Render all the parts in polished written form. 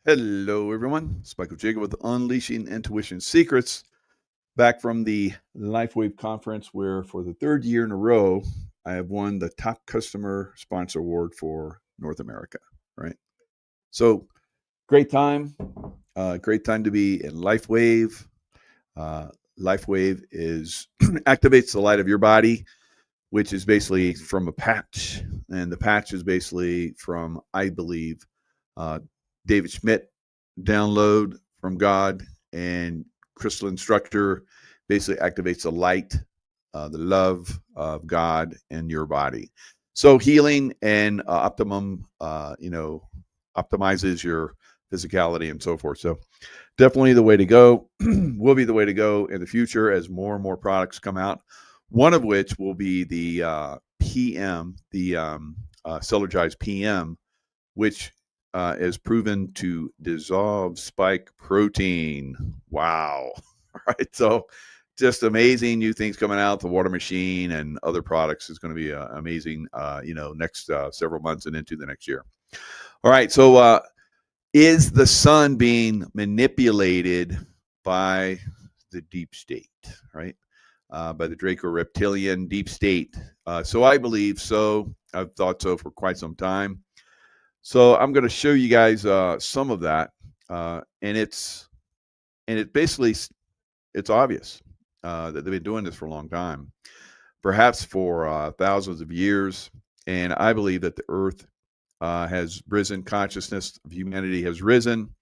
Hello, everyone. It's Michael Jaco with Unleashing Intuition Secrets, back from the LifeWave conference, where for the third year in a row, I have won the top customer sponsor award for North America. Right. So great time to be in LifeWave. Uh, LifeWave is activates the light of your body, which is basically from a patch, and the patch is basically from, I believe, uh, David Schmidt download from God, and crystalline structure basically activates the light, the love of God in your body. So healing and optimizes your physicality and so forth. So definitely the way to go. Will be the way to go in the future as more and more products come out. One of which will be the PM, the Celergize PM, which is proven to dissolve spike protein. Wow. All right. So just amazing new things coming out. The water machine and other products is going to be amazing, next several months and into the next year. All right. So is the sun being manipulated by the deep state, right? By the Draco reptilian deep state. So I believe so. I've thought so for quite some time. So I'm going to show you guys some of that, and it basically it's obvious that they've been doing this for a long time, perhaps for thousands of years. And I believe that the Earth has risen, consciousness of humanity has risen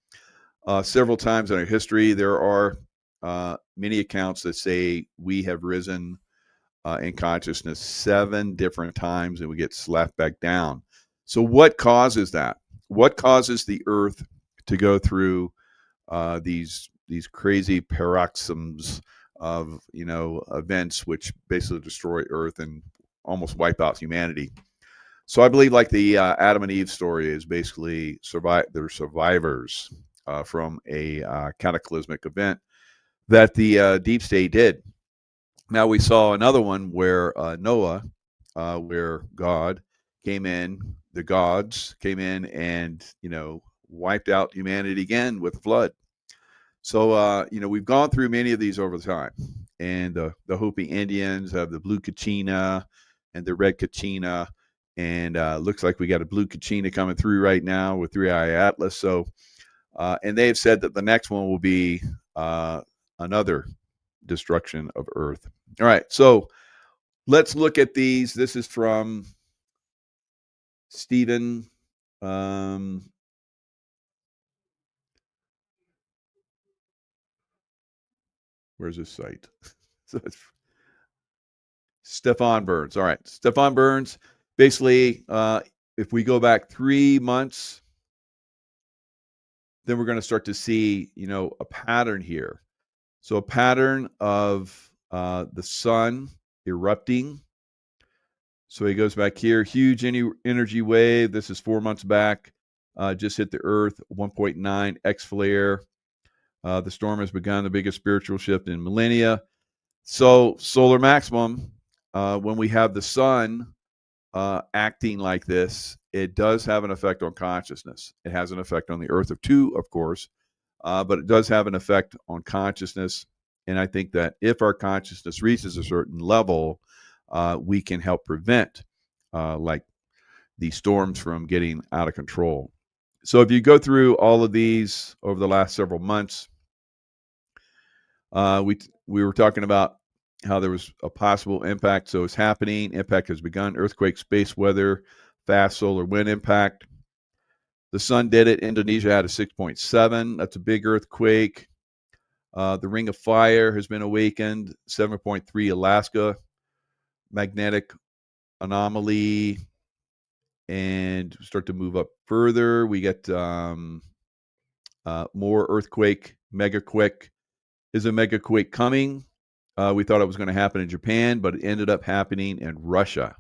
several times in our history. There are many accounts that say we have risen in consciousness 7 different times, and we get slapped back down. So what causes that? What causes the Earth to go through these crazy paroxysms of events which basically destroy Earth and almost wipe out humanity? So I believe, like the Adam and Eve story, is basically they're survivors from a cataclysmic event that the deep state did. Now we saw another one where Noah, where God came in, the gods came in, and wiped out humanity again with flood. So we've gone through many of these over the time, and the Hopi Indians have the blue kachina and the red kachina, and looks like we got a blue kachina coming through right now with Three Eye Atlas. So, and they have said that the next one will be another destruction of Earth. All right, so let's look at these. This is from Stephen. Where's his site? So it's Stefan Burns. All right, Stefan Burns. Basically, if we go back 3 months, then we're going to start to see, a pattern here. So a pattern of the sun erupting. So he goes back here, huge energy wave. This is 4 months back. Just hit the Earth, 1.9 X flare. The storm has begun, the biggest spiritual shift in millennia. So solar maximum, when we have the sun acting like this, it does have an effect on consciousness. It has an effect on the Earth too, of course, but it does have an effect on consciousness. And I think that if our consciousness reaches a certain level, we can help prevent like these storms from getting out of control. So if you go through all of these over the last several months, we were talking about how there was a possible impact. So it's happening. Impact has begun. Earthquake, space weather, fast solar wind impact. The sun did it. Indonesia had a 6.7. That's a big earthquake. The Ring of Fire has been awakened. 7.3 Alaska. Magnetic anomaly. And start to move up further. We get more earthquake, megaquake. Is a megaquake coming? We thought it was going to happen in Japan, but it ended up happening in Russia,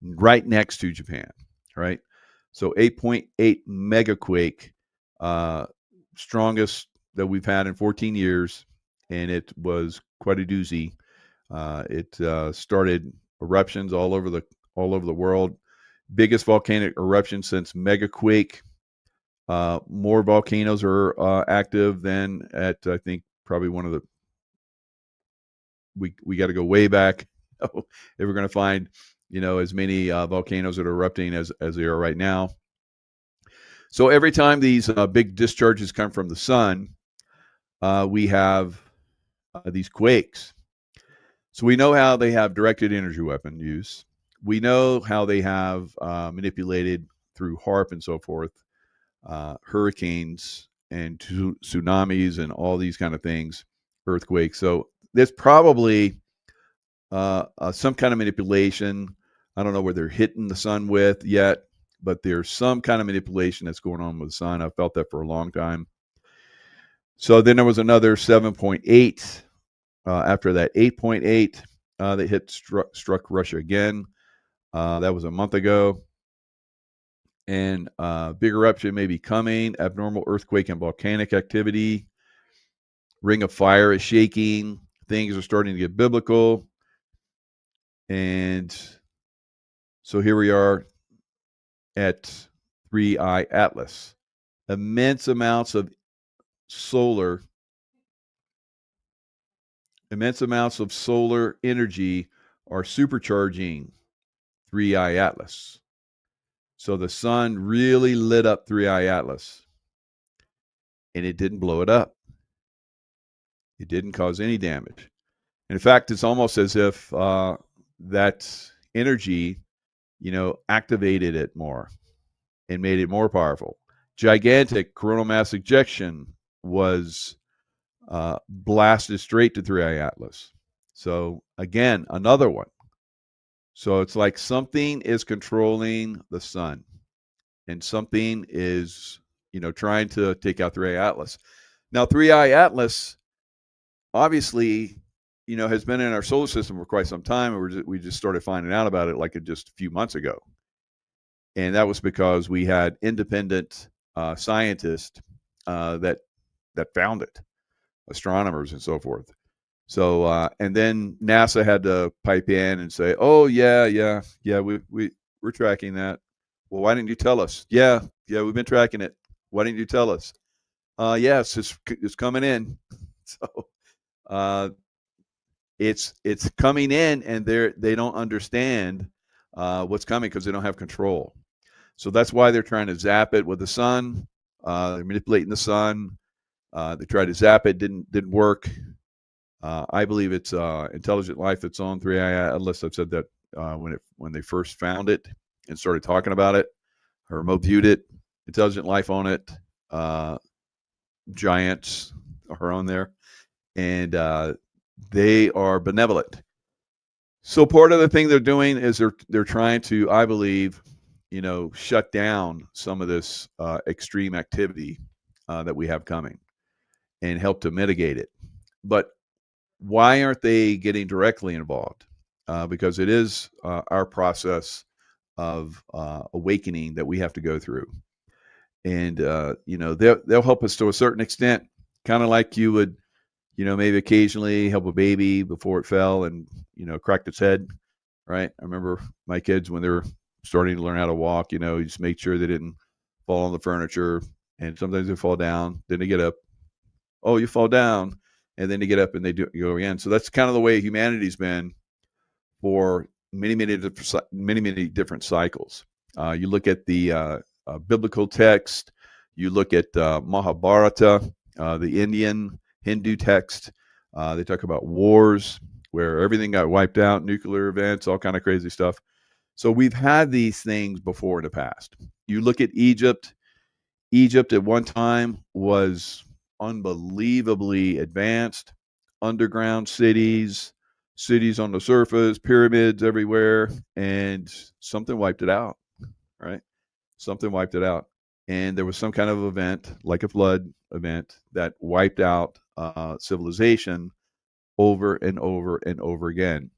right next to Japan, right? So 8.8 megaquake, strongest that we've had in 14 years, and it was quite a doozy. It started eruptions all over the world. Biggest volcanic eruption since megaquake More volcanoes are active than at, I think, probably one of the, we got to go way back if we're going to find, as many volcanoes that are erupting as they are right now. So every time these big discharges come from the sun, we have these quakes. So we know how they have directed energy weapon use. We know how they have manipulated through HARP and so forth, hurricanes and tsunamis and all these kind of things, earthquakes. So there's probably some kind of manipulation. I don't know where they're hitting the sun with yet, but there's some kind of manipulation that's going on with the sun. I've felt that for a long time. So then there was another 7.8 after that 8.8 that struck Russia again. That was a month ago. And big eruption may be coming. Abnormal earthquake and volcanic activity. Ring of fire is shaking. Things are starting to get biblical. And so here we are at 3I Atlas. Immense amounts of solar energy are supercharging 3I Atlas. So the sun really lit up 3I Atlas, and it didn't blow it up. It didn't cause any damage. In fact, it's almost as if that energy, activated it more and made it more powerful. Gigantic coronal mass ejection was blasted straight to 3I Atlas. So again, another one. So it's like something is controlling the sun, and something is, trying to take out 3I Atlas. Now, 3I Atlas obviously, has been in our solar system for quite some time, and we just started finding out about it like just a few months ago. And that was because we had independent scientists that found it, astronomers and so forth. So, and then NASA had to pipe in and say, "Oh yeah, we're tracking that." Well, why didn't you tell us? Yeah, we've been tracking it. Why didn't you tell us? Yes, it's coming in. So, it's coming in, and they don't understand what's coming because they don't have control. So that's why they're trying to zap it with the sun. They're manipulating the sun. They tried to zap it, didn't work. I believe it's intelligent life that's on 3I Atlas. I've said that when they first found it and started talking about it, or remote viewed it, intelligent life on it. Giants are on there, and they are benevolent. So part of the thing they're doing is they're trying to, I believe, shut down some of this extreme activity that we have coming and help to mitigate it. But why aren't they getting directly involved? Because it is our process of awakening that we have to go through. And, they'll help us to a certain extent, kind of like you would, maybe occasionally help a baby before it fell and, cracked its head, right? I remember my kids when they were starting to learn how to walk, you just make sure they didn't fall on the furniture. And sometimes they fall down, then they get up. Oh, you fall down. And then they get up and they go again. So that's kind of the way humanity's been for many different cycles. You look at the biblical text, you look at Mahabharata, the Indian Hindu text. They talk about wars where everything got wiped out, nuclear events, all kind of crazy stuff. So we've had these things before in the past. You look at Egypt. Egypt at one time was unbelievably advanced, underground cities, cities on the surface, pyramids everywhere, and something wiped it out, right? Something wiped it out. And there was some kind of event, like a flood event, that wiped out civilization over and over and over again.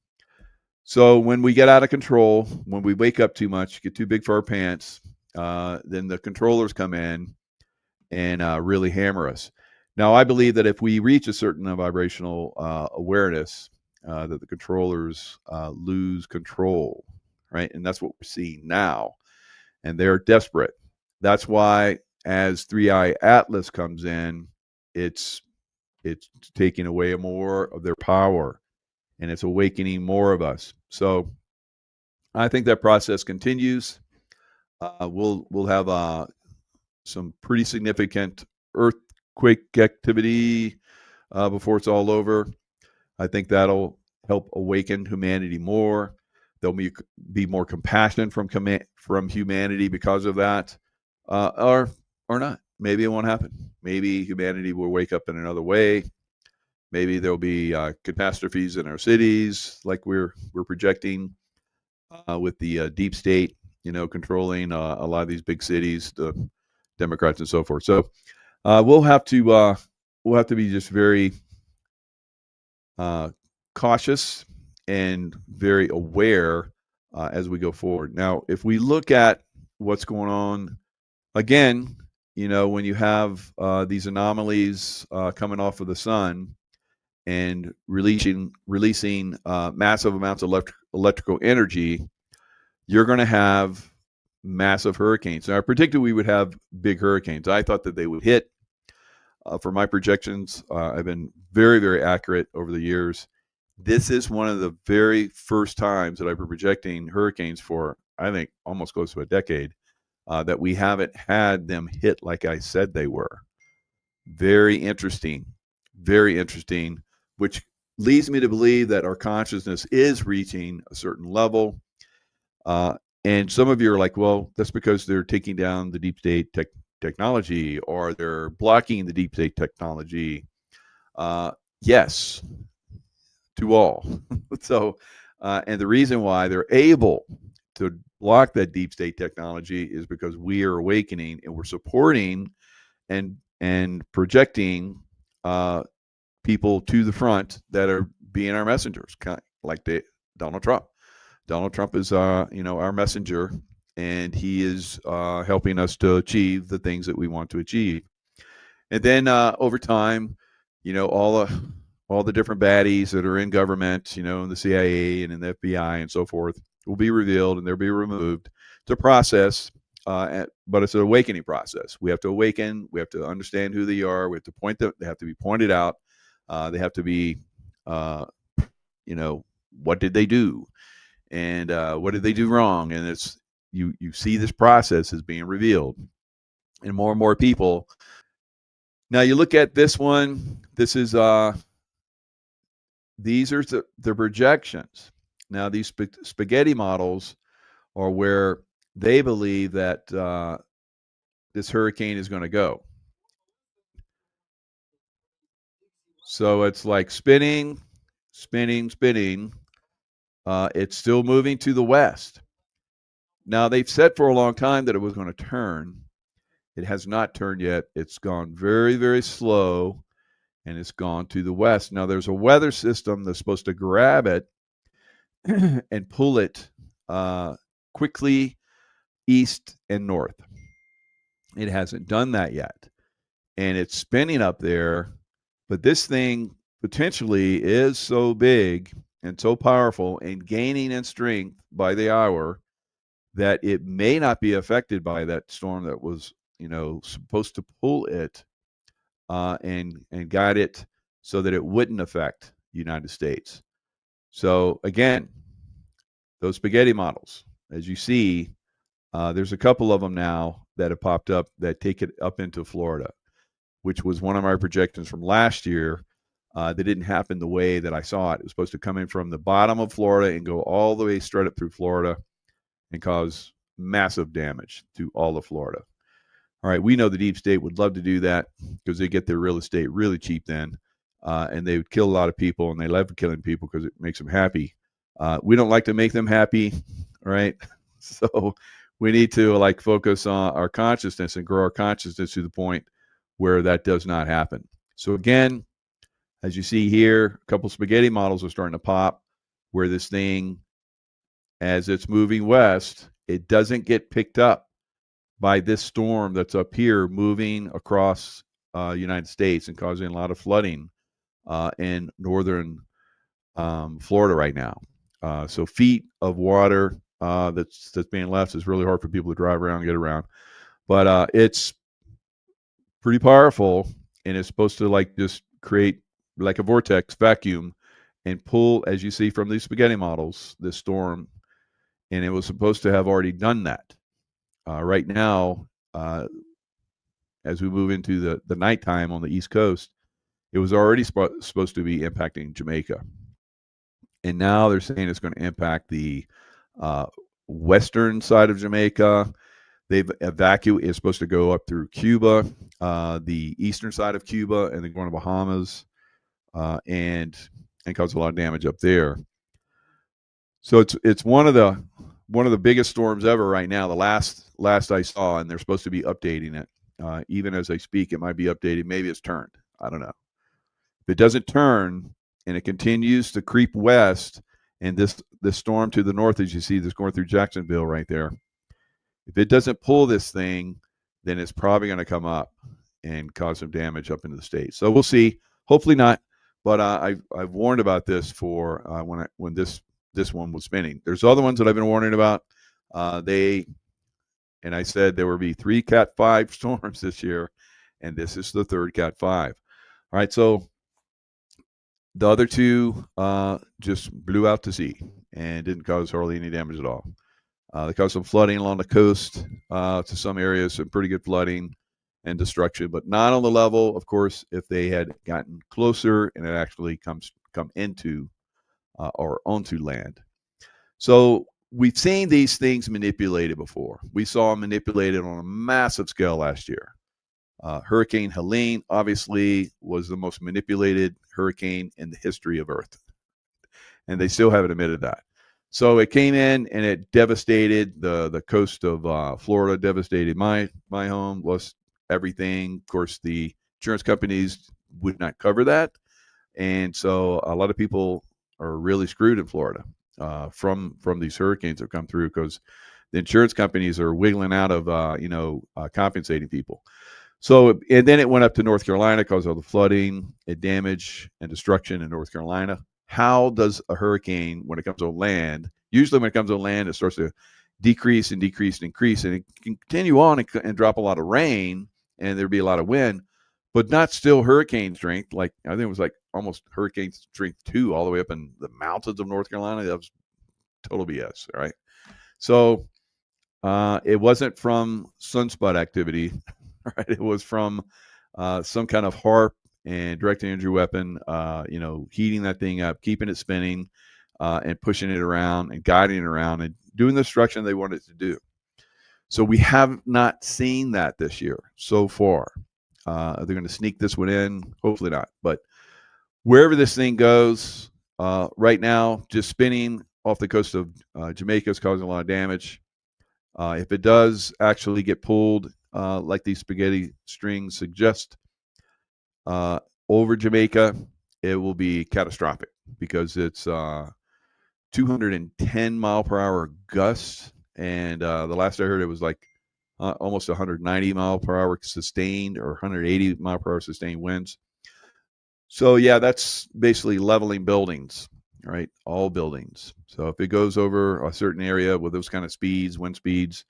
So when we get out of control, when we wake up too much, get too big for our pants, then the controllers come in and really hammer us. Now, I believe that if we reach a certain vibrational awareness, that the controllers lose control, right? And that's what we're seeing now. And they're desperate. That's why as 3i Atlas comes in, it's taking away more of their power, and it's awakening more of us. So I think that process continues. We'll have some pretty significant earthquake activity before it's all over. I think that'll help awaken humanity more. There'll be more compassion from humanity because of that, or not. Maybe it won't happen. Maybe humanity will wake up in another way. Maybe there'll be catastrophes in our cities, like we're projecting with the deep state, controlling a lot of these big cities, the Democrats and so forth. So we'll have to be just very cautious and very aware as we go forward. Now, if we look at what's going on, again, when you have these anomalies coming off of the sun and releasing massive amounts of electrical energy, you're going to have massive hurricanes. Now, I predicted we would have big hurricanes. I thought that they would hit. For my projections, I've been very, very accurate over the years. This is one of the very first times that I've been projecting hurricanes for, I think, almost close to a decade, that we haven't had them hit like I said they were. Very interesting, which leads me to believe that our consciousness is reaching a certain level. And some of you are like, well, that's because they're taking down the deep state technology, or they're blocking the deep state technology. Yes, to all. So, and the reason why they're able to block that deep state technology is because we are awakening and we're supporting and projecting people to the front that are being our messengers, kind of like Donald Trump. Donald Trump is, our messenger, and he is helping us to achieve the things that we want to achieve. And then over time, all the different baddies that are in government, in the CIA and in the FBI and so forth, will be revealed and they'll be removed. It's a process, but it's an awakening process. We have to awaken. We have to understand who they are. We have to point them. They have to be pointed out. They have to be, what did they do? And what did they do wrong? And it's you see this process is being revealed, and more people. Now you look at this one. This is these are the projections. Now these spaghetti models are where they believe that this hurricane is going to go. So it's like spinning. It's still moving to the west. Now, they've said for a long time that it was going to turn. It has not turned yet. It's gone very, very slow, and it's gone to the west. Now, there's a weather system that's supposed to grab it and pull it quickly east and north. It hasn't done that yet, and it's spinning up there. But this thing potentially is so big and so powerful and gaining in strength by the hour that it may not be affected by that storm that was, supposed to pull it and guide it so that it wouldn't affect the United States. So again, those spaghetti models, as you see, there's a couple of them now that have popped up that take it up into Florida, which was one of my projections from last year. That didn't happen the way that I saw it. It was supposed to come in from the bottom of Florida and go all the way straight up through Florida and cause massive damage to all of Florida. All right, we know the deep state would love to do that because they get their real estate really cheap then, and they would kill a lot of people, and they love killing people because it makes them happy. We don't like to make them happy, right? So we need to focus on our consciousness and grow our consciousness to the point where that does not happen. So again, as you see here, a couple spaghetti models are starting to pop where this thing, as it's moving west, it doesn't get picked up by this storm that's up here moving across United States and causing a lot of flooding in northern Florida right now. So feet of water that's being left is really hard for people to drive around and get around. But it's pretty powerful, and it's supposed to like just create like a vortex vacuum and pull, as you see from these spaghetti models, this storm. And it was supposed to have already done that. Right now, as we move into the nighttime on the East Coast, it was already supposed to be impacting Jamaica. And now they're saying it's going to impact the uh, western side of Jamaica. They've evacuated. It's supposed to go up through Cuba, the eastern side of Cuba, and then going to Bahamas, and cause a lot of damage up there. So it's one of the biggest storms ever right now. The last I saw, and they're supposed to be updating it. Even as I speak, it might be updated. Maybe it's turned. I don't know. If it doesn't turn and it continues to creep west, and this storm to the north, as you see, this going through Jacksonville right there. If it doesn't pull this thing, then it's probably going to come up and cause some damage up into the States. So we'll see. Hopefully not. But I've warned about this for when this one was spinning. There's other ones that I've been warning about. And I said there will be 3 Cat 5 storms this year, and this is the 3rd Cat 5. All right, so the other 2 just blew out to sea and didn't cause hardly any damage at all. They caused some flooding along the coast to some areas, some pretty good flooding and destruction, but not on the level, of course, if they had gotten closer and it actually come into or onto land. So we've seen these things manipulated before. We saw them manipulated on a massive scale last year. Hurricane Helene obviously was the most manipulated hurricane in the history of Earth, and they still haven't admitted that. So it came in and it devastated the coast of Florida, devastated my home, lost everything. Of course, the insurance companies would not cover that, and so a lot of people are really screwed in Florida from these hurricanes that come through because the insurance companies are wiggling out of compensating people. So, and then it went up to North Carolina because of the flooding and damage and destruction in North Carolina. How does a hurricane, when it comes on land, usually when it comes on land, it starts to decrease and decrease and increase, and it can continue on and drop a lot of rain, and there'd be a lot of wind, but not still hurricane strength. Like I think it was like almost hurricane strength 2 all the way up in the mountains of North Carolina. That was total BS, right? So it wasn't from sunspot activity, right? It was from some kind of HARP and direct energy weapon, heating that thing up, keeping it spinning, and pushing it around and guiding it around and doing the destruction they wanted to do. So we have not seen that this year so far. They're going to sneak this one in, hopefully not. But wherever this thing goes, right now, just spinning off the coast of Jamaica is causing a lot of damage. If it does actually get pulled, like these spaghetti strings suggest, over Jamaica, it will be catastrophic because it's 210 mile per hour gusts, and the last I heard it was like almost 190 mile per hour sustained or 180 mile per hour sustained winds. So yeah, that's basically leveling buildings, right? All buildings. So if it goes over a certain area with those kind of speeds, wind speeds,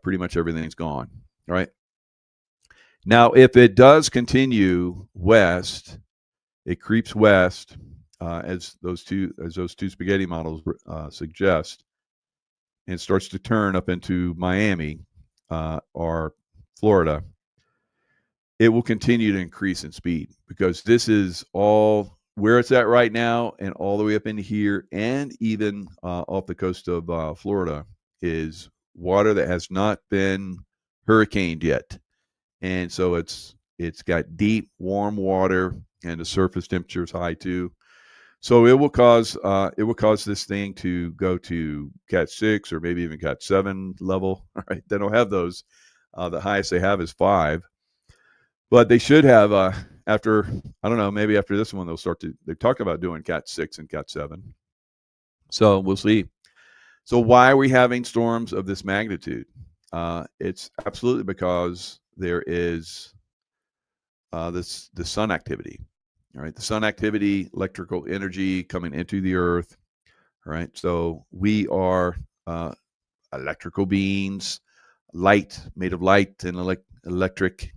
pretty much everything's gone, right? Now, if it does continue west, it creeps west, as those two spaghetti models suggest, and starts to turn up into Miami or Florida. It will continue to increase in speed because this is all where it's at right now, and all the way up into here, and even off the coast of Florida is water that has not been hurricaned yet. And so it's got deep, warm water, and the surface temperature is high too. So it will cause this thing to go to Cat 6 or maybe even Cat 7 level. All right, they don't have those. The highest they have is 5, but they should have after, I don't know, maybe after this one they're talking about doing Cat 6 and Cat 7. So we'll see. So why are we having storms of this magnitude? It's absolutely because there is the sun activity. All right, the sun activity, electrical energy coming into the earth. All right, so we are electrical beings, light, made of light and electric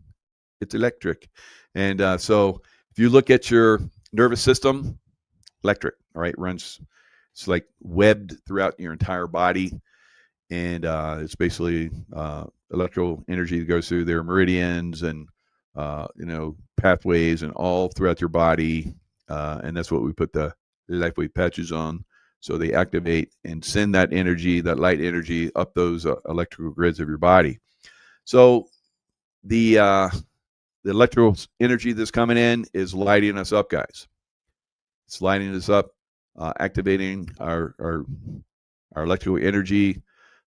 It's electric. And so if you look at your nervous system, electric, all right, runs, it's like webbed throughout your entire body. And it's basically electrical energy that goes through their meridians and, pathways and all throughout your body. And that's what we put the LifeWave patches on. So they activate and send that energy, that light energy, up those electrical grids of your body. So the electrical energy that's coming in is lighting us up, guys. It's lighting us up, activating our electrical energy.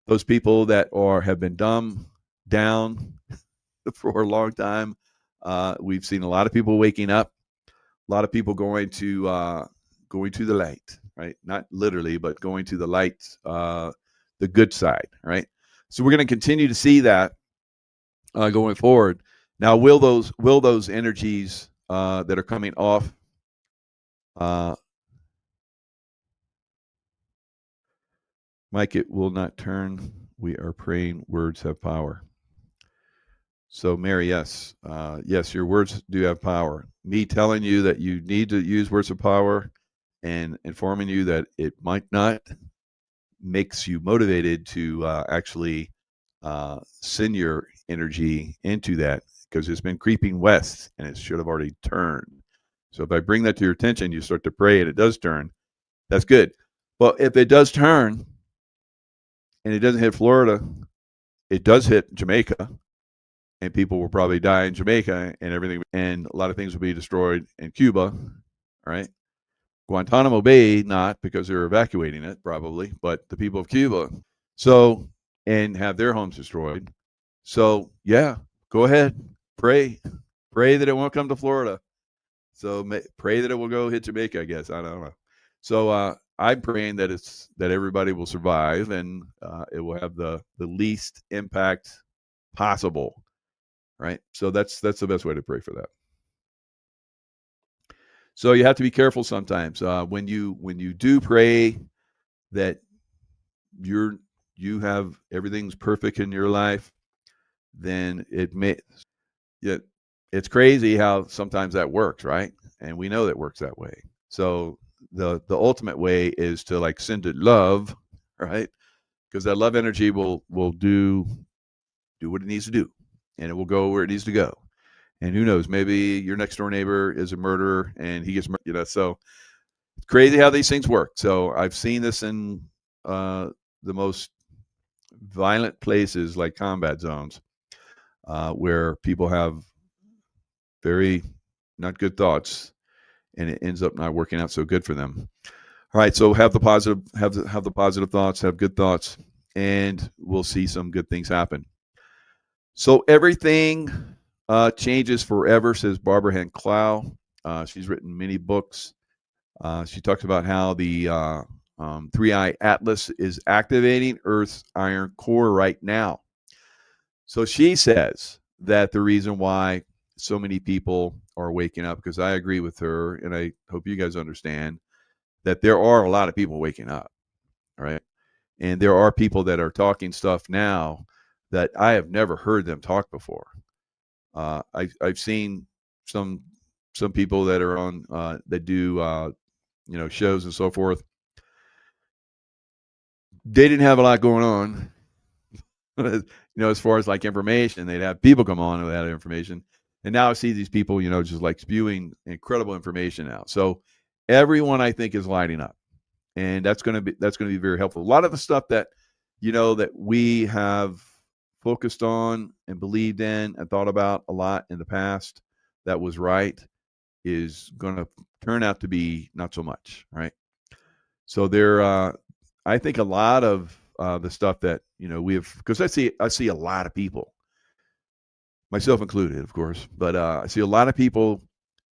Those people that have been dumbed down for a long time, we've seen a lot of people waking up, a lot of people going to the light, right? Not literally, but going to the light, the good side, right? So we're going to continue to see that going forward. Now, will those energies that are coming off Mike, it will not turn. We are praying words have power. So, Mary, yes. Yes, your words do have power. Me telling you that you need to use words of power and informing you that it might not makes you motivated to actually send your energy into that, because it's been creeping west and it should have already turned. So if I bring that to your attention, you start to pray and it does turn, that's good. But if it does turn and it doesn't hit Florida, it does hit Jamaica, and people will probably die in Jamaica and everything, and a lot of things will be destroyed in Cuba, right? Guantanamo Bay, not because they're evacuating it probably, but the people of Cuba. So, and have their homes destroyed. So, yeah, go ahead, pray that it won't come to Florida. So pray that it will go hit Jamaica, I guess. I don't know. So I'm praying that everybody will survive and it will have the least impact possible, right? So that's the best way to pray for that. So you have to be careful sometimes when you do pray that you have everything's perfect in your life, then it's crazy how sometimes that works, right? And we know that works that way. So the ultimate way is to like send it love, right? Because that love energy will do what it needs to do, and it will go where it needs to go. And who knows, maybe your next door neighbor is a murderer and he gets murdered, so it's crazy how these things work. So I've seen this in the most violent places like combat zones, where people have very not good thoughts, and it ends up not working out so good for them. All right, so have the positive thoughts, have good thoughts, and we'll see some good things happen. So everything changes forever, says Barbara Hank Clow. She's written many books. She talks about how the 3i Atlas is activating Earth's iron core right now. So she says that the reason why so many people are waking up, because I agree with her, and I hope you guys understand that there are a lot of people waking up, right? And there are people that are talking stuff now that I have never heard them talk before. I've seen some people that are on that do shows and so forth. They didn't have a lot going on, as far as like information. They'd have people come on with that information. And now I see these people, just like spewing incredible information out. So everyone, I think, is lighting up, and that's going to be very helpful. A lot of the stuff that that we have focused on and believed in and thought about a lot in the past that was right is going to turn out to be not so much, right? So I think a lot of the stuff that we have, because I see a lot of people, myself included, of course, but I see a lot of people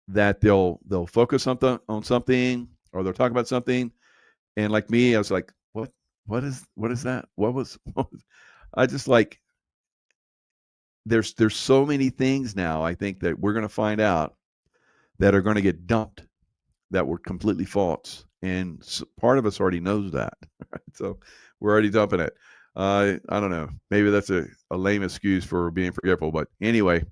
that they'll focus on something, or they'll talk about something, and like me, I was like, what is that? What was I just like, there's so many things now, I think, that we're going to find out that are going to get dumped that were completely false, and part of us already knows that, right? So we're already dumping it. I don't know, maybe that's a lame excuse for being forgetful, but anyway,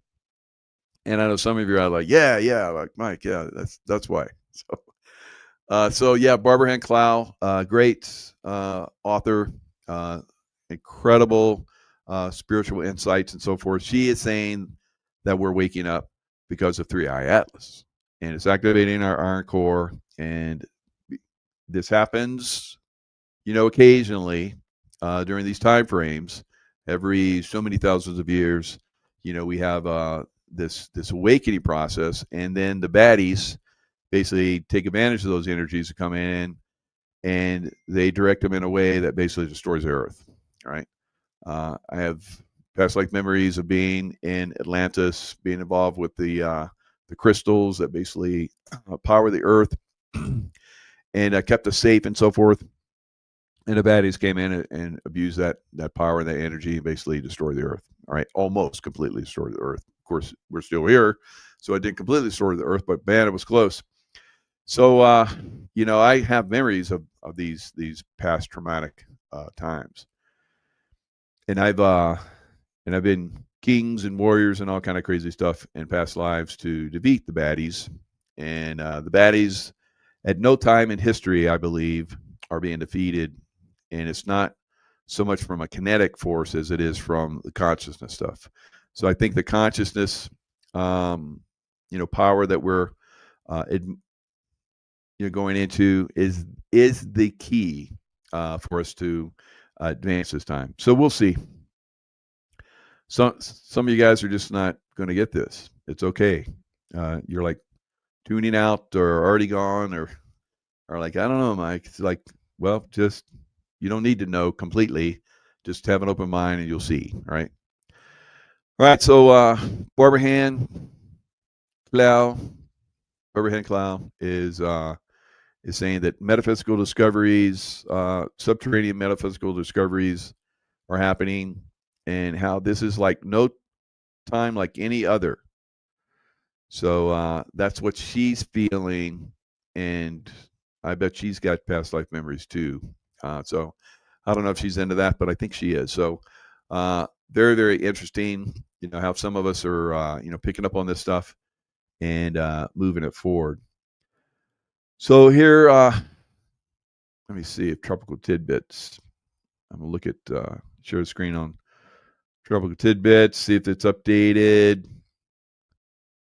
And I know some of you are like, yeah, like Mike, yeah, that's why. So yeah, Barbara Ann Clow, great author, uh, incredible spiritual insights and so forth. She is saying that we're waking up because of 3i Atlas, and it's activating our iron core. And this happens, occasionally during these time frames, every so many thousands of years. We have this awakening process, and then the baddies basically take advantage of those energies to come in, and they direct them in a way that basically destroys the earth. All right. I have past life memories of being in Atlantis, being involved with the crystals that basically power the earth, and kept us safe and so forth. And the baddies came in and abused that power and that energy and basically destroyed the earth. All right, almost completely destroyed the earth. Of course, we're still here, so I didn't completely destroy the earth, but man, it was close. So, I have memories of these past traumatic times, and I've been kings and warriors and all kind of crazy stuff in past lives to defeat the baddies, and the baddies at no time in history, I believe, are being defeated, and it's not so much from a kinetic force as it is from the consciousness stuff. So I think the consciousness, power that we're going into is the key for us to advance this time. So we'll see. Some of you guys are just not going to get this. It's okay. You're like tuning out or already gone or like, I don't know, Mike. It's like, well, just you don't need to know completely. Just have an open mind and you'll see. Right. All right. So Barbara Hand Clow, Barbara Hand Clow is saying that metaphysical discoveries, subterranean metaphysical discoveries are happening, and how this is like no time like any other. So that's what she's feeling, and I bet she's got past life memories too. So I don't know if she's into that, but I think she is. So very, very interesting, how some of us are, picking up on this stuff and moving it forward. So here, let me see if Tropical Tidbits. I'm going to look at, share the screen on Tropical Tidbits, see if it's updated.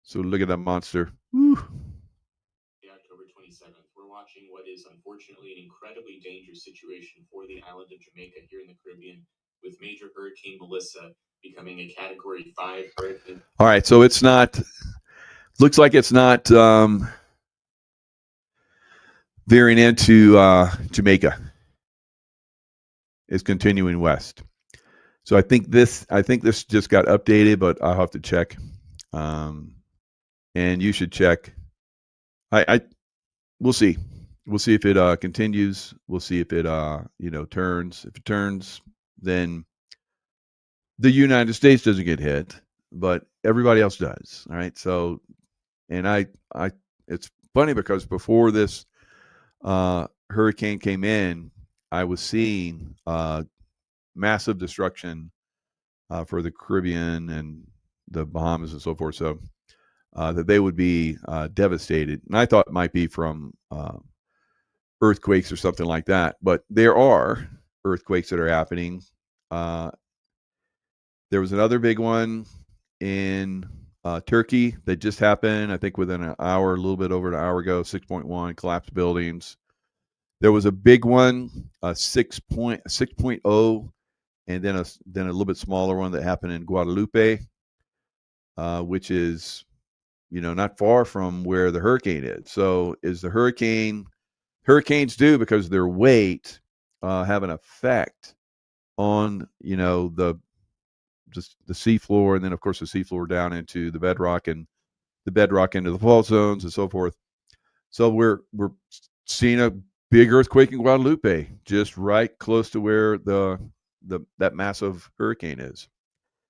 So look at that monster. Woo. October 27th, we're watching what is unfortunately an incredibly dangerous situation for the island of Jamaica here in the Caribbean, with major Hurricane Melissa becoming a Category 5 hurricane. All right, so it's not, looks like it's not veering into Jamaica. It's continuing west. So I think this just got updated, but I'll have to check. And you should check. We'll see. We'll see if it continues. We'll see if it turns. If it turns, then the United States doesn't get hit, but everybody else does. All right. So, and it's funny because before this hurricane came in, I was seeing massive destruction for the Caribbean and the Bahamas and so forth. So that they would be devastated, and I thought it might be from earthquakes or something like that. But there are earthquakes that are happening. There was another big one in Turkey that just happened, I think within an hour, a little bit over an hour ago, 6.1, collapsed buildings. There was a big one, 6.0, and then a little bit smaller one that happened in Guadalupe, which is, not far from where the hurricane is. So is the hurricanes do, because of their weight, have an effect on, the seafloor, and then of course the seafloor down into the bedrock, and the bedrock into the fault zones and so forth. So we're seeing a big earthquake in Guadalupe, just right close to where that massive hurricane is,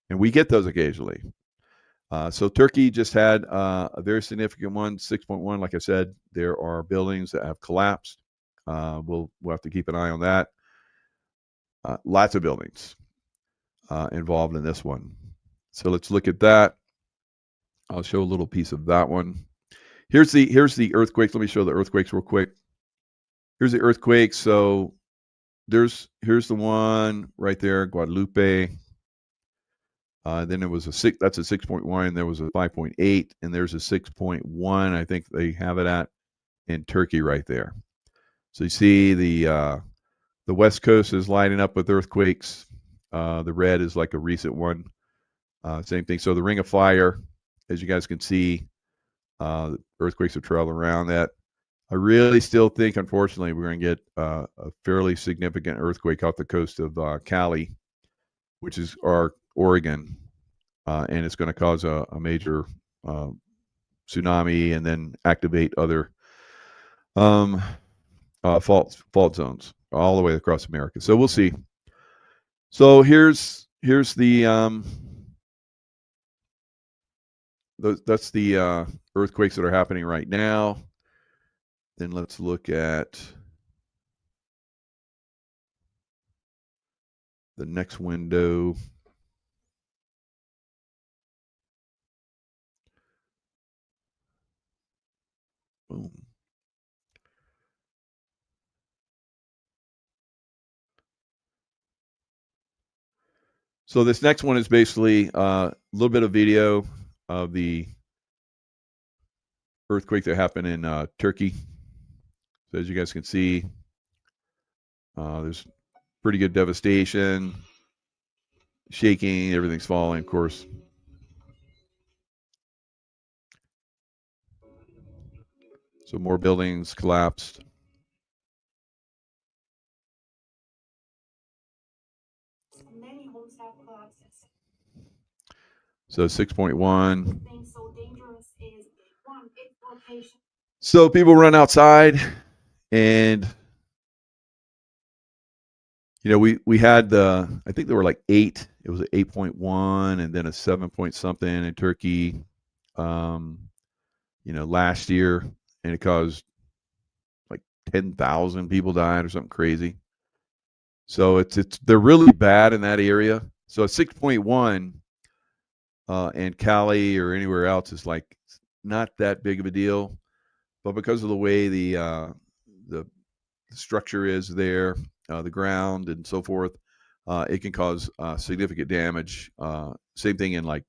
and we get those occasionally. So Turkey just had a very significant one, 6.1. Like I said, there are buildings that have collapsed. We'll have to keep an eye on that. Lots of buildings involved in this one. So let's look at that. I'll show a little piece of that one. Here's the earthquakes. Let me show the earthquakes real quick. Here's the earthquakes. So here's the one right there, Guadalupe. Then there was a six. That's a 6.1. There was a 5.8, and there's a 6.1. I think they have it at in Turkey right there. So you see the West Coast is lighting up with earthquakes. The red is like a recent one. Same thing. So the Ring of Fire, as you guys can see, earthquakes are traveling around that. I really still think, unfortunately, we're going to get a fairly significant earthquake off the coast of Cali, which is our Oregon, and it's going to cause a major tsunami and then activate other um, fault zones all the way across America. So we'll see. So here's that's the earthquakes that are happening right now. Then let's look at the next window. Boom. So this next one is basically a little bit of video of the earthquake that happened in Turkey. So as you guys can see, there's pretty good devastation, shaking, everything's falling, of course. So more buildings collapsed. Many homes have collapsed. So 6.1. Thing so dangerous is one, its location. So people run outside, and we had I think there were like 8. It was an 8.1 and then a 7 point something in Turkey, last year, and it caused like 10,000 people died or something crazy. So they're really bad in that area. So a 6.1 in Cali or anywhere else is like not that big of a deal, but because of the way the structure is there, the ground and so forth, it can cause significant damage. Same thing in like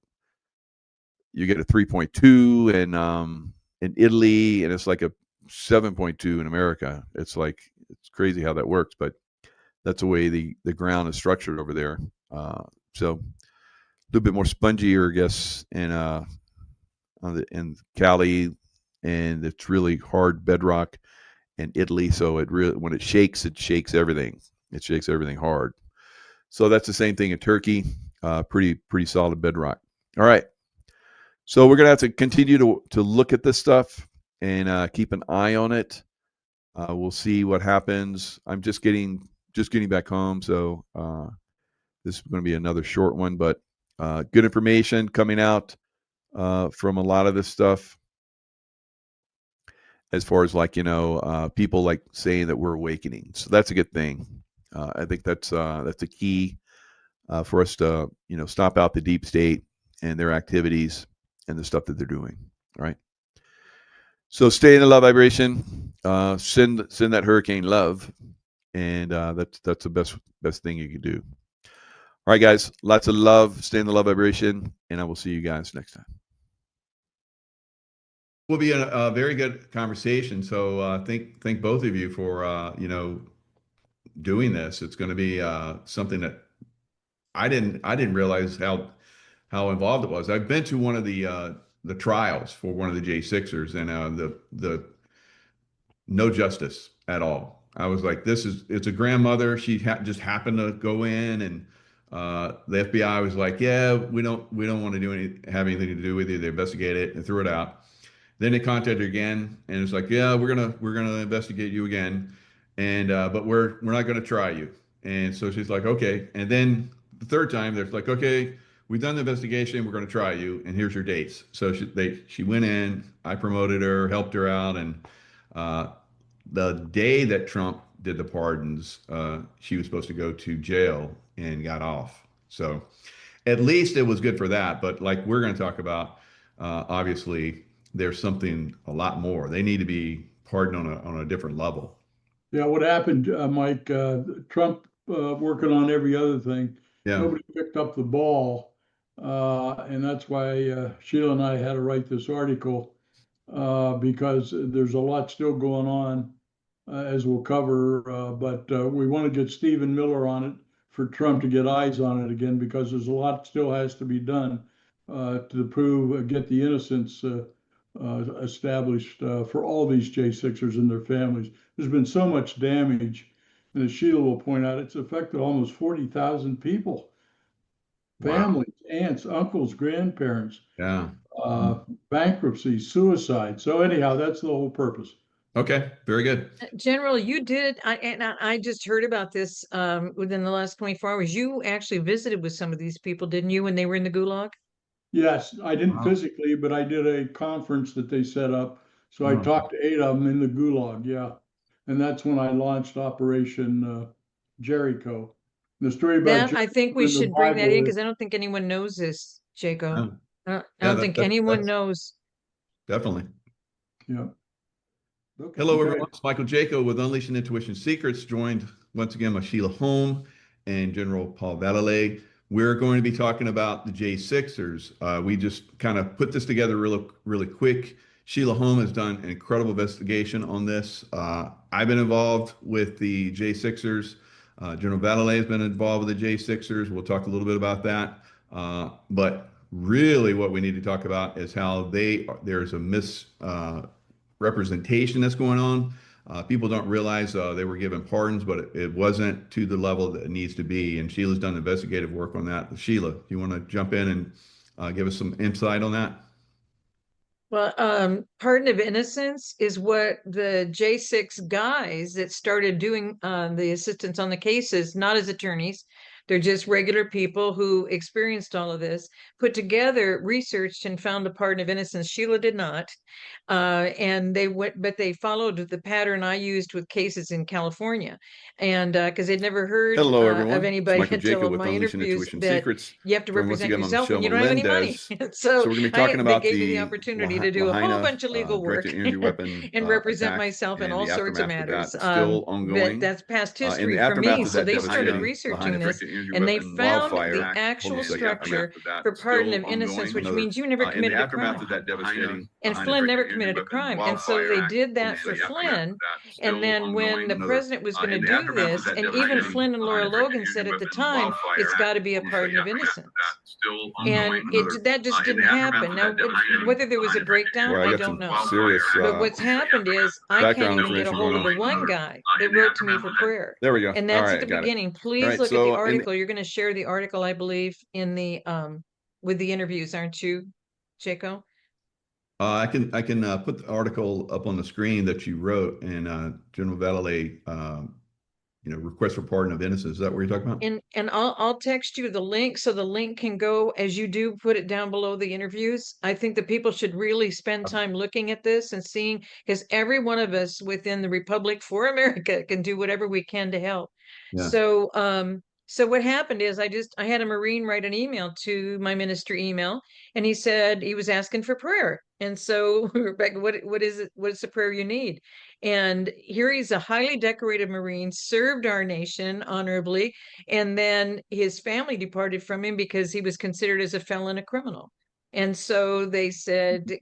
you get a 3.2 in Italy, and it's like a 7.2 in America. It's crazy how that works, but that's the way the ground is structured over there. So a little bit more spongier, I guess, in Cali, and it's really hard bedrock in Italy. So when it shakes everything. It shakes everything hard. So that's the same thing in Turkey. Pretty solid bedrock. All right. So we're gonna have to continue to look at this stuff and keep an eye on it. We'll see what happens. I'm just getting back home, so this is going to be another short one, but good information coming out from a lot of this stuff. As far as people like saying that we're awakening, so that's a good thing. I think that's a key for us to stop out the deep state and their activities and the stuff that they're doing. All right. So stay in the love vibration. Send that hurricane love, and that's the best thing you can do. All right, guys. Lots of love. Stay in the love vibration, and I will see you guys next time. Will be a very good conversation. So thank both of you for doing this. It's going to be something that I didn't realize how involved it was. I've been to one of the trials for one of the J6ers, and the no justice at all. I was like, it's a grandmother. She just happened to go in, and the FBI was like, yeah, we don't want to have anything to do with you. They investigate it and threw it out. Then they contacted her again, and it's like, yeah, we're gonna investigate you again, and but we're not gonna try you. And so she's like, okay. And then the third time, they're like, okay, we've done the investigation, we're gonna try you, and here's your dates. So she went in, I promoted her, helped her out, and uh, the day that Trump did the pardons, she was supposed to go to jail and got off. So at least it was good for that. But like we're going to talk about, obviously there's something a lot more. They need to be pardoned on a different level. Yeah, what happened, Mike? Trump working on every other thing. Yeah. Nobody picked up the ball, and that's why Sheila and I had to write this article because there's a lot still going on, as we'll cover. But we want to get Stephen Miller on it for Trump to get eyes on it again because there's a lot still has to be done to prove get the innocence established for all these J6ers and their families. There's been so much damage, and as Sheila will point out, it's affected almost 40,000 people, Wow. families, aunts, uncles, grandparents, Yeah. bankruptcy, suicide. So anyhow, that's the whole purpose. Okay. Very good. General, you did, I just heard about this within the last 24 hours. You actually visited with some of these people, didn't you, when they were in the gulag? Yes, I didn't Wow. physically, but I did a conference that they set up. So I Oh, talked to 8 of them in the gulag, yeah. And that's when I launched Operation Jericho. The story about That I think Jericho we in the should bring that in Bible is, because I don't think anyone knows this, Jaco. yeah. I Yeah. don't think anyone That's knows. definitely. yeah, okay. Hello, everyone. It's Michael Jaco with Unleashing Intuition Secrets, joined once again by Sheila Holm and General Paul Vallee. We're going to be talking about the J6ers. We just kind of put this together really quick. Sheila Holm has done an incredible investigation on this. I've been involved with the J6ers. General Vallee has been involved with the J6ers. We'll talk a little bit about that. But really, what we need to talk about is how there's a representation that's going on. People don't realize they were given pardons, but it wasn't to the level that it needs to be. And Sheila's done investigative work on that. Sheila, you want to jump in and give us some insight on that? Well, pardon of innocence is what the J6 guys that started doing the assistance on the cases, not as attorneys, they're just regular people who experienced all of this, put together, researched, and found a pardon of innocence. Sheila did not. And they went, but they followed the pattern I used with cases in California. And because they'd never heard Hello, of everyone. It's anybody Michael until Jacob of with my Unleashing interviews Intuition that Secrets. you have to Joined once represent again by yourself when Michelle you don't have any money. Melendez. So So we're going to be talking they about gave me the the opportunity to do a whole Lahaina bunch of legal work directed energy weapon and represent attack myself in and all the sorts of aftermath of matters. that still But ongoing. that's past In the history for aftermath me. of So that they started devastating researching Lahaina this directed energy and they weapon found wildfire, the hold actual on a second, structure aftermath of that for pardon still of innocence, ongoing. which Another means you never in the committed a aftermath crime. of that devastating And Lahaina Flynn never directed energy committed a weapon crime. And so wildfire, they did hold on a that for second, aftermath Flynn. of that And still then when ongoing. the Another president was going to in the do aftermath of this, that and even devastating Flynn and Laura Lahaina directed Logan said energy at the weapon time, it's wildfire, got to be a hold on a second, pardon of aftermath innocence. of that still And ongoing. Another that just in didn't the aftermath happen. of Now, that devastating whether there was a Lahaina directed energy breakdown, weapon I I got don't some know. serious But what's happened is I can't background even get a information hold going of the on. one guy that In the wrote to me aftermath for of that. prayer. There we go. And All that's at right, the got it. beginning. All Please right, look at the so article. You're going to share the article, I believe, in the with the interviews, aren't you, Jaco? I can put the article up on the screen that you wrote and General Vallee, request for pardon of innocence. Is that what you're talking about? And I'll text you the link so the link can go as you do put it down below the interviews. I think that people should really spend time looking at this and seeing because every one of us within the Republic for America can do whatever we can to help. Yeah. So what happened is I had a Marine write an email to my ministry email and he said he was asking for prayer. And so Rebecca, what is it? What is the prayer you need? And here he's a highly decorated Marine, served our nation honorably, and then his family departed from him because he was considered as a felon, a criminal. And so they said,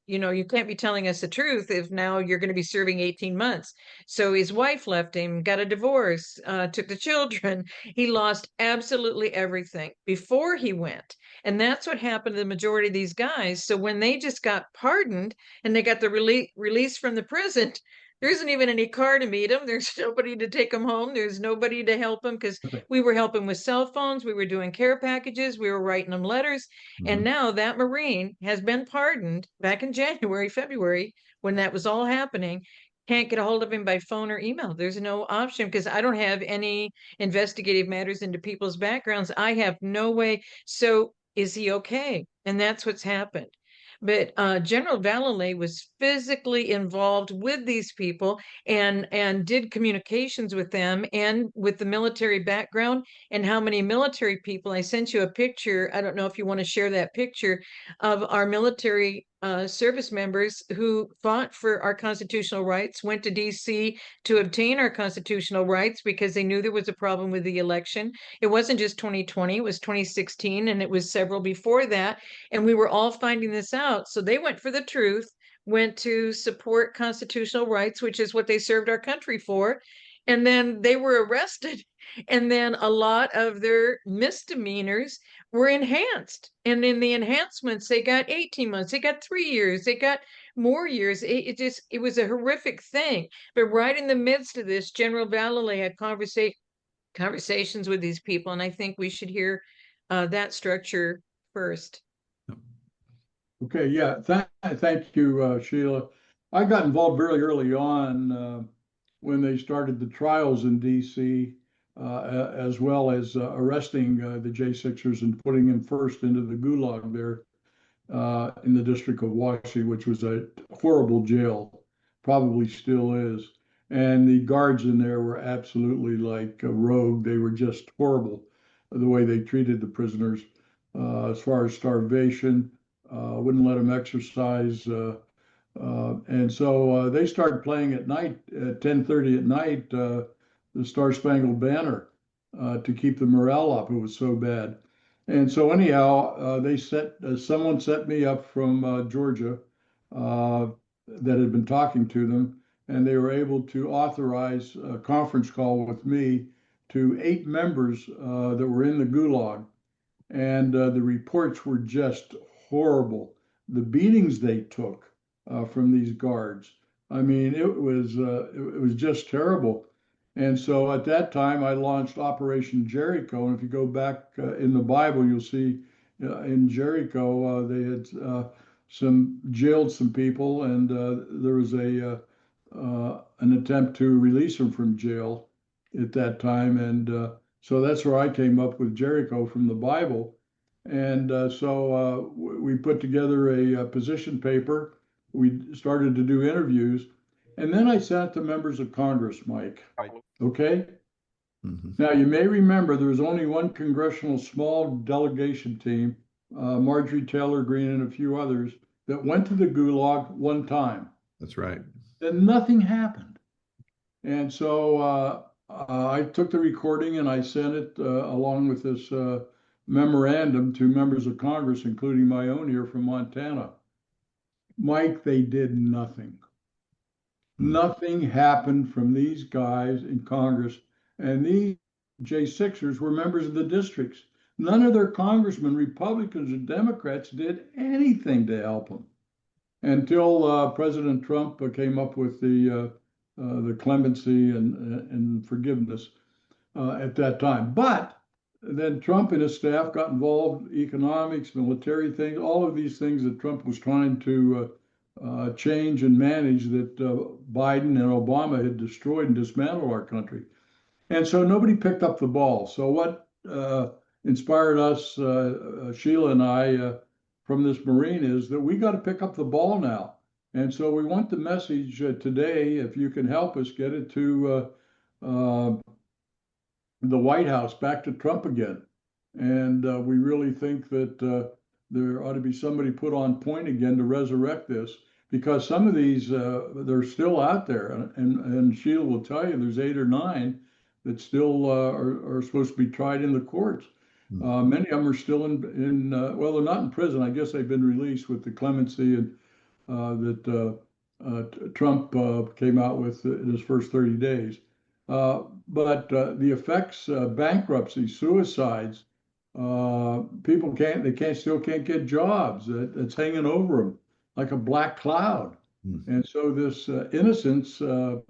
you can't be telling us the truth if now you're going to be serving 18 months. So his wife left him, got a divorce, took the children. He lost absolutely everything before he went. And that's what happened to the majority of these guys. So when they just got pardoned and they got the release from the prison, there isn't even any car to meet him. There's nobody to take him home. There's nobody to help him because we were helping with cell phones. We were doing care packages. We were writing them letters. And Mhm. now that Marine has been pardoned back in January, February, when that was all happening. Can't get a hold of him by phone or email. There's no option because I don't have any investigative matters into people's backgrounds. I have no way. So is he okay? And that's what's happened. but General Vallely was physically involved with these people and did communications with them and with the military background and how many military people. I sent you a picture. I don't know if you want to share that picture of our military service members who fought for our constitutional rights, went to DC to obtain our constitutional rights because they knew there was a problem with the election. It wasn't just 2020, it was 2016, and it was several before that. And we were all finding this out. So they went for the truth, went to support constitutional rights, which is what they served our country for. And then they were arrested. And then a lot of their misdemeanors were enhanced. And in the enhancements, they got 18 months, they got 3 years, they got more years. It was a horrific thing. But right in the midst of this, General Vallely had conversations with these people, and I think we should hear that structure first. Okay, yeah, thank you, Sheila. I got involved very early on when they started the trials in DC, as well as arresting the J6ers and putting them first into the gulag there in the District of Washington, which was a horrible jail, probably still is. And the guards in there were absolutely like a rogue. They were just horrible the way they treated the prisoners as far as starvation, wouldn't let them exercise. And so they started playing at night at 10:30 at night, the Star Spangled Banner to keep the morale up. It was so bad. And so anyhow, someone set me up from Georgia that had been talking to them, and they were able to authorize a conference call with me to 8 members that were in the gulag. And the reports were just horrible. The beatings they took from these guards. I mean, it was just terrible. And so at that time, I launched Operation Jericho. And if you go back in the Bible, you'll see in Jericho they had jailed some people, and there was an attempt to release them from jail at that time. And so that's where I came up with Jericho from the Bible. And so we put together a position paper. We started to do interviews. And then I sent it to members of Congress, Mike. Okay? Mm-hmm. Now, you may remember there was only one congressional small delegation team, Marjorie Taylor Greene and a few others, that went to the gulag one time. That's right. And nothing happened. And so I took the recording and I sent it along with this memorandum to members of Congress, including my own here from Montana. Mike, they did nothing. Nothing happened from these guys in Congress. And these J6ers were members of the districts. None of their congressmen, Republicans or Democrats, did anything to help them until President Trump came up with the clemency and forgiveness at that time. But then Trump and his staff got involved, economics, military things, all of these things that Trump was trying to change and manage that Biden and Obama had destroyed and dismantled our country. And so nobody picked up the ball. So what inspired us, Sheila and I, from this Marine is that we got to pick up the ball now. And so we want the message today, if you can help us get it to the White House, back to Trump again. And we really think that there ought to be somebody put on point again to resurrect this, because some of these, they're still out there. And Sheila will tell you there's 8 or 9 that still are supposed to be tried in the courts. Many of them are still well, they're not in prison. I guess they've been released with the clemency and that Trump came out with in his first 30 days. But the effects, bankruptcy, suicides, people still can't get jobs. It's hanging over them like a black cloud. And so this innocence,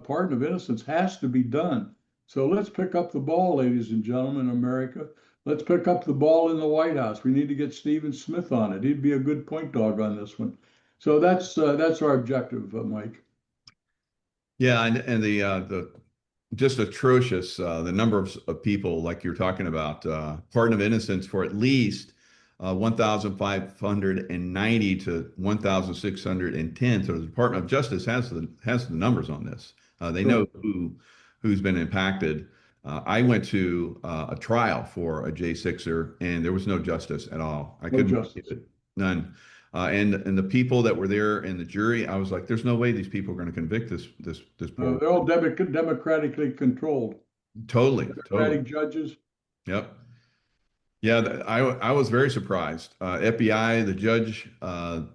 pardon of innocence, has to be done. So let's pick up the ball, ladies and gentlemen, America. Let's pick up the ball in the White House. We need to get Stephen Smith on it. He'd be a good point dog on this one. So that's our objective, Mike. Yeah, and the just atrocious the number of people like you're talking about, pardon of innocence for at least 1,590 to 1,610. So the Department of Justice has the numbers on this. They know Sure. who's been impacted. I went to a trial for a J6er, and there was no justice at all. I No couldn't believe justice. it, none. And the people that were there in the jury, I was like, "There's no way these people are going to convict this poor." They're all democratically controlled. Totally, totally. Democratic judges. Yep. Yeah, I was very surprised. FBI, the judge,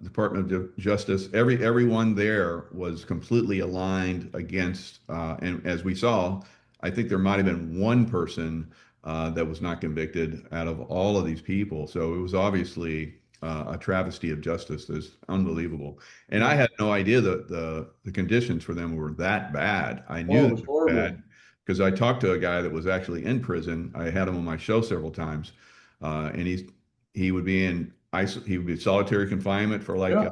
Department of Justice, everyone there was completely aligned against. And as we saw, I think there might have been one person that was not convicted out of all of these people. So it was obviously a travesty of justice. That's unbelievable. And I Yeah. had no idea that the conditions for them were that bad. I knew Oh, it they was were horrible. bad because I talked to a guy that was actually in prison. I had him on my show several times, and he would be he would be solitary confinement for like Yeah.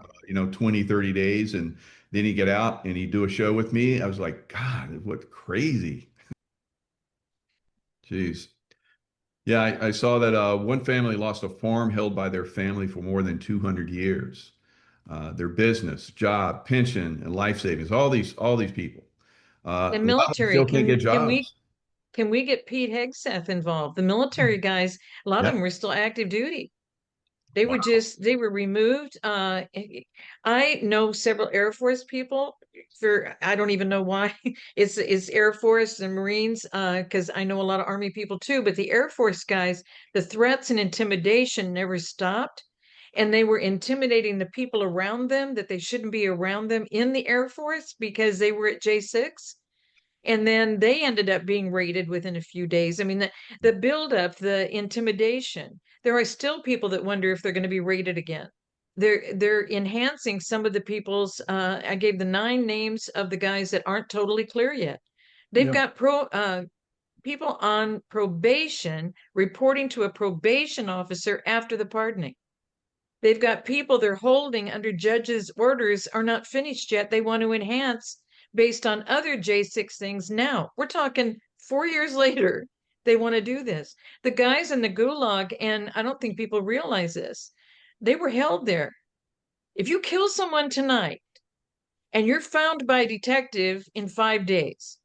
20, 30 days, and then he'd get out and he'd do a show with me. I was like, God, what crazy. Jeez. Yeah, I saw that one family lost a farm held by their family for more than 200 years. Their business, job, pension, and life savings, all these people. The A lot of them military, still can't get jobs. can we get Pete Hegseth involved? The military guys, a lot of Yeah. them were still active duty. Wow. They were removed. I know several Air Force people for, I don't even know why. It's Air Force and Marines, because I know a lot of Army people too, but the Air Force guys, the threats and intimidation never stopped. And they were intimidating the people around them that they shouldn't be around them in the Air Force because they were at J6, and then they ended up being raided within a few days. I mean, the buildup, the intimidation. There are still people that wonder if they're going to be raided again. They're enhancing some of the people's. I gave the 9 names of the guys that aren't totally clear yet. They've Yeah. got people on probation reporting to a probation officer after the pardoning. They've got people they're holding under judges' orders are not finished yet. They want to enhance based on other J6 things now. We're talking 4 years later. They want to do this. The guys in the gulag, and I don't think people realize this, they were held there. If you kill someone tonight and you're found by a detective in 5 days,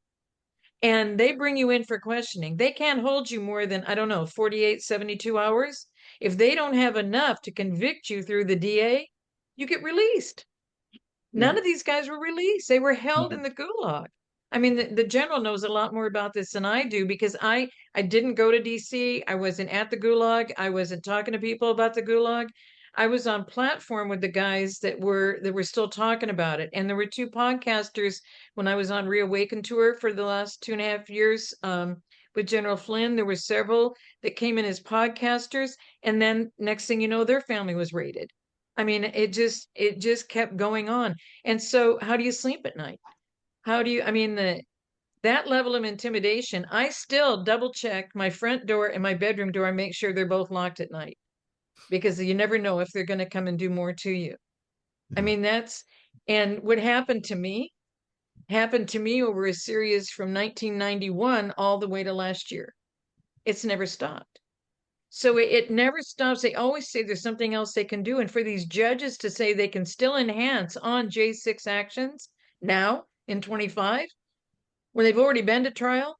and they bring you in for questioning, they can't hold you more than, I don't know, 48, 72 hours. If they don't have enough to convict you through the DA, you get released. Yeah. None of these guys were released. They were held in the gulag. I mean, the general knows a lot more about this than I do because I didn't go to DC. I wasn't at the gulag. I wasn't talking to people about the gulag. I was on platform with the guys that were still talking about it. And there were 2 podcasters when I was on Reawaken tour for the last 2.5 years, with General Flynn. There were several that came in as podcasters, and then next thing you know, their family was raided. I mean, it just kept going on. And so how do you sleep at night? How do you, I mean, that level of intimidation, I still double check my front door and my bedroom door and make sure they're both locked at night because you never know if they're going to come and do more to you. I Yeah. mean, and what happened to me over a series from 1991 all the way to last year. It's never stopped. So it never stops. They always say there's something else they can do. And for these judges to say they can still enhance on J6 actions now in 25, when they've already been to trial.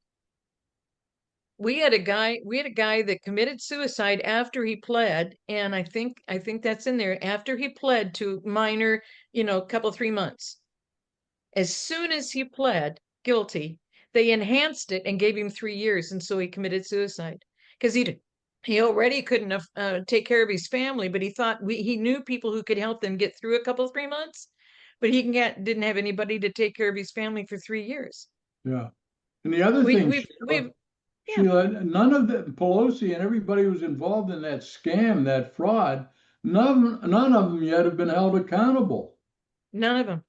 We had a guy that committed suicide after he pled, and I think that's in there, after he pled to minor, couple 3 months. As soon as he pled guilty, they enhanced it and gave him 3 years, and so he committed suicide because he already couldn't take care of his family, but he thought he knew people who could help them get through a couple 3 months, but didn't have anybody to take care of his family for 3 years. Yeah. And the other We thing, we've Yeah, None of the Pelosi and everybody who was involved in that scam, that fraud, none of them yet have been held accountable. none of them.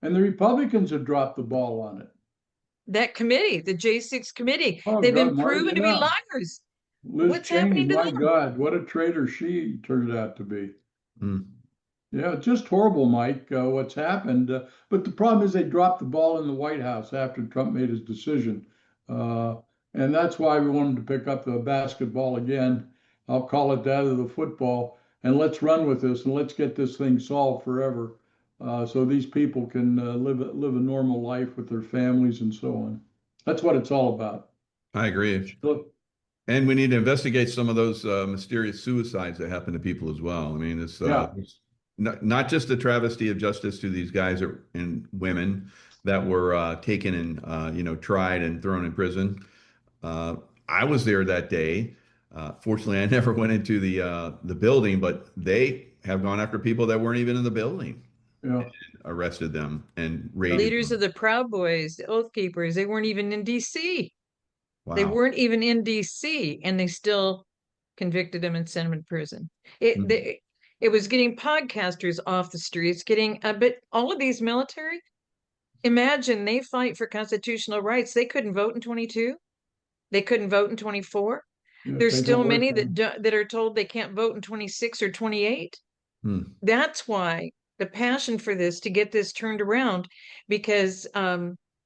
And the Republicans have dropped the ball on it. That committee, the J6 committee, Oh they've God, been proven to be yeah. liars. Liz What's Cheney, happening to my them? God, what a traitor she turned out to be. Mm. Yeah, just horrible, Mike, what's happened. But the problem is they dropped the ball in the White House after Trump made his decision. And that's why we wanted to pick up the basketball again. I'll call it that of the football, and let's run with this and let's get this thing solved forever, so these people can live a normal life with their families and so on. That's what it's all about. I agree. Look, And we need to investigate some of those mysterious suicides that happen to people as well. I mean, yeah, it's not just a travesty of justice to these guys and women that were taken and tried and thrown in prison. Uh, I was there that day. Fortunately, I never went into the building, but they have gone after people that weren't even in the building, yeah, arrested them and The raided leaders of them. the Proud Boys, the Oath Keepers, they weren't even in DC. They Wow. weren't even in DC, and they still convicted him and sent him to prison. It Mhm. they, it was getting podcasters off the streets, getting but all of these military. Imagine they fight for constitutional rights. They couldn't vote in 22. They couldn't vote in 24. yeah. There's Take still away many from that are told they can't vote in 26 or 28. Hmm. That's why the passion for this to get this turned around, because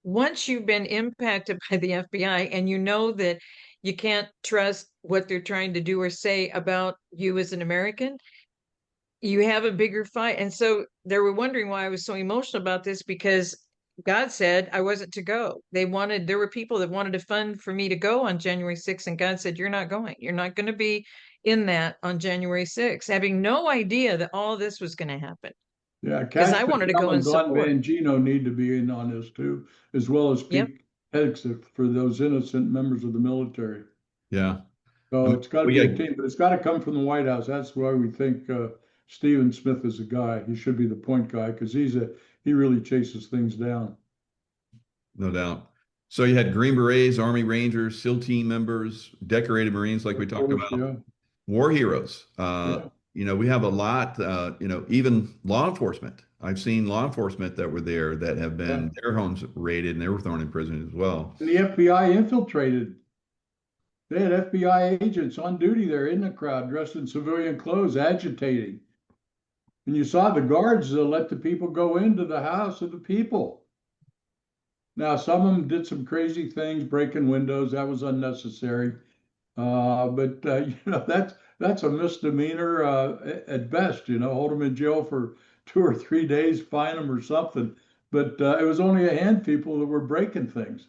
once you've been impacted by the FBI and you know that you can't trust what they're trying to do or say about you as an American, you have a bigger fight. And so they were wondering why I was so emotional about this, because God said I wasn't to go. There were people that wanted to fund for me to go on January 6th, and God said, you're not going. You're not going to be in that on January 6th, having no idea that all this was going to happen, Yeah, because Cash I wanted to Patel go and and Glenn support. Mangino need to be in on this too, as well as Yep. Pete Hegseth for those innocent members of the military. Yeah. I So mean, it's got to we be a got team, but it's got to come from the White House. That's why we think Stephen Smith is a guy. He should be the point guy because he really chases things down. no doubt. So you had Green Berets, Army Rangers, SEAL team members, decorated Marines, like we Of talked course, about, yeah, war heroes. yeah, We have a lot, even law enforcement. I've seen law enforcement that were there that have yeah. been their homes raided and they were thrown in prison as well. And the FBI infiltrated. They had FBI agents on duty there in the crowd, dressed in civilian clothes, agitating. And you saw the guards let the people go into the house of the people. Now, some of them did some crazy things, breaking windows. That was unnecessary. But that's a misdemeanor at best. Hold them in jail for 2 or 3 days, fine them or something. But it was only a hand people that were breaking things.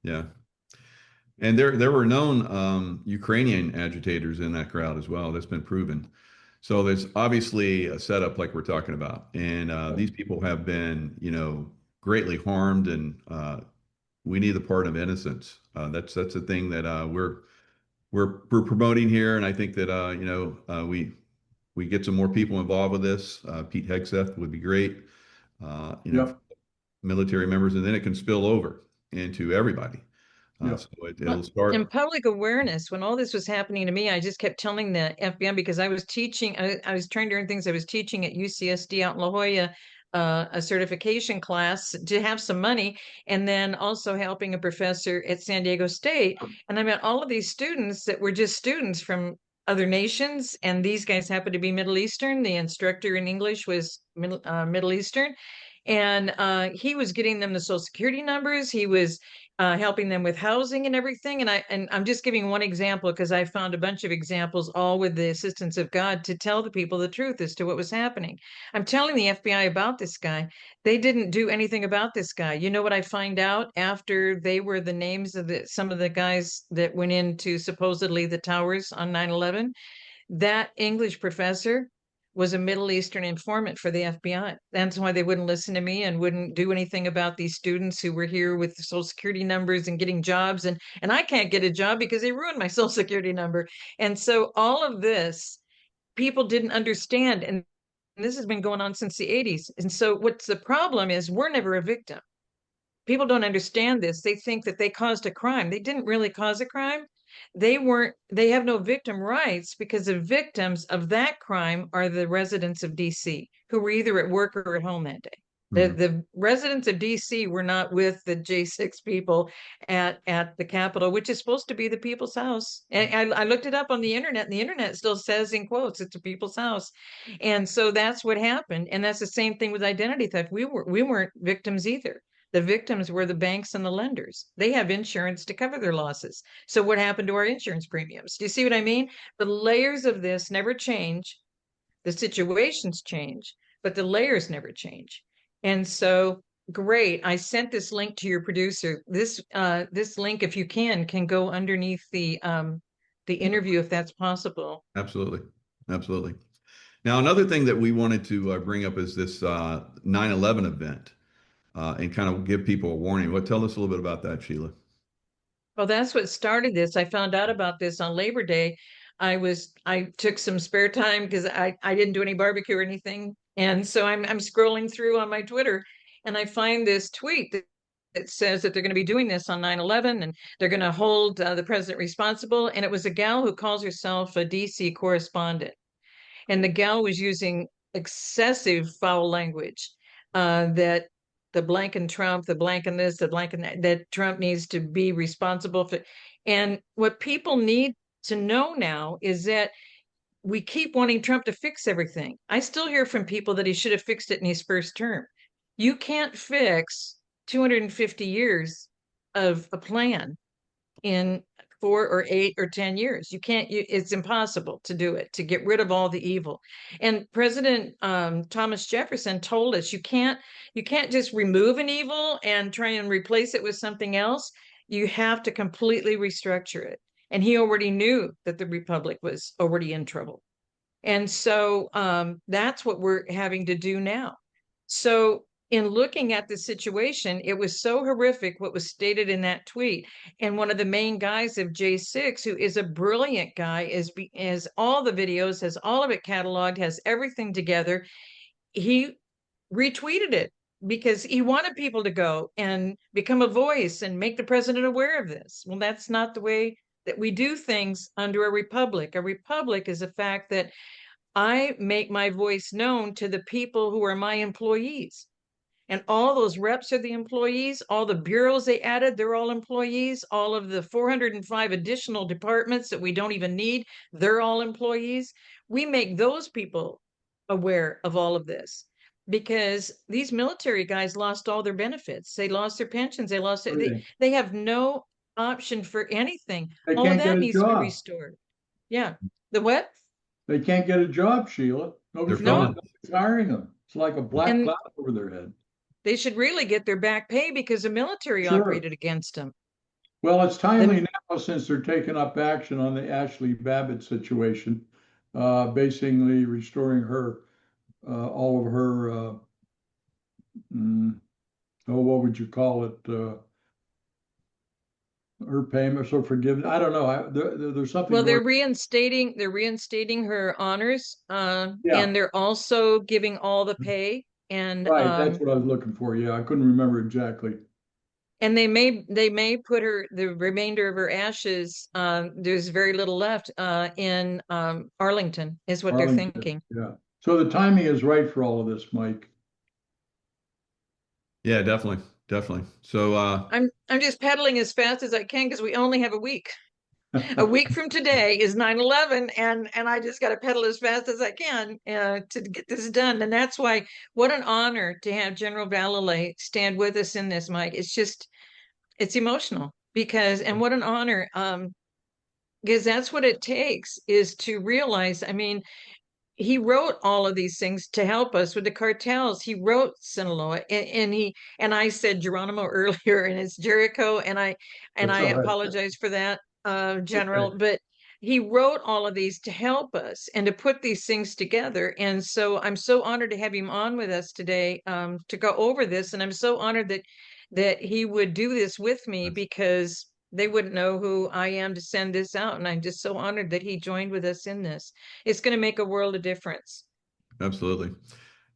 Yeah. And there were known Ukrainian agitators in that crowd as well. That's been proven. So there's obviously a setup like we're talking about. And these people have been, greatly harmed, and we need the pardon of innocence. That's the thing that we're promoting here, and I think that we get some more people involved with this. Pete Hegseth would be great. Yep, Military members, and then it can spill over into everybody. yep, It'll And start. public awareness, when all this was happening to me, I just kept telling the FBI, because I was teaching, I was trying to learn things. I was teaching at UCSD out in La Jolla, a certification class to have some money, and then also helping a professor at San Diego State. And I met all of these students that were just students from other nations, and these guys happened to be Middle Eastern. The instructor in English was Middle Eastern, and he was getting them the social security numbers. He was helping them with housing and everything. And I'm just giving one example because I found a bunch of examples, all with the assistance of God, to tell the people the truth as to what was happening. I'm telling the FBI about this guy. They didn't do anything about this guy. You know what I find out after they were the names of some of the guys that went into supposedly the towers on 9/11? That English professor was a Middle Eastern informant for the FBI. That's why they wouldn't listen to me and wouldn't do anything about these students who were here with social security numbers and getting jobs. And I can't get a job because they ruined my social security number. And so all of this, people didn't understand. And this has been going on since the 80s. And so what's the problem is we're never a victim. People don't understand this. They think that they caused a crime. They didn't really cause a crime. They have no victim rights, because the victims of that crime are the residents of DC who were either at work or at home that day. Mhm. The residents of DC were not with the J6 people at the Capitol, which is supposed to be the people's house. And I looked it up on the internet, and the internet still says in quotes, it's a people's house. And so that's what happened. And that's the same thing with identity theft. We weren't victims either. The victims were the banks and the lenders. They have insurance to cover their losses. So what happened to our insurance premiums? Do you see what I mean? The layers of this never change. The situations change, but the layers never change. And so great. I sent this link to your producer. This link, if you can go underneath the interview if that's possible. Absolutely. Absolutely. Now, another thing that we wanted to bring up is this 9/11 event and kind of give people a warning. What Tell us a little bit about that, Sheila. Well, that's what started this. I found out about this on Labor Day. I took some spare time because I didn't do any barbecue or anything. And so I'm scrolling through on my Twitter and I find this tweet that says that they're going to be doing this on 9/11 and they're going to hold the president responsible. And it was a gal who calls herself a DC correspondent. And the gal was using excessive foul language that the blank and Trump, the blank and this, the blank and that Trump needs to be responsible for. And what people need to know now is that we keep wanting Trump to fix everything. I still hear from people that he should have fixed it in his first term. You can't fix 250 years of a plan in 4 or 8 or 10 years. You can't, it's impossible to do it, to get rid of all the evil. And President Thomas Jefferson told us you can't just remove an evil and try and replace it with something else. You have to completely restructure it. And he already knew that the Republic was already in trouble. And so that's what we're having to do now. So in looking at the situation, it was so horrific what was stated in that tweet. And one of the main guys of J6, who is a brilliant guy, is all the videos, has all of it cataloged, has everything together. He retweeted it because he wanted people to go and become a voice and make the president aware of this. Well, that's not the way that we do things under a republic. A republic is a fact that I make my voice known to the people who are my employees. And all those reps are the employees. All the bureaus they added, they're all employees. All of the 405 additional departments that we don't even need, they're all employees. We make those people aware of all of this because these military guys lost all their benefits. They lost their pensions. They have no option for anything. They All of can't get that a needs to be job. restored. Yeah. The what? They can't get a job, Sheila. They're Nobody's gone. hiring them. It's like a black And cloud over their head. they should really get their back pay because the military Sure. operated against them. Well, it's timely now since they're taking up action on the Ashley Babbitt situation, basically restoring her, all of her, what would you call it? Her payments or forgiveness. I don't know. There's something. Well, they're reinstating her honors, Yeah. and they're also giving all the pay. And Right, that's what I was looking for. Yeah, I couldn't remember exactly. and they may put her the remainder of her ashes. There's very little left in Arlington, is what they're thinking. Yeah. So the timing is right for all of this, Mike. Yeah, definitely. Definitely. So I'm just pedaling as fast as I can because we only have a week. A week from today is 9/11, and I just got to pedal as fast as I can to get this done. And that's why, what an honor to have General Vallely stand with us in this, Mike. It's emotional because, and what an honor, because that's what it takes is to realize. I mean, he wrote all of these things to help us with the cartels. He wrote Sinaloa, and I said Geronimo earlier, and it's Jericho, and I apologize for that, General, Okay. but he wrote all of these to help us and to put these things together. And so I'm so honored to have him on with us today to go over this, and I'm so honored that he would do this with me because they wouldn't know who I am to send this out. And I'm just so honored that he joined with us in this. It's going to make a world of difference. absolutely.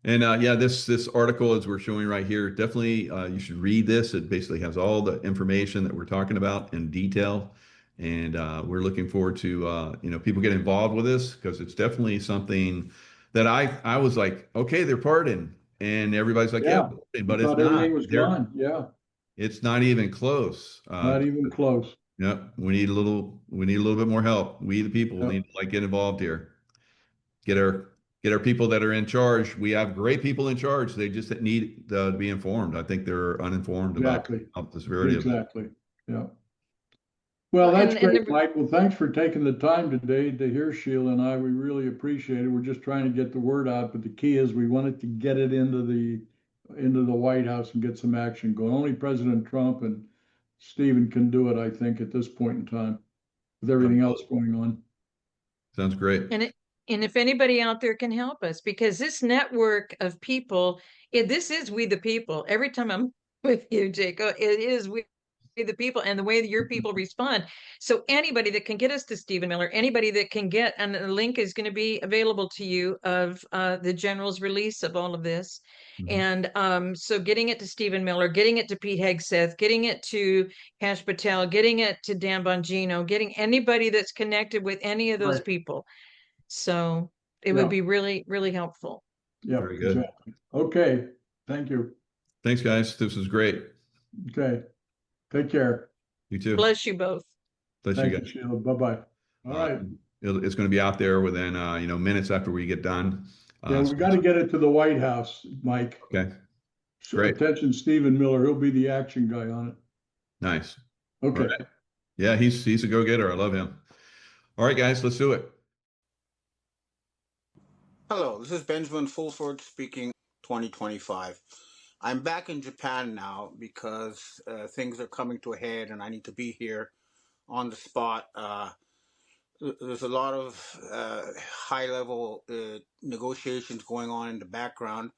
And yeah, this article, as we're showing right here, definitely you should read this. It basically has all the information that we're talking about in detail, and we're looking forward to people get involved with this because it's definitely something that I was like, okay, they're pardoned, and everybody's like, yeah, but it's not. Everything was gone. Yeah, It's not even close. not even close. Yep, we need a little bit more help. We the people need to get involved here. Get get our people that are in charge. We have great people in charge. They just need to be informed. I think they're uninformed Exactly. about the severity of it. Exactly. Yeah. Well, Well, that's and great, Mike. Well, thanks for taking the time today to hear Sheila and I. We really appreciate it. We're just trying to get the word out, but the key is we wanted to get it into the White House and get some action going. Only President Trump and Stephen can do it, I think, at this point in time, with everything else going on. Sounds great. And if anybody out there can help us, because this network of people, this is we the people. Every time I'm with you, Jaco, it is we the people and the way that your people respond. So anybody that can get us to Stephen Miller, anybody that can get, and the link is going to be available to you of the general's release of all of this. Mhm. And so getting it to Stephen Miller, getting it to Pete Hegseth, getting it to Cash Patel, getting it to Dan Bongino, getting anybody that's connected with any of those Right. people. So it Yeah. would be really, really helpful. Yeah, Very good. exactly. Okay. Thank you. Thanks, guys. This was great. Okay. Take care. You too. Bless you both. Bless you Thank you, guys. Sheila. Bye-bye. All right. It's going to be out there within minutes after we get done. Yeah, we got to get it to the White House, Mike. Okay. So Great. attention, Stephen Miller. He'll be the action guy on it. Nice. Okay. All right. Yeah, he's a go-getter. I love him. All right, guys, let's do it. Hello, this is Benjamin Fulford speaking 2025. I'm back in Japan now because things are coming to a head and I need to be here on the spot. There's a lot of high-level negotiations going on in the background.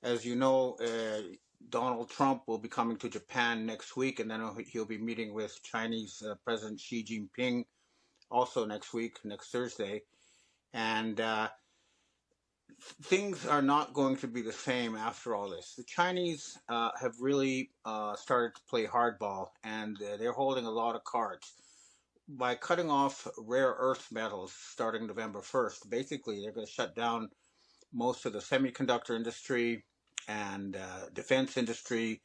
As you know, Donald Trump will be coming to Japan next week, and then he'll be meeting with Chinese President Xi Jinping also next week, next Thursday. And things are not going to be the same after all this. The Chinese have really started to play hardball, and they're holding a lot of cards. By cutting off rare earth metals starting November 1st, basically they're going to shut down most of the semiconductor industry and defense industry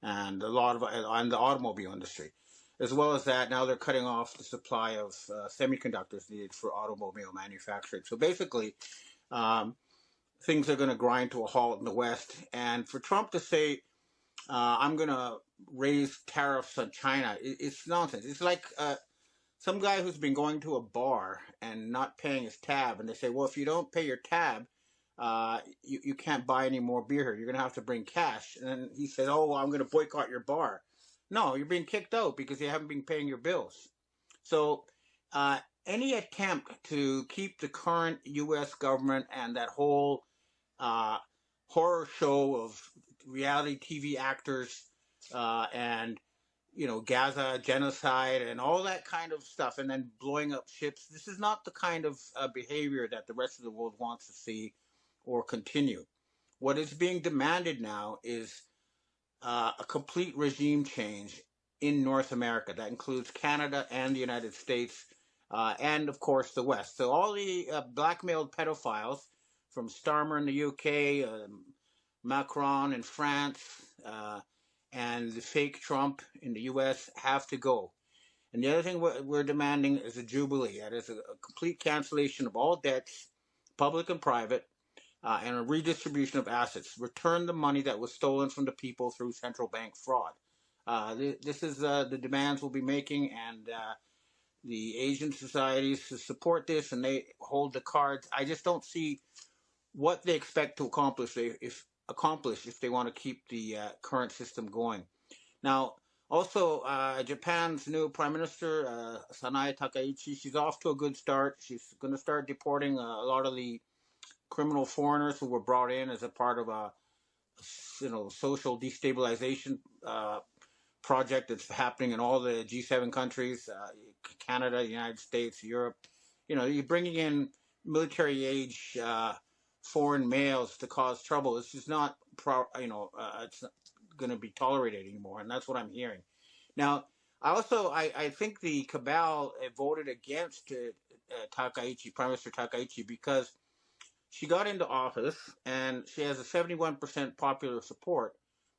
and and the automobile industry. As well as that, now they're cutting off the supply of semiconductors needed for automobile manufacturing. So basically, things are going to grind to a halt in the West. And for Trump to say, I'm going to raise tariffs on China, it's nonsense. It's like some guy who's been going to a bar and not paying his tab, and they say, well, if you don't pay your tab, you can't buy any more beer here. You're going to have to bring cash. And then he said, oh, well, I'm going to boycott your bar. No, you're being kicked out because you haven't been paying your bills. So any attempt to keep the current U.S. government and that whole horror show of reality TV actors and Gaza genocide and all that kind of stuff, and then blowing up ships. This is not the kind of behavior that the rest of the world wants to see or continue. What is being demanded now is a complete regime change in North America. That includes Canada and the United States, and of course the West. So all the blackmailed pedophiles from Starmer in the UK, Macron in France, and the fake Trump in the US have to go. And the other thing we're demanding is a jubilee. That is a complete cancellation of all debts, public and private, and a redistribution of assets. Return the money that was stolen from the people through central bank fraud. This is the demands we'll be making, and the Asian societies support this, and they hold the cards. I just don't see what they expect to accomplish if they want to keep the current system going. Now, also, Japan's new Prime Minister, Sanae Takaichi, she's off to a good start. She's going to start deporting a lot of the criminal foreigners who were brought in as a part of a social destabilization project that's happening in all the G7 countries, Canada, the United States, Europe. You're bringing in military age foreign males to cause trouble. It's just not it's not going to be tolerated anymore, and that's what I'm hearing. Now, I think the cabal voted against Takaichi, Prime Minister Takaichi, because she got into office and she has a 71% popular support,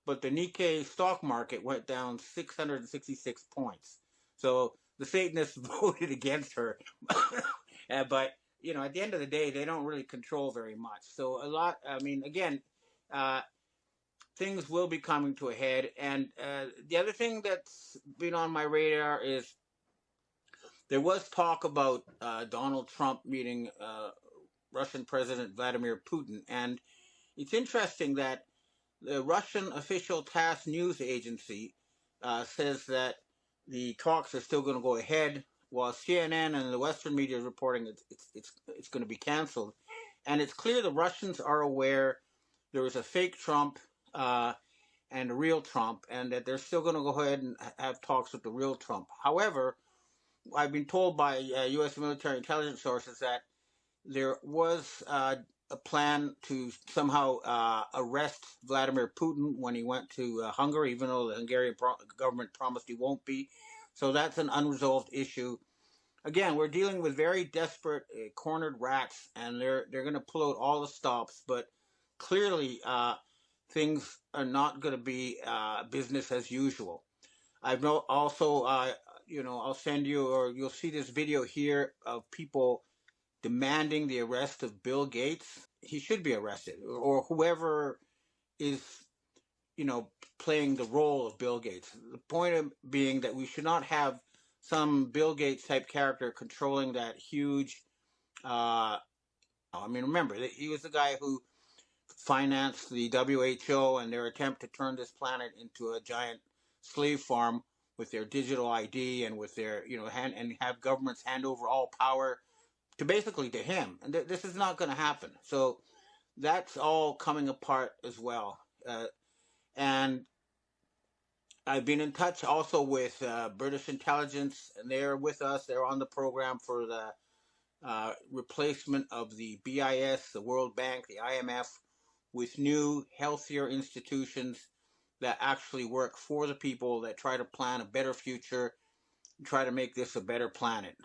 but the Nikkei stock market went down 666 points. So the Satanists voted against her, but at the end of the day, they don't really control very much. So again, uh, things will be coming to a head. And the other thing that's been on my radar is there was talk about Donald Trump meeting Russian President Vladimir Putin. And it's interesting that the Russian official TASS news agency says that the talks are still going to go ahead, while CNN and the Western media is reporting it's going to be canceled. And it's clear the Russians are aware there is a fake Trump and a real Trump, and that they're still going to go ahead and have talks with the real Trump. However, I've been told by U.S. military intelligence sources that there was a plan to somehow arrest Vladimir Putin when he went to Hungary, even though the Hungarian government promised he won't be. So that's an unresolved issue. Again, we're dealing with very desperate, cornered rats, and they're going to pull out all the stops. But clearly, things are not going to be business as usual. I've also, I'll send you, or you'll see this video here of people demanding the arrest of Bill Gates. He should be arrested, or whoever is, playing the role of Bill Gates. The point of being that we should not have some Bill Gates type character controlling that huge. Remember that he was the guy who financed the WHO and their attempt to turn this planet into a giant slave farm with their digital ID and with their, and have governments hand over all power to him. And this is not going to happen. So that's all coming apart as well. And I've been in touch also with British intelligence, and they're with us. They're on the program for the replacement of the BIS, the World Bank, the IMF, with new, healthier institutions that actually work for the people, that try to plan a better future, try to make this a better planet.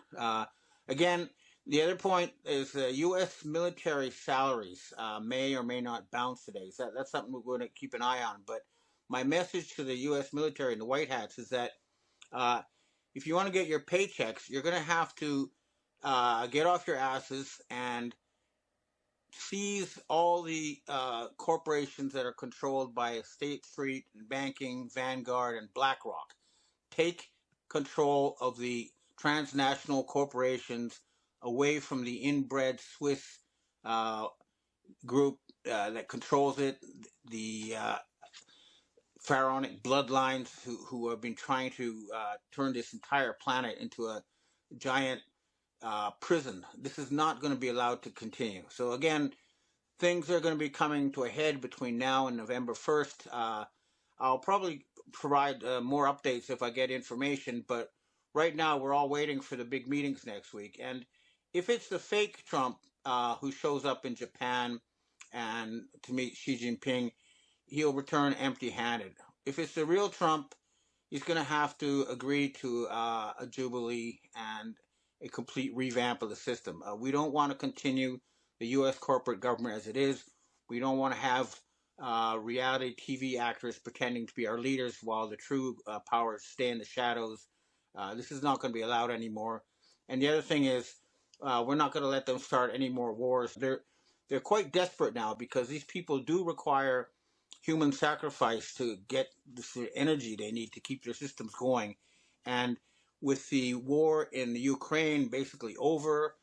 Again, the other point is U.S. military salaries may or may not bounce today. So that's something we're going to keep an eye on. But my message to the U.S. military and the White Hats is that if you want to get your paychecks, you're going to have to get off your asses and seize all the corporations that are controlled by State Street and Banking, Vanguard, and BlackRock. Take control of the transnational corporations away from the inbred Swiss group that controls it, the pharaonic bloodlines who have been trying to turn this entire planet into a giant prison. This is not going to be allowed to continue. So again, things are going to be coming to a head between now and November 1st. I'll probably provide more updates if I get information, but right now we're all waiting for the big meetings next week. And if it's the fake Trump who shows up in Japan and to meet Xi Jinping, he'll return empty-handed. If it's the real Trump, he's going to have to agree to a jubilee and a complete revamp of the system. We don't want to continue the U.S. corporate government as it is. We don't want to have reality TV actors pretending to be our leaders while the true powers stay in the shadows. This is not going to be allowed anymore. And the other thing is, we're not going to let them start any more wars. They're quite desperate now because these people do require human sacrifice to get the energy they need to keep their systems going. And with the war in the Ukraine basically over,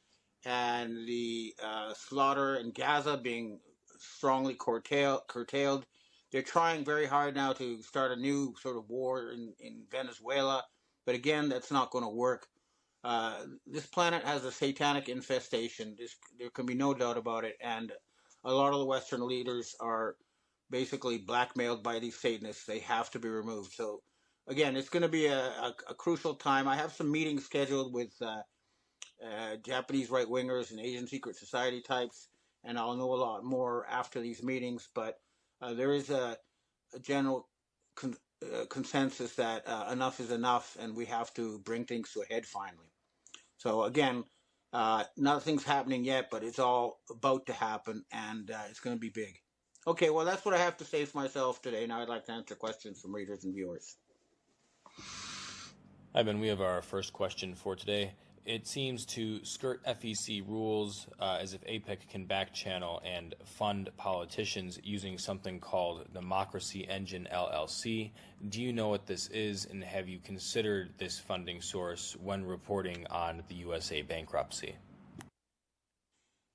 and the slaughter in Gaza being strongly curtailed, they're trying very hard now to start a new sort of war in Venezuela. But again, that's not going to work. This planet has a satanic infestation. There can be no doubt about it. And a lot of the Western leaders are basically blackmailed by these Satanists. They have to be removed. So again, it's going to be a crucial time. I have some meetings scheduled with Japanese right-wingers and Asian secret society types, and I'll know a lot more after these meetings. But there is a general consensus that enough is enough, and we have to bring things to a head finally. So again, nothing's happening yet, but it's all about to happen, and it's going to be big. Okay, well, that's what I have to say for myself today. Now I'd like to answer questions from readers and viewers. Hi, Ben. We have our first question for today. It seems to skirt FEC rules as if APEC can backchannel and fund politicians using something called Democracy Engine LLC. Do you know what this is, and have you considered this funding source when reporting on the USA bankruptcy?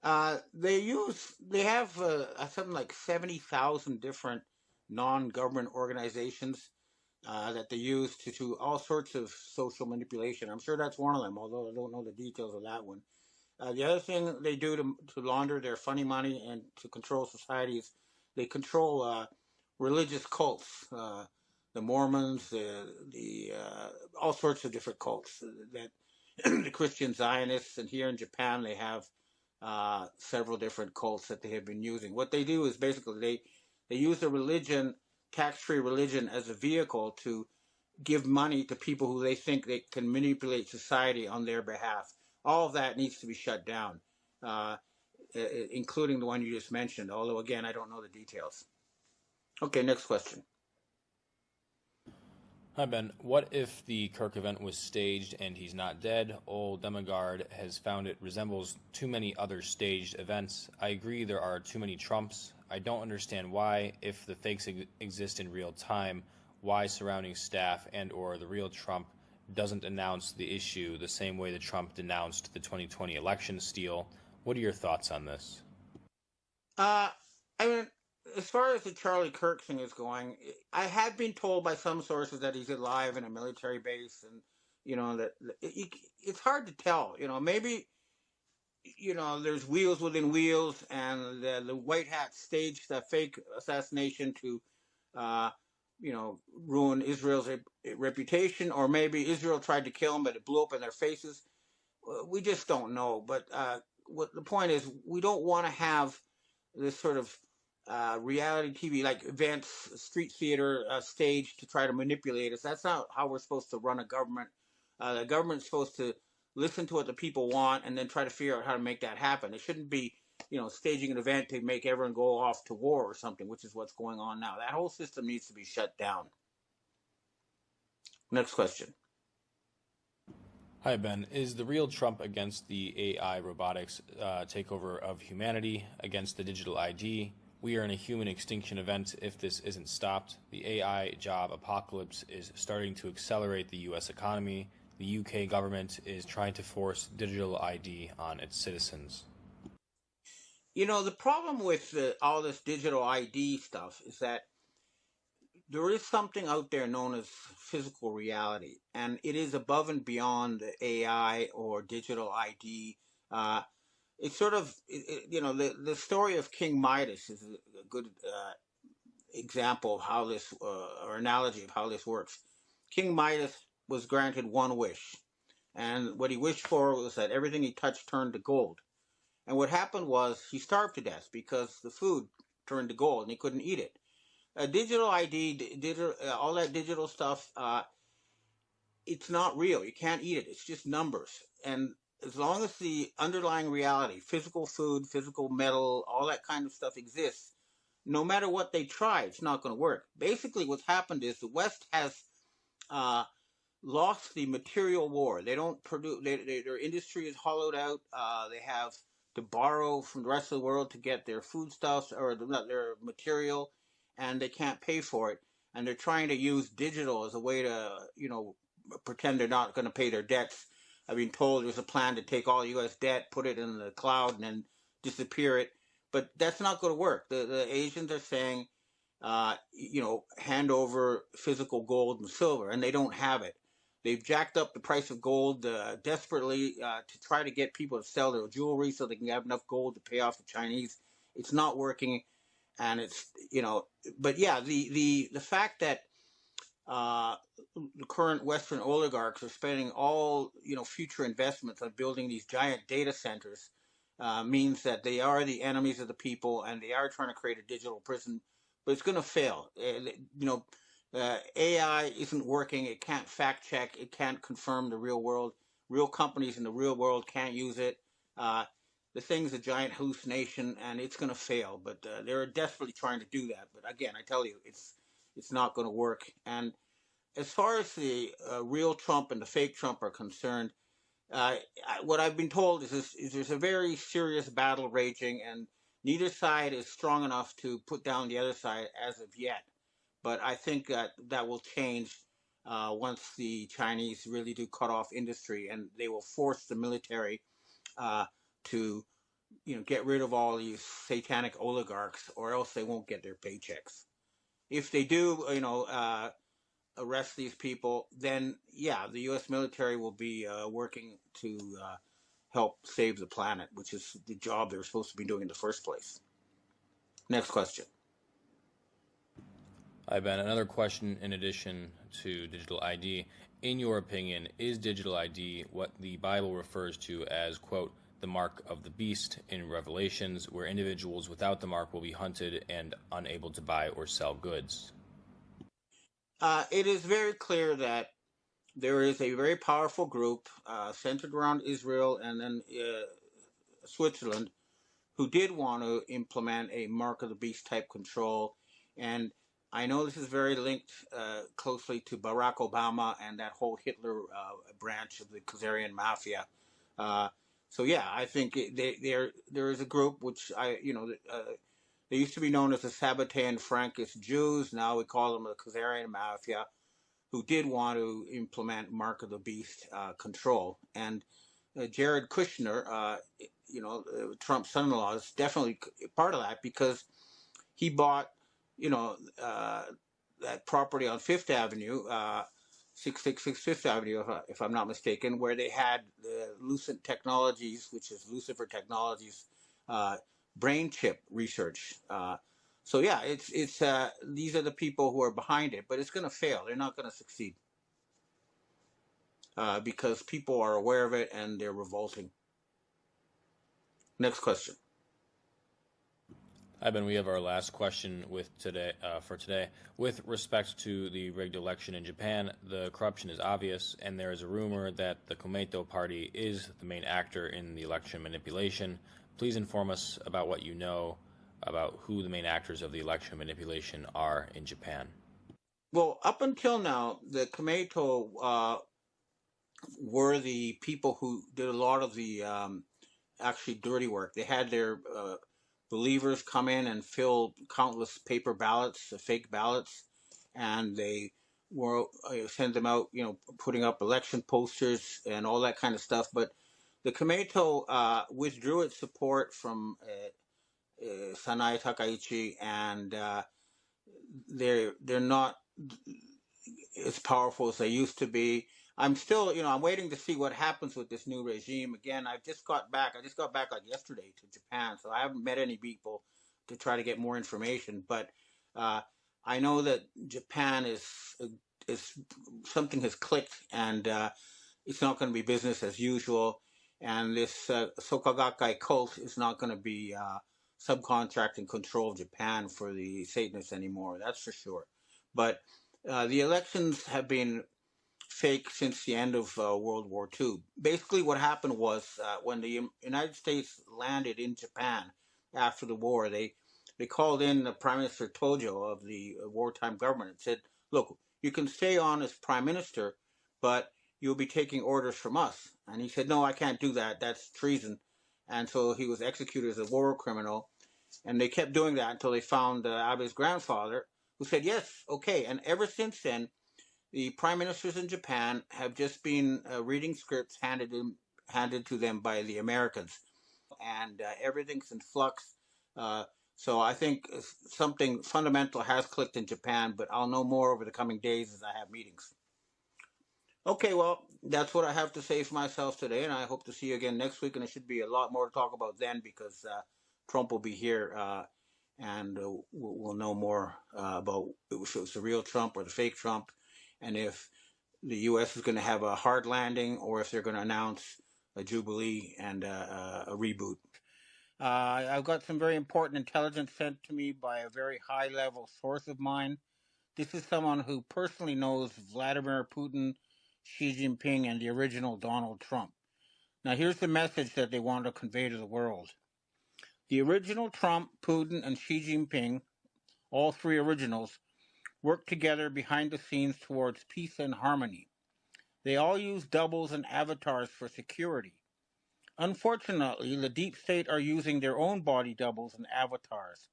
They have something like 70,000 different non-government organizations that they use to do all sorts of social manipulation. I'm sure that's one of them, although I don't know the details of that one. The other thing they do to launder their funny money and to control society is they control religious cults, the Mormons, the all sorts of different cults that the Christian Zionists, and here in Japan they have several different cults that they have been using. What they do is basically they use the religion, tax-free religion, as a vehicle to give money to people who they think they can manipulate society on their behalf. All of that needs to be shut down, including the one you just mentioned, although, again, I don't know the details. Okay, next question. Hi, Ben. What if the Kirk event was staged and he's not dead? Old Demigard has found it resembles too many other staged events. I agree there are too many Trumps. I don't understand why, if the fakes exist in real time, why surrounding staff and or the real Trump doesn't announce the issue the same way the Trump denounced the 2020 election steal. What are your thoughts on this? I mean, as far as the Charlie Kirk thing is going, I have been told by some sources that he's alive in a military base, and that it's hard to tell. Maybe there's wheels within wheels, and the white hat staged a fake assassination to ruin Israel's reputation, or maybe Israel tried to kill him, but it blew up in their faces. We just don't know. But what the point is, we don't want to have this sort of reality TV like events, street theater stage to try to manipulate us. That's not how we're supposed to run a government. The government's supposed to listen to what the people want and then try to figure out how to make that happen. It shouldn't be, staging an event to make everyone go off to war or something, which is what's going on now. That whole system needs to be shut down. Next question. Hi, Ben. Is the real Trump against the AI robotics takeover of humanity, against the digital ID? We are in a human extinction event if this isn't stopped. The AI job apocalypse is starting to accelerate the U.S. economy. The UK government is trying to force digital ID on its citizens. The problem with all this digital ID stuff is that there is something out there known as physical reality, and it is above and beyond the AI or digital ID. It's sort of, the story of King Midas is a good example of how this, or analogy of how this works. King Midas was granted one wish, and what he wished for was that everything he touched turned to gold. And what happened was he starved to death because the food turned to gold and he couldn't eat it. Digital ID, all that digital stuff, it's not real. You can't eat it. It's just numbers. And as long as the underlying reality, physical food, physical metal, all that kind of stuff exists, no matter what they try, it's not going to work. Basically, what's happened is the West has lost the material war. They don't produce. Their industry is hollowed out. They have to borrow from the rest of the world to get their foodstuffs or their material, and they can't pay for it. And they're trying to use digital as a way to, pretend they're not going to pay their debts. I've been told there's a plan to take all U.S. debt, put it in the cloud, and then disappear it. But that's not going to work. The Asians are saying, hand over physical gold and silver, and they don't have it. They've jacked up the price of gold desperately to try to get people to sell their jewelry so they can have enough gold to pay off the Chinese. It's not working, and it's But yeah, the fact that the current Western oligarchs are spending all future investments on building these giant data centers means that they are the enemies of the people, and they are trying to create a digital prison, but it's going to fail. AI isn't working. It can't fact check. It can't confirm the real world. Real companies in the real world can't use it. The thing's a giant hallucination, and it's going to fail. But they're desperately trying to do that. But again, I tell you, it's not going to work. And as far as the real Trump and the fake Trump are concerned, what I've been told is there's a very serious battle raging, and neither side is strong enough to put down the other side as of yet. But I think that will change once the Chinese really do cut off industry, and they will force the military to get rid of all these satanic oligarchs, or else they won't get their paychecks. If they do, arrest these people, then yeah, the U.S. military will be working to help save the planet, which is the job they're supposed to be doing in the first place. Next question. Hi, Ben. Another question in addition to digital ID. In your opinion, is digital ID what the Bible refers to as, quote, the mark of the beast in Revelations, where individuals without the mark will be hunted and unable to buy or sell goods? It is very clear that there is a very powerful group centered around Israel and then Switzerland who did want to implement a mark of the beast type control. And I know this is very linked closely to Barack Obama and that whole Hitler branch of the Khazarian mafia. So yeah, I think there is a group which they used to be known as the Sabbatean Frankist Jews. Now we call them the Khazarian mafia, who did want to implement mark of the beast control. And Jared Kushner, Trump's son-in-law, is definitely part of that because he bought, that property on Fifth Avenue, 666 Fifth Avenue, if I'm not mistaken, where they had Lucent Technologies, which is Lucifer Technologies, brain chip research. So yeah, it's these are the people who are behind it, but it's going to fail. They're not going to succeed because people are aware of it and they're revolting. Next question. Hi, Ben. We have our last question for today. With respect to the rigged election in Japan, the corruption is obvious, and there is a rumor that the Komeito party is the main actor in the election manipulation. Please inform us about what you know about who the main actors of the election manipulation are in Japan. Well, up until now, the Komeito were the people who did a lot of the actually dirty work. They had their believers come in and fill countless paper ballots, fake ballots, and they were send them out, putting up election posters and all that kind of stuff. But the Komeito withdrew its support from Sanae Takaichi, and they're not as powerful as they used to be. I'm still, I'm waiting to see what happens with this new regime. Again, I just got back like yesterday to Japan, so I haven't met any people to try to get more information. But I know that Japan is something has clicked, and it's not going to be business as usual. And this Soka Gakkai cult is not going to be subcontracting control of Japan for the Satanists anymore. That's for sure. But the elections have been fake since the end of World War II. Basically, what happened was when the United States landed in Japan after the war, they called in the Prime Minister Tojo of the wartime government and said, look, you can stay on as Prime Minister, but you'll be taking orders from us. And he said, no, I can't do that. That's treason. And so he was executed as a war criminal. And they kept doing that until they found Abe's grandfather, who said, yes, okay. And ever since then, the prime ministers in Japan have just been reading scripts handed to them by the Americans. And everything's in flux. So I think something fundamental has clicked in Japan, but I'll know more over the coming days as I have meetings. Okay, well, that's what I have to say for myself today, and I hope to see you again next week, and there should be a lot more to talk about then because Trump will be here, and we'll know more about if it's the real Trump or the fake Trump, and if the U.S. is going to have a hard landing or if they're going to announce a jubilee and a reboot. I've got some very important intelligence sent to me by a very high-level source of mine. This is someone who personally knows Vladimir Putin, Xi Jinping, and the original Donald Trump. Now, here's the message that they want to convey to the world. The original Trump, Putin, and Xi Jinping, all three originals, worked together behind the scenes towards peace and harmony. They all use doubles and avatars for security. Unfortunately, the deep state are using their own body doubles and avatars.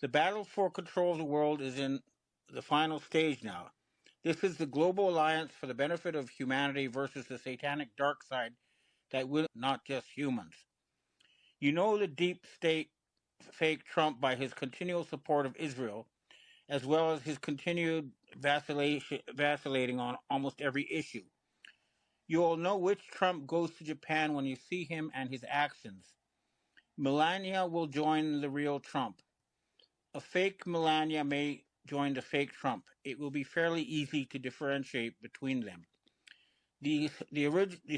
The battle for control of the world is in the final stage now. This is the global alliance for the benefit of humanity versus the satanic dark side that will not just humans. You know the deep state fake Trump by his continual support of Israel, as well as his continued vacillating on almost every issue. You'll know which Trump goes to Japan when you see him and his actions. Melania will join the real Trump. A fake Melania may join the fake Trump. It will be fairly easy to differentiate between them. The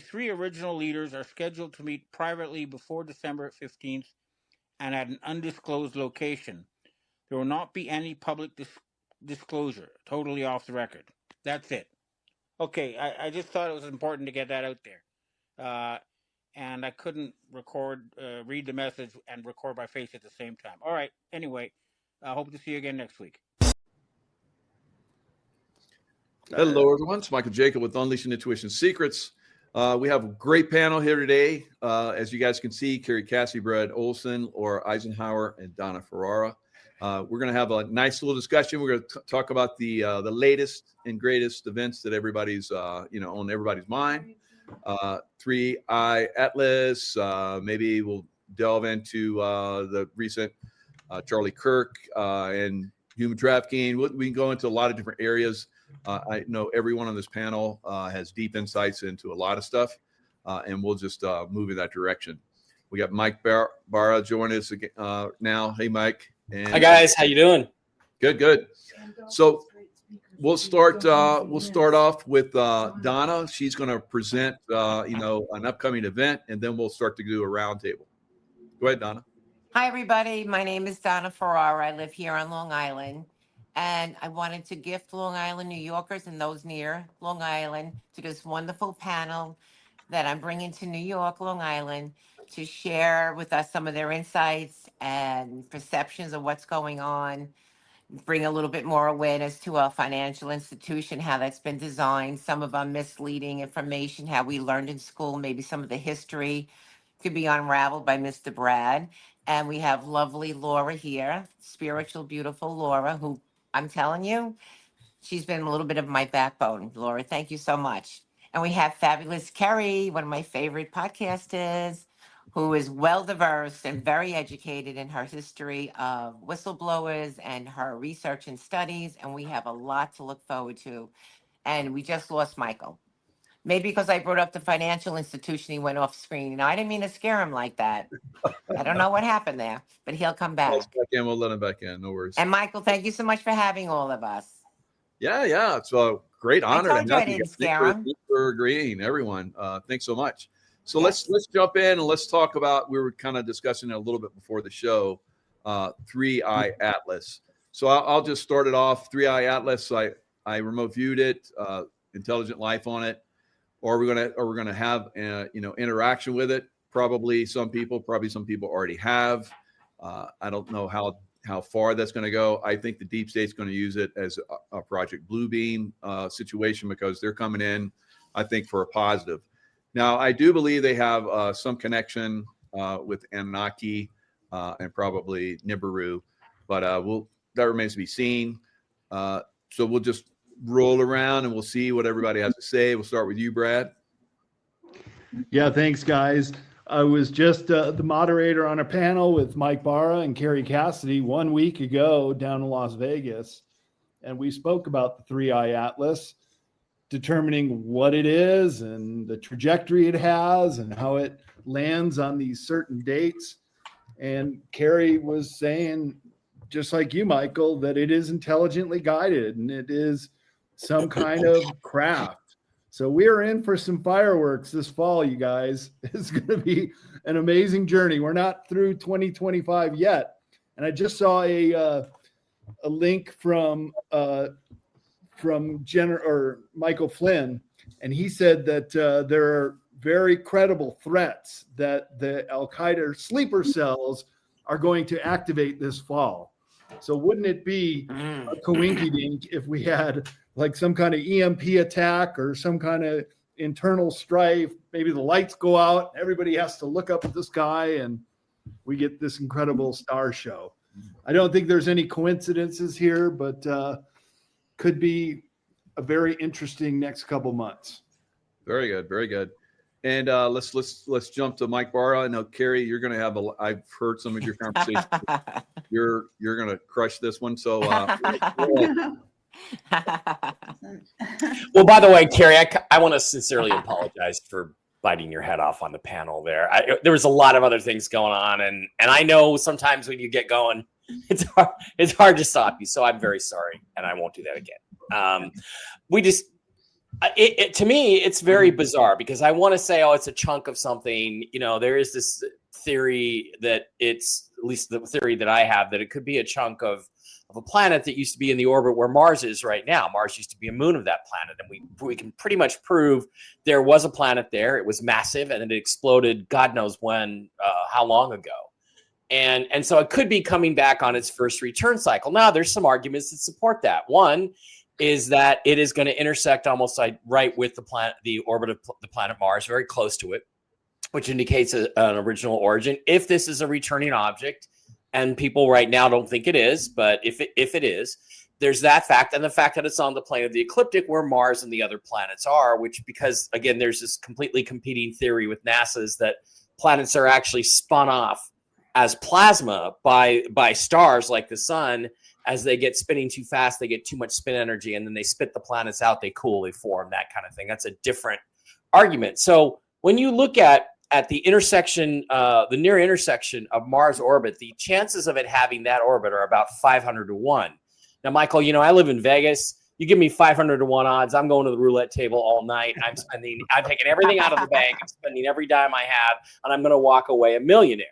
three original leaders are scheduled to meet privately before December 15th and at an undisclosed location. There will not be any public disclosure, totally off the record. That's it. Okay, I just thought it was important to get that out there. And I couldn't read the message and record my face at the same time. All right, anyway, I hope to see you again next week. Hello, everyone. It's Michael Jaco with Unleashing Intuition Secrets. We have a great panel here today. As you guys can see, Carrie Cassidy, Brad Olson, Laura Eisenhower, and Donna Ferrara. We're going to have a nice little discussion. We're going to talk about the latest and greatest events that everybody's, on everybody's mind. 3i Atlas. Maybe we'll delve into the recent Charlie Kirk and human trafficking. We can go into a lot of different areas. I know everyone on this panel has deep insights into a lot of stuff, and we'll just move in that direction. We got Mike Barra joining us now. Hey, Mike. And hi guys, how you doing? Good. So we'll start off with Donna. She's going to present an upcoming event, and then we'll start to do a roundtable. Go ahead, Donna. Hi everybody, my name is Donna Ferrara. I live here on Long Island, and I wanted to gift Long Island New Yorkers and those near Long Island to this wonderful panel that I'm bringing to New York, Long Island, to share with us some of their insights and perceptions of what's going on, bring a little bit more awareness to our financial institution, how that's been designed, some of our misleading information, how we learned in school, maybe some of the history could be unraveled by Mr. Brad. And we have lovely Laura here, spiritual, beautiful Laura, who I'm telling you, she's been a little bit of my backbone. Laura, thank you so much. And we have fabulous Kerry, one of my favorite podcasters, who is well-diverse and very educated in her history of whistleblowers and her research and studies. And we have a lot to look forward to. And we just lost Michael. Maybe because I brought up the financial institution, he went off screen. I didn't mean to scare him like that. I don't know what happened there, but he'll come back. We'll let him back in. No worries. And Michael, thank you so much for having all of us. Yeah. It's a great honor. I told you I didn't scare him. Thanks for agreeing, everyone. Thanks so much. So let's jump in and let's talk about, we were kind of discussing it a little bit before the show, 3i Atlas. So I'll just start it off. 3i Atlas, I remote viewed it, intelligent life on it. Or we're gonna have interaction with it. Probably some people already have. I don't know how far that's going to go. I think the deep state's going to use it as a Project Bluebeam situation because they're coming in, I think, for a positive. Now, I do believe they have some connection with Anunnaki and probably Nibiru, but that remains to be seen. So we'll just roll around and we'll see what everybody has to say. We'll start with you, Brad. Yeah, thanks, guys. I was just the moderator on a panel with Mike Barra and Carrie Cassidy 1 week ago down in Las Vegas, and we spoke about the 3i Atlas, determining what it is and the trajectory it has and how it lands on these certain dates. And Carrie was saying, just like you, Michael, that it is intelligently guided and it is some kind of craft. So we're in for some fireworks this fall, you guys. It's going to be an amazing journey. We're not through 2025 yet. And I just saw a link from Michael Flynn, and he said that there are very credible threats that the Al-Qaeda sleeper cells are going to activate this fall. So wouldn't it be a coinkydink if we had like some kind of EMP attack or some kind of internal strife? Maybe the lights go out, everybody has to look up at the sky, and we get this incredible star show. I don't think there's any coincidences here, but could be a very interesting next couple months. Very good, very good. And let's jump to Mike Barra. I know, Carrie, you're going to have I've heard some of your conversations. You're going to crush this one. So, Well, by the way, Carrie, I want to sincerely apologize for biting your head off on the panel there. There was a lot of other things going on, and I know sometimes when you get going, it's hard to stop you. So I'm very sorry, and I won't do that again. To me, it's very bizarre because I want to say, oh, it's a chunk of something. You know, there is this theory that it's, at least the theory that I have, that it could be a chunk of a planet that used to be in the orbit where Mars is right now. Mars used to be a moon of that planet, and we can pretty much prove there was a planet there. It was massive, and it exploded God knows when, how long ago. And so it could be coming back on its first return cycle. Now, there's some arguments that support that. One is that it is going to intersect almost like right with the planet, the orbit of the planet Mars, very close to it, which indicates an original origin. If this is a returning object, and people right now don't think it is, but if it is, there's that fact, and the fact that it's on the plane of the ecliptic where Mars and the other planets are, which, because again, there's this completely competing theory with NASA's that planets are actually spun off as plasma by stars like the sun. As they get spinning too fast, they get too much spin energy, and then they spit the planets out, they cool, they form, that kind of thing. That's a different argument. So when you look at the intersection, the near intersection of Mars orbit, the chances of it having that orbit are about 500 to 1. Now, Michael, you know, I live in Vegas. You give me 500 to 1 odds, I'm going to the roulette table all night. I'm taking everything out of the bank. I'm spending every dime I have, and I'm going to walk away a millionaire.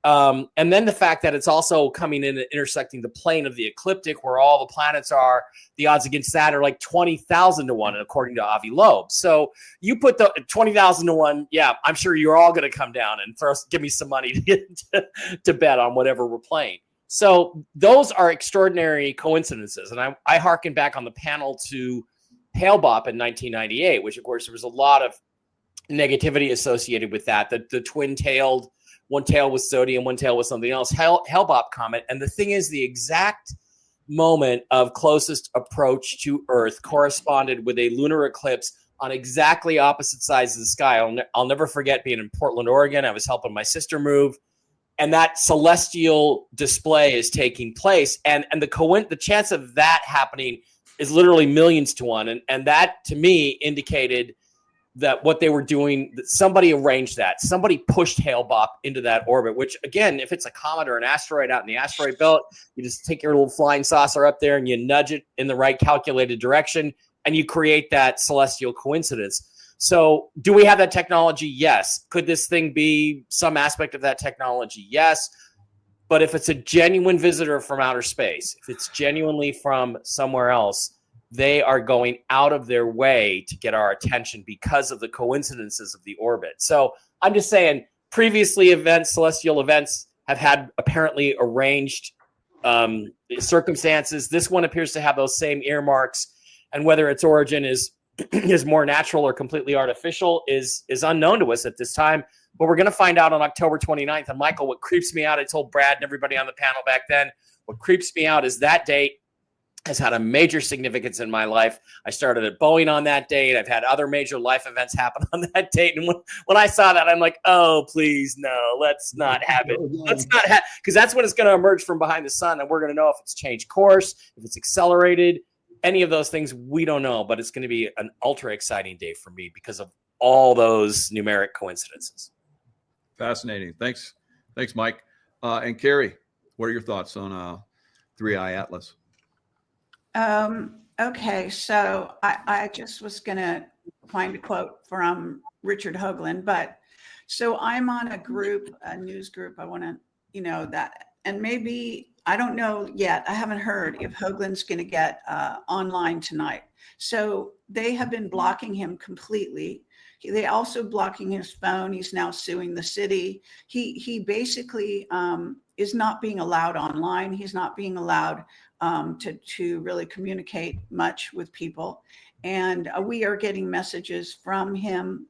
And then the fact that it's also coming in and intersecting the plane of the ecliptic where all the planets are, the odds against that are like 20,000 to 1, according to Avi Loeb. So you put the 20,000 to 1, yeah, I'm sure you're all going to come down and give me some money to bet on whatever we're playing. So those are extraordinary coincidences. And I hearken back on the panel to Hale-Bopp in 1998, which of course there was a lot of negativity associated with that. The twin-tailed, one tail was sodium, one tail was something else, Hale-Bopp comet. And the thing is, the exact moment of closest approach to Earth corresponded with a lunar eclipse on exactly opposite sides of the sky. I'll never forget being in Portland, Oregon. I was helping my sister move, and that celestial display is taking place. And the chance of that happening is literally millions to 1. And that, to me, indicated that what they were doing, that somebody arranged that. Somebody pushed Hale-Bopp into that orbit, which, again, if it's a comet or an asteroid out in the asteroid belt, you just take your little flying saucer up there and you nudge it in the right calculated direction, and you create that celestial coincidence. So do we have that technology? Yes. Could this thing be some aspect of that technology? Yes. But if it's a genuine visitor from outer space, if it's genuinely from somewhere else, they are going out of their way to get our attention because of the coincidences of the orbit. So I'm just saying, previously celestial events have had apparently arranged circumstances. This one appears to have those same earmarks, and whether its origin is more natural or completely artificial is unknown to us at this time. But we're going to find out on October 29th. And Michael, what creeps me out, I told Brad and everybody on the panel back then, what creeps me out is that date has had a major significance in my life. I started at Boeing on that date. I've had other major life events happen on that date. And when I saw that, I'm like, oh, please, no, let's not have it. Let's not have, because that's when it's going to emerge from behind the sun. And we're going to know if it's changed course, if it's accelerated, any of those things, we don't know. But it's going to be an ultra exciting day for me because of all those numeric coincidences. Fascinating. Thanks, Mike. And Carrie, what are your thoughts on 3i Atlas? Okay, so I just was going to find a quote from Richard Hoagland, but so I'm on a news group. I want to, that, and maybe, I don't know yet. I haven't heard if Hoagland's going to get online tonight. So they have been blocking him completely. They also blocking his phone. He's now suing the city. He basically is not being allowed online. He's not being allowed to really communicate much with people. And we are getting messages from him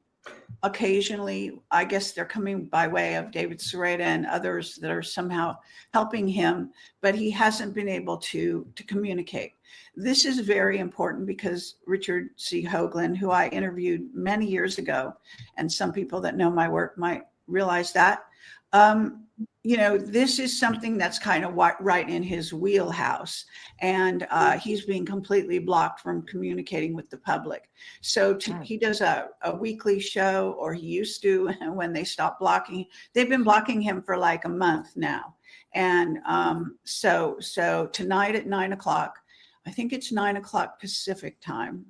occasionally. I guess they're coming by way of David Sereda and others that are somehow helping him, but he hasn't been able to communicate. This is very important because Richard C. Hoagland, who I interviewed many years ago, and some people that know my work might realize that, this is something that's kind of right in his wheelhouse, and he's being completely blocked from communicating with the public. So he does a weekly show, or he used to, when they stopped blocking. They've been blocking him for like a month now. And so tonight at 9 o'clock, I think it's 9 o'clock Pacific time.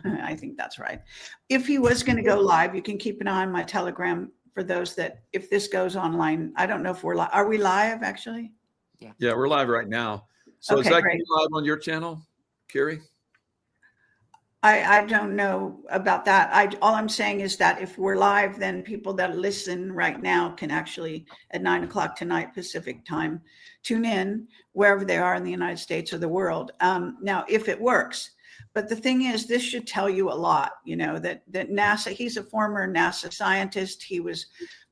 I think that's right. If he was going to go live, you can keep an eye on my Telegram for those that, if this goes online, I don't know if we're live. Are we live actually? Yeah, we're live right now. So okay, is that great. live on your channel, Carrie? I don't know about that. All I'm saying is that if we're live, then people that listen right now can actually, at 9 o'clock tonight Pacific time, tune in wherever they are in the United States or the world. Now, if it works. But the thing is, this should tell you a lot, that NASA, he's a former NASA scientist. He was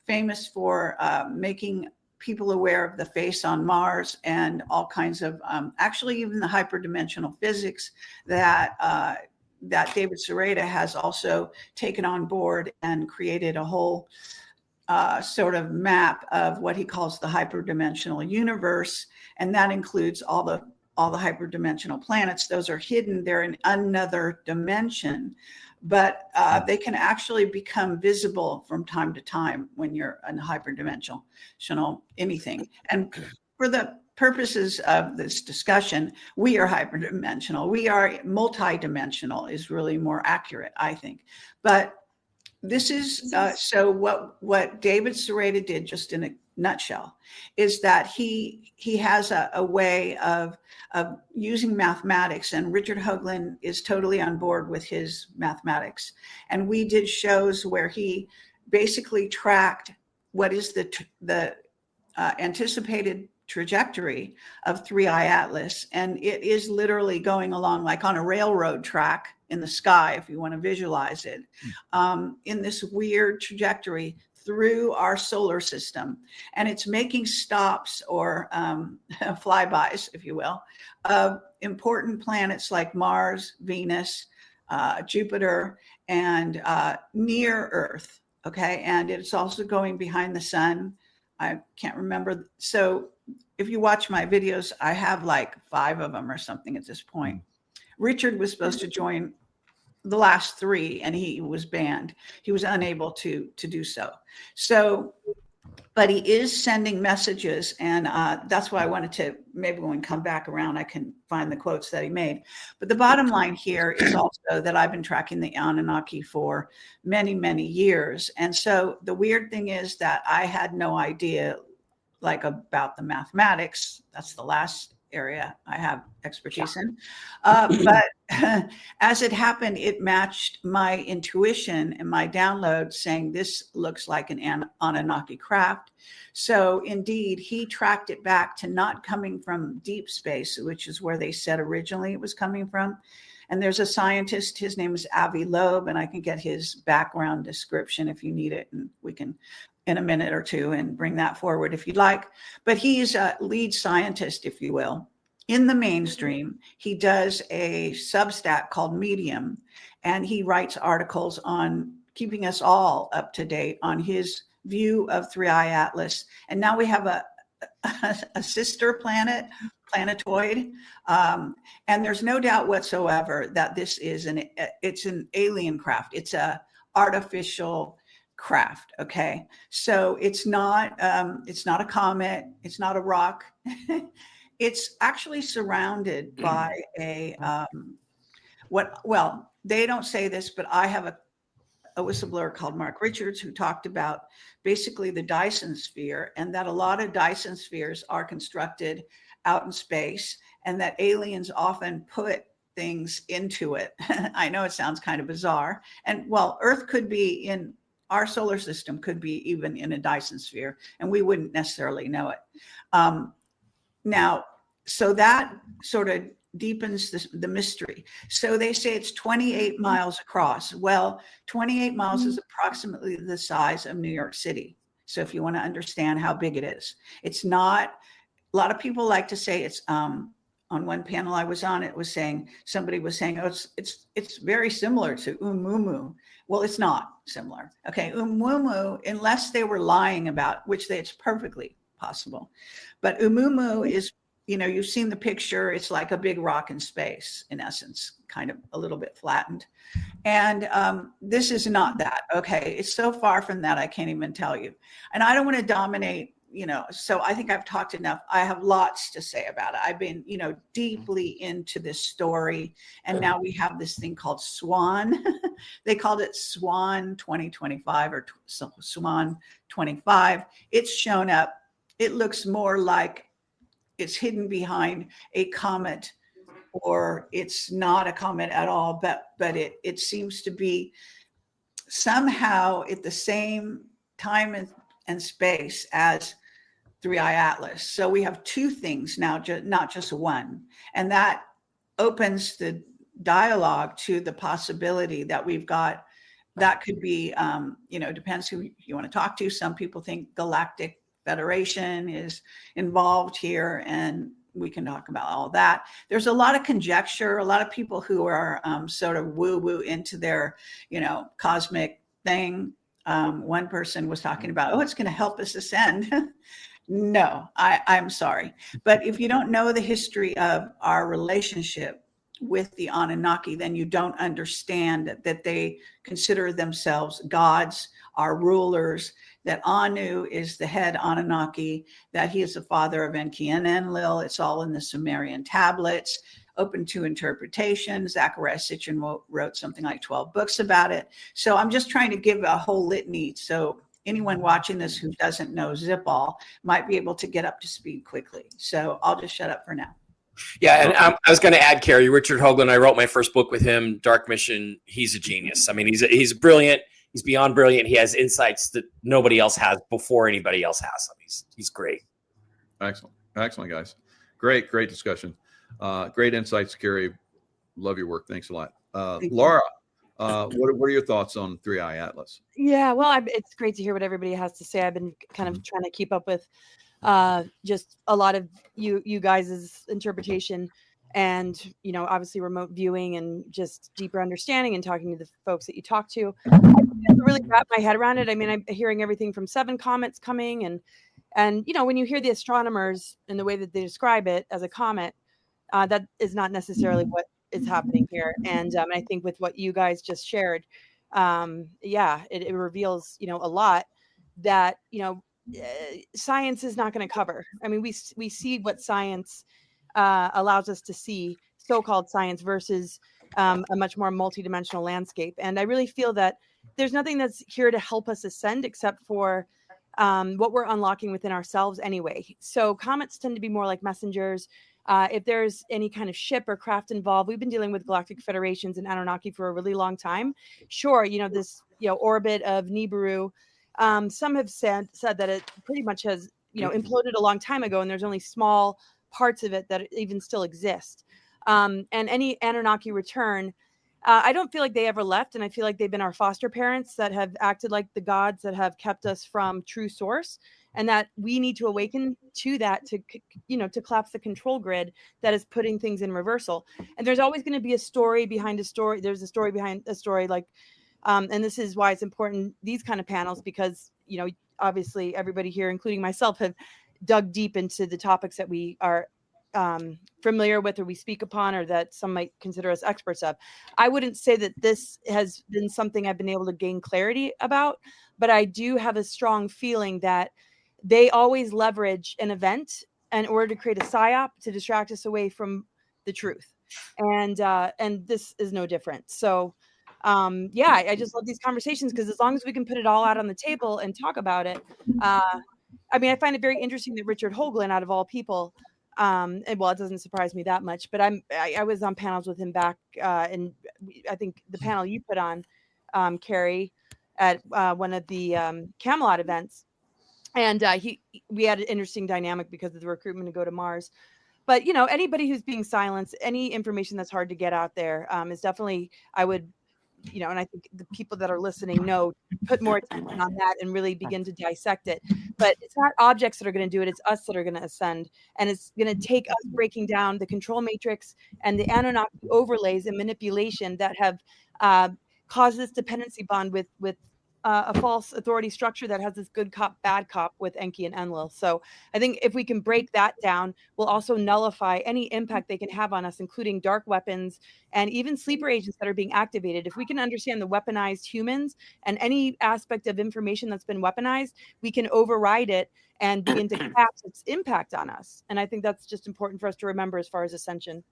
famous for making people aware of the face on Mars and all kinds of, actually even the hyperdimensional physics that David Sereda has also taken on board and created a whole sort of map of what he calls the hyperdimensional universe. And that includes all the hyperdimensional planets. Those are hidden. They're in another dimension, but they can actually become visible from time to time when you're in hyperdimensional anything. And for the purposes of this discussion, we are hyperdimensional. We are multidimensional is really more accurate, I think. But this is so what David Sereda did, just in a nutshell, is that he has a way of using mathematics, and Richard Hoagland is totally on board with his mathematics. And we did shows where he basically tracked what is the anticipated trajectory of 3i Atlas, and it is literally going along like on a railroad track in the sky, if you want to visualize it, in this weird trajectory through our solar system. And it's making stops or flybys, if you will, of important planets like Mars, Venus, Jupiter, and near Earth. Okay. And it's also going behind the sun. I can't remember. So if you watch my videos, I have like 5 of them or something at this point. Richard was supposed to join the last 3 and he was banned. He was unable to do so. So, but he is sending messages, and that's why I wanted to, maybe when we come back around, I can find the quotes that he made. But the bottom line here is also that I've been tracking the Anunnaki for many, many years. And so the weird thing is that I had no idea like about the mathematics. That's the last area I have expertise in. But as it happened, it matched my intuition and my download saying this looks like an Anunnaki craft. So indeed, he tracked it back to not coming from deep space, which is where they said originally it was coming from. And there's a scientist, his name is Avi Loeb, and I can get his background description if you need it, and we can in a minute or two and bring that forward if you'd like. But he's a lead scientist, if you will, in the mainstream. He does a Substack called Medium, and he writes articles on keeping us all up to date on his view of 3i Atlas. And now we have a sister planetoid. And there's no doubt whatsoever that this is it's an alien craft. It's a artificial craft. Okay. So it's not a comet. It's not a rock. It's actually surrounded by well, they don't say this, but I have a whistleblower called Mark Richards who talked about basically the Dyson sphere, and that a lot of Dyson spheres are constructed out in space, and that aliens often put things into it. I know it sounds kind of bizarre. And well, Earth could be in our solar system could be even in a Dyson sphere, and we wouldn't necessarily know it. Now, so that sort of deepens the mystery. So they say it's 28 miles across. Well, 28 miles is approximately the size of New York City. So if you want to understand how big it is, it's not. A lot of people like to say it's. On one panel I was on, it was saying, somebody was saying, oh, it's very similar to Umumu. Well, it's not similar. Okay, Umumu, unless they were lying about, which it's perfectly possible. But Umumu is, you've seen the picture. It's like a big rock in space, in essence, kind of a little bit flattened. And this is not that. Okay, it's so far from that, I can't even tell you. And I don't want to dominate, so I think I've talked enough. I have lots to say about it. I've been, deeply into this story. And now we have this thing called SWAN. They called it SWAN 2025 or SWAN 25. It's shown up. It looks more like it's hidden behind a comet, or it's not a comet at all, but it seems to be somehow at the same time and space as 3i Atlas. So we have two things now, not just one. And that opens the dialogue to the possibility that we've got, that could be, depends who you want to talk to. Some people think Galactic Federation is involved here, and we can talk about all that. There's a lot of conjecture, a lot of people who are sort of woo-woo into their, cosmic thing. One person was talking about, oh, it's going to help us ascend. No, I'm sorry. But if you don't know the history of our relationship with the Anunnaki, then you don't understand that they consider themselves gods, our rulers, that Anu is the head Anunnaki, that he is the father of Enki and Enlil. It's all in the Sumerian tablets, open to interpretation. Zachariah Sitchin wrote something like 12 books about it. So I'm just trying to give a whole litany. So anyone watching this who doesn't know Zipall might be able to get up to speed quickly. So I'll just shut up for now. Yeah, and I was going to add, Carrie, Richard Hoagland. I wrote my first book with him, Dark Mission. He's a genius. I mean, he's brilliant. He's beyond brilliant. He has insights that nobody else has before anybody else has them. He's great. Excellent, guys. Great discussion. Great insights, Carrie. Love your work. Thanks a lot. Laura, what are your thoughts on 3i Atlas? Yeah, well, it's great to hear what everybody has to say. I've been kind of trying to keep up with just a lot of you guys' interpretation, and obviously remote viewing and just deeper understanding and talking to the folks that you talk to. I can't really wrap my head around it. I mean, I'm hearing everything from 7 comets coming, and when you hear the astronomers and the way that they describe it as a comet, that is not necessarily what is happening here. And I think with what you guys just shared, it reveals a lot that science is not going to cover. I mean, we see what science allows us to see, so-called science, versus a much more multidimensional landscape. And I really feel that there's nothing that's here to help us ascend except for what we're unlocking within ourselves anyway. So comets tend to be more like messengers. If there's any kind of ship or craft involved, we've been dealing with galactic federations and Anunnaki for a really long time. Sure, this orbit of Nibiru. Some have said that it pretty much has imploded a long time ago, and there's only small parts of it that even still exist. And any Anunnaki return, I don't feel like they ever left, and I feel like they've been our foster parents that have acted like the gods that have kept us from true source, and that we need to awaken to that to collapse the control grid that is putting things in reversal. And there's always going to be a story behind a story. There's a story behind a story, like, and this is why it's important, these kind of panels, because obviously everybody here, including myself, have dug deep into the topics that we are familiar with, or we speak upon, or that some might consider us experts of. I wouldn't say that this has been something I've been able to gain clarity about, but I do have a strong feeling that they always leverage an event in order to create a psyop to distract us away from the truth. And this is no different. So I just love these conversations, because as long as we can put it all out on the table and talk about it, I find it very interesting that Richard Hoagland, out of all people, and well, it doesn't surprise me that much, but I was on panels with him back, and I think the panel you put on, Carrie, at one of the Camelot events, and we had an interesting dynamic because of the recruitment to go to Mars. But anybody who's being silenced, any information that's hard to get out there is definitely, I would, and I think the people that are listening know, put more attention on that and really begin to dissect it. But it's not objects that are going to do it; it's us that are going to ascend, and it's going to take us breaking down the control matrix and the Anunnaki overlays and manipulation that have caused this dependency bond with a false authority structure that has this good cop, bad cop with Enki and Enlil. So I think if we can break that down, we'll also nullify any impact they can have on us, including dark weapons and even sleeper agents that are being activated. If we can understand the weaponized humans and any aspect of information that's been weaponized, we can override it and begin to cap its impact on us. And I think that's just important for us to remember as far as ascension.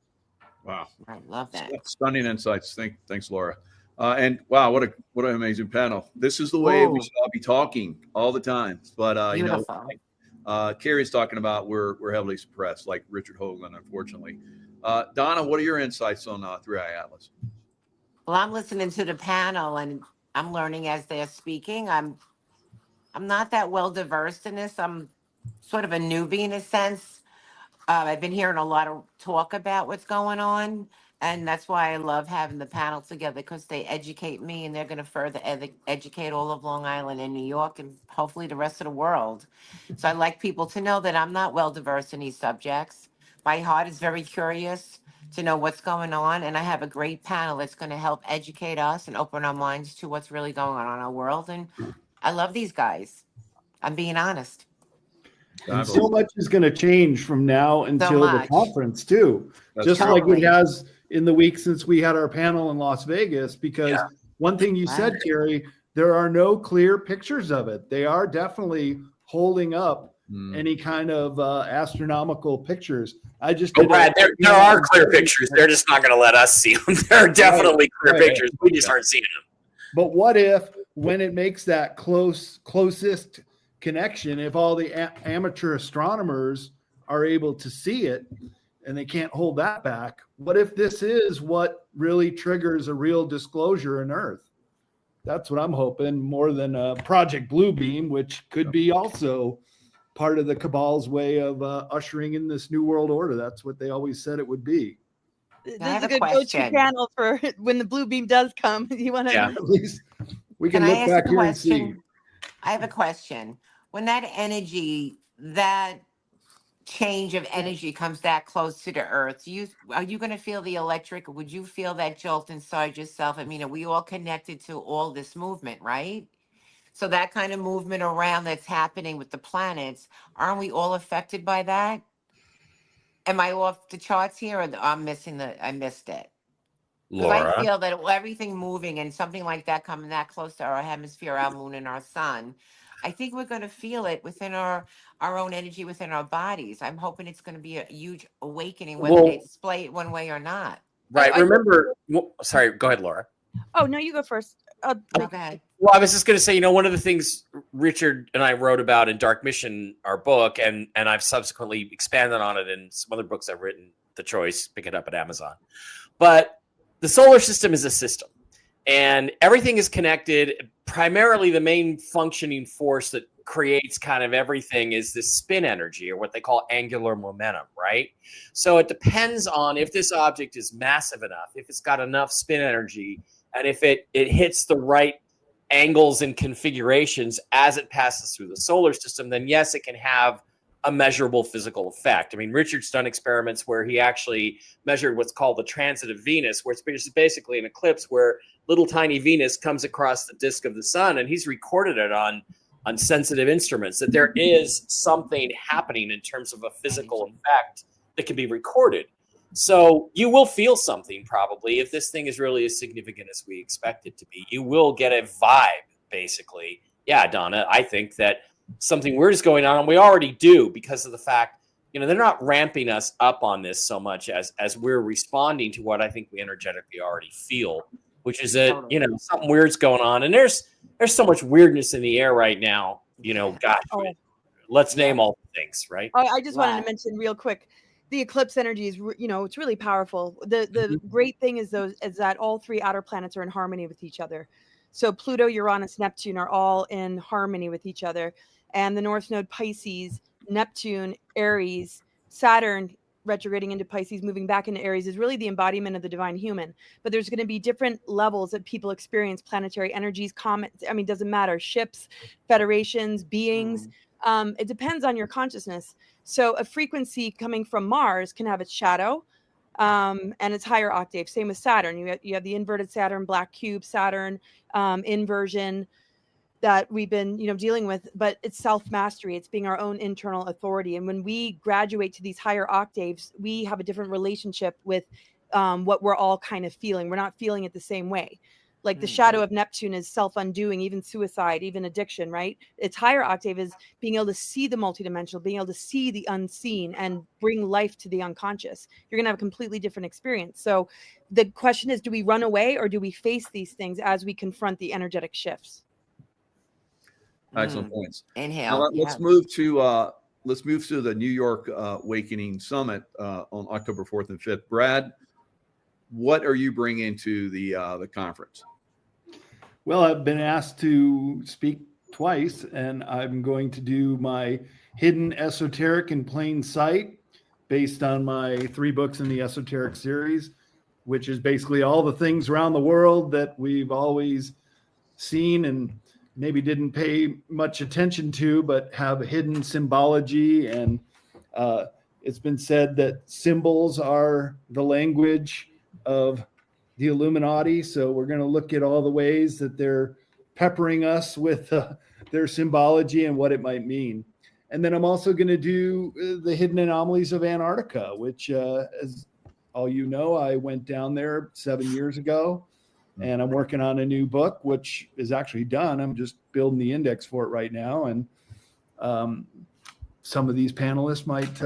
Wow. I love that. Stunning insights. Thanks, Laura. And wow, what an amazing panel. This is the way we should all be talking all the time. But Beautiful. Carrie's talking about we're heavily suppressed, like Richard Hoagland, unfortunately. Donna, what are your insights on 3i Atlas? Well, I'm listening to the panel and I'm learning as they're speaking. I'm not that well diverse in this. I'm sort of a newbie in a sense. I've been hearing a lot of talk about what's going on, and that's why I love having the panel together, because they educate me and they're going to further educate all of Long Island and New York and hopefully the rest of the world. So I like people to know that I'm not well diverse in these subjects. My heart is very curious to know what's going on, and I have a great panel that's going to help educate us and open our minds to what's really going on in our world. And I love these guys. I'm being honest. And so much is going to change from now until the conference too. Just like it has in the week since we had our panel in Las Vegas, because one thing you said, Terry, there are no clear pictures of it. They are definitely holding up any kind of astronomical pictures. I just Brad, there are clear pictures. They're just not going to let us see them. There are definitely clear pictures. We just aren't seeing them. But what if, when it makes that closest connection, if all the amateur astronomers are able to see it and they can't hold that back, what if this is what really triggers a real disclosure in Earth? That's what I'm hoping, more than Project Bluebeam, which could be also part of the cabal's way of ushering in this new world order. That's what they always said it would be. This is a good go-to panel for when the blue beam does come. You want to at least we can look back here and see. I have a question. When that energy, that change of energy comes that close to the Earth, are you going to feel the electric? Would you feel that jolt inside yourself? I mean, are we all connected to all this movement, right? So that kind of movement around that's happening with the planets, aren't we all affected by that? Am I off the charts here, or I missed it? Because I feel that everything moving and something like that coming that close to our hemisphere, our moon, and our sun, I think we're going to feel it within our own energy within our bodies. I'm hoping it's going to be a huge awakening, whether they display it one way or not. Right. Sorry, go ahead, Laura. Oh, no, you go first. Okay. Well, I was just going to say, one of the things Richard and I wrote about in Dark Mission, our book, and I've subsequently expanded on it in some other books I've written, The Choice, pick it up at Amazon. But the solar system is a system, and everything is connected. Primarily, the main functioning force that creates kind of everything is this spin energy, or what they call angular momentum, right? So it depends on if this object is massive enough, if it's got enough spin energy, and if it hits the right angles and configurations as it passes through the solar system, then yes, it can have a measurable physical effect. I mean, Richard's done experiments where he actually measured what's called the transit of Venus, where it's basically an eclipse where little tiny Venus comes across the disk of the sun, and he's recorded it on sensitive instruments, that there is something happening in terms of a physical effect that can be recorded. So you will feel something probably if this thing is really as significant as we expect it to be. You will get a vibe, basically. Yeah, Donna, I think that something weird is going on, and we already do, because of the fact, they're not ramping us up on this so much as we're responding to what I think we energetically already feel, which is that, something weird's going on. And there's so much weirdness in the air right now, gosh, let's name all the things, right? I just wanted to mention real quick, the eclipse energy is, it's really powerful. The great thing is that all three outer planets are in harmony with each other. So Pluto, Uranus, Neptune are all in harmony with each other. And the North Node Pisces, Neptune, Aries, Saturn retrograding into Pisces, moving back into Aries is really the embodiment of the divine human. But there's going to be different levels that people experience, planetary energies, comets. I mean, doesn't matter. Ships, federations, beings. It depends on your consciousness. So a frequency coming from Mars can have its shadow and its higher octave. Same with Saturn. You have the inverted Saturn, black cube Saturn, inversion that we've been dealing with, but it's self-mastery. It's being our own internal authority. And when we graduate to these higher octaves, we have a different relationship with what we're all kind of feeling. We're not feeling it the same way. Like the shadow of Neptune is self-undoing, even suicide, even addiction, right? Its higher octave is being able to see the multidimensional, being able to see the unseen and bring life to the unconscious. You're going to have a completely different experience. So the question is, do we run away or do we face these things as we confront the energetic shifts? Excellent points. Inhale. Now, let's move to the New York Awakening Summit on October 4th and 5th. Brad, what are you bringing to the conference? Well, I've been asked to speak twice, and I'm going to do my Hidden Esoteric in Plain Sight based on my 3 books in the Esoteric series, which is basically all the things around the world that we've always seen and maybe didn't pay much attention to, but have hidden symbology. And it's been said that symbols are the language of the Illuminati. So we're going to look at all the ways that they're peppering us with their symbology and what it might mean. And then I'm also going to do the hidden anomalies of Antarctica, which, as all you know, I went down there 7 years ago, and I'm working on a new book, which is actually done. I'm just building the index for it right now. And some of these panelists might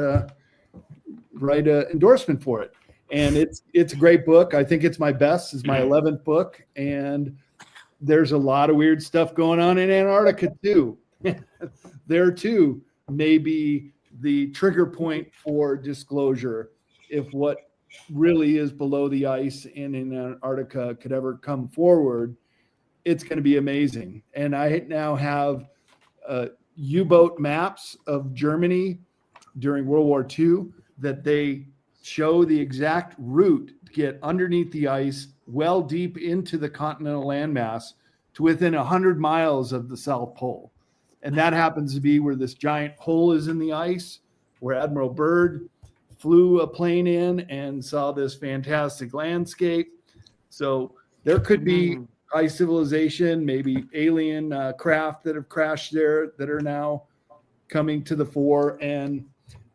write an endorsement for it. And it's a great book. I think it's my best. It's my 11th book. And there's a lot of weird stuff going on in Antarctica too. There too may be the trigger point for disclosure if what really is below the ice and in Antarctica could ever come forward. It's going to be amazing. And I now have U-boat maps of Germany during World War II that they show the exact route to get underneath the ice, well deep into the continental landmass to within 100 miles of the South Pole. And that happens to be where this giant hole is in the ice, where Admiral Byrd flew a plane in and saw this fantastic landscape. So there could be high civilization, maybe alien craft that have crashed there that are now coming to the fore, and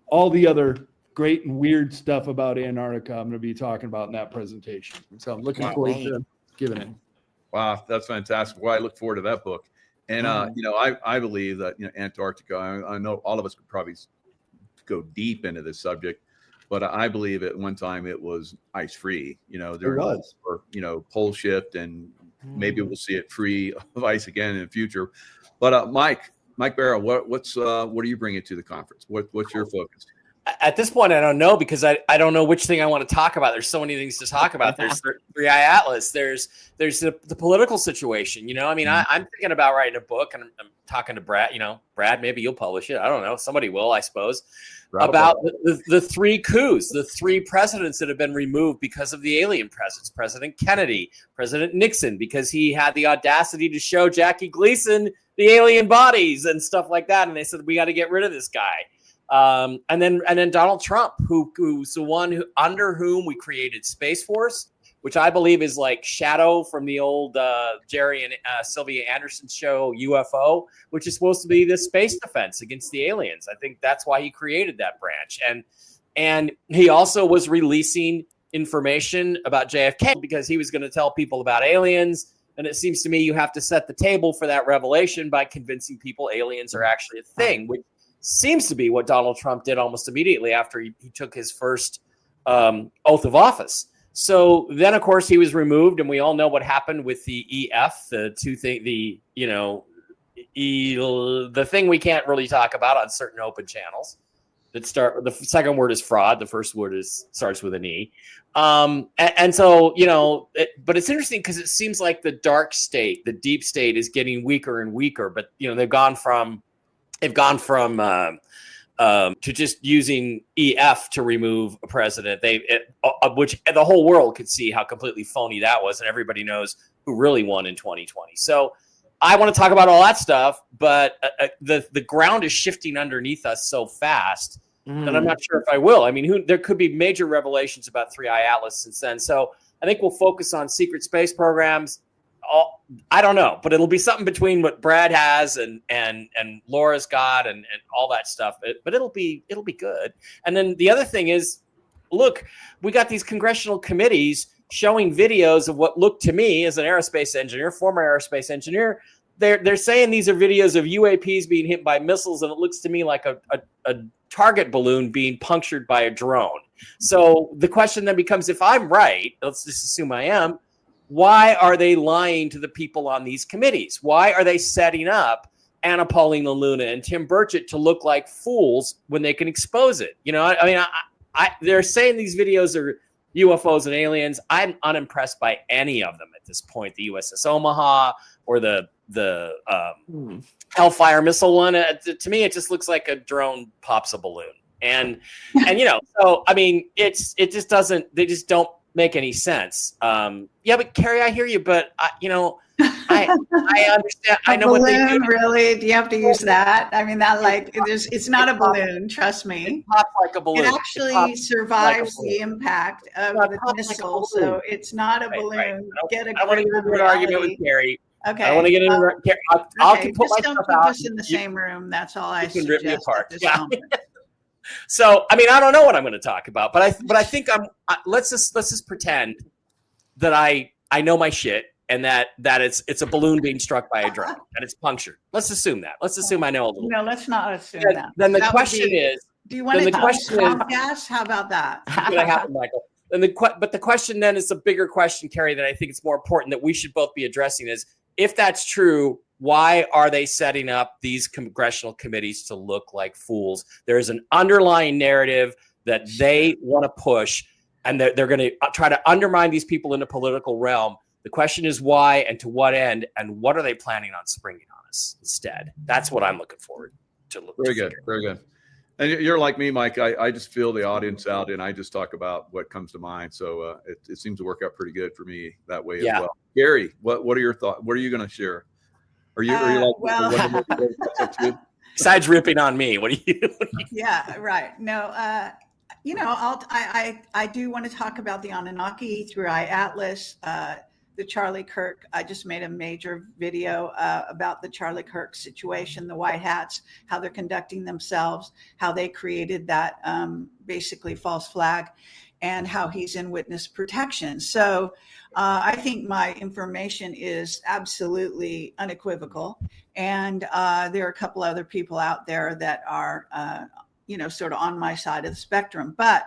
all the other great and weird stuff about Antarctica I'm going to be talking about in that presentation. So I'm looking forward to giving it. Wow, that's fantastic. Well, I look forward to that book. And, I believe that, Antarctica, I know all of us could probably go deep into this subject, but I believe at one time it was ice free, there was, pole shift, and maybe we'll see it free of ice again in the future. But Mike Barrow, what are you bringing to the conference? What's your focus? At this point, I don't know, because I don't know which thing I want to talk about. There's so many things to talk about. There's Three-Eye Atlas. There's the political situation. I'm thinking about writing a book, and I'm talking to Brad. Brad, maybe you'll publish it. I don't know. Somebody will, I suppose. About the 3 coups, the 3 presidents that have been removed because of the alien presence. President Kennedy, President Nixon, because he had the audacity to show Jackie Gleason the alien bodies and stuff like that, and they said, we got to get rid of this guy. And then Donald Trump, who's the one under whom we created Space Force, which I believe is like Shadow from the old Jerry and Sylvia Anderson show UFO, which is supposed to be the space defense against the aliens. I think that's why he created that branch. And he also was releasing information about JFK because he was going to tell people about aliens. And it seems to me you have to set the table for that revelation by convincing people aliens are actually a thing, which seems to be what Donald Trump did almost immediately after he took his first oath of office. So then, of course, he was removed, and we all know what happened with the EF, the thing we can't really talk about on certain open channels. The second word is fraud. The first word starts with an E. And so, but it's interesting because it seems like the dark state, the deep state, is getting weaker and weaker. But they've gone from to just using EF to remove a president. Which the whole world could see how completely phony that was, and everybody knows who really won in 2020. So I want to talk about all that stuff, but the ground is shifting underneath us so fast that I'm not sure if I will. I mean, there could be major revelations about 3i Atlas since then. So I think we'll focus on secret space programs. I don't know, but it'll be something between what Brad has and Laura's got and all that stuff. But it'll be good. And then the other thing is, look, we got these congressional committees showing videos of what looked to me as an aerospace engineer, former aerospace engineer. They're saying these are videos of UAPs being hit by missiles, and it looks to me like a target balloon being punctured by a drone. So the question then becomes, if I'm right, let's just assume I am, why are they lying to the people on these committees? Why are they setting up Anna Paulina Luna and Tim Burchett to look like fools when they can expose it? They're saying these videos are UFOs and aliens. I'm unimpressed by any of them at this point. The USS Omaha or the Hellfire missile one. To me, it just looks like a drone pops a balloon. And so I mean, it just doesn't. They just don't make any sense. But Carrie, I hear you, but I understand. I know balloon, what they do. Really? Do you have to use that? I mean, it's not a balloon. Trust me. It pops like a balloon. It actually survives the impact of the missile, so it's not a balloon. Right. Get a I want to get into an argument with Carrie. Okay. I want to get into Carrie. I'll put just my don't stuff keep out. us in the same room. That's all I can rip me suggest apart. at this Yeah. moment. So, I mean, I don't know what I'm going to talk about, but I think let's just pretend that I know my shit and that it's a balloon being struck by a drone and it's punctured. Let's assume that. Let's assume I know a little. No, let's not assume that. Then the That would question be- is, do you want then to the question is, yes? How about that? what's going to happen, Michael? And but the question then is a bigger question, Carrie, that I think it's more important that we should both be addressing is, if that's true, why are they setting up these congressional committees to look like fools? There's an underlying narrative that they want to push, and they're going to try to undermine these people in the political realm. The question is why and to what end, and what are they planning on springing on us instead? That's what I'm looking forward to. Very good. Very good. And you're like me, Mike. I just feel the audience out, and I just talk about what comes to mind. So it seems to work out pretty good for me that way as well. Gary, what are your thoughts? What are you going to share? Are you like? Besides ripping on me, what do you? Yeah, right. No, I do want to talk about the Anunnaki, 3i Atlas, the Charlie Kirk. I just made a major video about the Charlie Kirk situation, the White Hats, how they're conducting themselves, how they created that basically false flag, and how he's in witness protection. So I think my information is absolutely unequivocal. And there are a couple other people out there that are, sort of on my side of the spectrum. But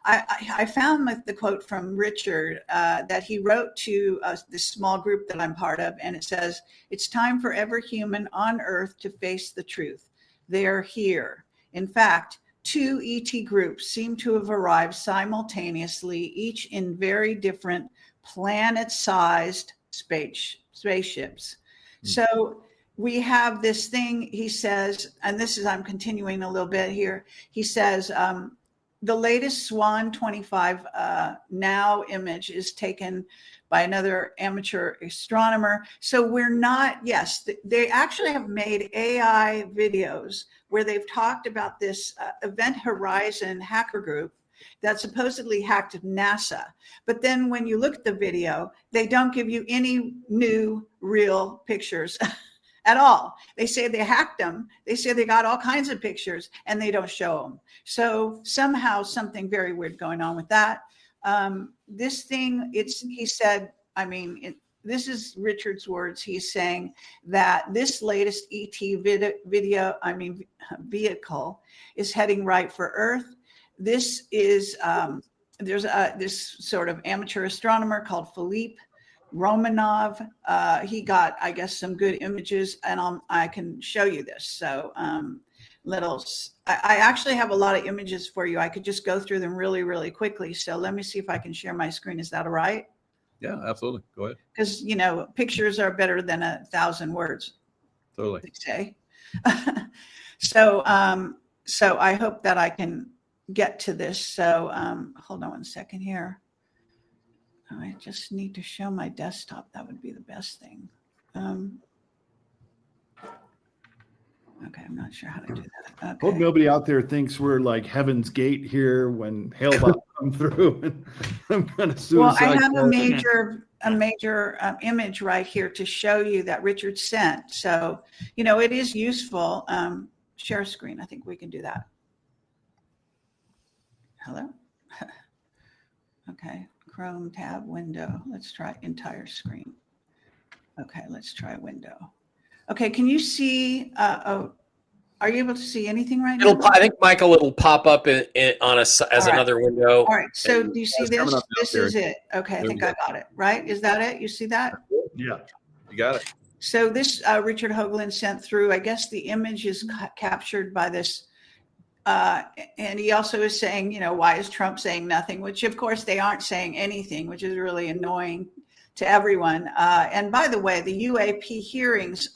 I found the quote from Richard that he wrote to this small group that I'm part of. And it says, "It's time for every human on Earth to face the truth. They're here. In fact, 2 ET groups seem to have arrived simultaneously, each in very different planet-sized spaceships." So we have this thing, he says, and I'm continuing a little bit here. He says, the latest Swan 25 now image is taken by another amateur astronomer. So we're not, yes, they actually have made AI videos where they've talked about this Event Horizon hacker group that supposedly hacked NASA. But then when you look at the video, they don't give you any new real pictures at all. They say they hacked them. They say they got all kinds of pictures and they don't show them. So somehow something very weird going on with that. This thing, he said, this is Richard's words. He's saying that this latest ET vehicle is heading right for Earth. This is, there's this sort of amateur astronomer called Philippe Romanov. He got, I guess, some good images, and I can show you this. So I actually have a lot of images for you. I could just go through them really, really quickly. So let me see if I can share my screen. Is that all right? Yeah, absolutely. Go ahead. Because, you know, pictures are better than 1,000 words. Totally. They say. So I hope that I can get to this. So hold on one second here. I just need to show my desktop. That would be the best thing. Okay, I'm not sure how to do that. Okay. Hope nobody out there thinks we're like Heaven's Gate here when hail come through and I'm kind of suicide. Well, I have a major image right here to show you that Richard sent. So, you know, it is useful. Share screen. I think we can do that. Hello. Okay. Chrome tab window. Let's try entire screen. Okay, let's try window. Okay, can you see? Are you able to see anything right now? I think, Michael, it'll pop up on us as another window. All right. So do you see this? This is it. Okay, I think I got it. Right? Is that it? You see that? Yeah, you got it. So this Richard Hoagland sent through. I guess the image is captured by this. And he also is saying, you know, why is Trump saying nothing? Which, of course, they aren't saying anything, which is really annoying to everyone. And by the way, the UAP hearings,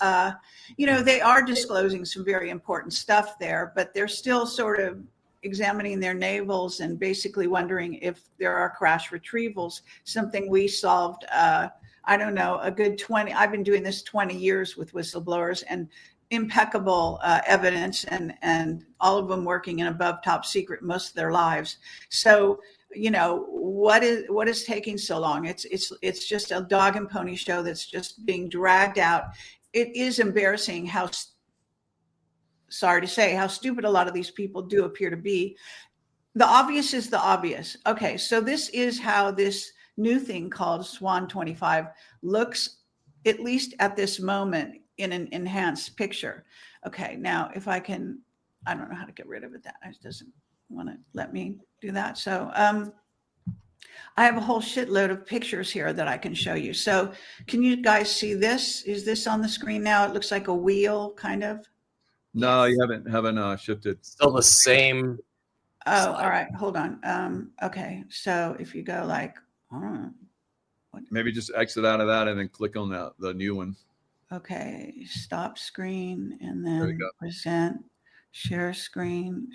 you know, they are disclosing some very important stuff there, but they're still sort of examining their navels and basically wondering if there are crash retrievals, something we solved, I don't know, a good 20, I've been doing this 20 years with whistleblowers, and impeccable evidence, and all of them working in above top secret most of their lives. So, you know, what is taking so long? It's just a dog and pony show that's just being dragged out. It is embarrassing how, sorry to say, how stupid a lot of these people do appear to be. The obvious is the obvious. Okay, so this is how this new thing called Swan 25 looks, at least at this moment, in an enhanced picture. Okay, now if I can, I don't know how to get rid of it. That it doesn't want to let me do that. So I have a whole shitload of pictures here that I can show you. So can you guys see this? Is this on the screen now? It looks like a wheel, kind of. No, you haven't shifted. Still the same. Oh, all right. Hold on. Okay, so if you go like, maybe just exit out of that and then click on the new one. Okay, stop screen and then present, share screen.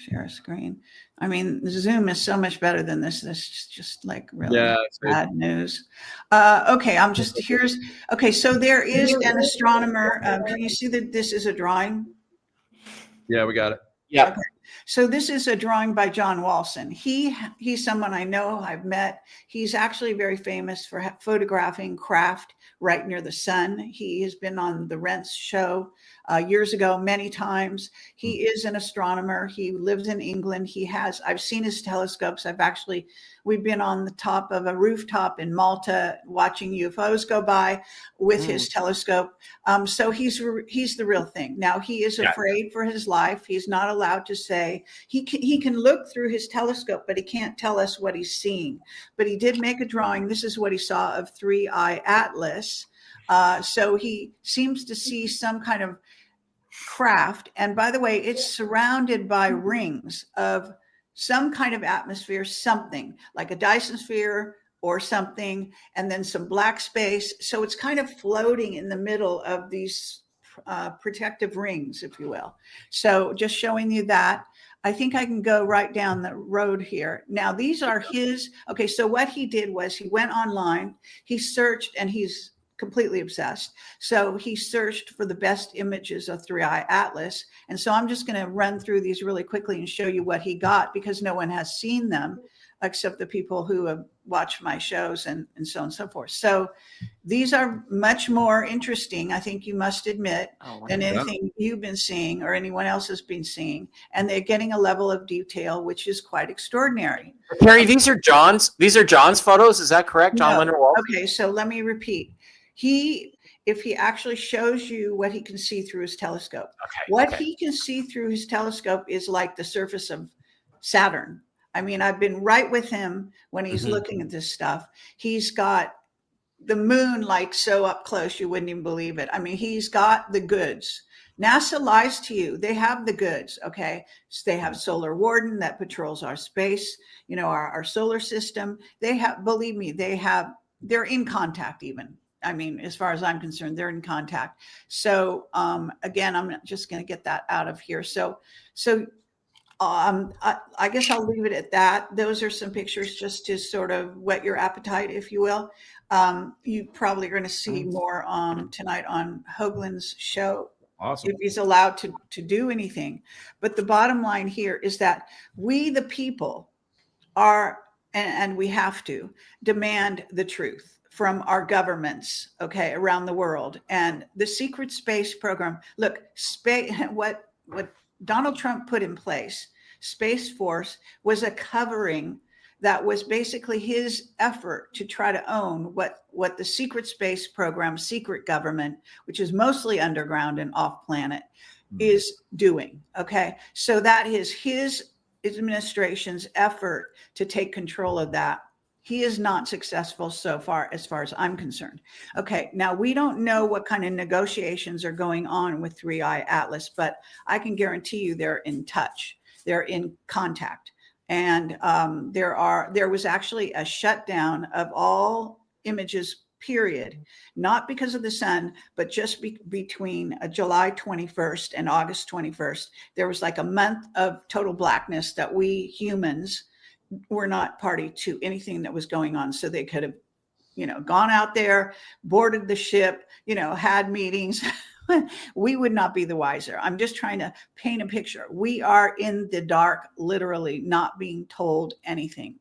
I mean, Zoom is so much better than this. This is just like really bad news. Okay, okay, so there is an astronomer. Can you see that this is a drawing? Yeah, we got it. Yeah. Okay. So this is a drawing by John Walson. He's someone I know, I've met. He's actually very famous for photographing craft right near the sun. He has been on the Rents show years ago, many times. He is an astronomer. He lives in England. I've seen his telescopes. We've been on the top of a rooftop in Malta watching UFOs go by with his telescope. So he's the real thing. Now he is afraid for his life. He's not allowed to say, he can look through his telescope, but he can't tell us what he's seeing. But he did make a drawing. This is what he saw of 3I Atlas. So he seems to see some kind of craft. And by the way, it's surrounded by rings of some kind of atmosphere, something like a Dyson sphere or something, and then some black space. So it's kind of floating in the middle of these protective rings, if you will. So just showing you that. I think I can go right down the road here. Now, these are his. Okay, so what he did was he went online, he searched, and he's completely obsessed. So he searched for the best images of 3I Atlas. And so I'm just going to run through these really quickly and show you what he got, because no one has seen them except the people who have watched my shows and so on and so forth. So these are much more interesting, I think you must admit, than anything you've been seeing or anyone else has been seeing. And they're getting a level of detail which is quite extraordinary. Carrie, these are John's photos, is that correct? John Leonard Walsh? Okay, so let me repeat. If he actually shows you what he can see through his telescope, he can see through his telescope is like the surface of Saturn. I mean, I've been right with him when he's looking at this stuff. He's got the moon like so up close, you wouldn't even believe it. I mean, he's got the goods. NASA lies to you. They have the goods, okay? So they have Solar Warden that patrols our space, our solar system. They have, believe me, they're in contact even. I mean, as far as I'm concerned, they're in contact. So again, I'm just going to get that out of here. So I guess I'll leave it at that. Those are some pictures just to sort of whet your appetite, if you will. You probably are going to see more tonight on Hoagland's show. Awesome. If he's allowed to do anything. But the bottom line here is that we, the people, are, and we have to demand the truth from our governments, okay, around the world. And the secret space program, look, what Donald Trump put in place, Space Force, was a covering that was basically his effort to try to own what the secret space program, secret government, which is mostly underground and off planet, is doing. Okay. So that is his administration's effort to take control of that. He is not successful so far, as I'm concerned. Okay. Now we don't know what kind of negotiations are going on with 3i Atlas, but I can guarantee you they're in touch. They're in contact. And there was actually a shutdown of all images, period, not because of the sun, but just between July 21st and August 21st. There was like a month of total blackness that we humans were not party to anything that was going on. So they could have, gone out there, boarded the ship, had meetings. We would not be the wiser. I'm just trying to paint a picture. We are in the dark, literally not being told anything.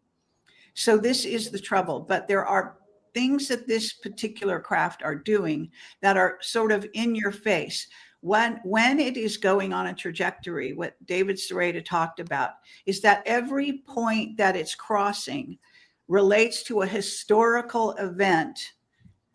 So this is the trouble. But there are things that this particular craft are doing that are sort of in your face. When it is going on a trajectory, what David Sereda talked about is that every point that it's crossing relates to a historical event,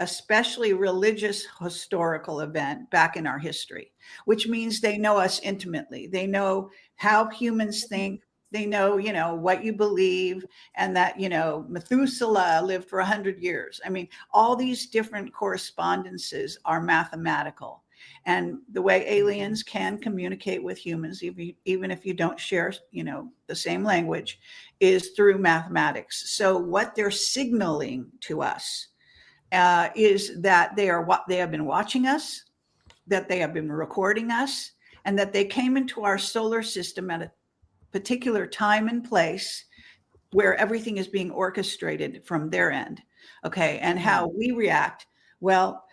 especially religious historical event back in our history, which means they know us intimately. They know how humans think. They know, what you believe, and that, Methuselah lived for 100 years. I mean, all these different correspondences are mathematical. And the way aliens can communicate with humans, even if you don't share, the same language, is through mathematics. So what they're signaling to us is that they have been watching us, that they have been recording us, and that they came into our solar system at a particular time and place where everything is being orchestrated from their end. Okay. And how we react. Well,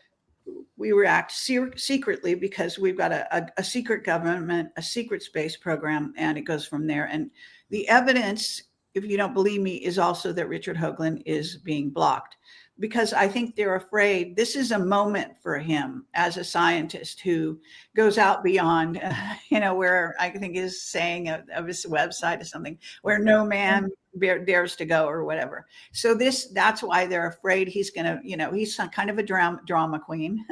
we react secretly because we've got a secret government, a secret space program, and it goes from there. And the evidence, if you don't believe me, is also that Richard Hoagland is being blocked, because I think they're afraid this is a moment for him as a scientist who goes out beyond, where I think his saying of his website or something, where no man dares to go or whatever. So that's why they're afraid he's going to, he's kind of a drama queen.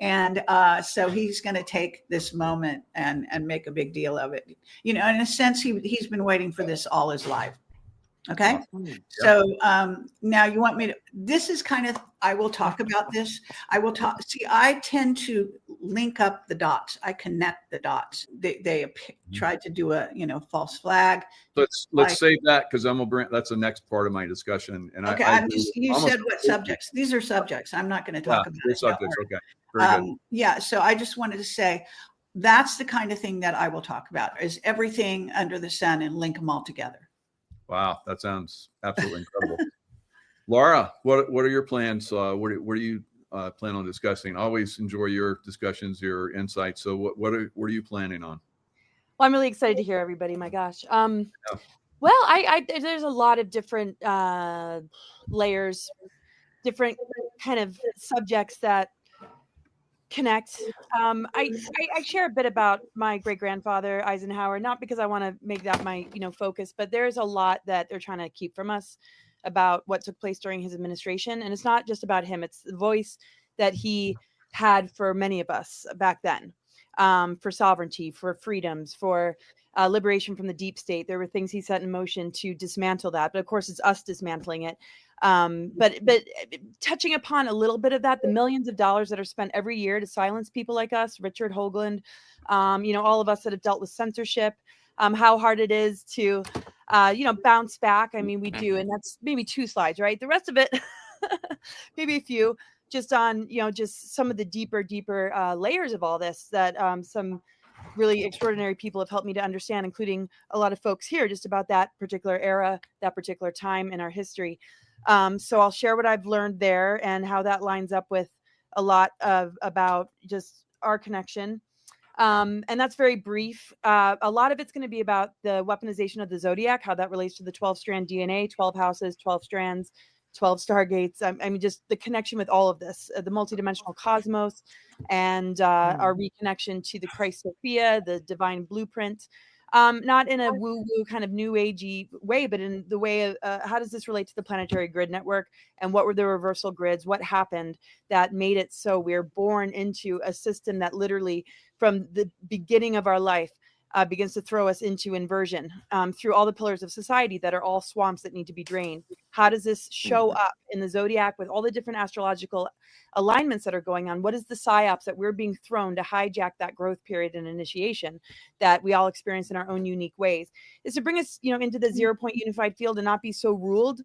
And so he's going to take this moment and make a big deal of it. In a sense, he's been waiting for this all his life. Okay. So now you want me to, this is kind of, I will talk about this. I tend to link up the dots. I connect the dots. They tried to do a, false flag. Let's save that, because that's the next part of my discussion. And okay, you said what subjects? These are subjects. I'm not going to talk about it. Subjects. Okay. Very good. Yeah. So I just wanted to say that's the kind of thing that I will talk about, is everything under the sun and link them all together. Wow, that sounds absolutely incredible. Laura, what are your plans? What do you plan on discussing? I always enjoy your discussions, your insights. So what are you planning on? Well, I'm really excited to hear everybody. My gosh. Well, I there's a lot of different layers, different kind of subjects that connect. I share a bit about my great grandfather Eisenhower, not because I want to make that my focus, but there's a lot that they're trying to keep from us about what took place during his administration, and it's not just about him; it's the voice that he had for many of us back then, for sovereignty, for freedoms, for liberation from the deep state. There were things he set in motion to dismantle that, but of course, it's us dismantling it. But touching upon a little bit of that, the millions of dollars that are spent every year to silence people like us, Richard Hoagland, all of us that have dealt with censorship, how hard it is to, bounce back. I mean, we do, and that's maybe 2 slides, right? The rest of it, maybe a few, just on, just some of the deeper layers of all this that some really extraordinary people have helped me to understand, including a lot of folks here, just about that particular era, that particular time in our history. So I'll share what I've learned there and how that lines up with a lot of about just our connection. And that's very brief. A lot of it's going to be about the weaponization of the zodiac, how that relates to the 12-strand DNA, 12 houses, 12 strands, 12 stargates. I mean, just the connection with all of this, the multidimensional cosmos, and our reconnection to the Christ Sophia, the divine blueprint. Not in a woo-woo kind of new agey way, but in the way of how does this relate to the planetary grid network, and what were the reversal grids? What happened that made it so we're born into a system that literally from the beginning of our life begins to throw us into inversion through all the pillars of society that are all swamps that need to be drained. How does this show up in the zodiac with all the different astrological alignments that are going on? What is the psyops that we're being thrown to hijack that growth period and initiation that we all experience in our own unique ways? Is to bring us, into the 0-point unified field and not be so ruled,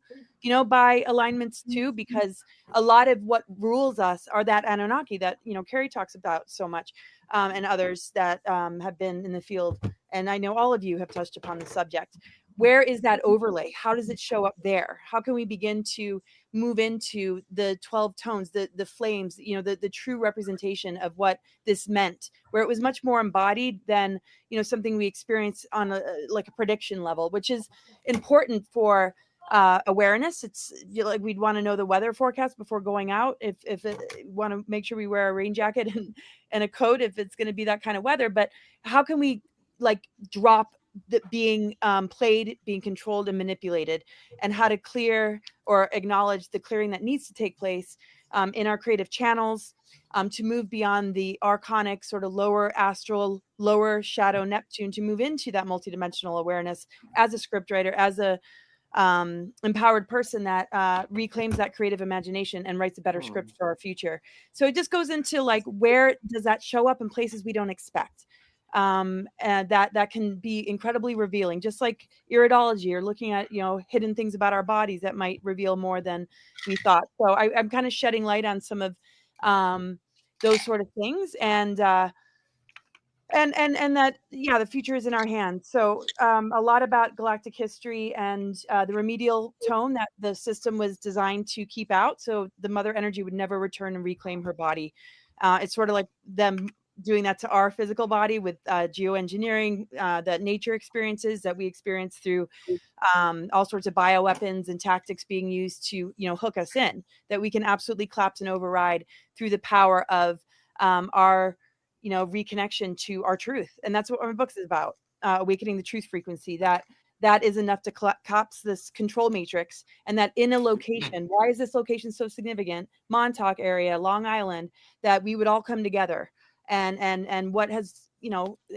by alignments too, because a lot of what rules us are that Anunnaki that, Carrie talks about so much, and others that have been in the field. And I know all of you have touched upon the subject. Where is that overlay? How does it show up there? How can we begin to move into the 12 tones, the flames, the true representation of what this meant, where it was much more embodied than, something we experience on a prediction level, which is important for awareness. It's like we'd want to know the weather forecast before going out. If want to make sure we wear a rain jacket and a coat if it's going to be that kind of weather. But how can we drop the being played, being controlled and manipulated, and how to clear or acknowledge the clearing that needs to take place in our creative channels, to move beyond the archonic sort of lower astral, lower shadow Neptune, to move into that multidimensional awareness as a scriptwriter, as a empowered person that reclaims that creative imagination and writes a better script for our future. So it just goes into where does that show up in places we don't expect, and that can be incredibly revealing, just like iridology or looking at hidden things about our bodies that might reveal more than we thought. So I'm kind of shedding light on some of those sort of things, and that the future is in our hands. So a lot about galactic history and the remedial tone that the system was designed to keep out, so the mother energy would never return and reclaim her body. It's sort of like them doing that to our physical body with geoengineering, that nature experiences that we experience through all sorts of bioweapons and tactics being used to hook us in, that we can absolutely collapse and override through the power of our reconnection to our truth. And that's what my book is about, awakening the truth frequency, that is enough to collapse this control matrix. And that in a location, why is this location so significant? Montauk area, Long Island, that we would all come together and what has,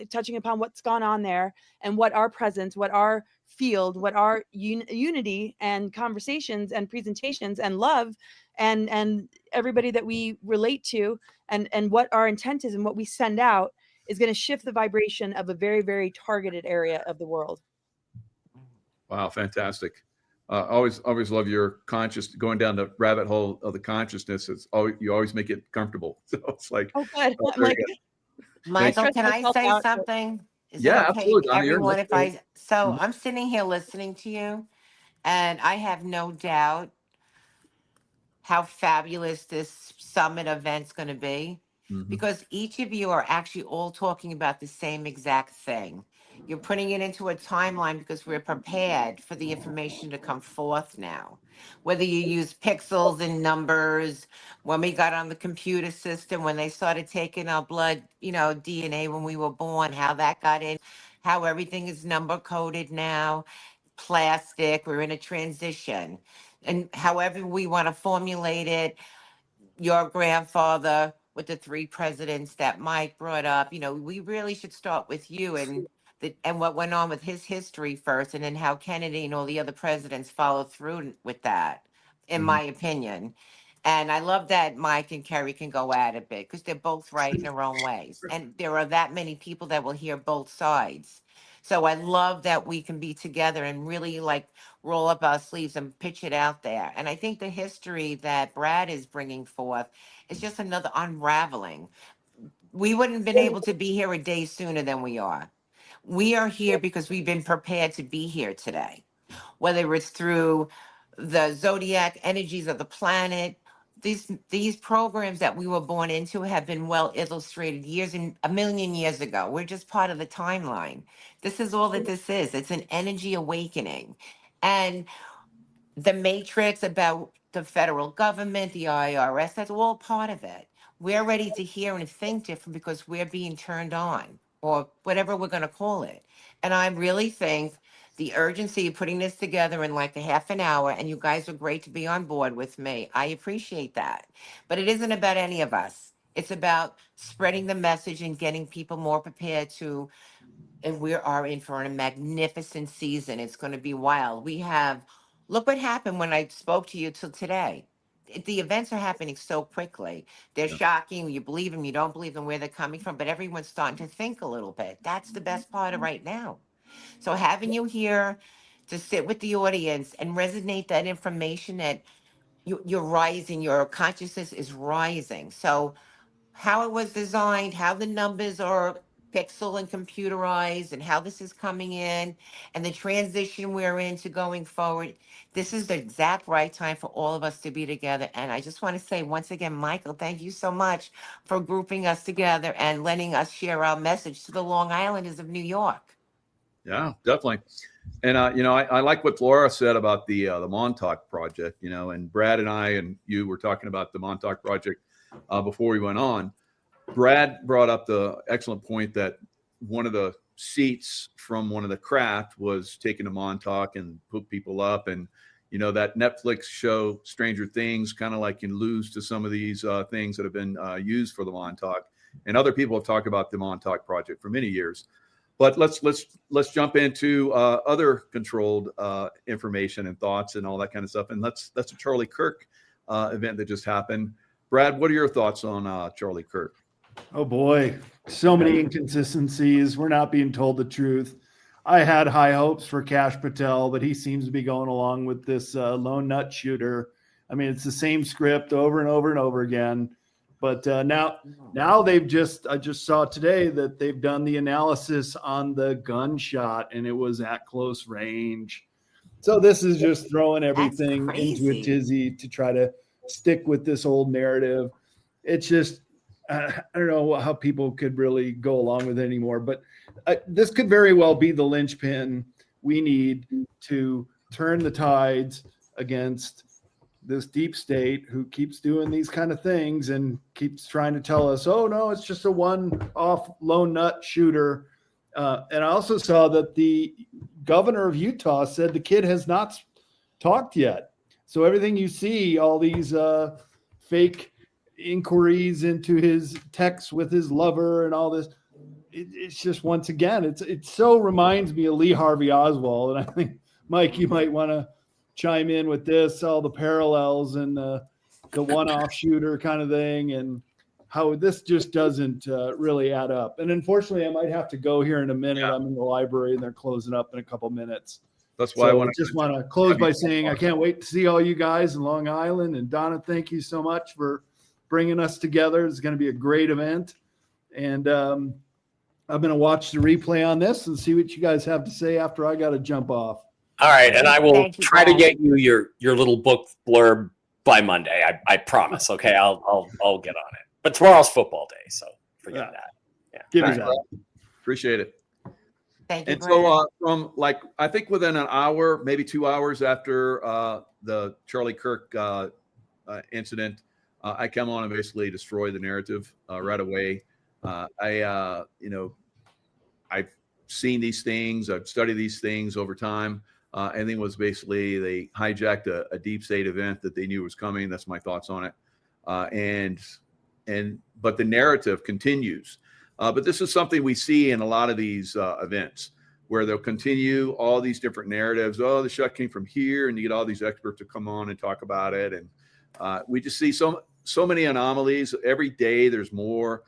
touching upon what's gone on there, and what our presence, what our field, what our unity and conversations and presentations and love and everybody that we relate to, and what our intent is and what we send out is going to shift the vibration of a very, very targeted area of the world. Wow, fantastic. Always love your going down the rabbit hole of the consciousness. You always make it comfortable. So it's like, oh, good. Oh, I'm like, good. Michael, can I say out, something? Is Yeah, it okay, absolutely, Donna, everyone? If I'm sitting here listening to you, and I have no doubt how fabulous this summit event's going to be, because each of you are actually all talking about the same exact thing. You're putting it into a timeline because we're prepared for the information to come forth now. Whether you use pixels and numbers, when we got on the computer system, when they started taking our blood, DNA when we were born, how that got in, how everything is number coded now, plastic, we're in a transition. And however we want to formulate it, your grandfather with the 3 presidents that Mike brought up, we really should start with you and what went on with his history first, and then how Kennedy and all the other presidents followed through with that. in my opinion. And I love that Mike and Kerry can go at it a bit because they're both right in their own ways. And there are that many people that will hear both sides. So I love that we can be together and really like roll up our sleeves and pitch it out there. And I think the history that Brad is bringing forth is just another unraveling. We wouldn't have been able to be here a day sooner than we are. We are here because we've been prepared to be here today, whether it's through the zodiac energies of the planet. These programs that we were born into have been well illustrated years and a million years ago. We're just part of the timeline. This is all that this is. It's an energy awakening. And the matrix about the federal government, the IRS, that's all part of it. We're ready to hear and think different because we're being turned on, or whatever we're going to call it. And I really think the urgency of putting this together in like a half an hour, and you guys are great to be on board with me. I appreciate that. But it isn't about any of us. It's about spreading the message and getting people more prepared to, and we are in for a magnificent season. It's going to be wild. Look what happened when I spoke to you till today. The events are happening so quickly. They're Yeah. shocking. You believe them, you don't believe them, where they're coming from, but everyone's starting to think a little bit. That's the best part of right now. So having you here to sit with the audience and resonate that information that you're rising, your consciousness is rising. So how it was designed, how the numbers are pixel and computerized, and how this is coming in, and the transition we're into going forward. This is the exact right time for all of us to be together. And I just want to say once again, Michael, thank you so much for grouping us together and letting us share our message to the Long Islanders of New York. Yeah, definitely. And I like what Laura said about the Montauk project. And Brad and I and you were talking about the Montauk project before we went on. Brad brought up the excellent point that one of the seats from one of the craft was taken to Montauk and put people up. And that Netflix show Stranger Things kind of like can lose to some of these things that have been used for the Montauk. And other people have talked about the Montauk project for many years. But let's jump into other controlled information and thoughts and all that kind of stuff. And that's a Charlie Kirk event that just happened. Brad, what are your thoughts on Charlie Kirk? Oh boy, so many inconsistencies. We're not being told the truth. I had high hopes for Kash Patel, but he seems to be going along with this lone nut shooter. I mean, it's the same script over and over and over again. But now I just saw today that they've done the analysis on the gunshot, and it was at close range. So this is just throwing everything into a tizzy to try to stick with this old narrative. It's just, I don't know how people could really go along with it anymore. But this could very well be the linchpin we need to turn the tides against this deep state who keeps doing these kind of things and keeps trying to tell us, oh no, it's just a one-off lone nut shooter. And I also saw that the governor of Utah said the kid has not talked yet. So everything you see, all these fake inquiries into his texts with his lover and all this, it's just, once again, it so reminds me of Lee Harvey Oswald. And I think, Mike, you might want to chime in with this, all the parallels and the one-off shooter kind of thing, and how this just doesn't really add up. And unfortunately, I might have to go here in a minute. Yeah. I'm in the library and they're closing up in a couple minutes. That's why I want to close by saying I can't wait to see all you guys in Long Island. And Donna, thank you so much for bringing us together. It's going to be a great event. And I'm going to watch the replay on this and see what you guys have to say after I got to jump off. All right, and I will try to get you your little book blurb by Monday. I promise. Okay, I'll get on it. But tomorrow's football day, so forget that. Yeah, give me that. Appreciate it. Thank you. And so from I think within an hour, maybe 2 hours after the Charlie Kirk incident, I come on and basically destroy the narrative right away. I've seen these things. I've studied these things over time. And then was basically they hijacked a deep state event that they knew was coming. That's my thoughts on it. But the narrative continues. But this is something we see in a lot of these events. where they'll continue all these different narratives. Oh, the shot came from here, and you get all these experts to come on and talk about it. And we just see so many anomalies. Every day there's more.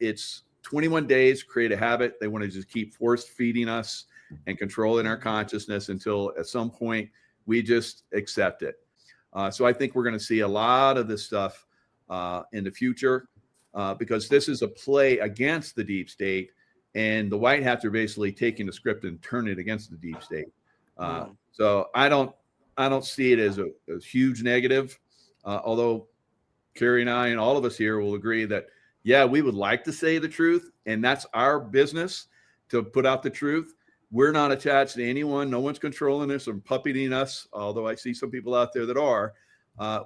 It's 21 days, create a habit. They want to just keep force feeding us and controlling our consciousness until at some point we just accept it. So I think we're going to see a lot of this stuff in the future because this is a play against the deep state, and the White Hats are basically taking the script and turning it against the deep state. So I don't see it as a huge negative, although Carrie and I and all of us here will agree that, yeah, we would like to say the truth, and that's our business to put out the truth. We're not attached to anyone. No one's controlling us or puppeting us, although I see some people out there that are.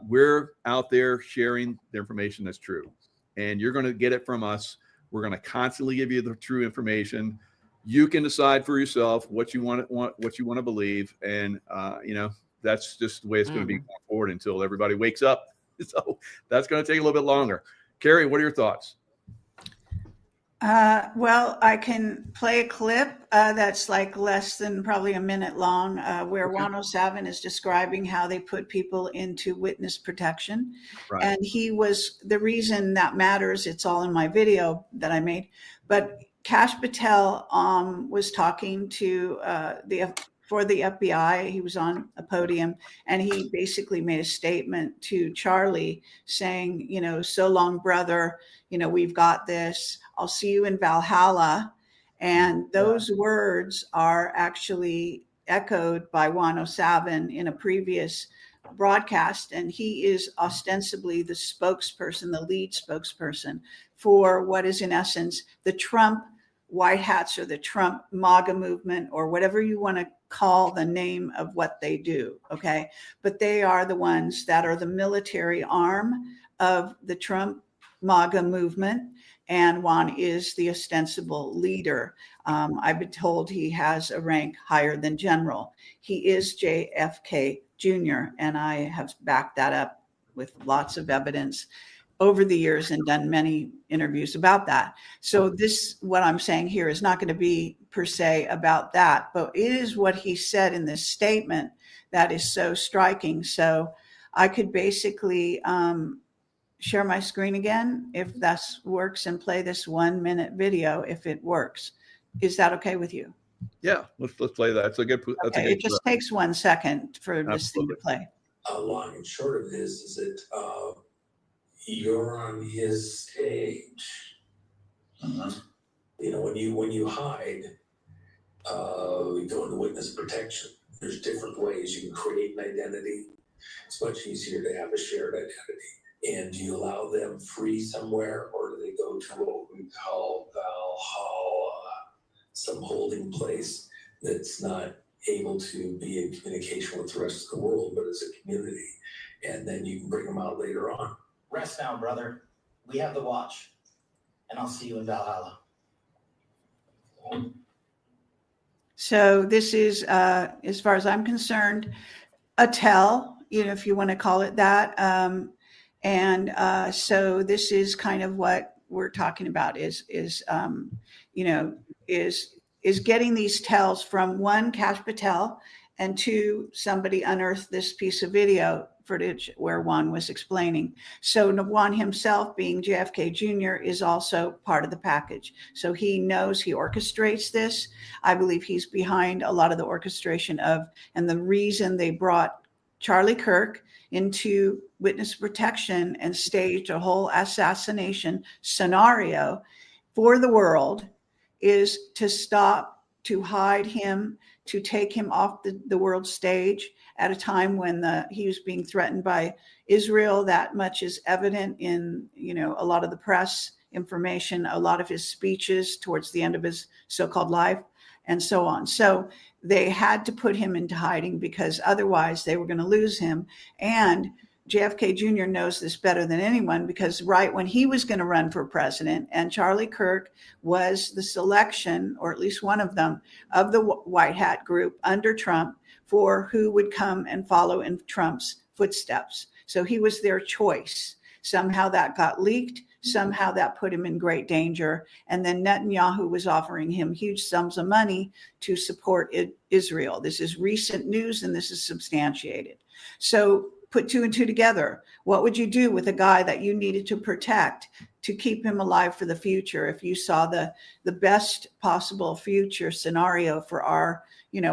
We're out there sharing the information that's true, and you're going to get it from us. We're going to constantly give you the true information. You can decide for yourself what you want to believe, and that's just the way it's going to be going forward until everybody wakes up. So that's going to take a little bit longer. Carrie, what are your thoughts? Well, I can play a clip that's like less than probably a minute long, where Juan O'Savin is describing how they put people into witness protection. Right. And he was the reason that matters. It's all in my video that I made. But Kash Patel was talking to for the FBI. He was on a podium, and he basically made a statement to Charlie saying, so long, brother, we've got this. I'll see you in Valhalla. And those words are actually echoed by Juan O'Savin in a previous broadcast. And he is ostensibly the spokesperson, the lead spokesperson for what is in essence the Trump White Hats or the Trump MAGA movement, or whatever you want to call the name of what they do. Okay. But they are the ones that are the military arm of the Trump MAGA movement. And Juan is the ostensible leader. I've been told he has a rank higher than general. He is JFK Jr., and I have backed that up with lots of evidence over the years and done many interviews about that. So what I'm saying here is not going to be per se about that, but it is what he said in this statement that is so striking. So I could basically share my screen again if that works and play this 1 minute video if it works. Is that okay with you? Yeah, let's play that. That's a good. It just takes 1 second for this thing to play. Long and short of this is that you're on his stage. When you hide, you go into witness protection. There's different ways you can create an identity. It's much easier to have a shared identity. And do you allow them free somewhere, or do they go to what we call Valhalla, some holding place that's not able to be in communication with the rest of the world, but as a community? And then you can bring them out later on. Rest now, brother. We have the watch, and I'll see you in Valhalla. So this is, as far as I'm concerned, a tell, if you want to call it that. So this is kind of what we're talking about is getting these tells from one, Kash Patel, and two, somebody unearthed this piece of video footage where Juan was explaining. So Juan himself, being JFK Jr., is also part of the package. So he knows, he orchestrates this. I believe he's behind a lot of the orchestration of, and the reason they brought Charlie Kirk into witness protection and staged a whole assassination scenario for the world is to stop, to hide him, to take him off the world stage at a time when he was being threatened by Israel. That much is evident in, a lot of the press information, a lot of his speeches towards the end of his so-called life, and so on. So they had to put him into hiding because otherwise they were going to lose him. And JFK Jr. knows this better than anyone because right when he was going to run for president, and Charlie Kirk was the selection, or at least one of them, of the White Hat group under Trump for who would come and follow in Trump's footsteps. So he was their choice. Somehow that got leaked. somehow that put him in great danger. And then Netanyahu was offering him huge sums of money to support Israel. This is recent news, and this is substantiated. So put two and two together. What would you do with a guy that you needed to protect to keep him alive for the future if you saw the best possible future scenario for our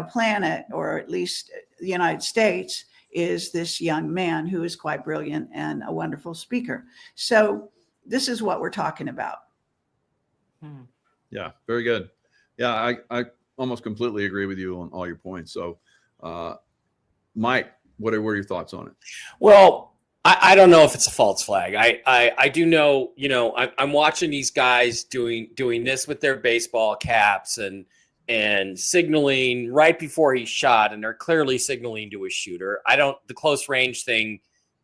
planet, or at least the United States, is this young man who is quite brilliant and a wonderful speaker. So this is what we're talking about. Yeah, very good. Yeah, I almost completely agree with you on all your points. So, Mike, what are your thoughts on it? Well, I don't know if it's a false flag. I do know, I'm watching these guys doing this with their baseball caps and signaling right before he shot, and they're clearly signaling to a shooter. The close range thing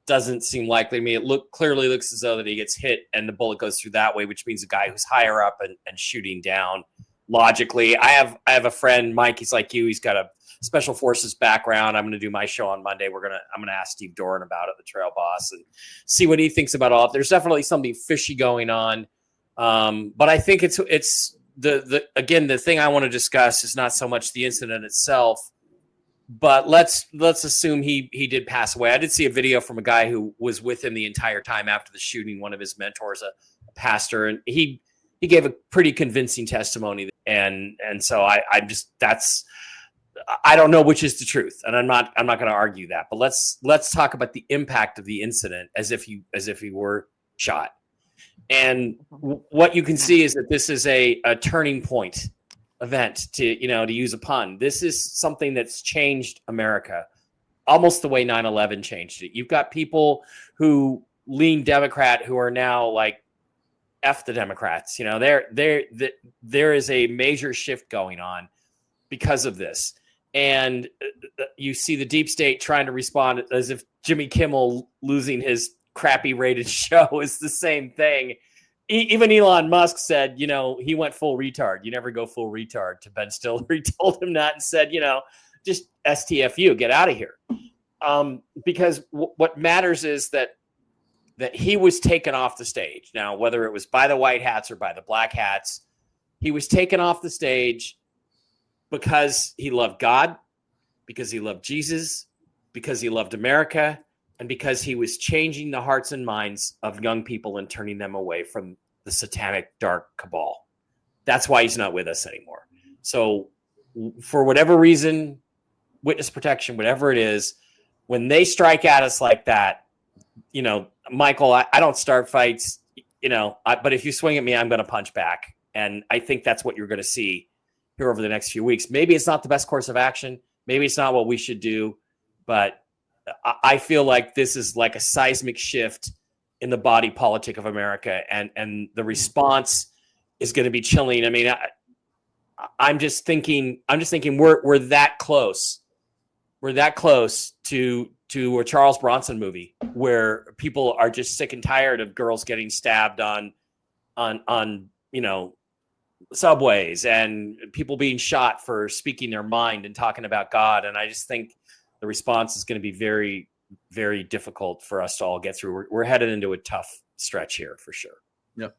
doesn't seem likely to me. It clearly looks as though that he gets hit and the bullet goes through that way, which means a guy who's higher up and shooting down logically. I have a friend, Mike, he's like you. He's got a special forces background. I'm going to do my show on Monday. I'm going to ask Steve Doran about it, the trail boss, and see what he thinks about all. There's definitely something fishy going on. But I think it's the thing I want to discuss is not so much the incident itself, but let's assume he did pass away. I did see a video from a guy who was with him the entire time after the shooting, one of his mentors, a pastor, and he gave a pretty convincing testimony. And so I don't know which is the truth, and I'm not going to argue that. But let's talk about the impact of the incident as if he were shot. And what you can see is that this is a turning point event, to use a pun. This is something that's changed America almost the way 9/11 changed it. You've got people who lean Democrat who are now like, F the Democrats. There is a major shift going on because of this. And you see the deep state trying to respond as if Jimmy Kimmel losing his crappy rated show is the same thing. Even Elon Musk said, he went full retard. You never go full retard to Ben Stiller. He told him that and said, just STFU, get out of here. Because what matters is that he was taken off the stage. Now, whether it was by the white hats or by the black hats, he was taken off the stage because he loved God, because he loved Jesus, because he loved America, and because he was changing the hearts and minds of young people and turning them away from the satanic dark cabal. That's why he's not with us anymore. So for whatever reason, witness protection, whatever it is, when they strike at us like that, Michael, I don't start fights, but if you swing at me, I'm going to punch back. And I think that's what you're going to see here over the next few weeks. Maybe it's not the best course of action. Maybe it's not what we should do, but I feel like this is like a seismic shift in the body politic of America, and the response is going to be chilling. I mean, I'm just thinking we're that close. We're that close to a Charles Bronson movie where people are just sick and tired of girls getting stabbed on subways and people being shot for speaking their mind and talking about God. And I just think the response is going to be very, very difficult for us to all get through. We're headed into a tough stretch here for sure. Yep.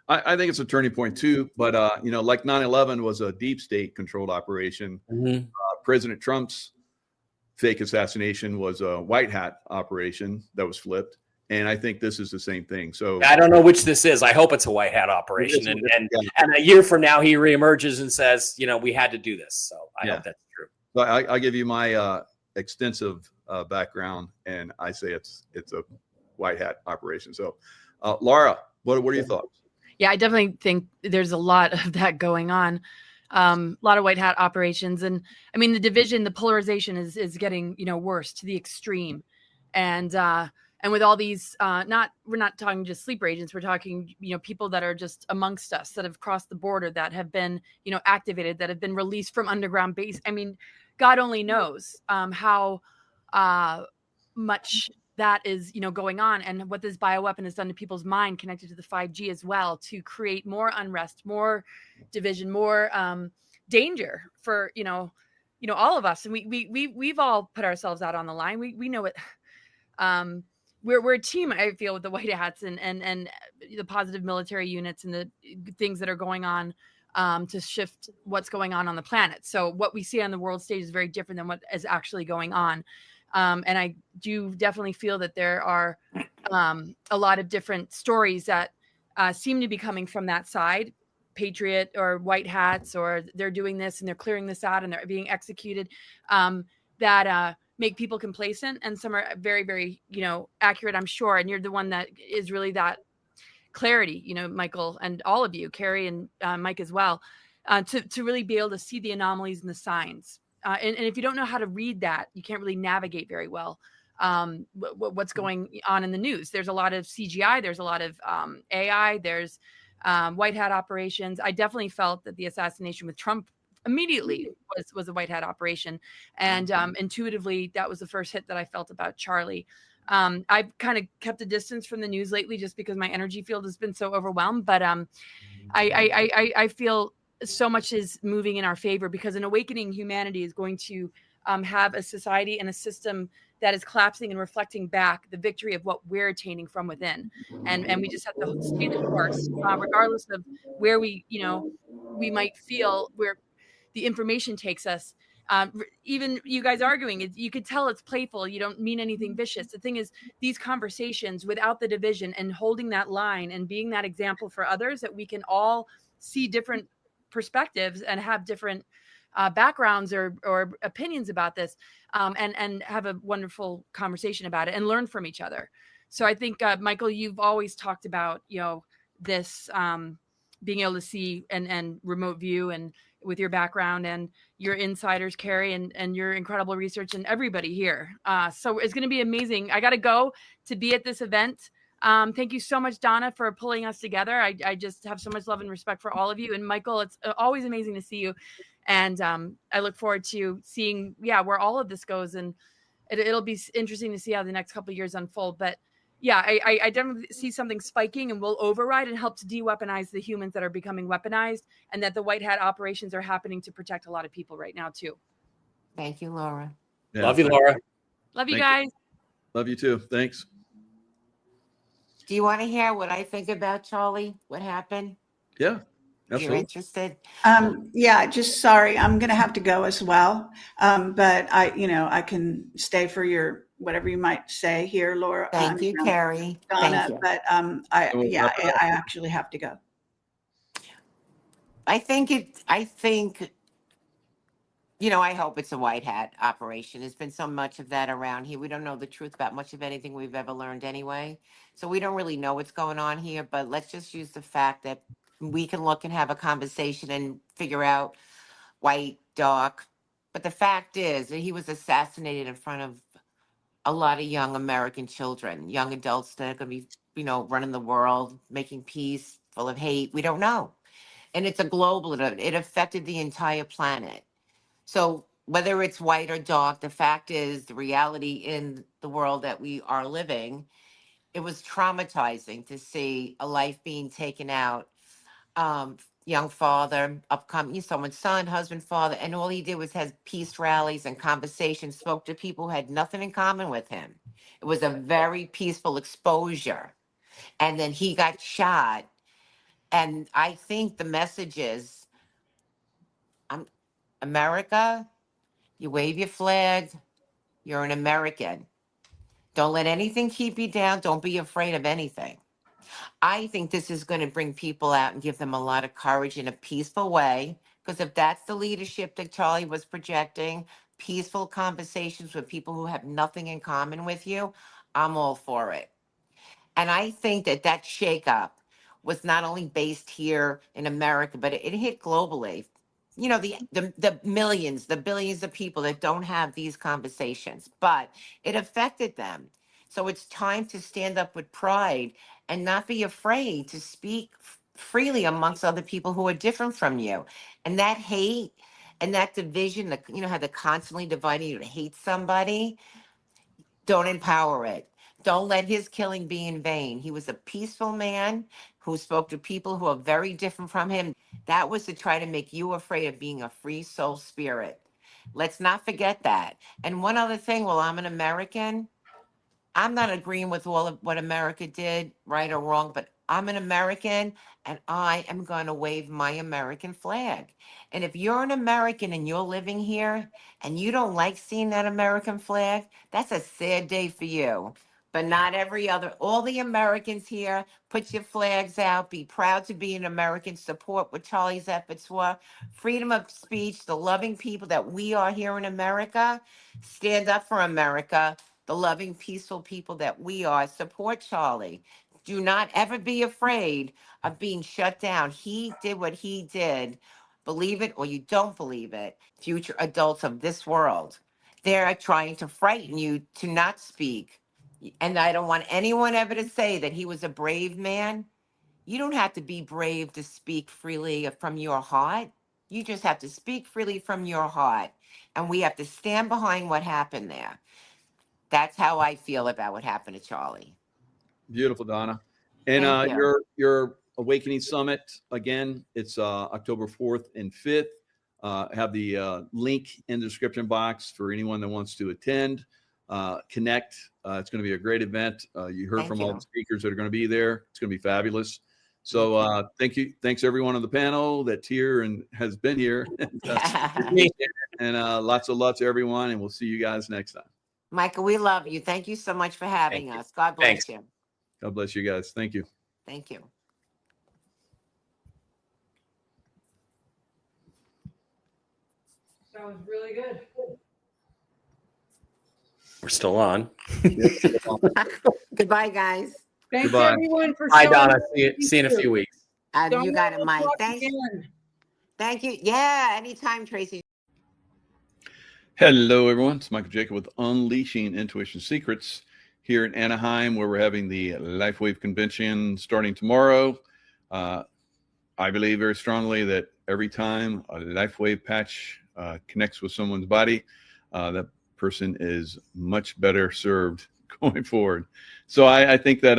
I think it's a turning point too, but like 9/11 was a deep state controlled operation. Mm-hmm. President Trump's fake assassination was a white hat operation that was flipped. And I think this is the same thing. So I don't know which this is. I hope it's a white hat operation. And a year from now, he reemerges and says, we had to do this. So I hope that's true. So I give you my extensive background, and I say it's a white hat operation. So Laura, what are your thoughts? Yeah, I definitely think there's a lot of that going on. A lot of white hat operations. And I mean, the division, the polarization is getting, worse to the extreme. And with all these, we're not talking just sleeper agents. We're talking, people that are just amongst us, that have crossed the border, that have been, activated, that have been released from underground base. I mean, God only knows how much that is, going on, and what this bioweapon has done to people's mind, connected to the 5G as well, to create more unrest, more division, more danger for all of us. And we've all put ourselves out on the line. We know it. we're a team, I feel, with the White Hats and the positive military units and the things that are going on to shift what's going on the planet. So what we see on the world stage is very different than what is actually going on. And I do definitely feel that there are a lot of different stories that seem to be coming from that side, Patriot or White Hats, or they're doing this and they're clearing this out and they're being executed, that make people complacent. And some are very, very, accurate, I'm sure. And you're the one that is really that clarity, Michael, and all of you, Carrie and Mike as well, to really be able to see the anomalies and the signs. And if you don't know how to read that, you can't really navigate very well what's going on in the news. There's a lot of CGI, there's a lot of AI, there's white hat operations. I definitely felt that the assassination with Trump immediately was a white hat operation. And intuitively, that was the first hit that I felt about Charlie. I've kind of kept a distance from the news lately just because my energy field has been so overwhelmed. But I feel so much is moving in our favor, because an awakening humanity is going to have a society and a system that is collapsing and reflecting back the victory of what we're attaining from within. And we just have to stay the course, regardless of where we might feel where the information takes us. Even you guys arguing, you could tell it's playful. You don't mean anything vicious. The thing is, these conversations without the division and holding that line and being that example for others, that we can all see different perspectives and have different backgrounds or opinions about this, and have a wonderful conversation about it and learn from each other. So I think, Michael, you've always talked about, this being able to see and remote view, and with your background and your insiders, Carrie, and your incredible research, and everybody here. So it's going to be amazing. I got to go to be at this event. Thank you so much, Donna, for pulling us together. I just have so much love and respect for all of you. And Michael, it's always amazing to see you. And I look forward to seeing, where all of this goes. And it'll be interesting to see how the next couple of years unfold. But yeah, I definitely see something spiking, and will override and help to de-weaponize the humans that are becoming weaponized, and that the white hat operations are happening to protect a lot of people right now too. Thank you, Laura. Yeah, Love you, Laura. Love you Thank guys. Love you too. Thanks. Do you want to hear what I think about Charlie? What happened? Yeah, You're absolutely. interested? Yeah, just sorry, I'm going to have to go as well. But I can stay for your whatever you might say here, Laura. Thank you, Carrie. Donna. Thank you. But I actually have to go. I think, I hope it's a white hat operation. There's been so much of that around here. We don't know the truth about much of anything we've ever learned anyway. So we don't really know what's going on here, but let's just use the fact that we can look and have a conversation and figure out white, dark. But the fact is that he was assassinated in front of a lot of young American children, young adults that are going to be, running the world, making peace, full of hate. We don't know. And it's a global, it affected the entire planet. So whether it's white or dark, the fact is, the reality in the world that we are living, it was traumatizing to see a life being taken out. Young father, upcoming, someone's son, husband, father, and all he did was have peace rallies and conversations, spoke to people who had nothing in common with him. It was a very peaceful exposure. And then he got shot. And I think the message is, America, you wave your flag, you're an American. Don't let anything keep you down. Don't be afraid of anything. I think this is going to bring people out and give them a lot of courage in a peaceful way. Because if that's the leadership that Charlie was projecting, peaceful conversations with people who have nothing in common with you, I'm all for it. And I think that shakeup was not only based here in America, but it hit globally. The millions, the billions of people that don't have these conversations, but it affected them. So it's time to stand up with pride and not be afraid to speak freely amongst other people who are different from you. And that hate and that division, how they're constantly dividing you to hate somebody, don't empower it. Don't let his killing be in vain. He was a peaceful man who spoke to people who are very different from him. That was to try to make you afraid of being a free soul spirit. Let's not forget that. And one other thing, while I'm an American, I'm not agreeing with all of what America did, right or wrong, but I'm an American and I am going to wave my American flag. And if you're an American and you're living here and you don't like seeing that American flag, that's a sad day for you. But not every other, all the Americans here, put your flags out, be proud to be an American, support what Charlie's efforts were, freedom of speech, the loving people that we are here in America, stand up for America, the loving, peaceful people that we are, support Charlie. Do not ever be afraid of being shut down. He did what he did. Believe it or you don't believe it, future adults of this world. They're trying to frighten you to not speak. And I don't want anyone ever to say that he was a brave man. You don't have to be brave to speak freely from your heart. You just have to speak freely from your heart. And we have to stand behind what happened there. That's how I feel about what happened to Charlie. Beautiful, Donna. And Thank you. your Awakening Summit, again, it's October 4th and 5th. Have the link in the description box for anyone that wants to attend. Connect. It's going to be a great event. You heard Thank from all you. the speakers that are going to be there. It's going to be fabulous. So thank you. Thanks everyone on the panel that's here and has been here. And lots of love to everyone. And we'll see you guys next time. Michael, we love you. Thank you so much for having us. God bless Thanks. you. God bless you guys. Thank you. Thank you. That was really good. We're still on. Goodbye, guys. Thanks Goodbye. everyone for Hi, showing Donna. up. See you in a few weeks. You got it, We'll Mike. talk Thank you. again. Thank you. Yeah, anytime, Tracy. Hello, everyone. It's Michael Jaco with Unleashing Intuition Secrets here in Anaheim, where we're having the LifeWave Convention starting tomorrow. I believe very strongly that every time a LifeWave patch connects with someone's body, that person is much better served going forward. So I think that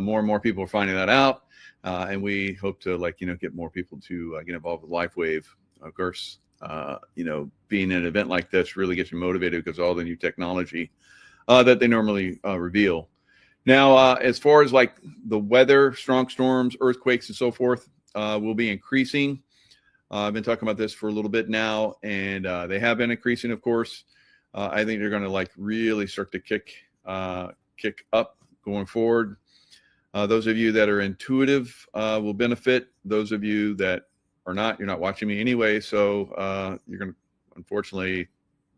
more and more people are finding that out, and we hope to get more people to get involved with LifeWave. Of course, being an event like this really gets you motivated because all the new technology that they normally reveal. Now, as far as like the weather, strong storms, earthquakes, and so forth, will be increasing. I've been talking about this for a little bit now, and they have been increasing, of course. I think they're going to really start to kick up going forward. Those of you that are intuitive will benefit. Those of you that are not, you're not watching me anyway, so you're going to, unfortunately,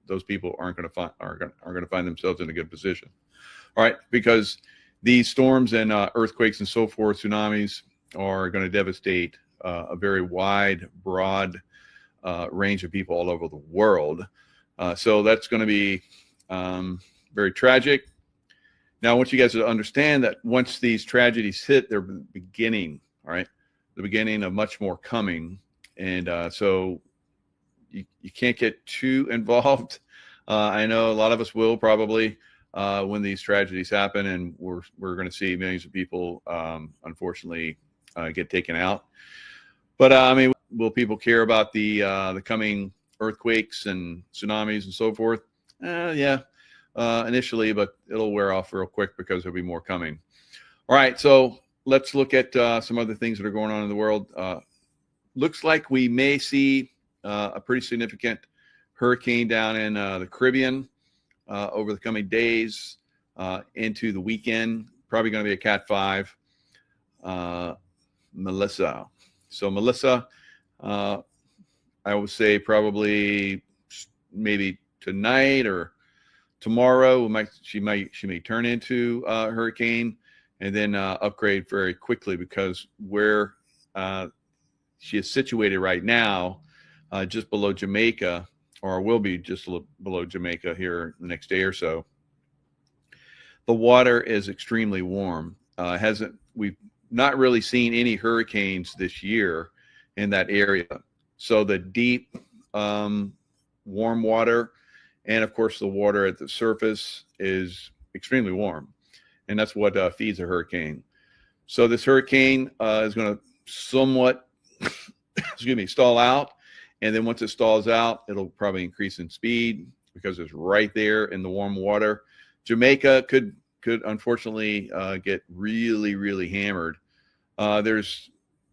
those people aren't going to find themselves in a good position. All right, because these storms and earthquakes and so forth, tsunamis, are going to devastate a very wide, broad range of people all over the world. So that's going to be very tragic. Now, I want you guys to understand that once these tragedies hit, they're the beginning, all right? The beginning of much more coming. And so you can't get too involved. I know a lot of us will probably when these tragedies happen, and we're going to see millions of people, unfortunately, get taken out. But I mean, will people care about the coming earthquakes and tsunamis and so forth? Yeah, initially, but it'll wear off real quick because there'll be more coming. All right, so let's look at some other things that are going on in the world. Looks like we may see a pretty significant hurricane down in the Caribbean over the coming days into the weekend. Probably going to be a Cat 5. Melissa. So Melissa, I would say probably maybe tonight or tomorrow she may turn into a hurricane and then upgrade very quickly, because where she is situated right now, just below Jamaica, or will be just below Jamaica here the next day or so. The water is extremely warm. We've not really seen any hurricanes this year in that area. So the deep, warm water, and of course the water at the surface is extremely warm, and that's what feeds a hurricane. So this hurricane is going to somewhat, stall out, and then once it stalls out, it'll probably increase in speed because it's right there in the warm water. Jamaica could unfortunately get really, really hammered. There's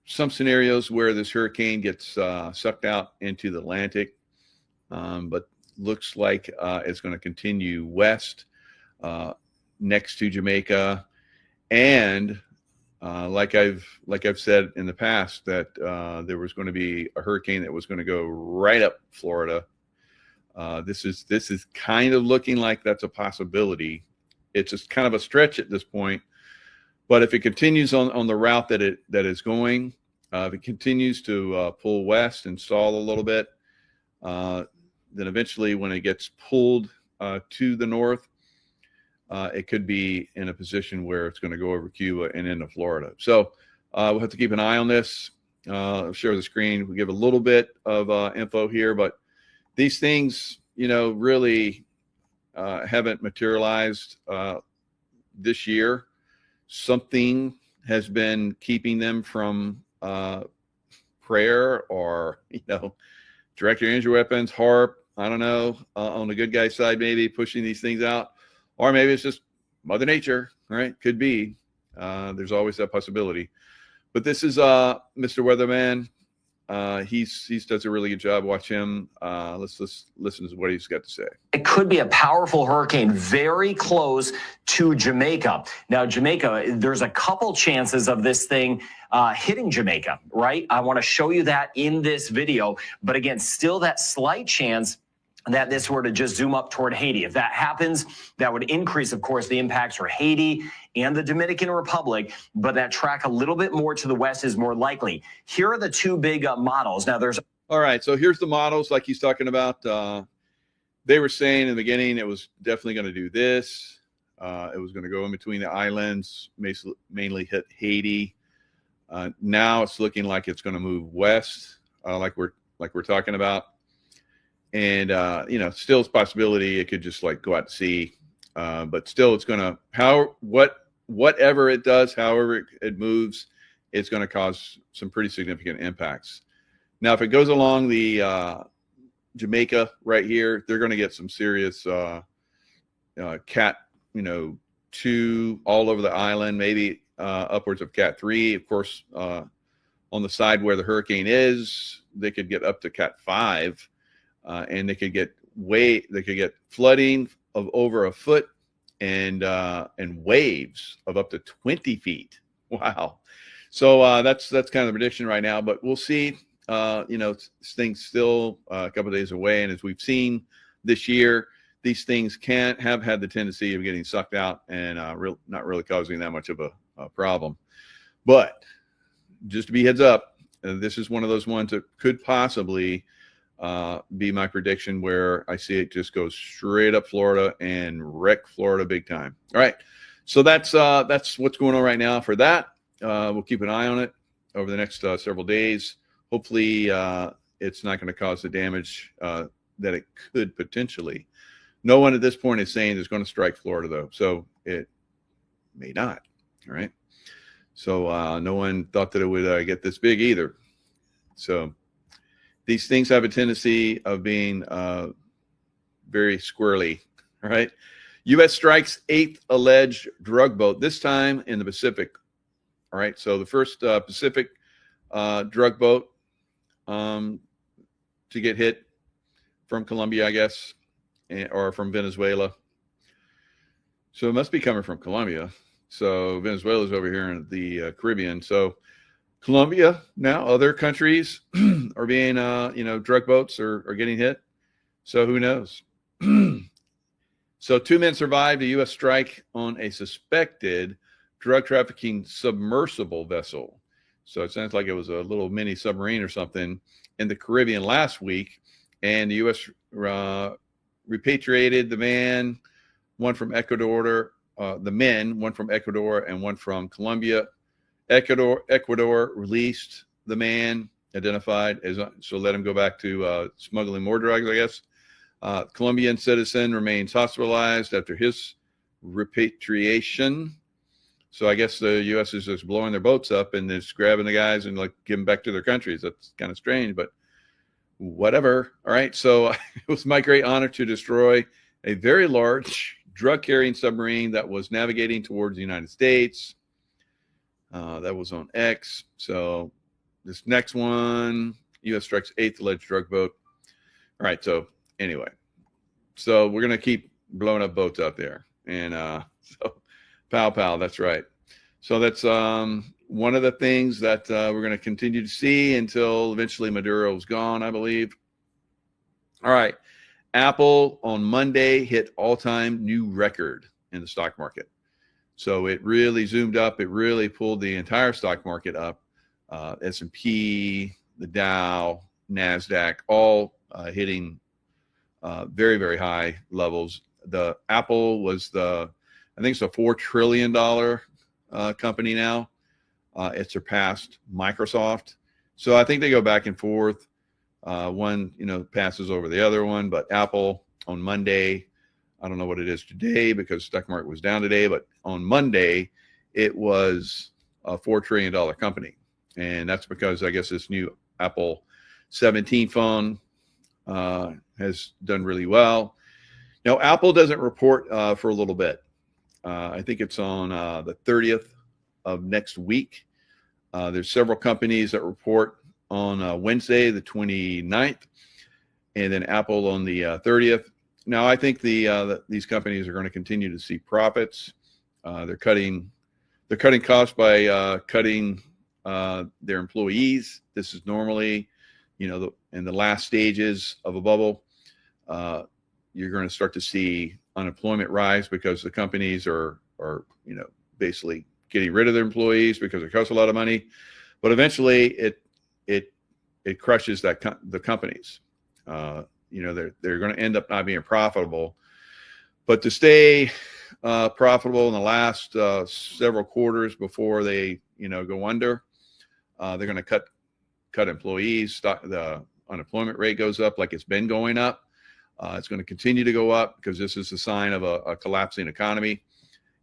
some scenarios where this hurricane gets sucked out into the Atlantic, but looks like it's going to continue west next to Jamaica. And like I've said in the past, that there was going to be a hurricane that was going to go right up Florida. This is kind of looking like that's a possibility. It's just kind of a stretch at this point. But if it continues on the route that is going, if it continues to pull west and stall a little bit, then eventually when it gets pulled to the north, it could be in a position where it's going to go over Cuba and into Florida. So we'll have to keep an eye on this. I'll share the screen. We'll give a little bit of info here, but these things, really haven't materialized this year. Something has been keeping them from prayer or, direct your energy weapons, HARP, I don't know, on the good guy side, maybe pushing these things out. Or maybe it's just Mother Nature, right? Could be. There's always that possibility. But this is Mr. Weatherman. He does a really good job. Watch him. Let's listen to what he's got to say. It could be a powerful hurricane very close to Jamaica. Now, Jamaica, there's a couple chances of this thing hitting Jamaica, right? I want to show you that in this video. But again, still that slight chance that this were to just zoom up toward Haiti. If that happens, that would increase, of course, the impacts for Haiti and the Dominican Republic, but that track a little bit more to the west is more likely. Here are the two big models. Now, there's... All right, so here's the models like he's talking about. They were saying in the beginning it was definitely going to do this. It was going to go in between the islands, mainly hit Haiti. Now it's looking like it's going to move west, like we're talking about. And, still it's a possibility it could just go out to sea. But still it's going to, whatever it does, however it moves, it's going to cause some pretty significant impacts. Now, if it goes along the Jamaica right here, they're going to get some serious Cat, 2 all over the island, maybe upwards of Cat 3. Of course, on the side where the hurricane is, they could get up to Cat 5. And they could get flooding of over a foot and waves of up to 20 feet. Wow. So that's kind of the prediction right now, but we'll see. Things still a couple of days away. And as we've seen this year, these things have had the tendency of getting sucked out and not really causing that much of a problem. But just to be heads up, this is one of those ones that could possibly be my prediction, where I see it just go straight up Florida and wreck Florida big time. All right, so that's what's going on right now for that. We'll keep an eye on it over the next several days. Hopefully it's not going to cause the damage that it could potentially. No one at this point is saying it's going to strike Florida, though, so it may not. All right, so no one thought that it would get this big either. So these things have a tendency of being very squirrely, all right? U.S. strikes 8th alleged drug boat, this time in the Pacific, all right? So the first Pacific drug boat to get hit from Colombia, I guess, or from Venezuela. So it must be coming from Colombia. So Venezuela's over here in the Caribbean. So Colombia, now other countries are being, drug boats are getting hit. So who knows? So 2 men survived a U.S. strike on a suspected drug trafficking submersible vessel. So it sounds like it was a little mini submarine or something in the Caribbean last week. And the U.S. repatriated the man, one from Ecuador, one from Ecuador and one from Colombia. Ecuador released the man, identified as, so let him go back to smuggling more drugs, I guess. Colombian citizen remains hospitalized after his repatriation. So I guess the U.S. is just blowing their boats up and just grabbing the guys and give them back to their countries. That's kind of strange, but whatever. All right. So it was my great honor to destroy a very large drug carrying submarine that was navigating towards the United States. That was on X. So this next one, U.S. strikes 8th alleged drug boat. All right. So anyway, so we're going to keep blowing up boats out there. And so pow, that's right. So that's one of the things that we're going to continue to see until eventually Maduro is gone, I believe. All right. Apple on Monday hit all-time new record in the stock market. So it really zoomed up. It really pulled the entire stock market up. S&P, the Dow, NASDAQ, all hitting very, very high levels. The Apple was I think it's a $4 trillion company now. It surpassed Microsoft. So I think they go back and forth. One, passes over the other one, but Apple on Monday, I don't know what it is today because the stock market was down today, but on Monday, it was a $4 trillion company. And that's because I guess this new Apple 17 phone has done really well. Now, Apple doesn't report for a little bit. I think it's on the 30th of next week. There's several companies that report on Wednesday, the 29th, and then Apple on the 30th. Now, I think these companies are going to continue to see profits. They're cutting costs by cutting their employees. This is normally, in the last stages of a bubble. You're going to start to see unemployment rise because the companies are basically getting rid of their employees because it costs a lot of money. But eventually, it crushes the companies. They're going to end up not being profitable. But to stay profitable in the last several quarters before they go under, they're going to cut employees. The unemployment rate goes up like it's been going up. It's going to continue to go up because this is a sign of a collapsing economy.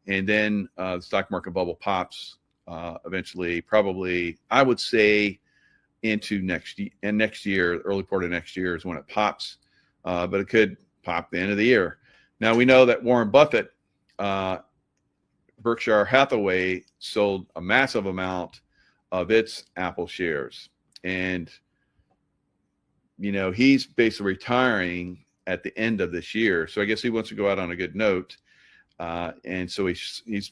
And then the stock market bubble pops eventually, probably, I would say, into next year, early part of next year is when it pops. But it could pop the end of the year. Now, we know that Warren Buffett, Berkshire Hathaway, sold a massive amount of its Apple shares. And, he's basically retiring at the end of this year. So I guess he wants to go out on a good note. And so he's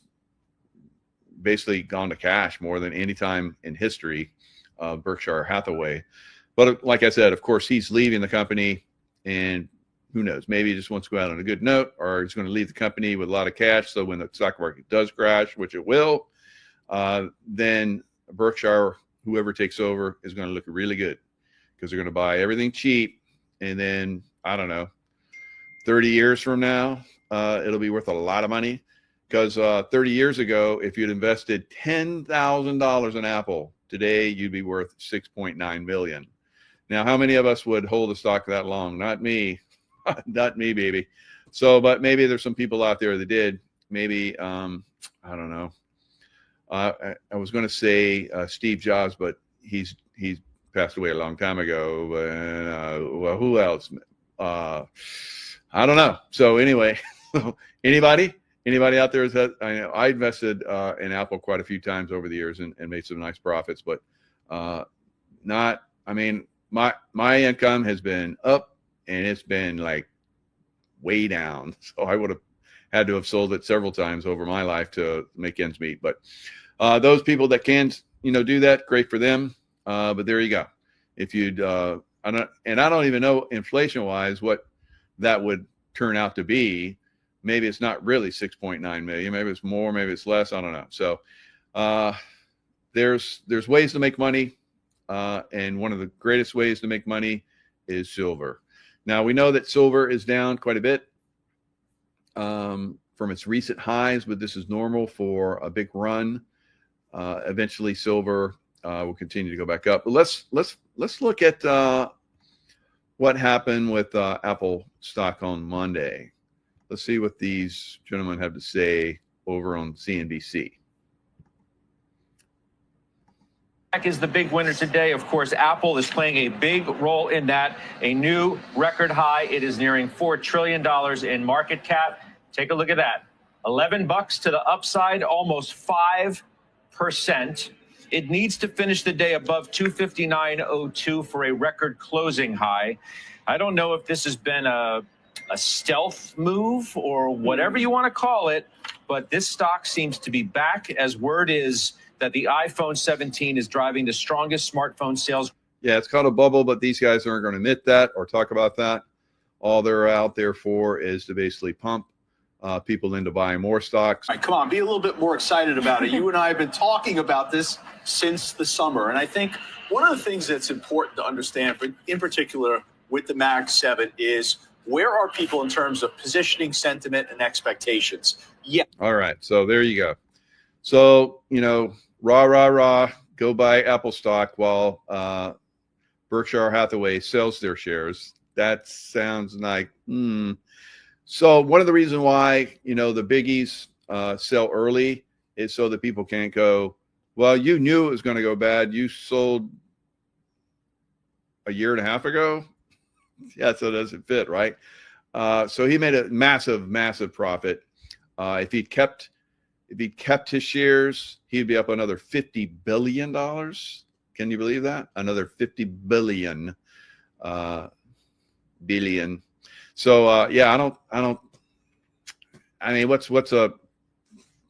basically gone to cash more than any time in history of Berkshire Hathaway. But like I said, of course, he's leaving the company, and who knows, maybe he just wants to go out on a good note, or he's going to leave the company with a lot of cash. So when the stock market does crash, which it will, then Berkshire, whoever takes over, is going to look really good because they're going to buy everything cheap. And then, I don't know, 30 years from now, it'll be worth a lot of money because 30 years ago, if you'd invested $10,000 in Apple, today you'd be worth $6.9 million. Now, how many of us would hold a stock that long? Not me. Not me, baby. So, but maybe there's some people out there that did. Maybe, I don't know. I was going to say Steve Jobs, but he's passed away a long time ago. Well, who else? I don't know. So anyway, anybody out there I invested in Apple quite a few times over the years and made some nice profits, but my income has been up and it's been like way down. So I would have had to have sold it several times over my life to make ends meet. But those people that can, do that, great for them. But there you go. If you'd, I don't even know inflation wise what that would turn out to be. Maybe it's not really 6.9 million. Maybe it's more, maybe it's less. I don't know. So there's ways to make money. And one of the greatest ways to make money is silver. Now, we know that silver is down quite a bit from its recent highs, but this is normal for a big run. Eventually, silver will continue to go back up. But let's look at what happened with Apple stock on Monday. Let's see what these gentlemen have to say over on CNBC. Is the big winner today. Of course, Apple is playing a big role in that. A new record high. It is nearing $4 trillion in market cap. Take a look at that. $11 to the upside, almost 5%. It needs to finish the day above 259.02 for a record closing high. I don't know if this has been a stealth move or whatever you want to call it, but this stock seems to be back, as word is that the iPhone 17 is driving the strongest smartphone sales. Yeah, it's called a bubble, but these guys aren't going to admit that or talk about that. All they're out there for is to basically pump people into buying more stocks. All right, come on, be a little bit more excited about it. You and I have been talking about this since the summer. And I think one of the things that's important to understand, in particular with the Mag 7, is where are people in terms of positioning, sentiment, and expectations? Yeah. All right, so there you go. So, you know, rah, go buy Apple stock while Berkshire Hathaway sells their shares. That sounds like, So one of the reasons why, you know, the biggies sell early is so that people can't go, well, you knew it was going to go bad. You sold a year and a half ago. Yeah, so it doesn't fit, right? So he made a massive profit. If he'd kept his shares, he'd be up another $50 billion. Can you believe that? Another 50 billion. Billion. So yeah, I mean, what's a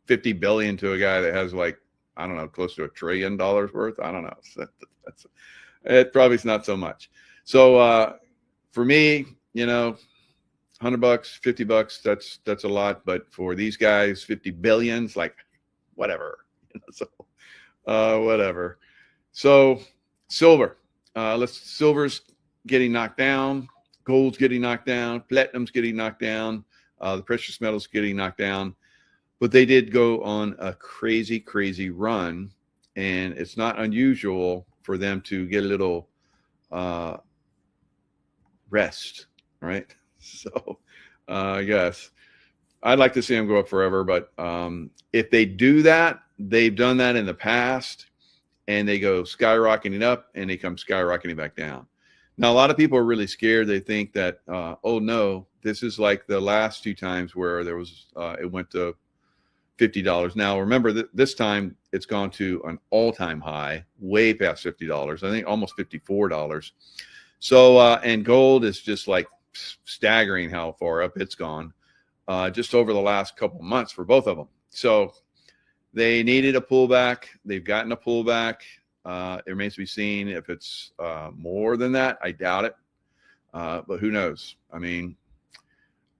50 billion to a guy that has, like, I don't know, close to $1 trillion worth? I don't know. It probably is not so much. So for me, you know, $100, $50, that's a lot. But for these guys, 50 billions, like, whatever. So whatever. So silver, silver's getting knocked down. Gold's getting knocked down. Platinum's getting knocked down. The precious metals getting knocked down. But they did go on a crazy run. And it's not unusual for them to get a little rest, right? So I guess I'd like to see them go up forever. But if they do that, they've done that in the past. And they go skyrocketing up and they come skyrocketing back down. Now, a lot of people are really scared. They think that, oh, no, this is like the last two times where there was it went to $50. Now, remember, this time it's gone to an all-time high, way past $50. I think almost $54. So, and gold is just like staggering how far up it's gone just over the last couple months for both of them. So they needed a pullback. They've gotten a pullback. It remains to be seen if it's more than that. I doubt it. But who knows? I mean,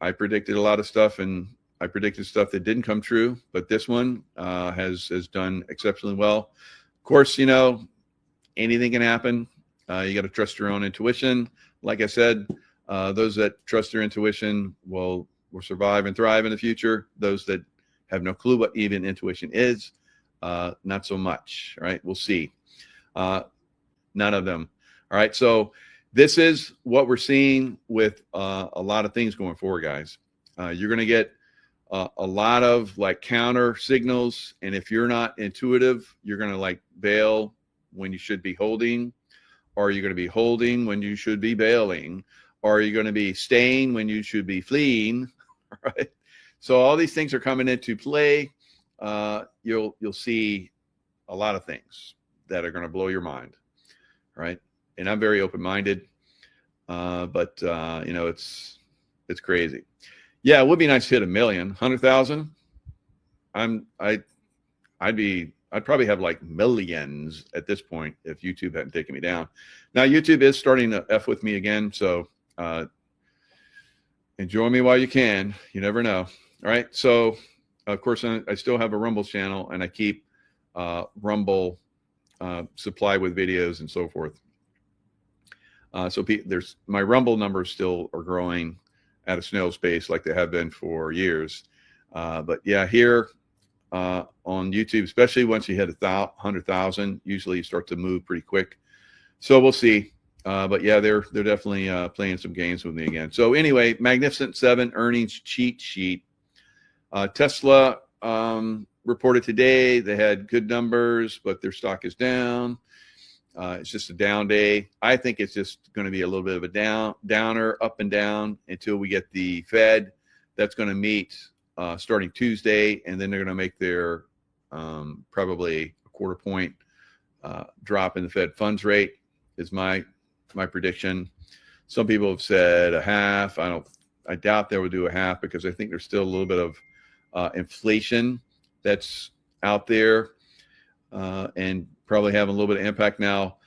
I predicted a lot of stuff, and I predicted stuff that didn't come true. But this one has done exceptionally well. Of course, you know, anything can happen. You got to trust your own intuition. Like I said, those that trust their intuition will survive and thrive in the future. Those that have no clue what even intuition is, not so much. Right? We'll see. None of them. All right. So this is what we're seeing with a lot of things going forward, guys. You're going to get a lot of like counter signals. And if you're not intuitive, you're going to like bail when you should be holding, or you're going to be holding when you should be bailing, or you're going to be staying when you should be fleeing. Right. So all these things are coming into play. You'll see a lot of things that are going to blow your mind, right? And I'm very open-minded, but you know, it's crazy. Yeah, it would be nice to hit 1 million, 100,000. I'd probably have like millions at this point if YouTube hadn't taken me down. Now YouTube is starting to F with me again, so enjoy me while you can. You never know. All right. So of course I still have a Rumble channel, and I keep Rumble supply with videos and so forth. So there's my Rumble numbers still are growing at a snail's pace like they have been for years. But yeah, here on YouTube, especially once you hit 100,000, usually you start to move pretty quick. So we'll see. But yeah, they're definitely playing some games with me again. So anyway, Magnificent 7 earnings cheat sheet. Tesla reported today. They had good numbers, but their stock is down. It's just a down day. I think it's just going to be a little bit of a downer, up and down, until we get the Fed that's going to meet starting Tuesday, and then they're going to make their probably a quarter point drop in the Fed funds rate is my prediction. Some people have said a half. I doubt they will do a half because I think there's still a little bit of inflation that's out there and probably having a little bit of impact. Now,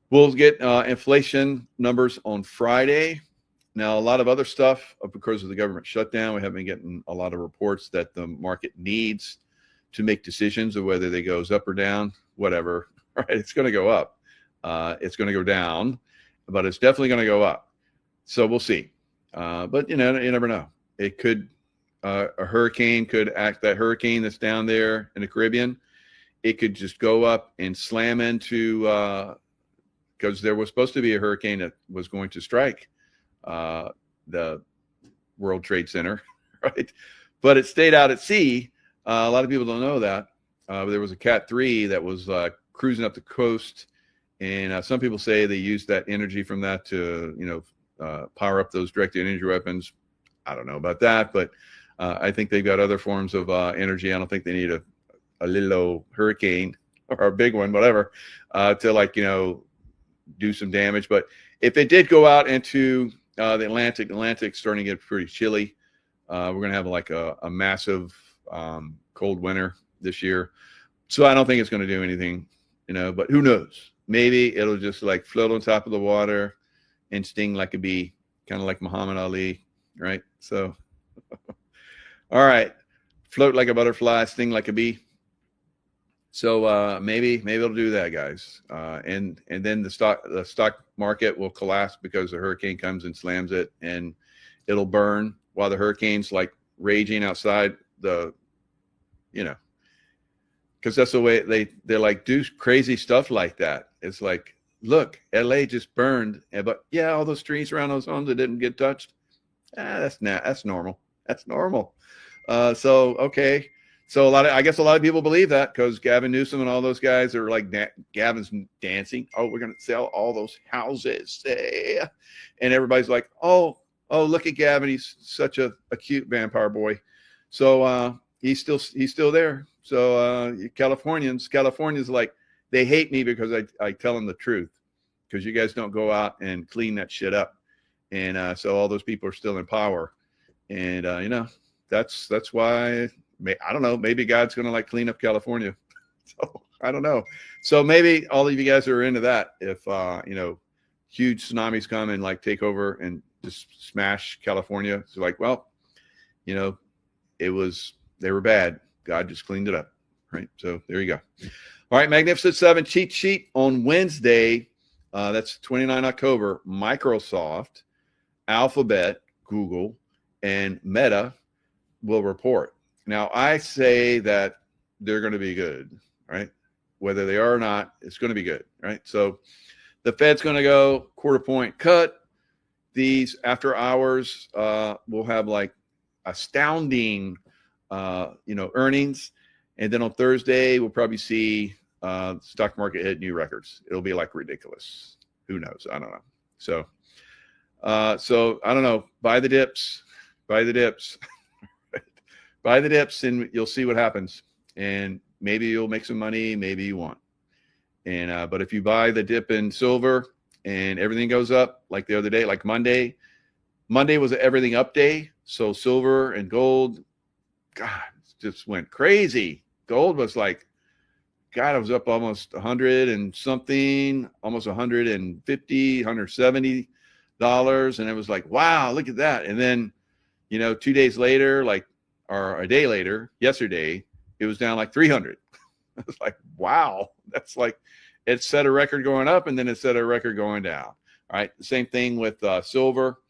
we'll get inflation numbers on Friday. Now, a lot of other stuff because of the government shutdown, we haven't been getting a lot of reports that the market needs to make decisions of whether they goes up or down, whatever. Right? It's going to go up. It's going to go down, but it's definitely going to go up. So we'll see. But you never know. It could a hurricane could act. That hurricane that's down there in the Caribbean, it could just go up and slam into because there was supposed to be a hurricane that was going to strike the World Trade Center, right? But it stayed out at sea. A lot of people don't know that. There was a Cat 3 that was cruising up the coast, and some people say they used that energy from that to power up those directed energy weapons. I don't know about that, but I think they've got other forms of energy. I don't think they need a little hurricane or a big one, whatever, to do some damage. But if it did go out into the Atlantic's starting to get pretty chilly. We're going to have like a massive cold winter this year. So I don't think it's going to do anything, but who knows? Maybe it'll just like float on top of the water and sting like a bee, kind of like Muhammad Ali, right? So, all right, float like a butterfly, sting like a bee. So maybe it'll do that, guys. And then the stock market will collapse because the hurricane comes and slams it, and it'll burn while the hurricane's like raging outside the, because that's the way they like do crazy stuff like that. It's like, look, LA just burned, but yeah, all those trees around those homes that didn't get touched. That's normal. That's normal. So okay. So I guess a lot of people believe that because Gavin Newsom and all those guys are like Gavin's dancing. Oh, we're going to sell all those houses. And everybody's like, oh, look at Gavin. He's such a cute vampire boy. So he's still there. So Californians like, they hate me because I tell them the truth, because you guys don't go out and clean that shit up. And so all those people are still in power. And, that's why. I don't know. Maybe God's going to like clean up California. So I don't know. So maybe all of you guys are into that. If, huge tsunamis come and like take over and just smash California. So like, well, they were bad. God just cleaned it up. Right. So there you go. All right. Magnificent 7 cheat sheet on Wednesday. That's 29 October. Microsoft, Alphabet, Google, and Meta will report. Now, I say that they're going to be good, right? Whether they are or not, it's going to be good, right? So the Fed's going to go quarter point cut. These after hours will have like astounding, earnings. And then on Thursday, we'll probably see stock market hit new records. It'll be like ridiculous. Who knows? I don't know. So I don't know. Buy the dips. Buy the dips and you'll see what happens. And maybe you'll make some money, maybe you won't. And but if you buy the dip in silver and everything goes up, like the other day, like Monday was an everything up day. So silver and gold, God, just went crazy. Gold was like, God, it was up almost 100 and something, almost 150, $170. And it was like, wow, look at that. And then, 2 days later, or a day later, yesterday, it was down like 300. I was like, wow, that's like, it set a record going up and then it set a record going down. All right. The same thing with silver.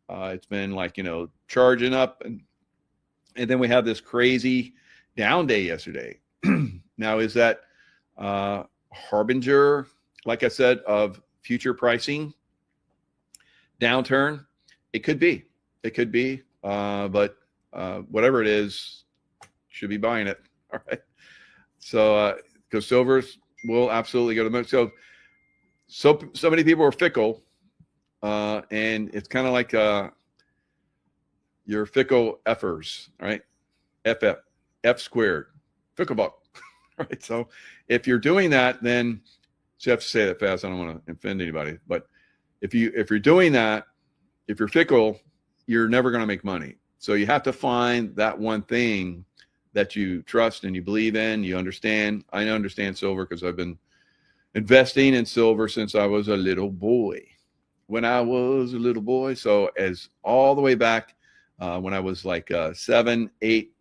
It's been like, charging up. And then we have this crazy down day yesterday. Now, is that harbinger, like I said, of future pricing downturn? It could be. But whatever it is, should be buying it. All right. So, because silvers will absolutely go to the moon. So many people are fickle, and it's kind of like, your fickle effers, right? F squared, fickle buck, right? So if you're doing that, then so you have to say that fast. I don't want to offend anybody, but if you're doing that, if you're fickle, you're never going to make money. So you have to find that one thing that you trust and you believe in, you understand. I understand silver because I've been investing in silver since I was a little boy. When I was a little boy, so as all the way back when I was like 7, 8,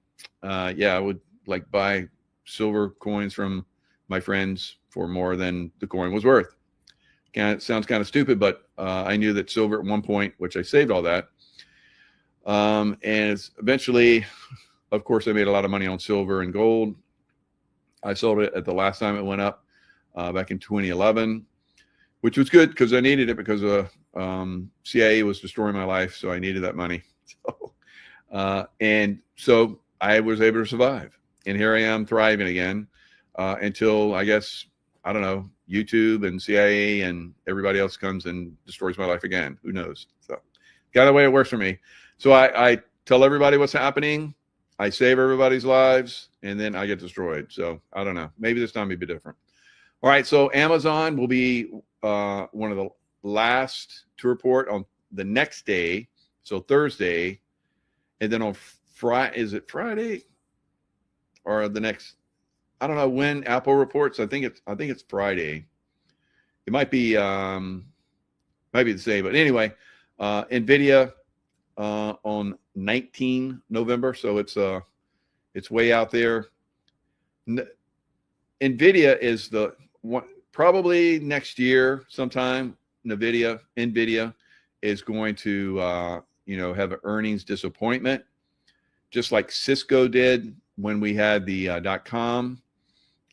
yeah, I would like buy silver coins from my friends for more than the coin was worth. It sounds kind of stupid, but I knew that silver at one point, which I saved all that. And eventually, of course, I made a lot of money on silver and gold. I sold it at the last time it went up back in 2011, which was good because I needed it because CIA was destroying my life. So I needed that money. And so I was able to survive. And here I am thriving again until, I guess, I don't know, YouTube and CIA and everybody else comes and destroys my life again. Who knows? So kind of the way it works for me. So I tell everybody what's happening. I save everybody's lives, and then I get destroyed. So I don't know. Maybe this time it'll be different. All right. So Amazon will be one of the last to report on the next day. So Thursday. And then on Friday, is it Friday or the next? I don't know when Apple reports. I think it's Friday. It might be the same, but anyway, NVIDIA on 19 November. So it's way out there. NVIDIA is the one, probably next year sometime. NVIDIA is going to have an earnings disappointment, just like Cisco did when we had the .com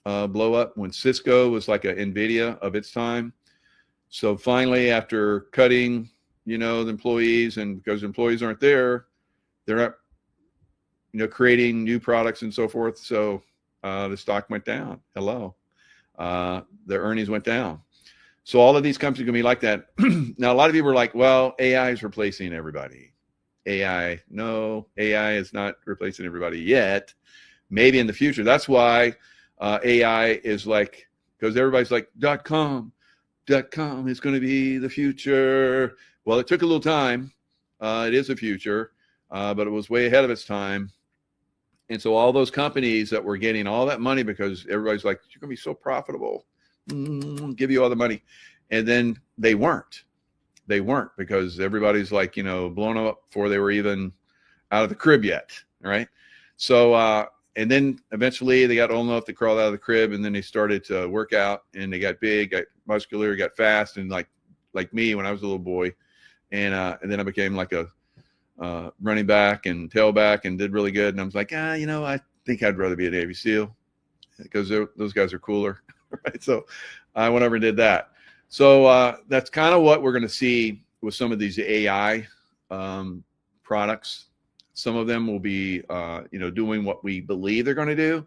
blow up, when Cisco was like a NVIDIA of its time. So finally, after cutting, the employees, and because employees aren't there, they're not, creating new products and so forth. So the stock went down. Hello. Their earnings went down. So all of these companies are going to be like that. Now, a lot of people are like, well, AI is replacing everybody. No, AI is not replacing everybody yet. Maybe in the future. That's why AI is like, because everybody's like, .com is going to be the future. Well, it took a little time. It is the future, but it was way ahead of its time. And so all those companies that were getting all that money because everybody's like, you're going to be so profitable, give you all the money. And then they weren't because everybody's like, blown up before they were even out of the crib yet. Right. So, and then eventually they got old enough to crawl out of the crib, and then they started to work out, and they got big, got muscular, got fast. And like me when I was a little boy, and then I became like a running back and tailback and did really good. And I was like, I think I'd rather be a Navy SEAL because those guys are cooler. Right. So I went over and did that. So that's kind of what we're going to see with some of these AI products. Some of them will be, doing what we believe they're going to do.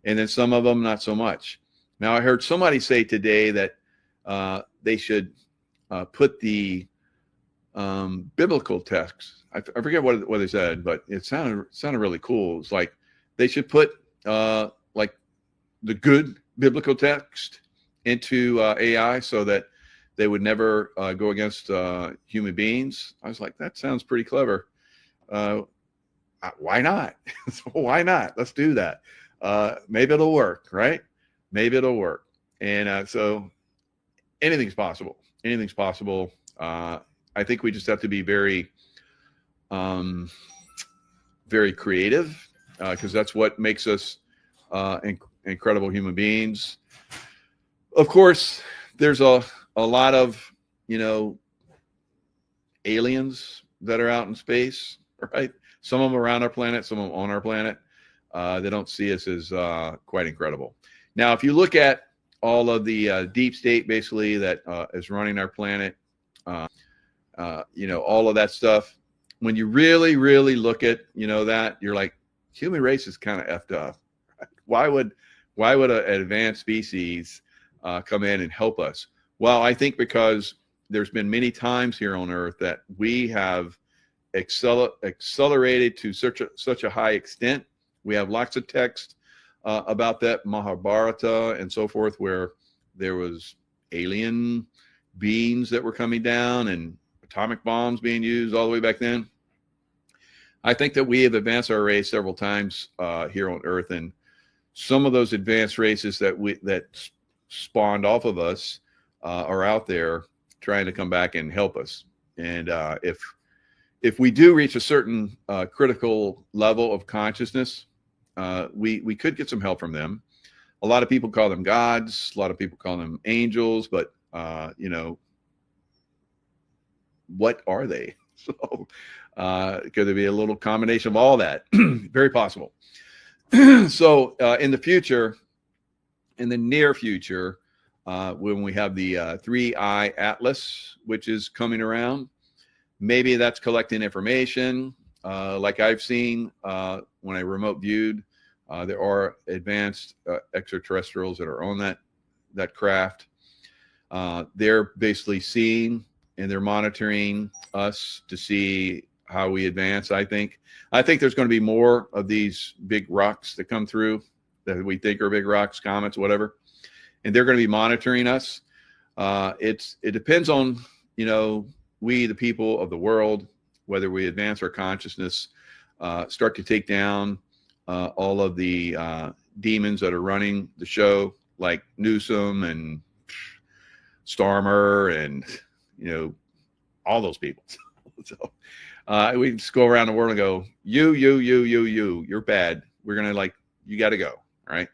And then some of them, not so much. Now, I heard somebody say today that they should put the biblical text. I forget what they said, but it sounded really cool. It's like they should put like the good biblical text into AI so that they would never go against human beings. I was like, that sounds pretty clever. Why not? Why not? Let's do that. Maybe it'll work, right? Maybe it'll work. And so anything's possible. Anything's possible. I think we just have to be very, very creative because that's what makes us incredible human beings. Of course, there's a lot of, aliens that are out in space, right? Some of them around our planet, some of them on our planet. They don't see us as quite incredible. Now, if you look at all of the deep state, basically, that is running our planet, all of that stuff, when you really, really look at, that, you're like, human race is kind of effed up. Why would an advanced species come in and help us? Well, I think because there's been many times here on Earth that we have accelerated to such a high extent. We have lots of text about that, Mahabharata and so forth, where there was alien beings that were coming down and atomic bombs being used all the way back then. I think that we have advanced our race several times here on Earth, and some of those advanced races that spawned off of us are out there trying to come back and help us. And if we do reach a certain critical level of consciousness, we could get some help from them. A lot of people call them gods. A lot of people call them angels, but what are they? So could there be a little combination of all that? Very possible. So in the future, in the near future, when we have the 3-eye atlas, which is coming around, maybe that's collecting information. Like I've seen when I remote viewed, there are advanced extraterrestrials that are on that craft. They're basically seeing and they're monitoring us to see how we advance. I think there's going to be more of these big rocks that come through that we think are big rocks, comets, whatever, and they're going to be monitoring us. It depends on, we, the people of the world, whether we advance our consciousness, start to take down all of the demons that are running the show, like Newsom and Starmer and, all those people. So we just go around the world and go, you're bad. We're going to you got to go. All right.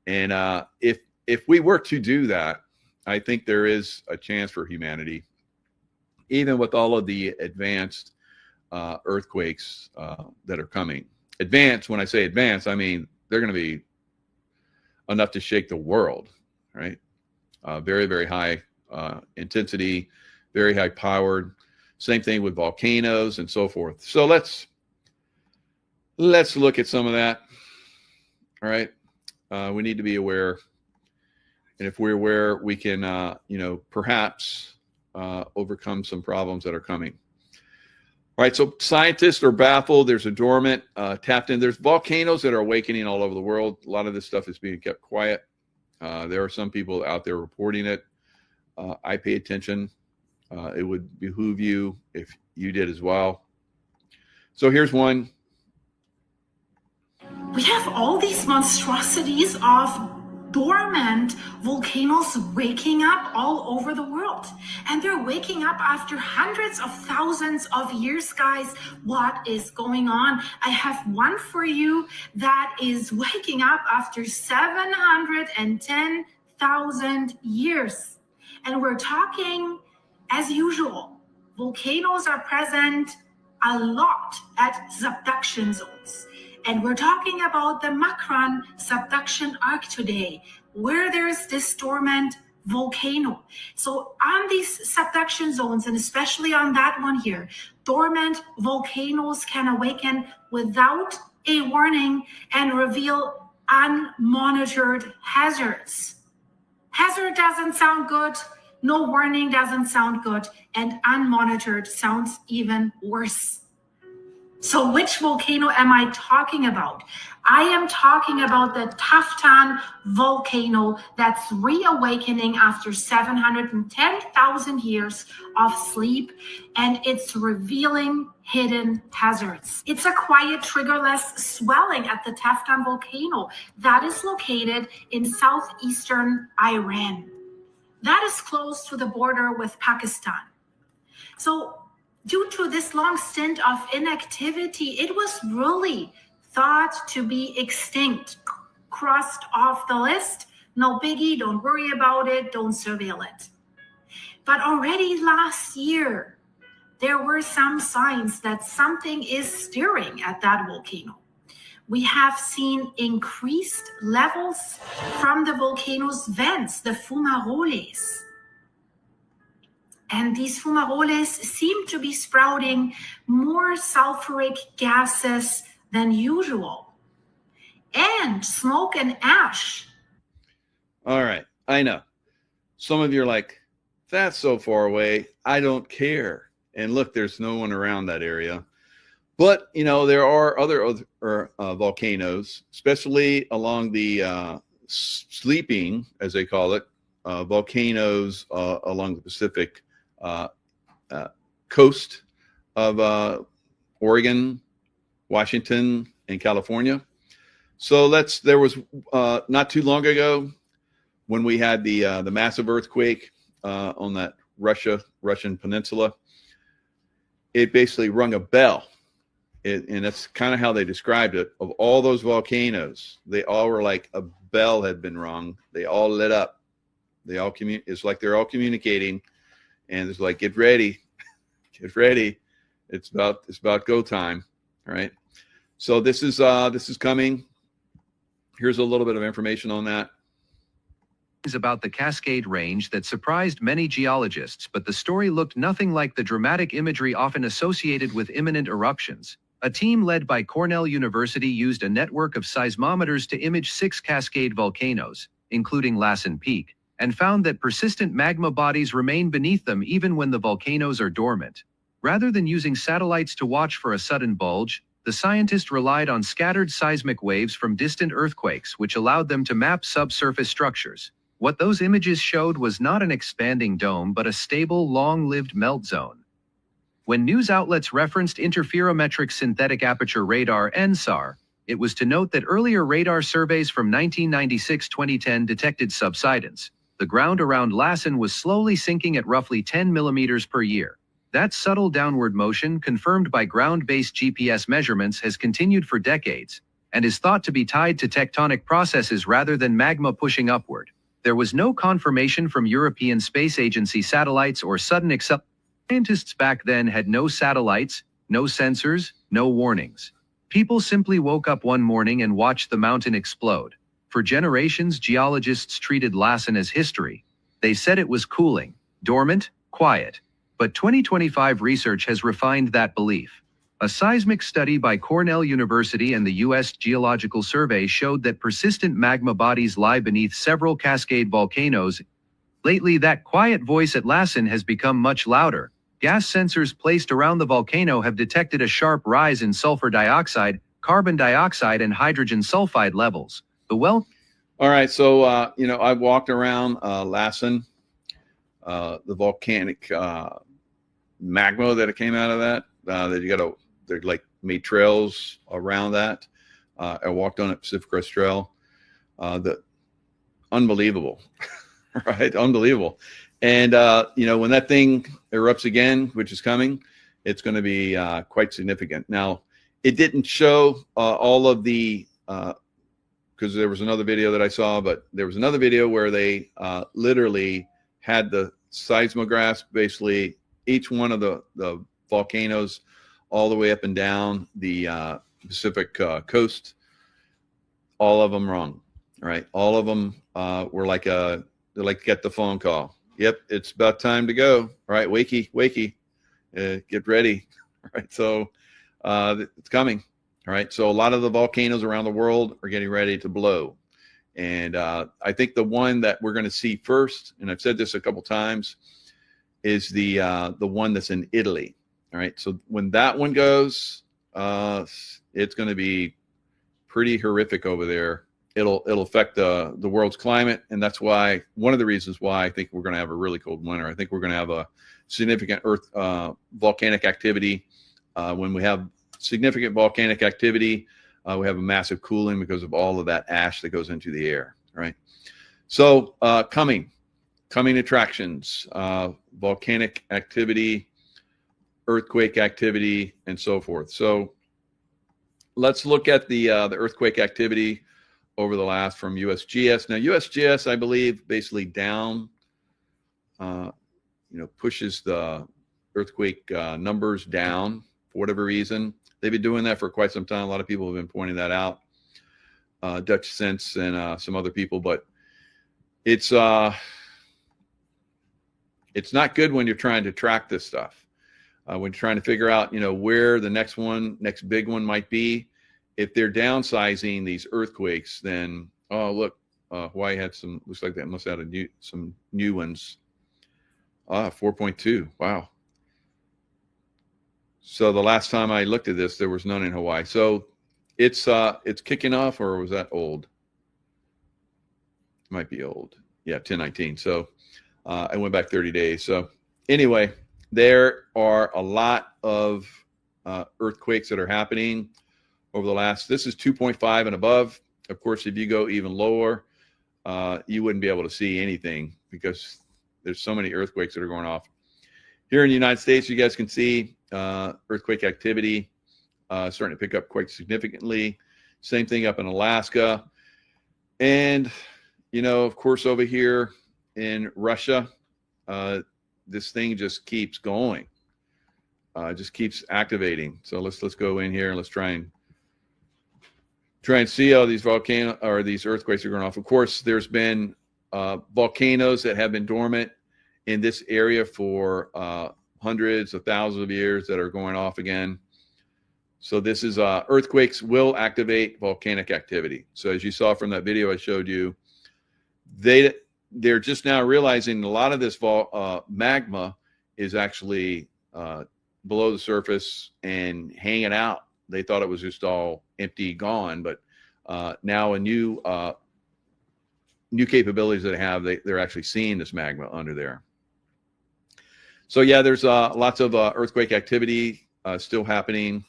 And if we were to do that, I think there is a chance for humanity, even with all of the advanced earthquakes that are coming. Advanced, when I say advanced, I mean they're going to be enough to shake the world, right? Very, very high intensity, very high powered. Same thing with volcanoes and so forth. So let's look at some of that. All right. We need to be aware. And if we're aware, we can, perhaps overcome some problems that are coming. All right. So scientists are baffled. There's a dormant, tapped in. There's volcanoes that are awakening all over the world. A lot of this stuff is being kept quiet. There are some people out there reporting it. I pay attention. It would behoove you if you did as well. So here's one. We have all these monstrosities of dormant volcanoes waking up all over the world. And they're waking up after hundreds of thousands of years, guys. What is going on? I have one for you that is waking up after 710,000 years. And we're talking, as usual, volcanoes are present a lot at subduction zones. And we're talking about the Macron subduction arc today, where there's this dormant volcano. So on these subduction zones, and especially on that one here, dormant volcanoes can awaken without a warning and reveal unmonitored hazards. Hazard doesn't sound good. No warning doesn't sound good. And unmonitored sounds even worse. So which volcano am I talking about? I am talking about the Taftan volcano that's reawakening after 710,000 years of sleep, and it's revealing hidden hazards. It's a quiet, triggerless swelling at the Taftan volcano that is located in southeastern Iran. That is close to the border with Pakistan. So due to this long stint of inactivity, it was really thought to be extinct, crossed off the list. No biggie, don't worry about it, don't surveil it. But already last year, there were some signs that something is stirring at that volcano. We have seen increased levels from the volcano's vents, the fumaroles. And these fumaroles seem to be sprouting more sulfuric gases than usual. And smoke and ash. All right. I know. Some of you are like, that's so far away. I don't care. And look, there's no one around that area. But there are other volcanoes, especially along the sleeping, as they call it, volcanoes along the Pacific coast of Oregon, Washington, and California. So there was not too long ago when we had the massive earthquake on that Russian peninsula. It basically rung a bell. And that's kind of how they described it. Of all those volcanoes, they all were like a bell had been rung. They all lit up. They all it's like they're all communicating, and it's like, get ready, get ready. It's about go time, right? So this is coming. Here's a little bit of information on that. About the Cascade Range that surprised many geologists, but the story looked nothing like the dramatic imagery often associated with imminent eruptions. A team led by Cornell University used a network of seismometers to image 6 Cascade volcanoes, including Lassen Peak, and found that persistent magma bodies remain beneath them even when the volcanoes are dormant. Rather than using satellites to watch for a sudden bulge, the scientists relied on scattered seismic waves from distant earthquakes, which allowed them to map subsurface structures. What those images showed was not an expanding dome but a stable, long-lived melt zone. When news outlets referenced interferometric synthetic aperture radar (NSAR), it was to note that earlier radar surveys from 1996-2010 detected subsidence. The ground around Lassen was slowly sinking at roughly 10 millimeters per year. That subtle downward motion, confirmed by ground-based GPS measurements, has continued for decades and is thought to be tied to tectonic processes rather than magma pushing upward. There was no confirmation from European Space Agency satellites or sudden acceleration. Scientists back then had no satellites, no sensors, no warnings. People simply woke up one morning and watched the mountain explode. For generations, geologists treated Lassen as history. They said it was cooling, dormant, quiet. But 2025 research has refined that belief. A seismic study by Cornell University and the U.S. Geological Survey showed that persistent magma bodies lie beneath several Cascade volcanoes. Lately, that quiet voice at Lassen has become much louder. Gas sensors placed around the volcano have detected a sharp rise in sulfur dioxide, carbon dioxide, and hydrogen sulfide levels. All right, so I've walked around Lassen, the volcanic magma that it came out of that. They're like made trails around that. I walked on it, Pacific Crest Trail. Unbelievable, right? Unbelievable. And, when that thing erupts again, which is coming, it's going to be quite significant. Now, it didn't show all of the, because there was another video that I saw, but there was another video where they literally had the seismographs, basically each one of the volcanoes all the way up and down the Pacific coast, all of them wrong, right? All of them were like get the phone call. Yep, it's about time to go. All right, wakey, get ready. All right, so it's coming. All right, so a lot of the volcanoes around the world are getting ready to blow. And I think the one that we're going to see first, and I've said this a couple times, is the one that's in Italy. All right, so when that one goes, it's going to be pretty horrific over there. It'll affect the world's climate, and that's why one of the reasons why I think we're going to have a really cold winter. I think we're going to have a significant volcanic activity. When we have significant volcanic activity, we have a massive cooling because of all of that ash that goes into the air, right? So coming attractions, volcanic activity, earthquake activity, and so forth. So let's look at the earthquake activity over the last from USGS. Now, USGS, I believe, basically down, pushes the earthquake numbers down for whatever reason. They've been doing that for quite some time. A lot of people have been pointing that out, Dutch Sense and some other people, but it's not good when you're trying to track this stuff. When you're trying to figure out, where the next big one might be. If they're downsizing these earthquakes, then, oh, look, Hawaii had looks like that must have had some new ones. 4.2, wow. So the last time I looked at this, there was none in Hawaii. So it's kicking off, or was that old? It might be old. Yeah, 1019. So I went back 30 days. So anyway, there are a lot of earthquakes that are happening over the last, this is 2.5 and above. Of course, if you go even lower, you wouldn't be able to see anything because there's so many earthquakes that are going off. Here in the United States, you guys can see earthquake activity starting to pick up quite significantly. Same thing up in Alaska. And, you know, of course, over here in Russia, this thing just keeps going, just keeps activating. So let's go in here and let's try and see how these volcanoes or these earthquakes are going off. Of course, there's been volcanoes that have been dormant in this area for hundreds of thousands of years that are going off again. So this is earthquakes will activate volcanic activity. So as you saw from that video I showed you, they're just now realizing a lot of this magma is actually below the surface and hanging out. They thought it was just all empty, gone, but now a new capabilities that they have, they're actually seeing this magma under there. So yeah, there's lots of earthquake activity still happening.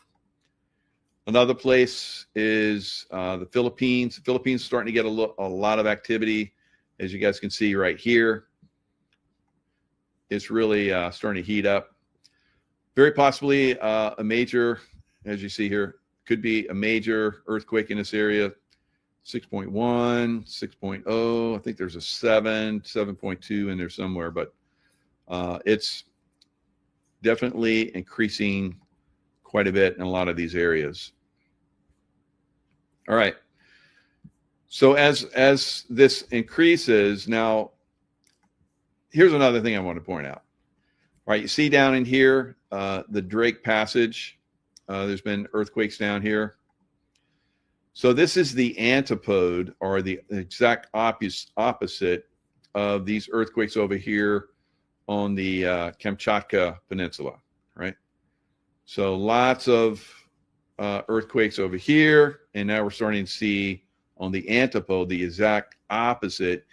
Another place is the Philippines. The Philippines is starting to get a lot of activity, as you guys can see right here. It's really starting to heat up. Very possibly a major, as you see here, could be a major earthquake in this area. 6.1, 6.0. I think there's a 7.2 in there somewhere, but it's definitely increasing quite a bit in a lot of these areas. All right. So as this increases, now here's another thing I want to point out. All right, you see down in here the Drake Passage. There's been earthquakes down here. So this is the antipode, or the exact opposite of these earthquakes over here on the Kamchatka Peninsula, right? So lots of earthquakes over here, and now we're starting to see on the antipode the exact opposite.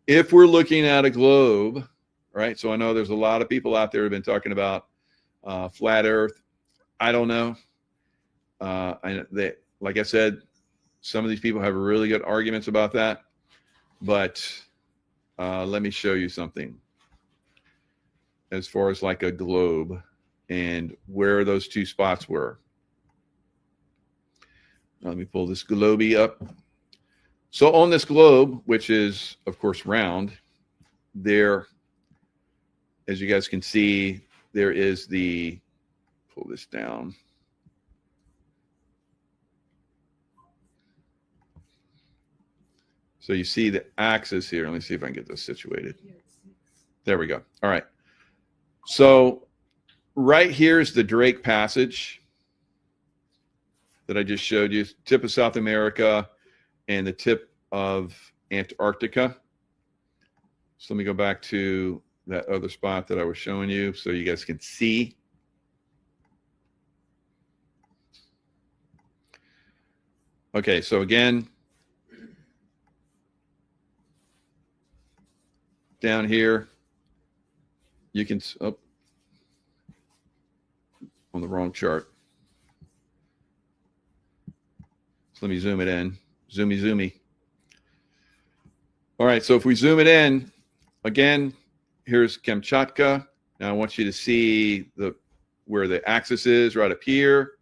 If we're looking at a globe, right? So I know there's a lot of people out there who have been talking about flat Earth. I don't know. Like I said, some of these people have really good arguments about that, but let me show you something as far as like a globe and where those two spots were. Let me pull this globe up. So on this globe, which is of course round, there, as you guys can see, there is the, pull this down. So you see the axis here. Let me see if I can get this situated. There we go. All right. So right here is the Drake Passage that I just showed you. Tip of South America and the tip of Antarctica. So let me go back to that other spot that I was showing you so you guys can see. Okay, so again, down here, you can, oh, on the wrong chart. So let me zoom it in. Zoomy. All right, so if we zoom it in, again, here's Kamchatka. Now I want you to see where the axis is right up here.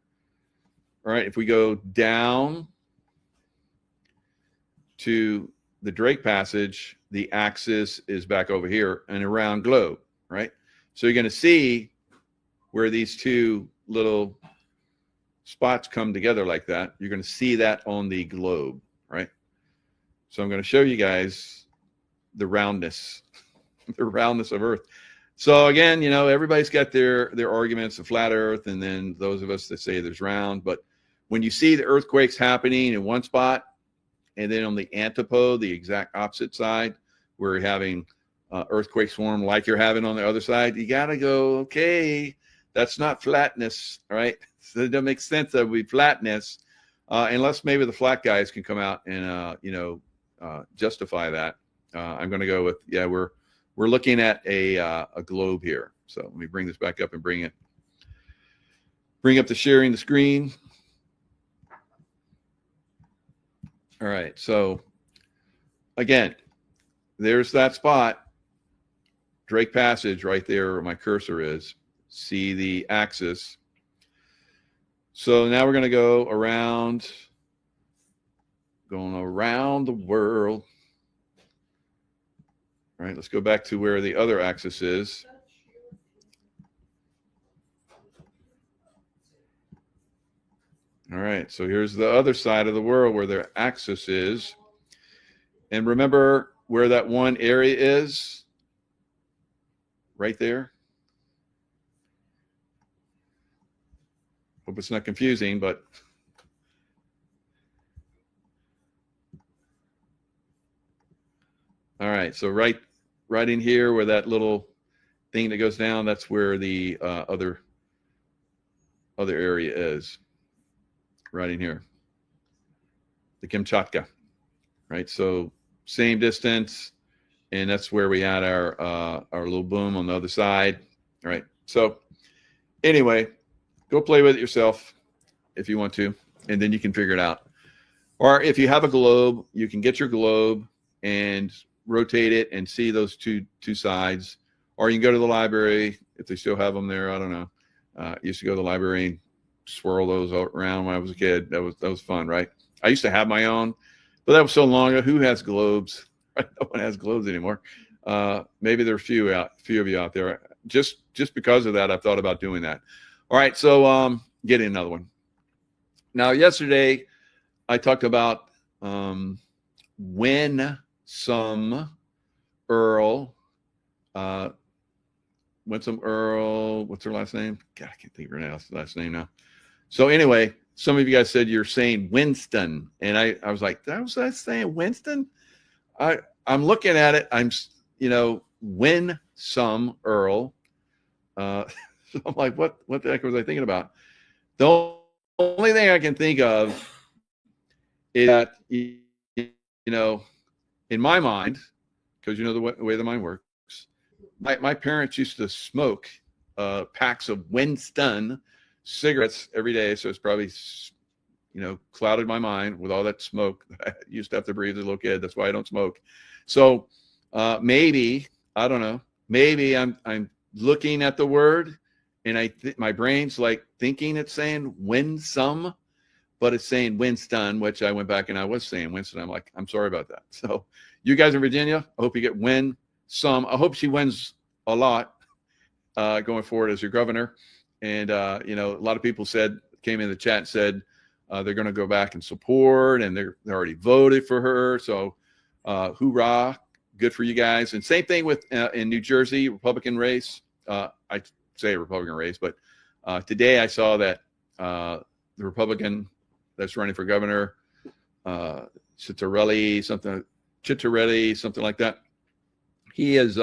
All right, if we go down to the Drake Passage, the axis is back over here and a round globe, right? So you're going to see where these two little spots come together like that. You're going to see that on the globe, right? So I'm going to show you guys the roundness, the roundness of Earth. So again, you know, everybody's got their arguments of flat Earth, and then those of us that say there's round. But when you see the earthquakes happening in one spot, and then on the antipode, the exact opposite side, where you're having earthquake swarm like you're having on the other side, you got to go, okay, That's not flatness, all right? So it doesn't make sense that it would be flatness, unless maybe the flat guys can come out and justify that. I'm going to go with, yeah, we're looking at a globe here. So let me bring this back up and bring up the sharing the screen. All right, so again, there's that spot, Drake Passage right there where my cursor is. See the axis. So now we're going to go around, going around the world. All right, let's go back to where the other axis is. All right, so here's the other side of the world where their axis is. And remember where that one area is? Right there. Hope it's not confusing, but all right, so right in here where that little thing that goes down, that's where the other area is. Right in here, the Kamchatka, right? So same distance, and that's where we had our little boom on the other side. All right. So anyway, go play with it yourself if you want to, and then you can figure it out. Or if you have a globe, you can get your globe and rotate it and see those two sides. Or you can go to the library if they still have them there. I don't know. Used to go to the library and swirl those around when I was a kid. That was fun, right? I used to have my own, but that was so long ago. Who has globes? No one has globes anymore. Maybe there are a few of you out there. Just because of that, I've thought about doing that. All right, so getting another one. Now, yesterday I talked about when some Earl, what's her last name? God, I can't think of her last name now. So anyway, some of you guys said you're saying Winston, and I was like, was I saying Winston? I'm looking at it. I'm, when some Earl. So I'm like, what the heck was I thinking about? The only thing I can think of is that, in my mind, because the way the mind works, my parents used to smoke packs of Winston cigarettes every day. So it's probably, clouded my mind with all that smoke I used to have to breathe as a little kid. That's why I don't smoke. So maybe, I don't know, maybe I'm looking at the word and my brain's like thinking it's saying winsome, but it's saying Winston, which I went back and I was saying Winston. I'm like, I'm sorry about that. So you guys in Virginia, I hope you get win some. I hope she wins a lot going forward as your governor. And, a lot of people came in the chat and said they're going to go back and support, and they already voted for her. So hoorah, good for you guys. And same thing with in New Jersey, Republican race. I say Republican race, but today I saw that the Republican that's running for governor, Chittarelli, something like that. He is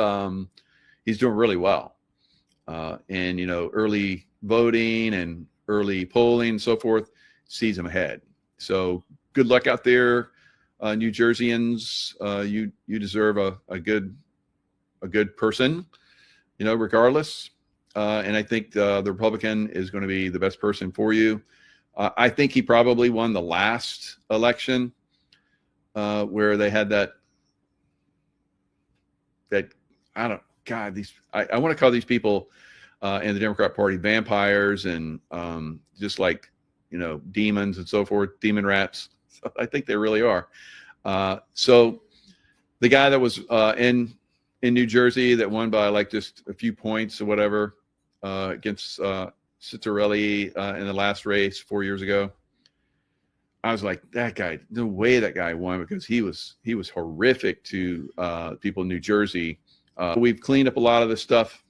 he's doing really well. And early voting and early polling and so forth sees him ahead. So good luck out there, New Jerseyans. You deserve a good person, regardless. And I think the Republican is going to be the best person for you. I think he probably won the last election where they had that I want to call these people in the Democrat Party vampires and just like, demons and so forth, demon rats. So I think they really are. So the guy that was in New Jersey that won by like just a few points or whatever against Chittarelli in the last race 4 years ago, I was like, that guy, no way that guy won, because he was horrific to people in New Jersey. We've cleaned up a lot of this stuff,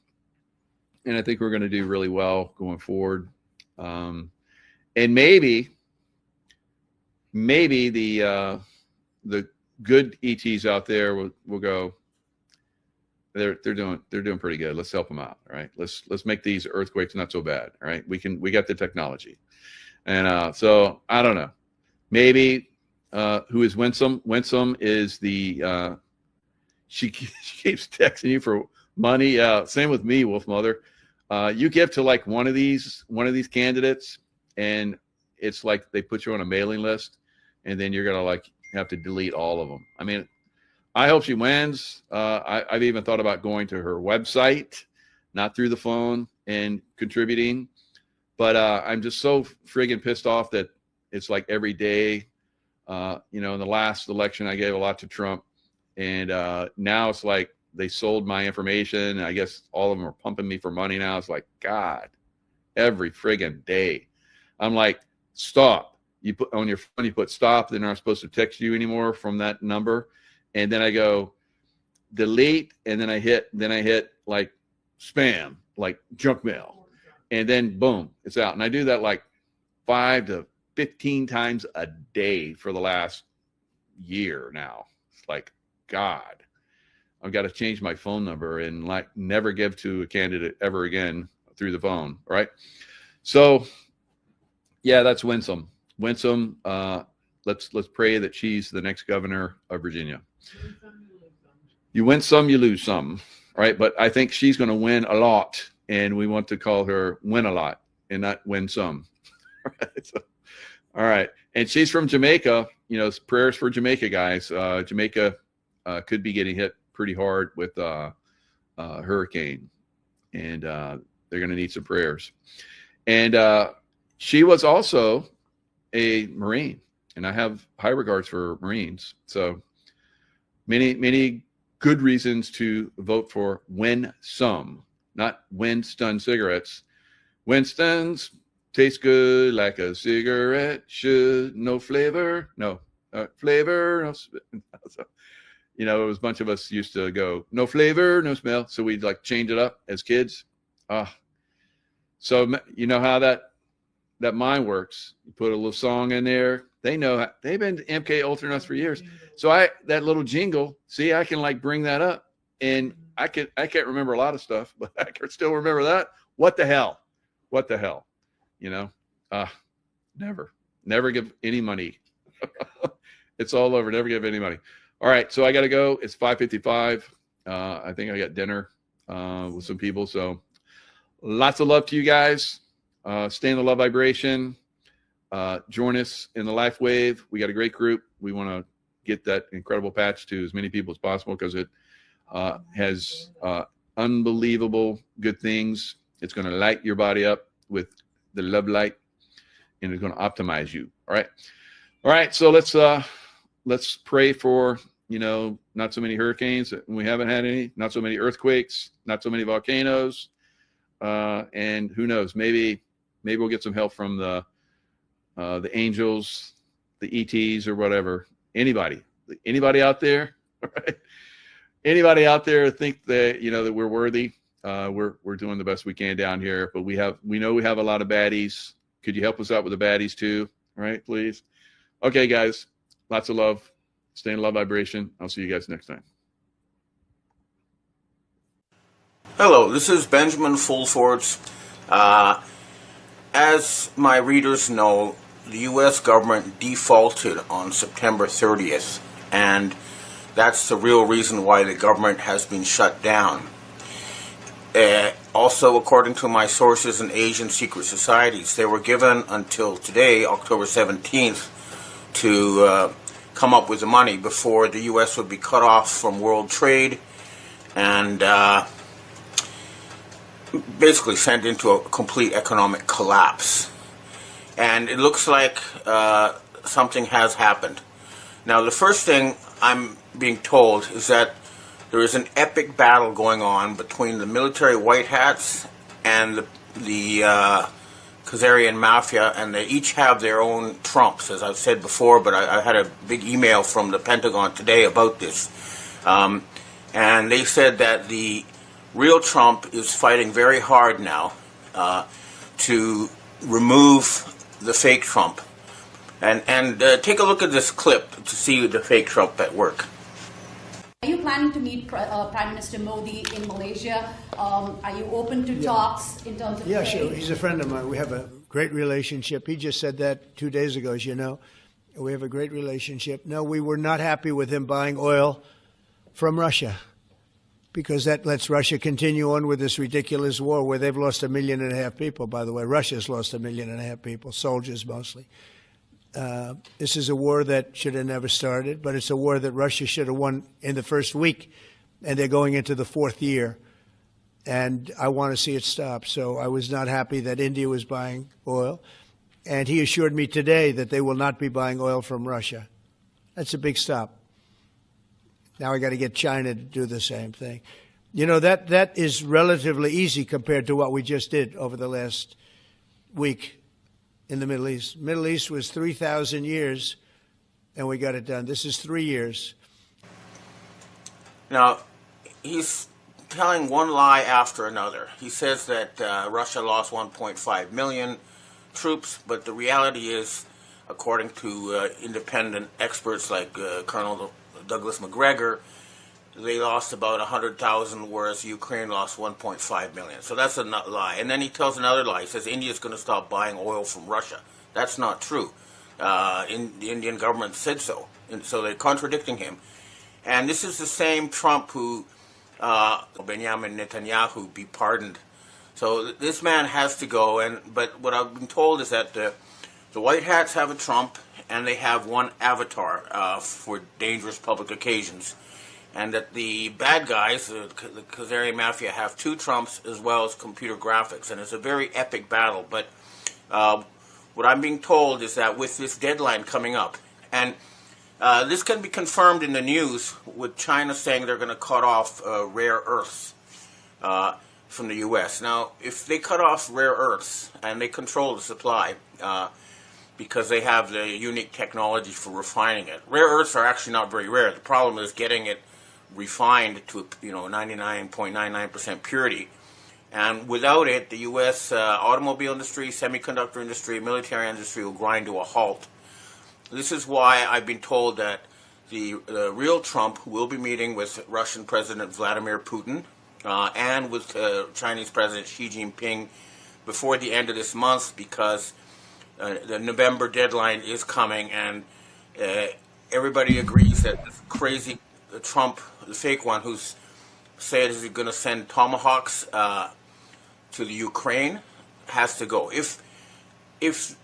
and I think we're going to do really well going forward. And maybe the good ETs out there will go, they're doing pretty good. Let's help them out. All right. Let's make these earthquakes not so bad. All right. We got the technology. And so I don't know. Maybe who is Winsome? Winsome is the she keeps texting you for money. Same with me, Wolf Mother. You give to like one of these candidates, and it's like they put you on a mailing list, and then you're gonna like have to delete all of them. I mean, I hope she wins. I've even thought about going to her website, not through the phone, and contributing. But I'm just so friggin' pissed off that it's like every day. In the last election, I gave a lot to Trump, and now it's like they sold my information. I guess all of them are pumping me for money now. It's like, God, every friggin' day. I'm like, stop. You put on your phone, you put stop. They're not supposed to text you anymore from that number. And then I go delete, and then I hit like spam, like junk mail. And then boom, it's out. And I do that like 5 to 15 times a day for the last year now. It's like, God, I've got to change my phone number and like never give to a candidate ever again through the phone. Right. So yeah, that's Winsome. Winsome, let's pray that she's the next governor of Virginia. You win some, you lose some, right? But I think she's going to win a lot, and we want to call her Win a Lot and not Win Some. All right. And she's from Jamaica. Prayers for Jamaica, guys. Jamaica could be getting hit pretty hard with hurricane, and they're going to need some prayers. And she was also a Marine, and I have high regards for Marines. So many good reasons to vote for Winsome, not Winston cigarettes. Winston's taste good like a cigarette should. No flavor, no flavor. No. So, it was a bunch of us used to go, no flavor, no smell. So we'd like change it up as kids. So you know how that mind works. You put a little song in there. They know they've been MK Ultra for years. So that little jingle, see, I can like bring that up, and I can't remember a lot of stuff, but I can still remember that. What the hell? Never give any money. It's all over. Never give any money. All right. So I got to go. It's 5:55. I think I got dinner with some people. So lots of love to you guys. Stay in the love vibration. Join us in the Life Wave. We got a great group. We want to get that incredible patch to as many people as possible because it has unbelievable good things. It's going to light your body up with the love light, and it's going to optimize you. All right. So let's pray for not so many hurricanes. We haven't had any. Not so many earthquakes. Not so many volcanoes. And who knows? Maybe we'll get some help from the angels, the ETs, or whatever. Anybody out there? Right? Anybody out there think that that we're worthy? We're doing the best we can down here, but we know we have a lot of baddies. Could you help us out with the baddies too? All right, please. Okay, guys. Lots of love. Stay in love vibration. I'll see you guys next time. Hello, this is Benjamin Fulford. As my readers know, the U.S. government defaulted on September 30th, and that's the real reason why the government has been shut down. Also, according to my sources in Asian secret societies, they were given until today, October 17th, to come up with the money before the U.S. would be cut off from world trade and basically sent into a complete economic collapse. And it looks like something has happened. Now, the first thing I'm being told is that there is an epic battle going on between the military white hats and the Khazarian mafia, and they each have their own Trumps, as I've said before, but I had a big email from the Pentagon today about this. And they said that the real Trump is fighting very hard now to remove the fake Trump. And take a look at this clip to see the fake Trump at work. Are you planning to meet Prime Minister Modi in Malaysia? Are you open to talks in terms of trade? Sure. He's a friend of mine. We have a great relationship. He just said that 2 days ago, as you know. We have a great relationship. No, we were not happy with him buying oil from Russia because that lets Russia continue on with this ridiculous war where they've lost 1.5 million people, by the way. Russia's lost 1.5 million people, soldiers mostly. This is a war that should have never started, but it's a war that Russia should have won in the first week, and they're going into the 4th year. And I want to see it stop. So I was not happy that India was buying oil. And he assured me today that they will not be buying oil from Russia. That's a big stop. Now I got to get China to do the same thing. You know, that is relatively easy compared to what we just did over the last week in the Middle East. Middle East was 3,000 years, and we got it done. This is 3 years. Now, he's telling one lie after another. He says that Russia lost 1.5 million troops, but the reality is, according to independent experts like Colonel Douglas McGregor, they lost about 100,000, whereas Ukraine lost 1.5 million. So that's a lie. And then he tells another lie. He says India's going to stop buying oil from Russia. That's not true. The Indian government said so. And so they're contradicting him. And this is the same Trump who Benjamin Netanyahu be pardoned. So this man has to go. But what I've been told is that the White Hats have a Trump, and they have one avatar for dangerous public occasions. And that the bad guys, the Khazarian Mafia, have 2 Trumps as well as computer graphics. And it's a very epic battle. But what I'm being told is that with this deadline coming up, and this can be confirmed in the news with China saying they're going to cut off rare earths from the U.S. Now, if they cut off rare earths and they control the supply because they have the unique technology for refining it, rare earths are actually not very rare. The problem is getting it refined to 99.99% purity. And without it, the U.S. Automobile industry, semiconductor industry, military industry will grind to a halt. This is why I've been told that the real Trump will be meeting with Russian President Vladimir Putin and with Chinese President Xi Jinping before the end of this month, because the November deadline is coming, and everybody agrees that this crazy Trump, the fake one, who's said he's going to send Tomahawks to the Ukraine, has to go. If the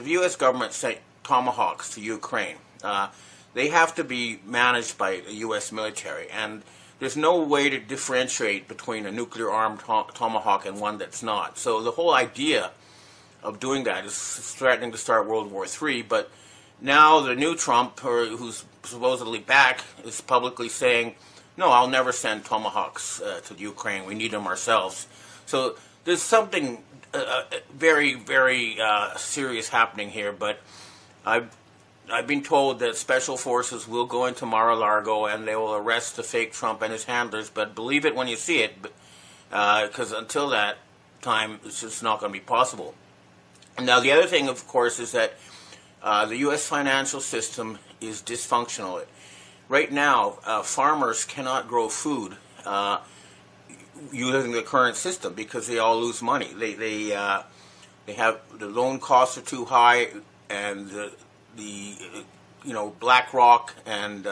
U.S. government sent Tomahawks to Ukraine, they have to be managed by the U.S. military, and there's no way to differentiate between a nuclear-armed Tomahawk and one that's not. So the whole idea of doing that is threatening to start World War III, but now the new Trump, who's supposedly back, is publicly saying, no, I'll never send Tomahawks to the Ukraine. We need them ourselves. So there's something very, very serious happening here, but I've been told that special forces will go into Mar-a-Lago and they will arrest the fake Trump and his handlers, but believe it when you see it, because until that time, it's just not going to be possible. Now, the other thing, of course, is that the U.S. financial system is dysfunctional. Right now, farmers cannot grow food using the current system because they all lose money. They have the loan costs are too high, and the BlackRock and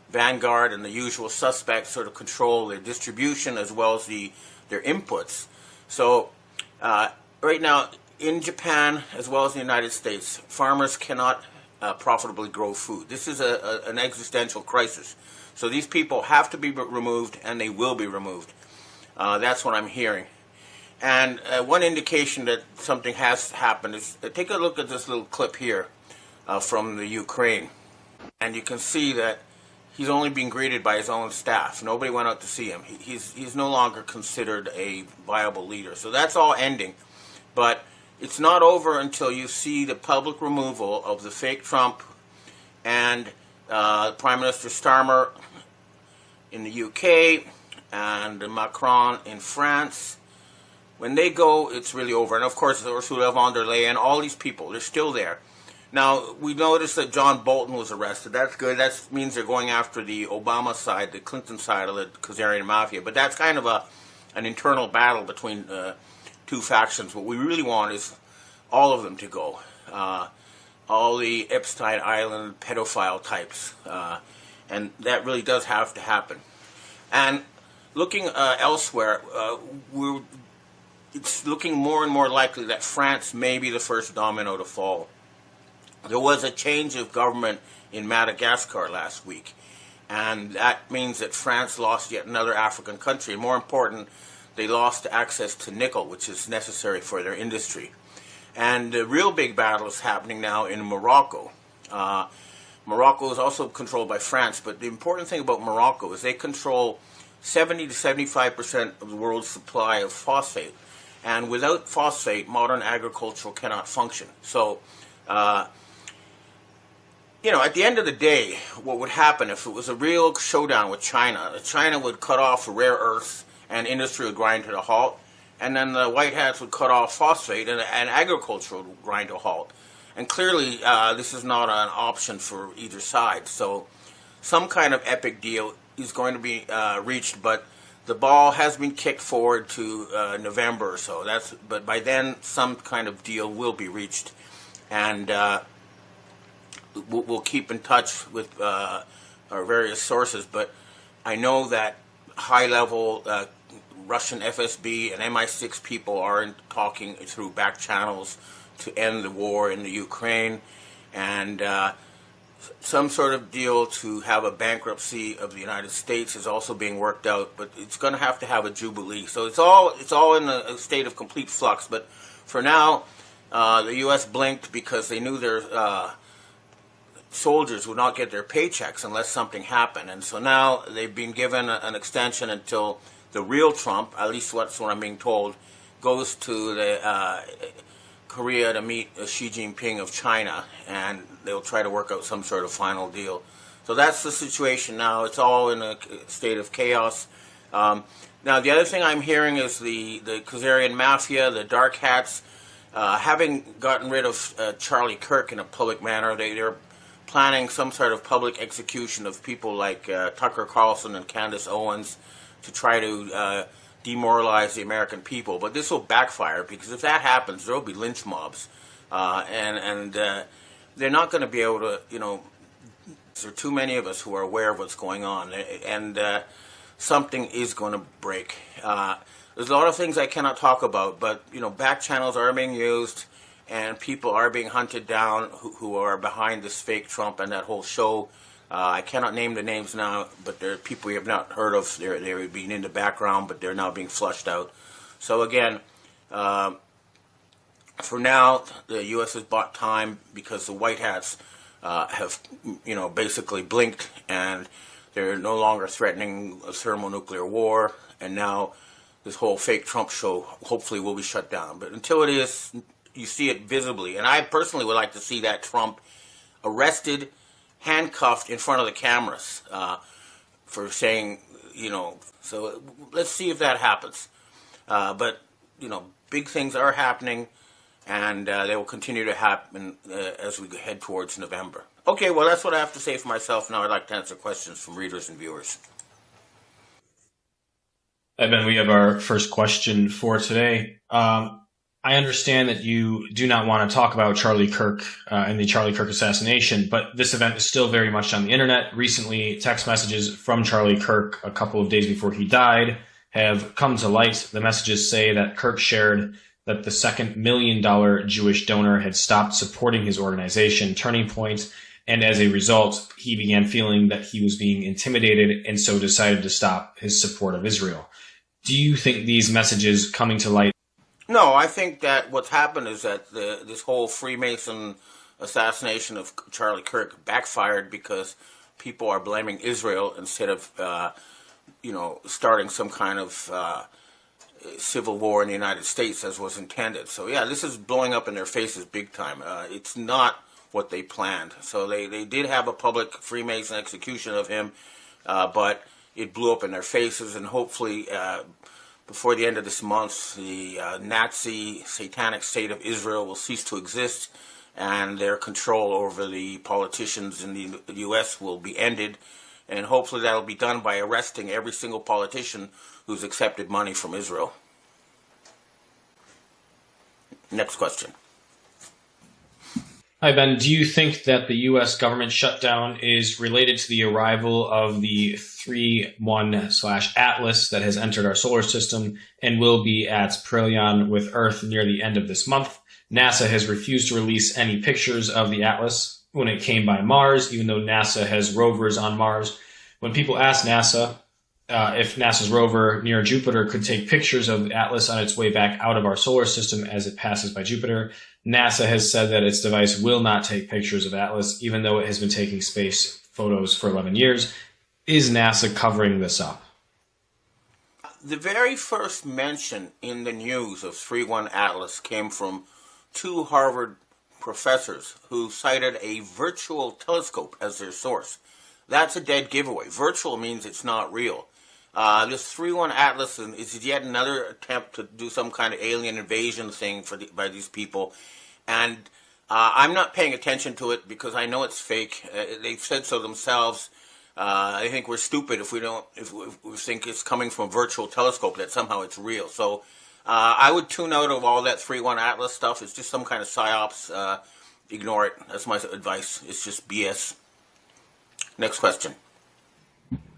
Vanguard and the usual suspects sort of control their distribution as well as their inputs. So right now in Japan as well as in the United States, farmers cannot profitably grow food. This is an existential crisis. So these people have to be removed, and they will be removed. That's what I'm hearing. And one indication that something has happened is, take a look at this little clip here from the Ukraine. And you can see that he's only being greeted by his own staff. Nobody went out to see him. He's no longer considered a viable leader. So that's all ending. But it's not over until you see the public removal of the fake Trump and Prime Minister Starmer in the UK and Macron in France. When they go, it's really over. And of course, Ursula von der Leyen, all these people, they're still there. Now, we noticed that John Bolton was arrested. That's good. That means they're going after the Obama side, the Clinton side of the Khazarian Mafia. But that's kind of an internal battle between two factions. What we really want is all of them to go. All the Epstein Island pedophile types. And that really does have to happen. And looking elsewhere, it's looking more and more likely that France may be the first domino to fall. There was a change of government in Madagascar last week, and that means that France lost yet another African country. And more important, they lost access to nickel, which is necessary for their industry. And the real big battle is happening now in Morocco. Morocco is also controlled by France, but the important thing about Morocco is they control 70 to 75% of the world's supply of phosphate. And without phosphate, modern agriculture cannot function. So, at the end of the day, what would happen if it was a real showdown with China? China would cut off rare earths and industry would grind to a halt. And then the White Hats would cut off phosphate and agriculture would grind to a halt. And clearly, this is not an option for either side. So some kind of epic deal is going to be reached, but the ball has been kicked forward to November or so. But by then, some kind of deal will be reached. And we'll keep in touch with our various sources. But I know that high-level Russian FSB and MI6 people are talking through back channels to end the war in the Ukraine, and some sort of deal to have a bankruptcy of the United States is also being worked out, but it's going to have a jubilee. So it's all in a state of complete flux. But for now, the U.S. blinked because they knew their soldiers would not get their paychecks unless something happened, and so now they've been given an extension until the real Trump, at least that's what I'm being told, goes to the Korea to meet Xi Jinping of China, and they'll try to work out some sort of final deal. So that's the situation now. It's all in a state of chaos. Now, the other thing I'm hearing is the Khazarian Mafia, the Dark Hats, having gotten rid of Charlie Kirk in a public manner, they're planning some sort of public execution of people like Tucker Carlson and Candace Owens to try to demoralize the American people. But this will backfire, because if that happens, there will be lynch mobs. And they're not going to be able to, there are too many of us who are aware of what's going on. And something is going to break. There's a lot of things I cannot talk about, but, back channels are being used, and people are being hunted down who are behind this fake Trump and that whole show. I cannot name the names now, but there are people we have not heard of. They're being in the background, but they're now being flushed out. So again, for now, the U.S. has bought time because the White Hats have, basically blinked, and they're no longer threatening a thermonuclear war. And now this whole fake Trump show hopefully will be shut down. But until it is, you see it visibly. And I personally would like to see that Trump arrested, handcuffed in front of the cameras for saying, so let's see if that happens. But, big things are happening, and they will continue to happen as we head towards November. Okay, well, that's what I have to say for myself. Now I'd like to answer questions from readers and viewers. Evan, we have our first question for today. I understand that you do not want to talk about Charlie Kirk and the Charlie Kirk assassination, but this event is still very much on the internet. Recently, text messages from Charlie Kirk a couple of days before he died have come to light. The messages say that Kirk shared that the second $1 million Jewish donor had stopped supporting his organization, Turning Point, and as a result, he began feeling that he was being intimidated and so decided to stop his support of Israel. Do you think these messages coming to light? No, I think that what's happened is that this whole Freemason assassination of Charlie Kirk backfired because people are blaming Israel instead of, starting some kind of civil war in the United States as was intended. So, yeah, this is blowing up in their faces big time. It's not what they planned. So they did have a public Freemason execution of him, but it blew up in their faces, and hopefully before the end of this month, the Nazi satanic state of Israel will cease to exist, and their control over the politicians in the U.S. will be ended, and hopefully that'll be done by arresting every single politician who's accepted money from Israel. Next question. Hi, Ben. Do you think that the U.S. government shutdown is related to the arrival of the 3-1/Atlas that has entered our solar system and will be at perihelion with Earth near the end of this month? NASA has refused to release any pictures of the Atlas when it came by Mars, even though NASA has rovers on Mars. When people ask NASA if NASA's rover near Jupiter could take pictures of the Atlas on its way back out of our solar system as it passes by Jupiter, NASA has said that its device will not take pictures of Atlas, even though it has been taking space photos for 11 years. Is NASA covering this up? The very first mention in the news of 3-1 Atlas came from two Harvard professors who cited a virtual telescope as their source. That's a dead giveaway. Virtual means it's not real. This 3-1 Atlas is yet another attempt to do some kind of alien invasion thing by these people. And I'm not paying attention to it because I know it's fake. They've said so themselves. I think we're stupid if we think it's coming from a virtual telescope, that somehow it's real. So I would tune out of all that 3-1 Atlas stuff. It's just some kind of psyops. Ignore it. That's my advice. It's just BS. Next question.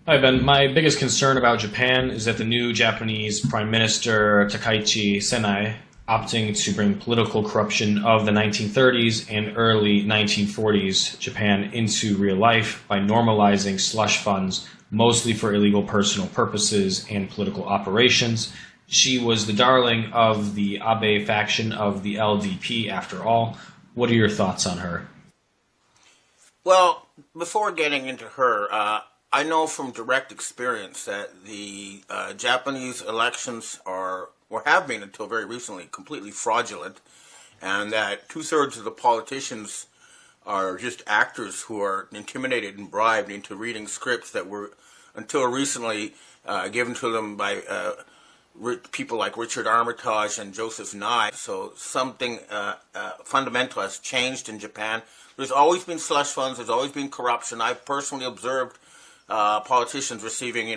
Hi, Ben. My biggest concern about Japan is that the new Japanese Prime Minister Takaichi Senai opting to bring political corruption of the 1930s and early 1940s Japan into real life by normalizing slush funds, mostly for illegal personal purposes and political operations. She was the darling of the Abe faction of the LDP, after all. What are your thoughts on her? Well, before getting into her, I know from direct experience that the Japanese elections have been until very recently completely fraudulent, and that 2/3 of the politicians are just actors who are intimidated and bribed into reading scripts that were until recently given to them by people like Richard Armitage and Joseph Nye. So something fundamental has changed in Japan. There's always been slush funds. There's always been corruption. I've personally observed politicians receiving,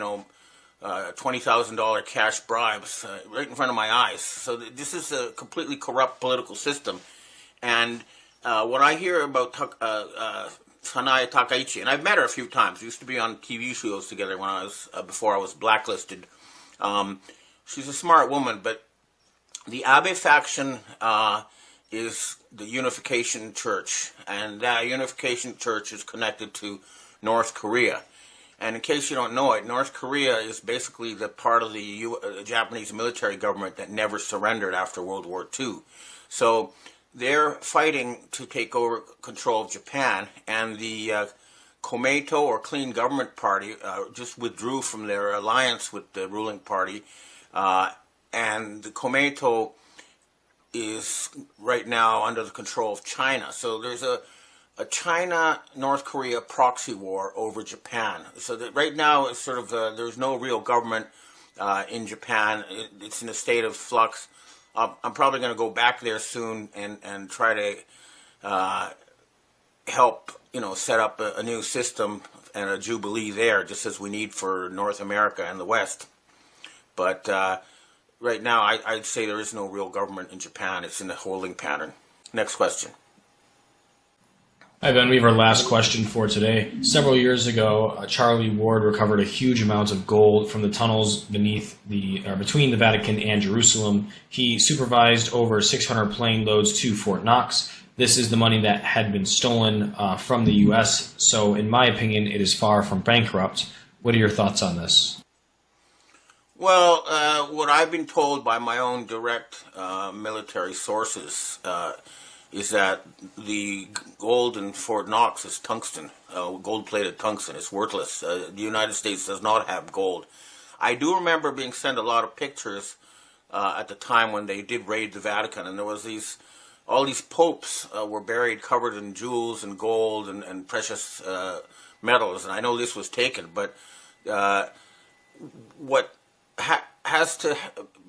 $20,000 cash bribes right in front of my eyes. So this is a completely corrupt political system. And when I hear about Sanai Takaichi, and I've met her a few times. We used to be on TV shows together when I was before I was blacklisted. She's a smart woman, but the Abe faction is the Unification Church, and that Unification Church is connected to North Korea. And in case you don't know it, North Korea is basically the part of the Japanese military government that never surrendered after World War II. So they're fighting to take over control of Japan, and the Komeito, or Clean Government Party, just withdrew from their alliance with the ruling party. And the Komeito is right now under the control of China. So there's a China-North Korea proxy war over Japan. So that right now it's sort of there's no real government in Japan. It's in a state of flux. I'm probably going to go back there soon and try to help set up a new system and a jubilee there, just as we need for North America and the West. But right now I'd say there is no real government in Japan. It's in a holding pattern. Next question. Hi, Ben. We have our last question for today. Several years ago, Charlie Ward recovered a huge amount of gold from the tunnels between the Vatican and Jerusalem. He supervised over 600 plane loads to Fort Knox. This is the money that had been stolen from the U.S., so in my opinion, it is far from bankrupt. What are your thoughts on this? Well, what I've been told by my own direct military sources is that the gold in Fort Knox is tungsten, gold-plated tungsten. It's worthless. The United States does not have gold. I do remember being sent a lot of pictures at the time when they did raid the Vatican, and there was all these popes were buried covered in jewels and gold and precious metals, and I know this was taken, but what has to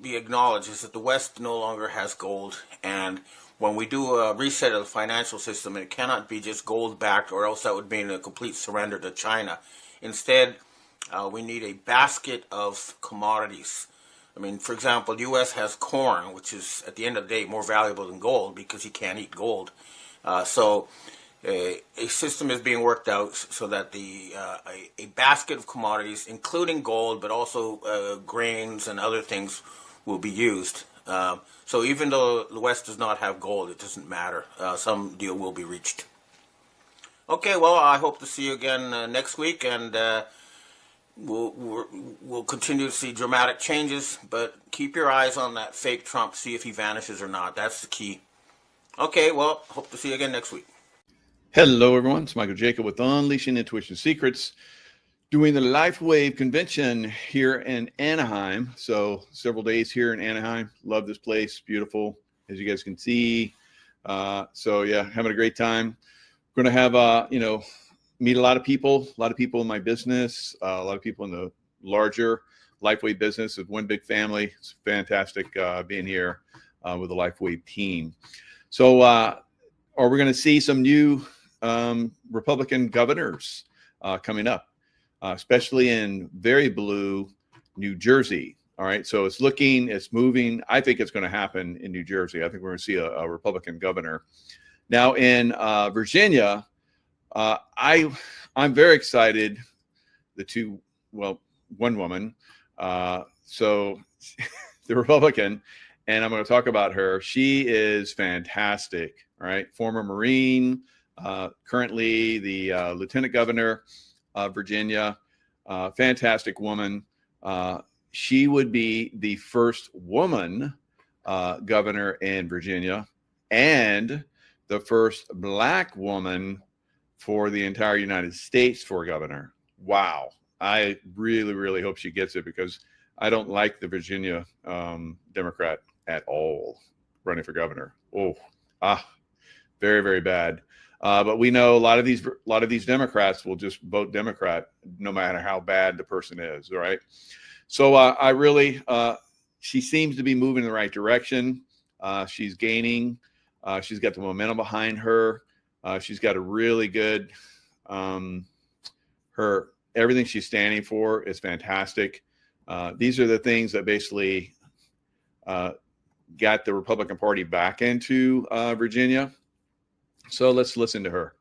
be acknowledged is that the West no longer has gold, and when we do a reset of the financial system, it cannot be just gold backed, or else that would mean a complete surrender to China. Instead, we need a basket of commodities. I mean, for example, the U.S. has corn, which is, at the end of the day, more valuable than gold because you can't eat gold. So a system is being worked out so that a basket of commodities, including gold, but also grains and other things, will be used. So even though the West does not have gold, it doesn't matter. Some deal will be reached. Okay, well, I hope to see you again next week, and we'll continue to see dramatic changes, but keep your eyes on that fake Trump, see if he vanishes or not. That's the key. Okay, well, hope to see you again next week. Hello, everyone. It's Michael Jaco with Unleashing Intuition Secrets, doing the LifeWave convention here in Anaheim. So several days here in Anaheim. Love this place. Beautiful, as you guys can see. So yeah, having a great time. Going to have, meet a lot of people in my business, a lot of people in the larger LifeWave business of one big family. It's fantastic being here with the LifeWave team. So are we going to see some new Republican governors coming up, especially in very blue New Jersey? All right. So it's moving. I think it's going to happen in New Jersey. I think we're going to see a Republican governor. Now in Virginia, I'm very excited. One woman. So the Republican, and I'm going to talk about her. She is fantastic. All right. Former Marine, currently the Lieutenant Governor of Virginia. Fantastic woman. She would be the first woman governor in Virginia and the first Black woman for the entire United States for governor. Wow. I really, really hope she gets it, because I don't like the Virginia Democrat at all running for governor. Very, very bad. But we know a lot of these Democrats will just vote Democrat no matter how bad the person is. All right. So she seems to be moving in the right direction. She's gaining. She's got the momentum behind her. She's got a really good, everything she's standing for is fantastic. These are the things that basically got the Republican Party back into Virginia. So let's listen to her.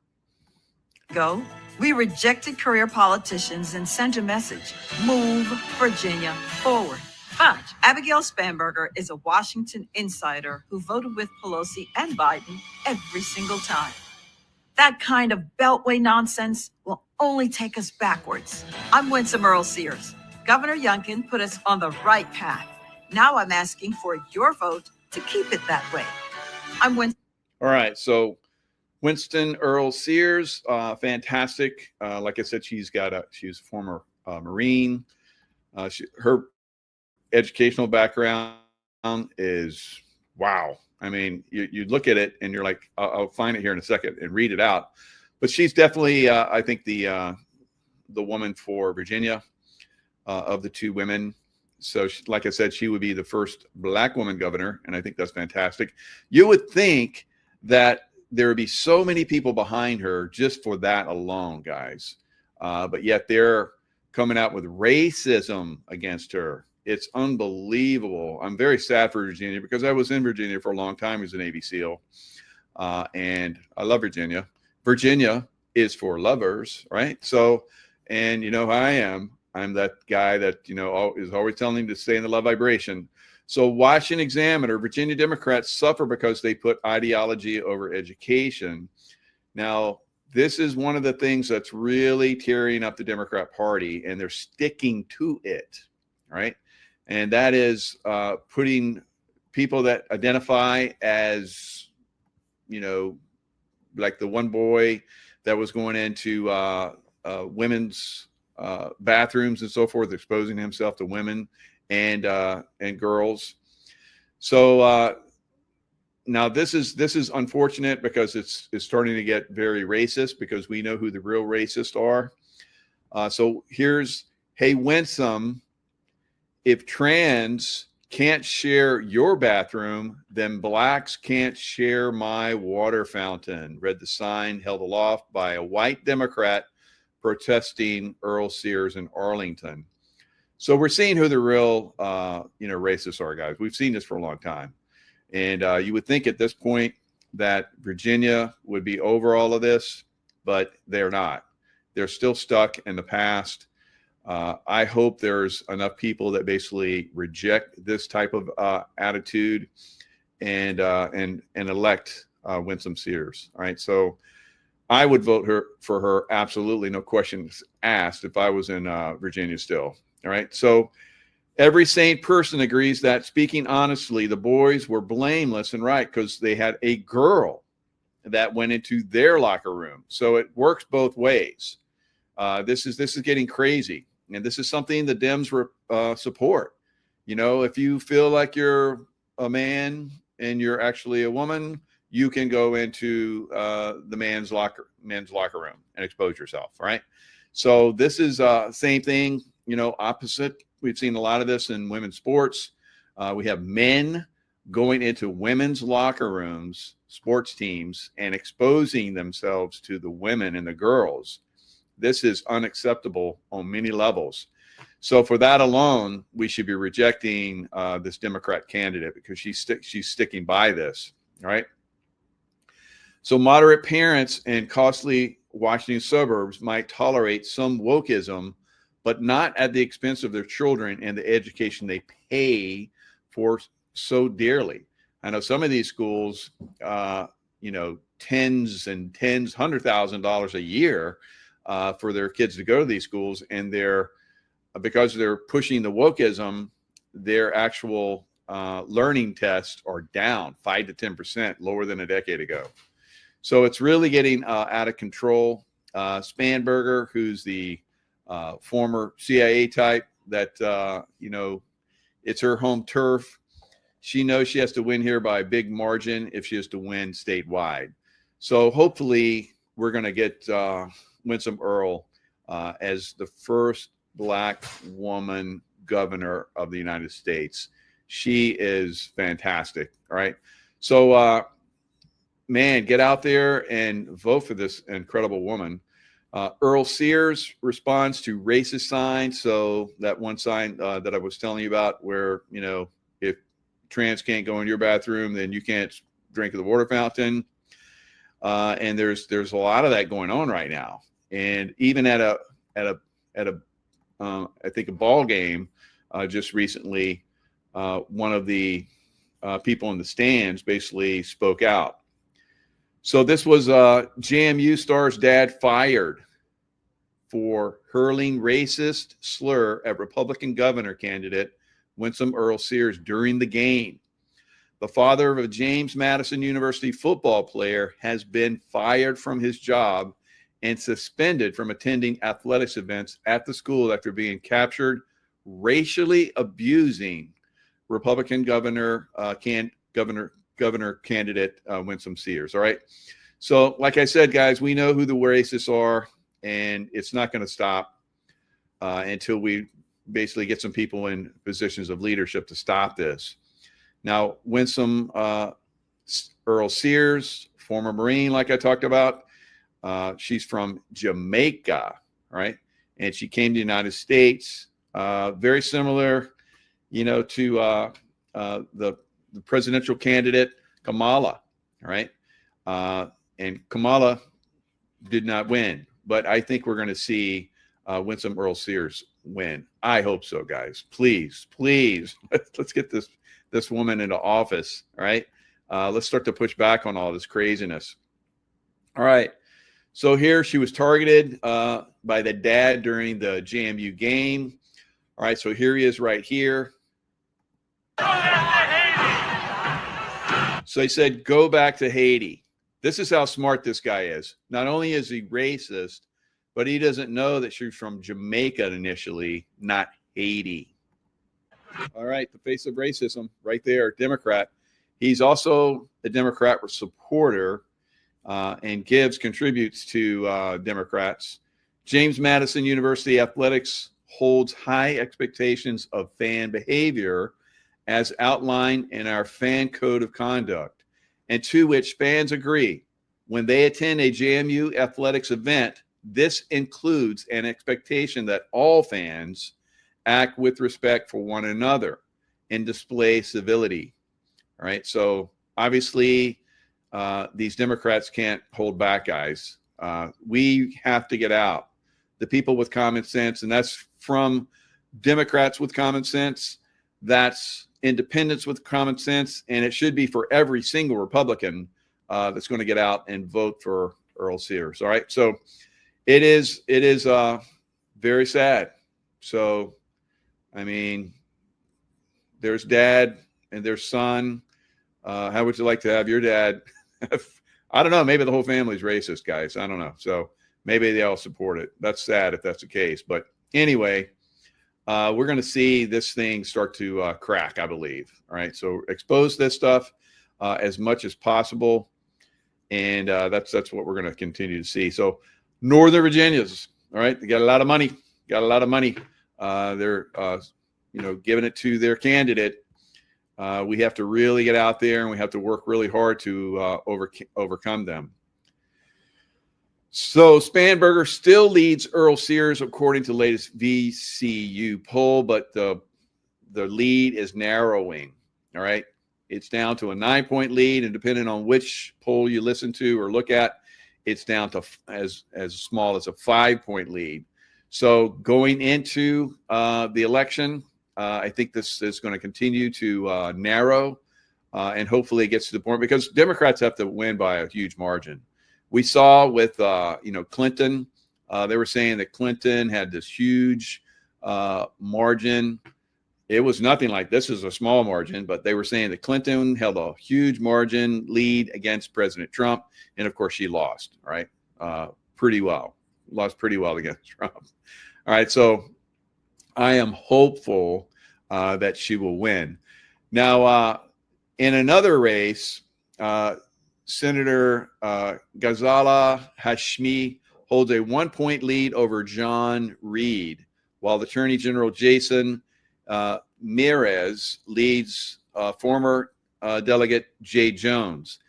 We rejected career politicians and sent a message: move Virginia forward. But Abigail Spanberger is a Washington insider who voted with Pelosi and Biden every single time. That kind of beltway nonsense will only take us backwards. I'm Winsome Earl Sears. Governor Youngkin put us on the right path. Now I'm asking for your vote to keep it that way. I'm Winston. All right. So Winston Earl Sears, fantastic. Like I said, she's a former Marine. Her educational background is wow. I mean, you look at it and you're like, I'll find it here in a second and read it out. But she's definitely, I think, the woman for Virginia of the two women. So, like I said, she would be the first Black woman governor, and I think that's fantastic. You would think that there would be so many people behind her just for that alone, guys. But yet they're coming out with racism against her. It's unbelievable. I'm very sad for Virginia, because I was in Virginia for a long time as a Navy SEAL. And I love Virginia. Virginia is for lovers, right? So, and you know how I am. I'm that guy that, is always telling him to stay in the love vibration. So Washington Examiner, Virginia Democrats suffer because they put ideology over education. Now, this is one of the things that's really tearing up the Democrat Party, and they're sticking to it, right? And that is putting people that identify as, like the one boy that was going into women's bathrooms and so forth, exposing himself to women and girls. So now this is unfortunate, because it's starting to get very racist, because we know who the real racists are. So here's, hey, Winsome, if trans can't share your bathroom, then blacks can't share my water fountain, read the sign held aloft by a white Democrat protesting Earl Sears in Arlington. So we're seeing who the real, racists are, guys. We've seen this for a long time. And you would think at this point that Virginia would be over all of this, but they're not. They're still stuck in the past. I hope there's enough people that basically reject this type of attitude and elect Winsome Sears. All right, so I would vote for her, absolutely, no questions asked, if I was in Virginia still. All right, so every sane person agrees that, speaking honestly, the boys were blameless and right because they had a girl that went into their locker room. So it works both ways. This is getting crazy. And this is something the Dems support. You know, if you feel like you're a man and you're actually a woman, you can go into the men's locker room and expose yourself, right? So this is same thing, opposite. We've seen a lot of this in women's sports. We have men going into women's locker rooms, sports teams, and exposing themselves to the women and the girls. This is unacceptable on many levels. So for that alone, we should be rejecting this Democrat candidate because she's sticking by this, right? So moderate parents in costly Washington suburbs might tolerate some wokeism, but not at the expense of their children and the education they pay for so dearly. I know some of these schools, tens, $100,000 a year for their kids to go to these schools, and because they're pushing the wokeism, their actual learning tests are down 5 to 10%, lower than a decade ago. So it's really getting out of control. Spanberger, who's the former CIA type that, it's her home turf. She knows she has to win here by a big margin if she has to win statewide. So hopefully we're going to get Winsome Earl as the first Black woman governor of the United States. She is fantastic. All right. So, man, get out there and vote for this incredible woman. Earl Sears responds to racist signs. So that one sign that I was telling you about where, if trans can't go in your bathroom, then you can't drink of the water fountain. And there's a lot of that going on right now. And even at a I think a ball game just recently, one of the people in the stands basically spoke out. So this was JMU star's dad fired for hurling racist slur at Republican governor candidate Winsome Earl Sears during the game. The father of a James Madison University football player has been fired from his job and suspended from attending athletics events at the school after being captured racially abusing Republican governor candidate Winsome Sears. All right. So like I said, guys, we know who the racists are, and it's not going to stop until we basically get some people in positions of leadership to stop this. Now, Winsome Earl Sears, former Marine, like I talked about, she's from Jamaica, right? And she came to the United States, very similar, to the presidential candidate Kamala, right? And Kamala did not win, but I think we're going to see Winsome Earl Sears win. I hope so, guys. Please, let's get this woman into office, all right? Let's start to push back on all this craziness. All right. So here she was targeted by the dad during the JMU game. All right, so here he is right here. So he said, go back to Haiti. This is how smart this guy is. Not only is he racist, but he doesn't know that she's from Jamaica initially, not Haiti. All right, the face of racism right there, Democrat. He's also a Democrat supporter and contributes to Democrats. James Madison University Athletics holds high expectations of fan behavior as outlined in our fan code of conduct, and to which fans agree when they attend a JMU athletics event. This includes an expectation that all fans act with respect for one another and display civility. All right. So obviously, these Democrats can't hold back, guys. We have to get out. The people with common sense, and that's from Democrats with common sense. That's independents with common sense, and it should be for every single Republican that's going to get out and vote for Earl Sears. All right. So it is very sad. So, I mean, there's dad and there's son. How would you like to have your dad? I don't know. Maybe the whole family's racist, guys. I don't know. So maybe they all support it. That's sad if that's the case. But anyway, we're going to see this thing start to crack, I believe. All right. So expose this stuff as much as possible. And that's what we're going to continue to see. So Northern Virginians, all right, they got a lot of money. They're giving it to their candidate. We have to really get out there, and we have to work really hard to overcome them. So Spanberger still leads Earl Sears according to the latest VCU poll, but the lead is narrowing. All right, it's down to a 9-point lead, and depending on which poll you listen to or look at, it's down to as small as a 5-point lead. So going into the election, I think this is going to continue to narrow, and hopefully it gets to the point, because Democrats have to win by a huge margin. We saw with Clinton, they were saying that Clinton had this huge margin. It was nothing like this is a small margin, but they were saying that Clinton held a huge margin lead against President Trump, and of course she lost, right? Pretty well, lost pretty well against Trump. All right, so I am hopeful that she will win. Now, in another race, Senator Ghazala Hashmi holds a 1-point lead over John Reed, while Attorney General Jason Mireles leads former Delegate Jay Jones.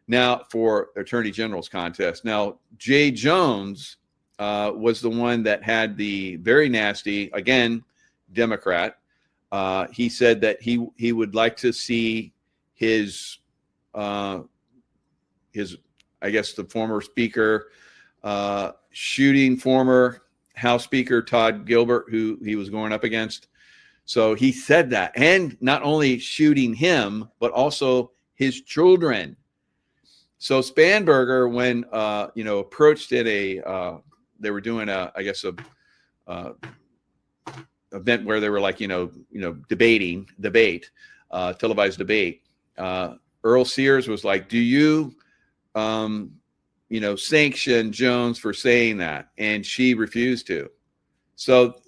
Now, for Attorney General's contest. Now, Jay Jones was the one that had the very nasty, again, Democrat. He said that he would like to see his I guess the former speaker shooting former House Speaker Todd Gilbert, who he was going up against. So he said that, and not only shooting him, but also his children. So Spanberger, when approached at they were doing a event where they were like debate, televised debate. Earl Sears was like, "Do you sanction Jones for saying that?" And she refused to. So,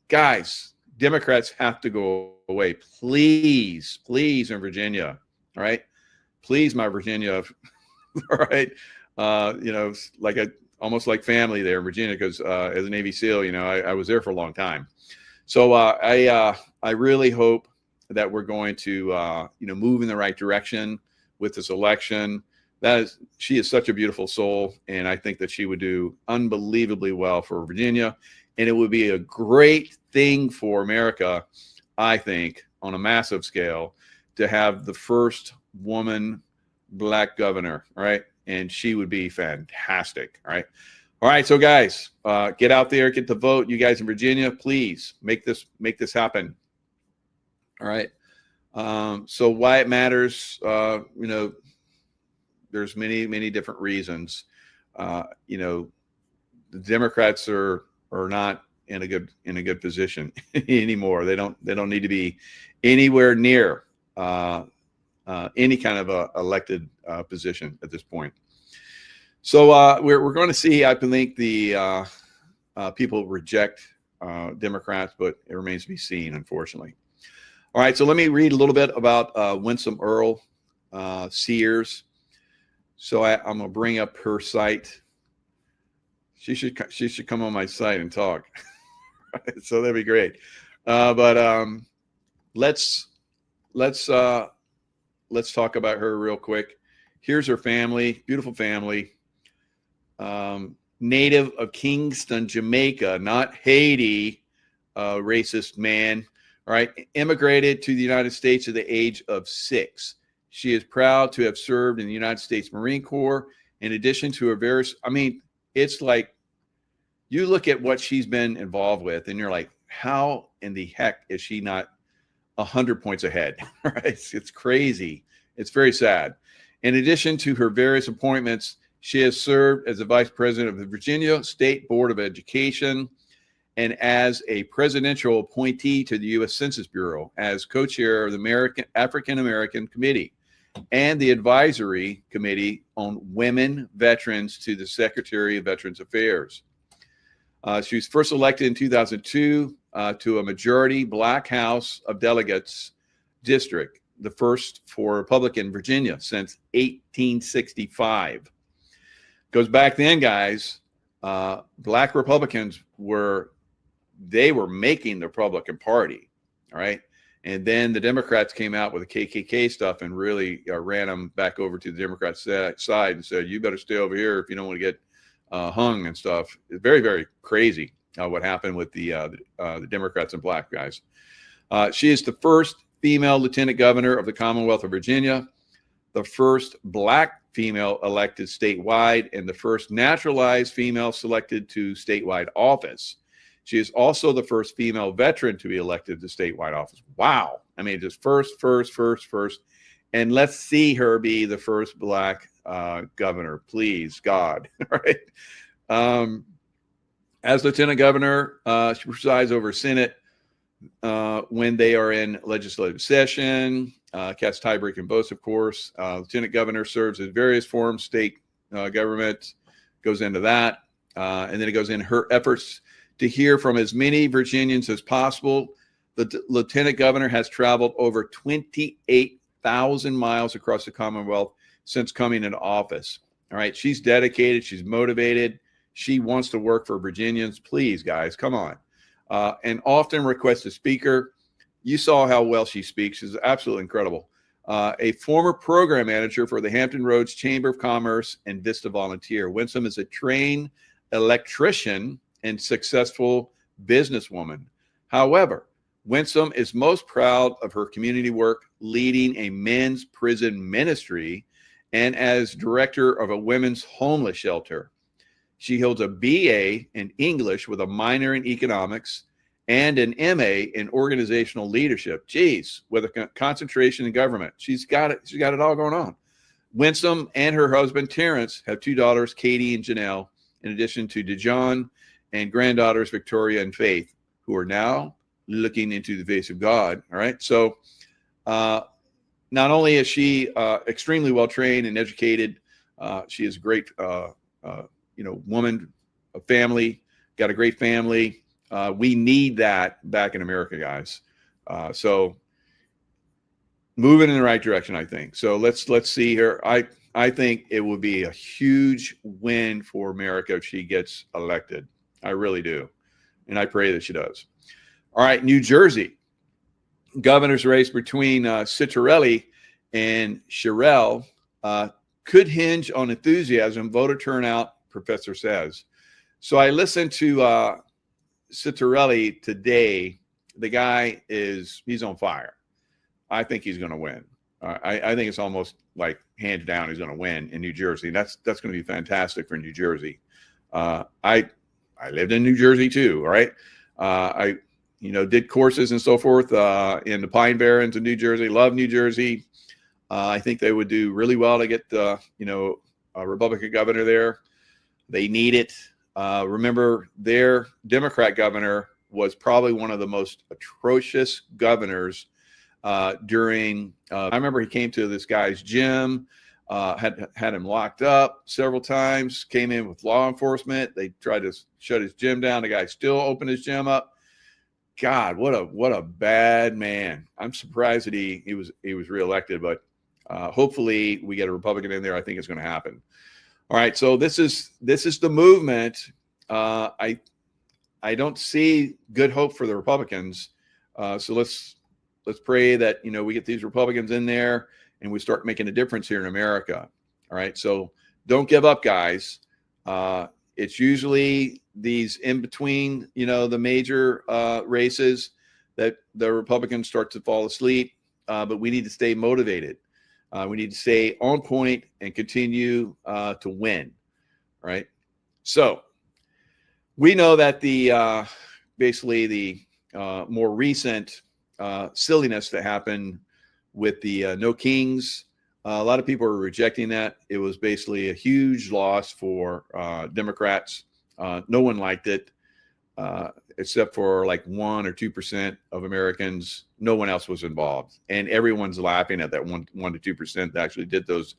guys, Democrats have to go away, please, in Virginia. All right, please, my Virginia. All right, almost like family there in Virginia, because as a Navy SEAL, I was there for a long time. So I really hope that we're going to move in the right direction with this election. She is such a beautiful soul, and I think that she would do unbelievably well for Virginia, and it would be a great thing for America, I think, on a massive scale, to have the first woman Black governor, right? And she would be fantastic, all right? So guys, get out there, get the vote. You guys in Virginia, please make this happen. All right. So why it matters, there's many different reasons. The Democrats are not in a good position anymore. They don't need to be anywhere near any kind of elected position at this point. So we're going to see, I think, the people reject Democrats, but it remains to be seen, unfortunately. All right, so let me read a little bit about Winsome Earl Sears. So I'm going to bring up her site. She should come on my site and talk. So that'd be great. But let's let's talk about her real quick. Here's her family, beautiful family. Native of Kingston, Jamaica, not Haiti, racist man. All right, immigrated to the United States at the age of 6. She is proud to have served in the United States Marine Corps. In addition to her various, I mean, it's like you look at what she's been involved with, and you're like, how in the heck is she not 100 points ahead? Right? It's crazy. It's very sad. In addition to her various appointments, she has served as the vice president of the Virginia State Board of Education and as a presidential appointee to the U.S. Census Bureau, as co-chair of the African American Committee and the Advisory Committee on Women Veterans to the Secretary of Veterans Affairs. She was first elected in 2002 to a majority Black House of Delegates district, the first for Republican Virginia since 1865. Goes back then, guys, Black Republicans were making the Republican Party, all right? And then the Democrats came out with the KKK stuff and really ran them back over to the Democrat side and said, you better stay over here if you don't want to get hung and stuff. It's very, very crazy what happened with the Democrats and Black guys. She is the first female lieutenant governor of the Commonwealth of Virginia, the first Black female elected statewide, and the first naturalized female selected to statewide office. She is also the first female veteran to be elected to statewide office. Wow. I mean, just first. And let's see her be the first Black governor, please, God. All right. As lieutenant governor, she presides over Senate when they are in legislative session. Casts tiebreaking votes, of course. Lieutenant governor serves in various forms, state government, goes into that. And then it goes in her efforts to hear from as many Virginians as possible. The lieutenant governor has traveled over 28,000 miles across the Commonwealth since coming into office. All right. She's dedicated. She's motivated. She wants to work for Virginians. Please, guys, come on. And often requests a speaker. You saw how well she speaks. She's absolutely incredible. A former program manager for the Hampton Roads Chamber of Commerce and Vista Volunteer. Winsome is a trained electrician and successful businesswoman. However, Winsome is most proud of her community work, leading a men's prison ministry and as director of a women's homeless shelter. She holds a BA in English with a minor in economics and an MA in organizational leadership. Geez, with a concentration in government. She's got it. She's got it all going on. Winsome and her husband, Terrence, have 2 daughters, Katie and Janelle, in addition to DeJohn and granddaughters, Victoria and Faith, who are now looking into the face of God. All right. So not only is she extremely well-trained and educated, she is a great, woman, a family, got a great family. We need that back in America, guys. So moving in the right direction, I think. So let's see her. I think it would be a huge win for America if she gets elected. I really do. And I pray that she does. All right, New Jersey. Governor's race between Citarelli and Sherrill could hinge on enthusiasm, voter turnout, professor says. So I listened to Citarelli today. The guy he's on fire. I think he's going to win. I think it's almost like hands down he's going to win in New Jersey. That's going to be fantastic for New Jersey. I lived in New Jersey too. All right. I did courses and so forth in the Pine Barrens in New Jersey. Love New Jersey. I think they would do really well to get a Republican governor there. They need it. Remember, their Democrat governor was probably one of the most atrocious governors during. I remember he came to this guy's gym, had him locked up several times. Came in with law enforcement. They tried to shut his gym down. The guy still opened his gym up. God, what a bad man. I'm surprised that he was reelected, but hopefully we get a Republican in there. I think it's going to happen. All right, so this is the movement. I don't see good hope for the Republicans. So let's let's pray that, we get these Republicans in there and we start making a difference here in America. All right. So don't give up, guys. It's usually these in between, the major races that the Republicans start to fall asleep. But we need to stay motivated. We need to stay on point and continue to win. Right. So we know that basically the more recent silliness that happened with the No Kings, a lot of people are rejecting that. It was basically a huge loss for Democrats. No one liked it, except for like 1 or 2% of Americans. No one else was involved, and everyone's laughing at that 1 to 2% that actually did those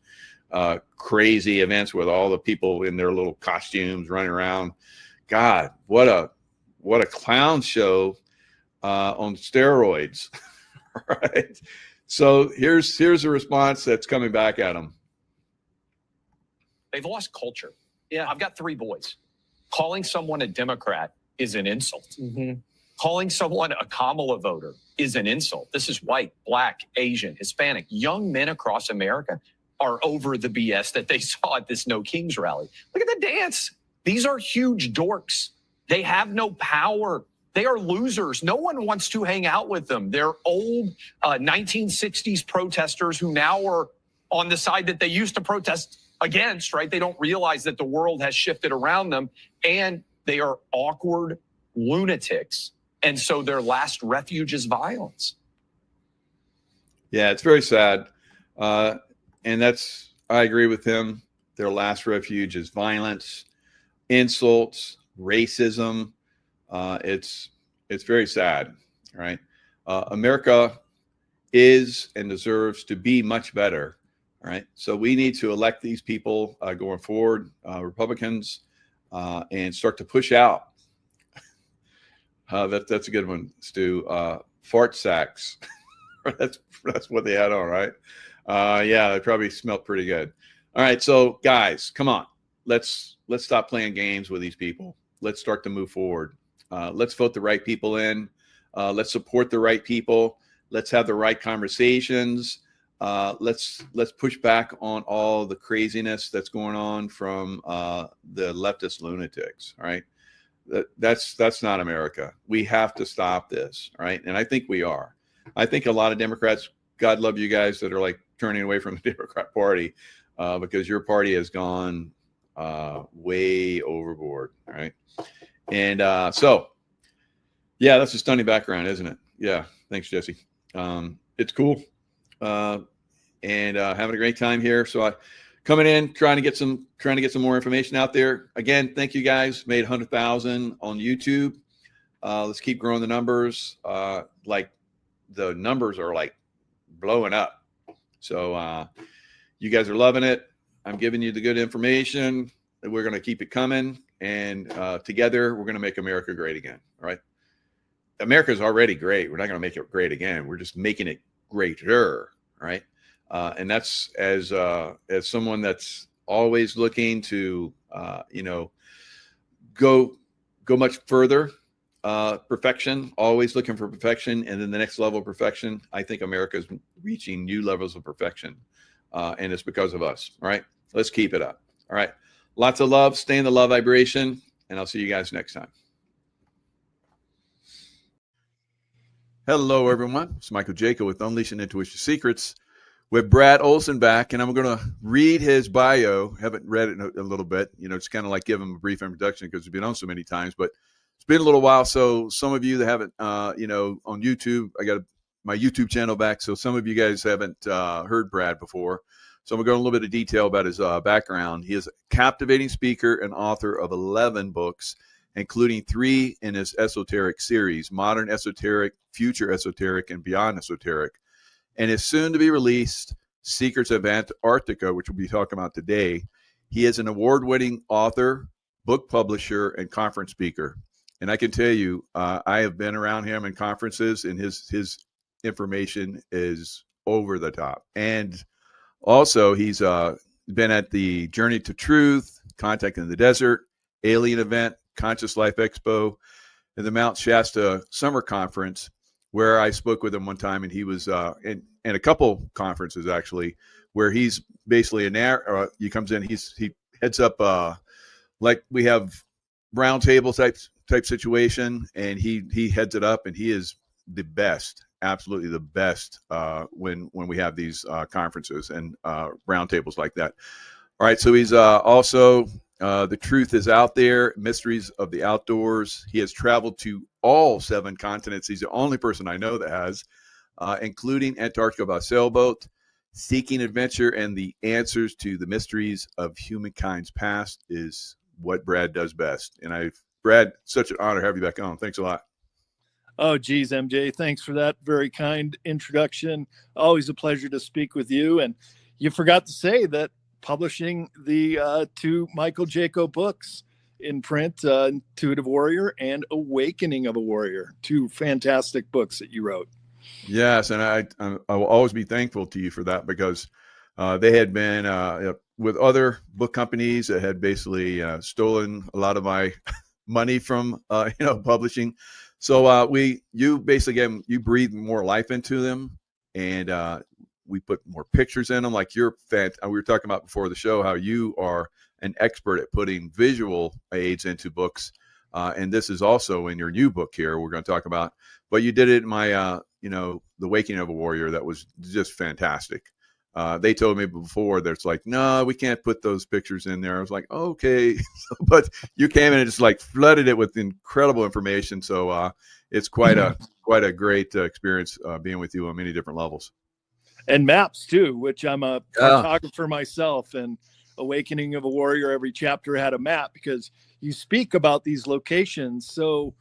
crazy events with all the people in their little costumes running around. God, what a clown show on steroids. Right. So here's a response that's coming back at them. They've lost culture. Yeah. I've got 3 boys. Calling someone a Democrat is an insult. Calling someone a Kamala voter is an insult. This is white, black, Asian, Hispanic. Young men across America are over the BS that they saw at this No Kings rally. Look at the dance. These are huge dorks. They have no power. They are losers. No one wants to hang out with them. They're old 1960s protesters who now are on the side that they used to protest against, right? They don't realize that the world has shifted around them, and they are awkward lunatics. And so their last refuge is violence. Yeah, it's very sad. And I agree with him. Their last refuge is violence, insults, racism. It's very sad, right? America is and deserves to be much better, right? So we need to elect these people going forward, Republicans, and start to push out. That's a good one, Stu. Fart sacks. that's what they had on, right? Yeah, they probably smelled pretty good. All right, so guys, come on. Let's stop playing games with these people. Let's start to move forward. Let's vote the right people in. Let's support the right people. Let's have the right conversations. Let's push back on all the craziness that's going on from the leftist lunatics. All right, that's not America. We have to stop this. All right, and I think we are. I think a lot of Democrats, God love you guys, that are like turning away from the Democrat Party because your party has gone way overboard. All right. And so, yeah, that's a stunning background, isn't it? Yeah. Thanks, Jesse. It's cool. And having a great time here. So I coming in, trying to get some more information out there. Again, thank you guys. Made 100,000 on YouTube. Let's keep growing the numbers. Like the numbers are like blowing up. So you guys are loving it. I'm giving you the good information. We're going to keep it coming. And together, we're going to make America great again. All right. America's already great. We're not going to make it great again. We're just making it greater. Right. And that's as someone that's always looking to, go much further. Perfection, always looking for perfection. And then the next level of perfection. I think America is reaching new levels of perfection. And it's because of us. All right. Let's keep it up. All right. Lots of love. Stay in the love vibration. And I'll see you guys next time. Hello, everyone. It's Michael Jaco with Unleashing Intuition Secrets with Brad Olson back. And I'm going to read his bio. Haven't read it in a little bit. It's kind of like give him a brief introduction because we've been on so many times. But it's been a little while. So some of you that haven't, on YouTube, I got my YouTube channel back. So some of you guys haven't heard Brad before. So I'm going to go in a little bit of detail about his background. He is a captivating speaker and author of 11 books, including 3 in his esoteric series, Modern Esoteric, Future Esoteric, and Beyond Esoteric, and is soon to be released, Secrets of Antarctica, which we'll be talking about today. He is an award-winning author, book publisher, and conference speaker. And I can tell you, I have been around him in conferences, and his information is over the top. And also, he's been at the Journey to Truth, Contact in the Desert, Alien Event, Conscious Life Expo, and the Mount Shasta Summer Conference, where I spoke with him one time, and he was in a couple conferences actually, where he's basically he comes in, he heads up like we have round table type situation, and he heads it up, and he is the best, absolutely the best when we have these conferences and round tables like that. All right, so he's also The Truth is Out There, Mysteries of the Outdoors. He has traveled to all 7 continents. He's the only person I know that has, including Antarctica by sailboat, Seeking Adventure, and the answers to the mysteries of humankind's past is what Brad does best. And Brad, such an honor to have you back on. Thanks a lot. Oh, geez, MJ, thanks for that very kind introduction. Always a pleasure to speak with you. And you forgot to say that publishing the 2 Michael Jaco books in print, Intuitive Warrior and Awakening of a Warrior, 2 fantastic books that you wrote. Yes, and I will always be thankful to you for that, because they had been with other book companies that had basically stolen a lot of my money from publishing. So you basically you breathe more life into them, and we put more pictures in them. Like we were talking about before the show, how you are an expert at putting visual aids into books, and this is also in your new book here we're going to talk about. But you did it in my The Awakening of a Warrior. That was just fantastic. They told me before that it's like, no, we can't put those pictures in there. I was like, okay, but you came in and just like flooded it with incredible information. So it's quite a great experience being with you on many different levels. And maps too, which I'm a cartographer myself, and Awakening of a Warrior, every chapter had a map, because you speak about these locations so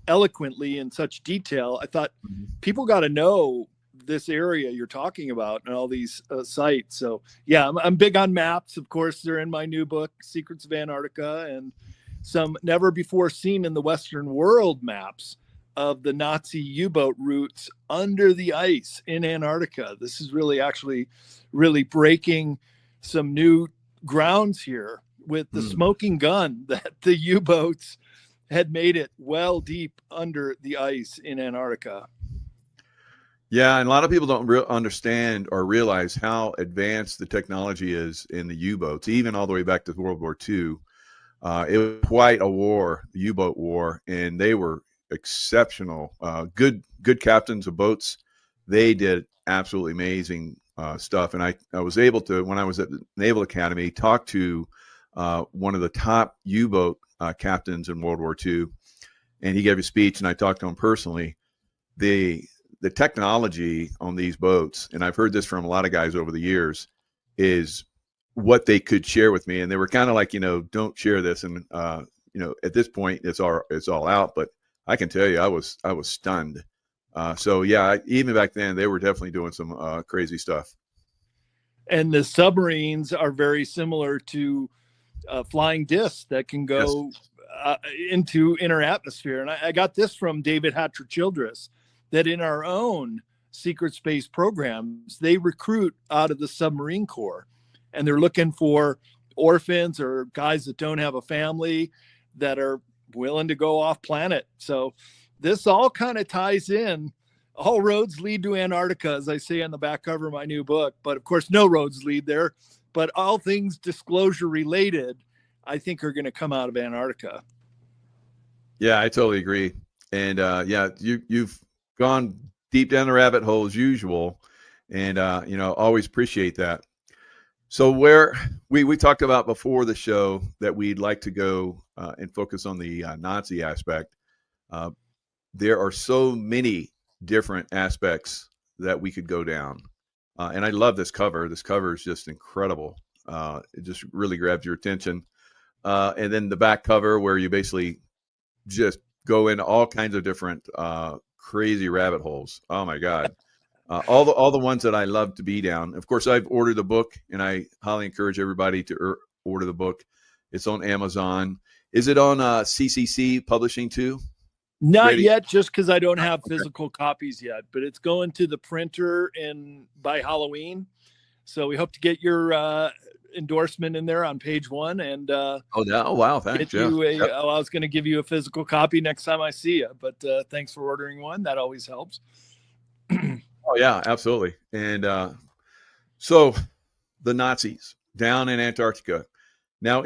eloquently in such detail. I thought people got to know this area you're talking about and all these sites. So yeah, I'm big on maps. Of course, they're in my new book, Secrets of Antarctica, and some never before seen in the Western world maps of the Nazi U-boat routes under the ice in Antarctica. This is really breaking some new grounds here with the smoking gun that the U-boats had made it well deep under the ice in Antarctica. Yeah, and a lot of people don't understand or realize how advanced the technology is in the U-boats, even all the way back to World War II. It was quite a war, the U-boat war, and they were exceptional. Good captains of boats. They did absolutely amazing stuff. And I was able to, when I was at the Naval Academy, talk to one of the top U-boat captains in World War II, and he gave a speech, and I talked to him personally. The technology on these boats, and I've heard this from a lot of guys over the years, is what they could share with me. And they were kind of like, don't share this. And, at this point it's all out, but I can tell you, I was stunned. So yeah, even back then they were definitely doing some crazy stuff. And the submarines are very similar to flying discs that can go into inner atmosphere. And I got this from David Hatcher Childress, that in our own secret space programs, they recruit out of the submarine corps, and they're looking for orphans or guys that don't have a family that are willing to go off planet. So this all kind of ties in. All roads lead to Antarctica, as I say on the back cover of my new book, but of course no roads lead there, but all things disclosure related, I think, are going to come out of Antarctica. Yeah, I totally agree. And you've gone deep down the rabbit hole as usual, and always appreciate that. So where we talked about before the show that we'd like to go and focus on the Nazi aspect. There are so many different aspects that we could go down, and I love this cover. This cover is just incredible. It just really grabs your attention, and then the back cover where you basically just go into all kinds of different crazy rabbit holes. Oh my God. All the ones that I love to be down. Of course, I've ordered the book, and I highly encourage everybody to order the book. It's on Amazon. Is it on CCC Publishing too? Not yet, just because I don't have physical copies yet, but it's going to the printer by Halloween. So we hope to get your endorsement in there on page 1. And oh wow, thanks. I was going to give you a physical copy next time I see you, but thanks for ordering one. That always helps. Oh yeah, absolutely. And so the Nazis down in Antarctica. Now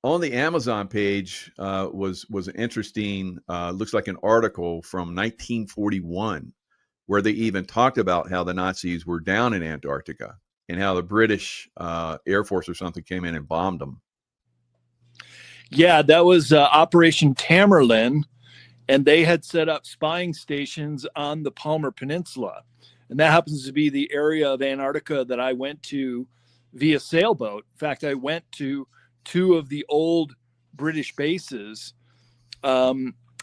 on the Amazon page was an interesting, looks like an article from 1941, where they even talked about how the Nazis were down in Antarctica and how the British Air Force or something came in and bombed them. Yeah, that was Operation Tamerlane, and they had set up spying stations on the Palmer Peninsula. And that happens to be the area of Antarctica that I went to via sailboat. In fact, I went to 2 of the old British bases,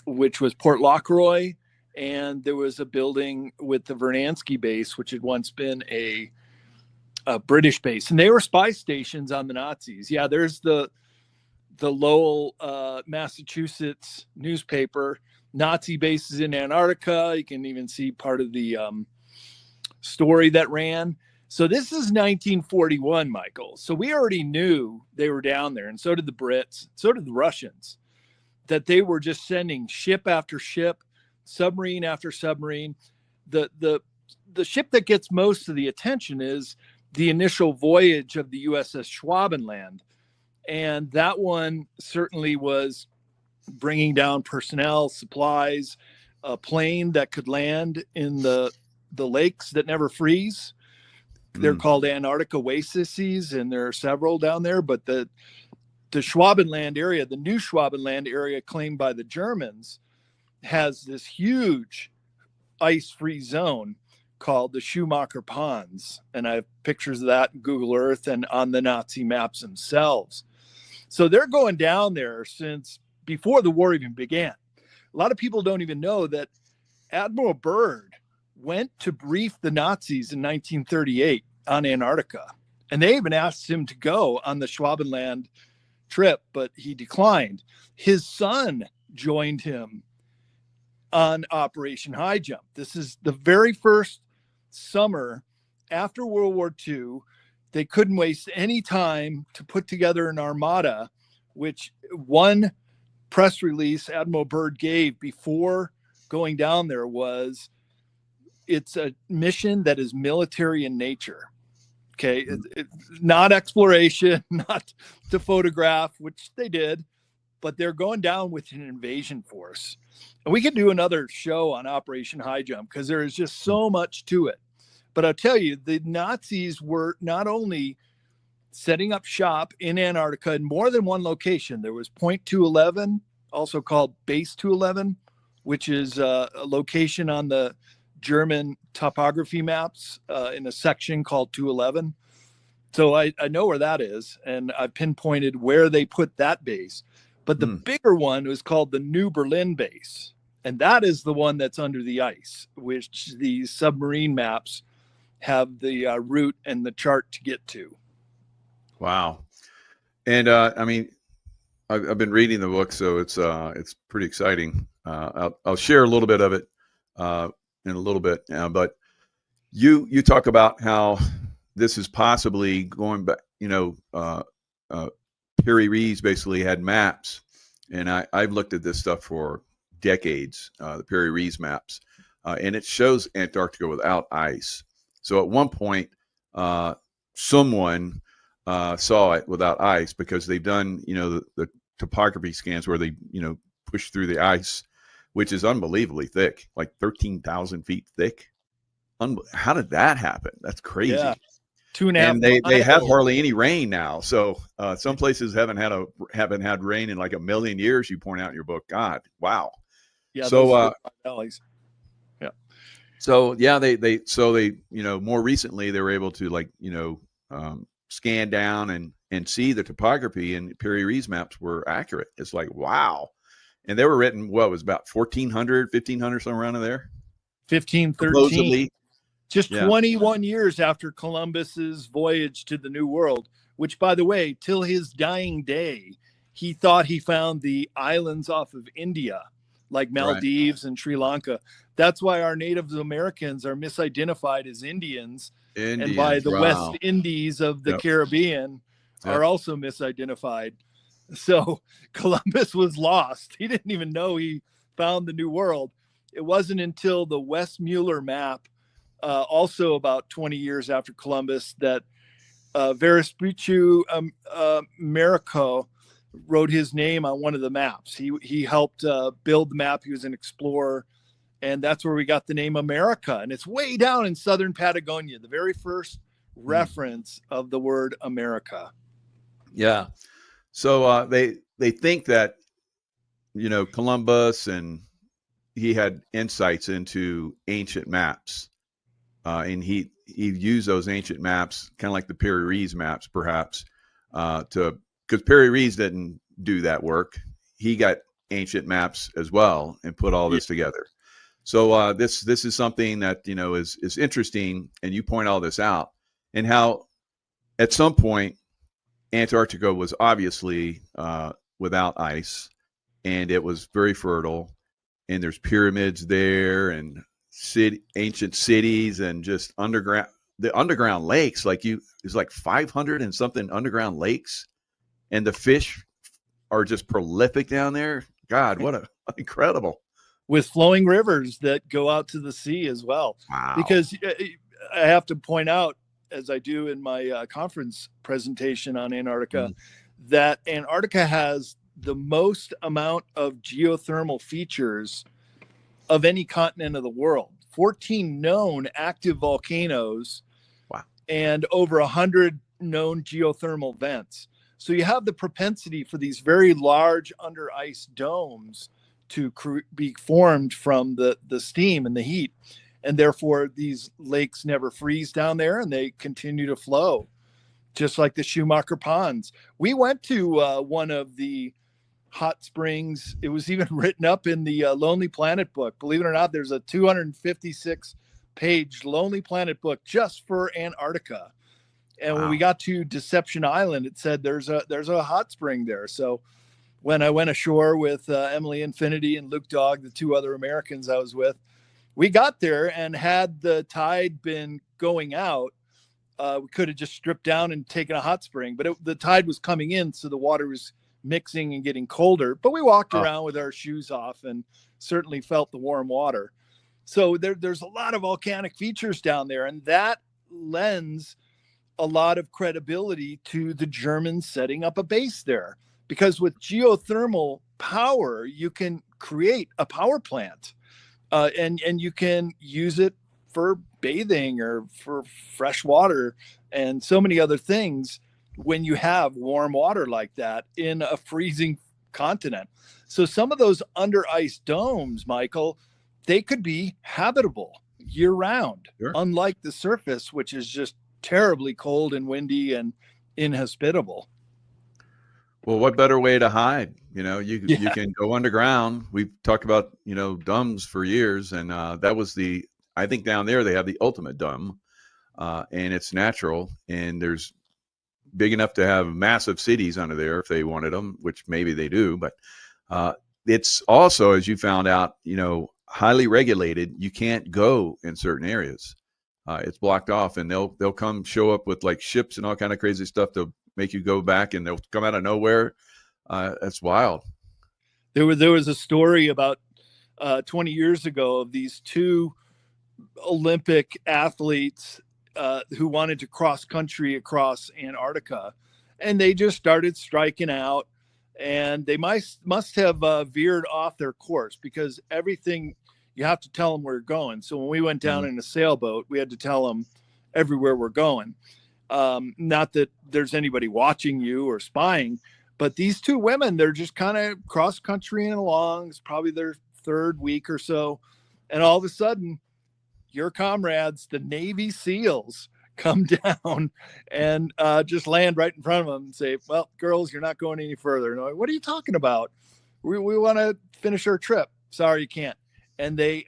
which was Port Lockroy, and there was a building with the Vernansky base, which had once been a British base. And they were spy stations on the Nazis. Yeah, there's the Lowell, Massachusetts newspaper, Nazi bases in Antarctica. You can even see part of the story that ran. So this is 1941, Michael. So we already knew they were down there, and so did the Brits, so did the Russians, that they were just sending ship after ship, submarine after submarine. The ship that gets most of the attention is the initial voyage of the USS Schwabenland. And that one certainly was bringing down personnel, supplies, a plane that could land in the lakes that never freeze. They're called Antarctic oases, and there are several down there. But the Schwabenland area, the new Schwabenland area claimed by the Germans, has this huge ice-free zone called the Schumacher Ponds. And I have pictures of that in Google Earth and on the Nazi maps themselves. So they're going down there since before the war even began. A lot of people don't even know that Admiral Byrd went to brief the Nazis in 1938 on Antarctica. And they even asked him to go on the Schwabenland trip, but he declined. His son joined him on Operation High Jump. This is the very first summer after World War II. They couldn't waste any time to put together an armada, which one press release Admiral Byrd gave before going down there was, it's a mission that is military in nature. Okay. Not exploration, not to photograph, which they did, but they're going down with an invasion force. And we could do another show on Operation High Jump because there is just so much to it. But I'll tell you, the Nazis were not only setting up shop in Antarctica in more than one location. There was Point 211, also called Base 211, which is a location on the German topography maps in a section called 211. So I know where that is, and I've pinpointed where they put that base. But the bigger one was called the New Berlin base, and that is the one that's under the ice, which the submarine maps have the route and the chart to get to. Wow. And I mean, I've been reading the book, so it's pretty exciting. I'll share a little bit of it in a little bit, but you talk about how this is possibly going back. Perry Rees basically had maps, and I've looked at this stuff for decades. The Perry Rees maps, and it shows Antarctica without ice. So at one point, someone saw it without ice because they've done, the topography scans where they, push through the ice, which is unbelievably thick, like 13,000 feet thick. How did that happen? That's crazy. Yeah. 2.5 And they have hardly any rain now. So some places haven't had rain in like a million years. You point out in your book. God, wow. Yeah. So yeah. So yeah, they more recently they were able to scan down and see the topography, and Perry Rees maps were accurate. It's like, wow. And they were written, what was about 1,400, 1,500, somewhere around there? 1513. Supposedly. Just 21 years after Columbus's voyage to the New World, which, by the way, till his dying day, he thought he found the islands off of India, like Maldives and Sri Lanka. That's why our Native Americans are misidentified as Indians and by the West Indies of the Caribbean are also misidentified. So Columbus was lost. He didn't even know he found the New World. It wasn't until the Westmuller map, also about 20 years after Columbus, that Vespucci Americo wrote his name on one of the maps. He helped build the map. He was an explorer, and that's where we got the name America. And it's way down in southern Patagonia, the very first reference of the word America. Yeah. So they think that, you know, Columbus, and he had insights into ancient maps, and he used those ancient maps, kind of like the Perry Rees maps, perhaps, because Perry Rees didn't do that work. He got ancient maps as well and put all this together. So this is something that, you know, is interesting, and you point all this out, and how at some point Antarctica was obviously without ice, and it was very fertile, and there's pyramids there, and ancient cities, and just the underground lakes. There's like 500 and something underground lakes, and the fish are just prolific down there. God, what incredible. With flowing rivers that go out to the sea as well. Wow. Because I have to point out, as I do in my conference presentation on Antarctica, that Antarctica has the most amount of geothermal features of any continent of the world. 14 known active volcanoes. Wow. And over 100 known geothermal vents. So you have the propensity for these very large under ice domes to be formed from the steam and the heat. And therefore, these lakes never freeze down there, and they continue to flow, just like the Schumacher Ponds. We went to one of the hot springs. It was even written up in the Lonely Planet book. Believe it or not, there's a 256-page Lonely Planet book just for Antarctica. And when we got to Deception Island, it said there's a hot spring there. So when I went ashore with Emily Infinity and Luke Dogg, the two other Americans I was with, we got there, and had the tide been going out, we could have just stripped down and taken a hot spring. But the tide was coming in, so the water was mixing and getting colder. But we walked around with our shoes off and certainly felt the warm water. So there's a lot of volcanic features down there, and that lends a lot of credibility to the Germans setting up a base there. Because with geothermal power, you can create a power plant, and you can use it for bathing or for fresh water and so many other things when you have warm water like that in a freezing continent. So some of those under ice domes, Michael, they could be habitable year round, unlike the surface, which is just terribly cold and windy and inhospitable. Well, what better way to hide? You know, you can go underground. We've talked about, you know, domes for years, and that was I think down there they have the ultimate dome, and it's natural, and there's big enough to have massive cities under there if they wanted them, which maybe they do. But it's also, as you found out, you know, highly regulated. You can't go in certain areas. It's blocked off, and they'll come show up with like ships and all kind of crazy stuff to make you go back, and they'll come out of nowhere. That's wild. There was a story about 20 years ago of these two Olympic athletes who wanted to cross country across Antarctica, and they just started striking out, and they must have veered off their course, because everything, you have to tell them where you're going. So when we went down in a sailboat, we had to tell them everywhere we're going. Not that there's anybody watching you or spying, but these two women, they're just kind of cross countrying along. It's probably their third week or so. And all of a sudden, your comrades, the Navy SEALs, come down and just land right in front of them and say, well, girls, you're not going any further. And I'm like, what are you talking about? We want to finish our trip. Sorry, you can't. And they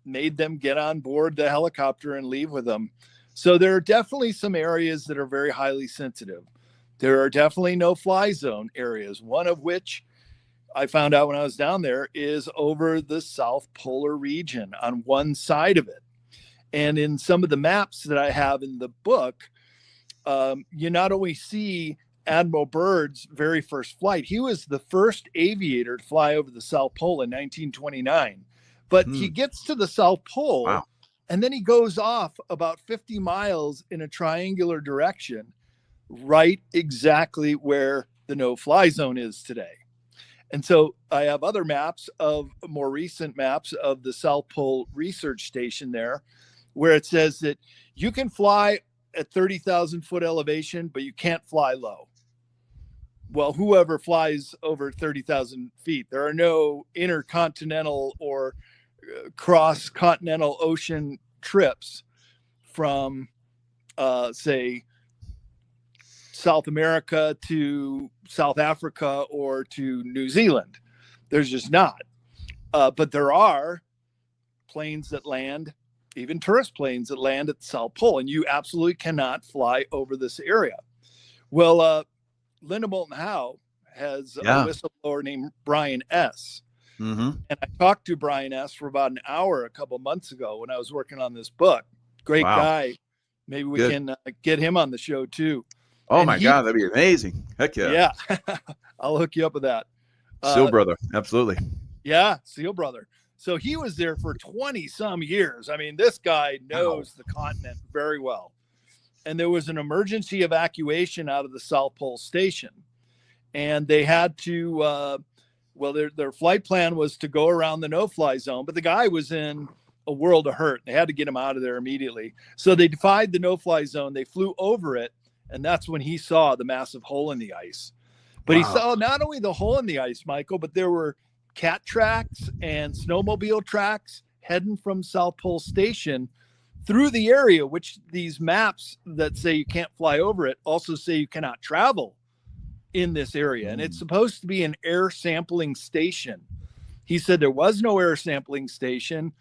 made them get on board the helicopter and leave with them. So there are definitely some areas that are very highly sensitive. There are definitely no-fly zone areas, one of which I found out when I was down there is over the South Polar region on one side of it. And in some of the maps that I have in the book, you not only see Admiral Byrd's very first flight. He was the first aviator to fly over the South Pole in 1929. But he gets to the South Pole, Wow. and then he goes off about 50 miles in a triangular direction, right exactly where the no-fly zone is today. And so I have other maps of more recent maps of the South Pole Research Station there, where it says that you can fly at 30,000 foot elevation, but you can't fly low. Well, whoever flies over 30,000 feet, there are no intercontinental or cross-continental ocean trips from, say, South America to South Africa or to New Zealand. There's just not. But there are planes that land, even tourist planes that land at the South Pole, and you absolutely cannot fly over this area. Well, Linda Moulton Howe has a whistleblower named Brian S. And I talked to Brian S. for about an hour a couple months ago when I was working on this book. Great guy. Maybe we can get him on the show too. Oh, and my God, that'd be amazing. Heck yeah. Yeah. I'll hook you up with that. Seal brother. Absolutely. Yeah, Seal brother. So he was there for 20 some years. I mean, this guy knows the continent very well. And there was an emergency evacuation out of the South Pole Station. And they had to, their flight plan was to go around the no-fly zone, but the guy was in a world of hurt. They had to get him out of there immediately. So they defied the no-fly zone. They flew over it. And that's when he saw the massive hole in the ice. But he saw not only the hole in the ice, Michael, but there were cat tracks and snowmobile tracks heading from South Pole Station through the area, which these maps that say you can't fly over it also say you cannot travel in this area. And it's supposed to be an air sampling station. He said there was no air sampling station.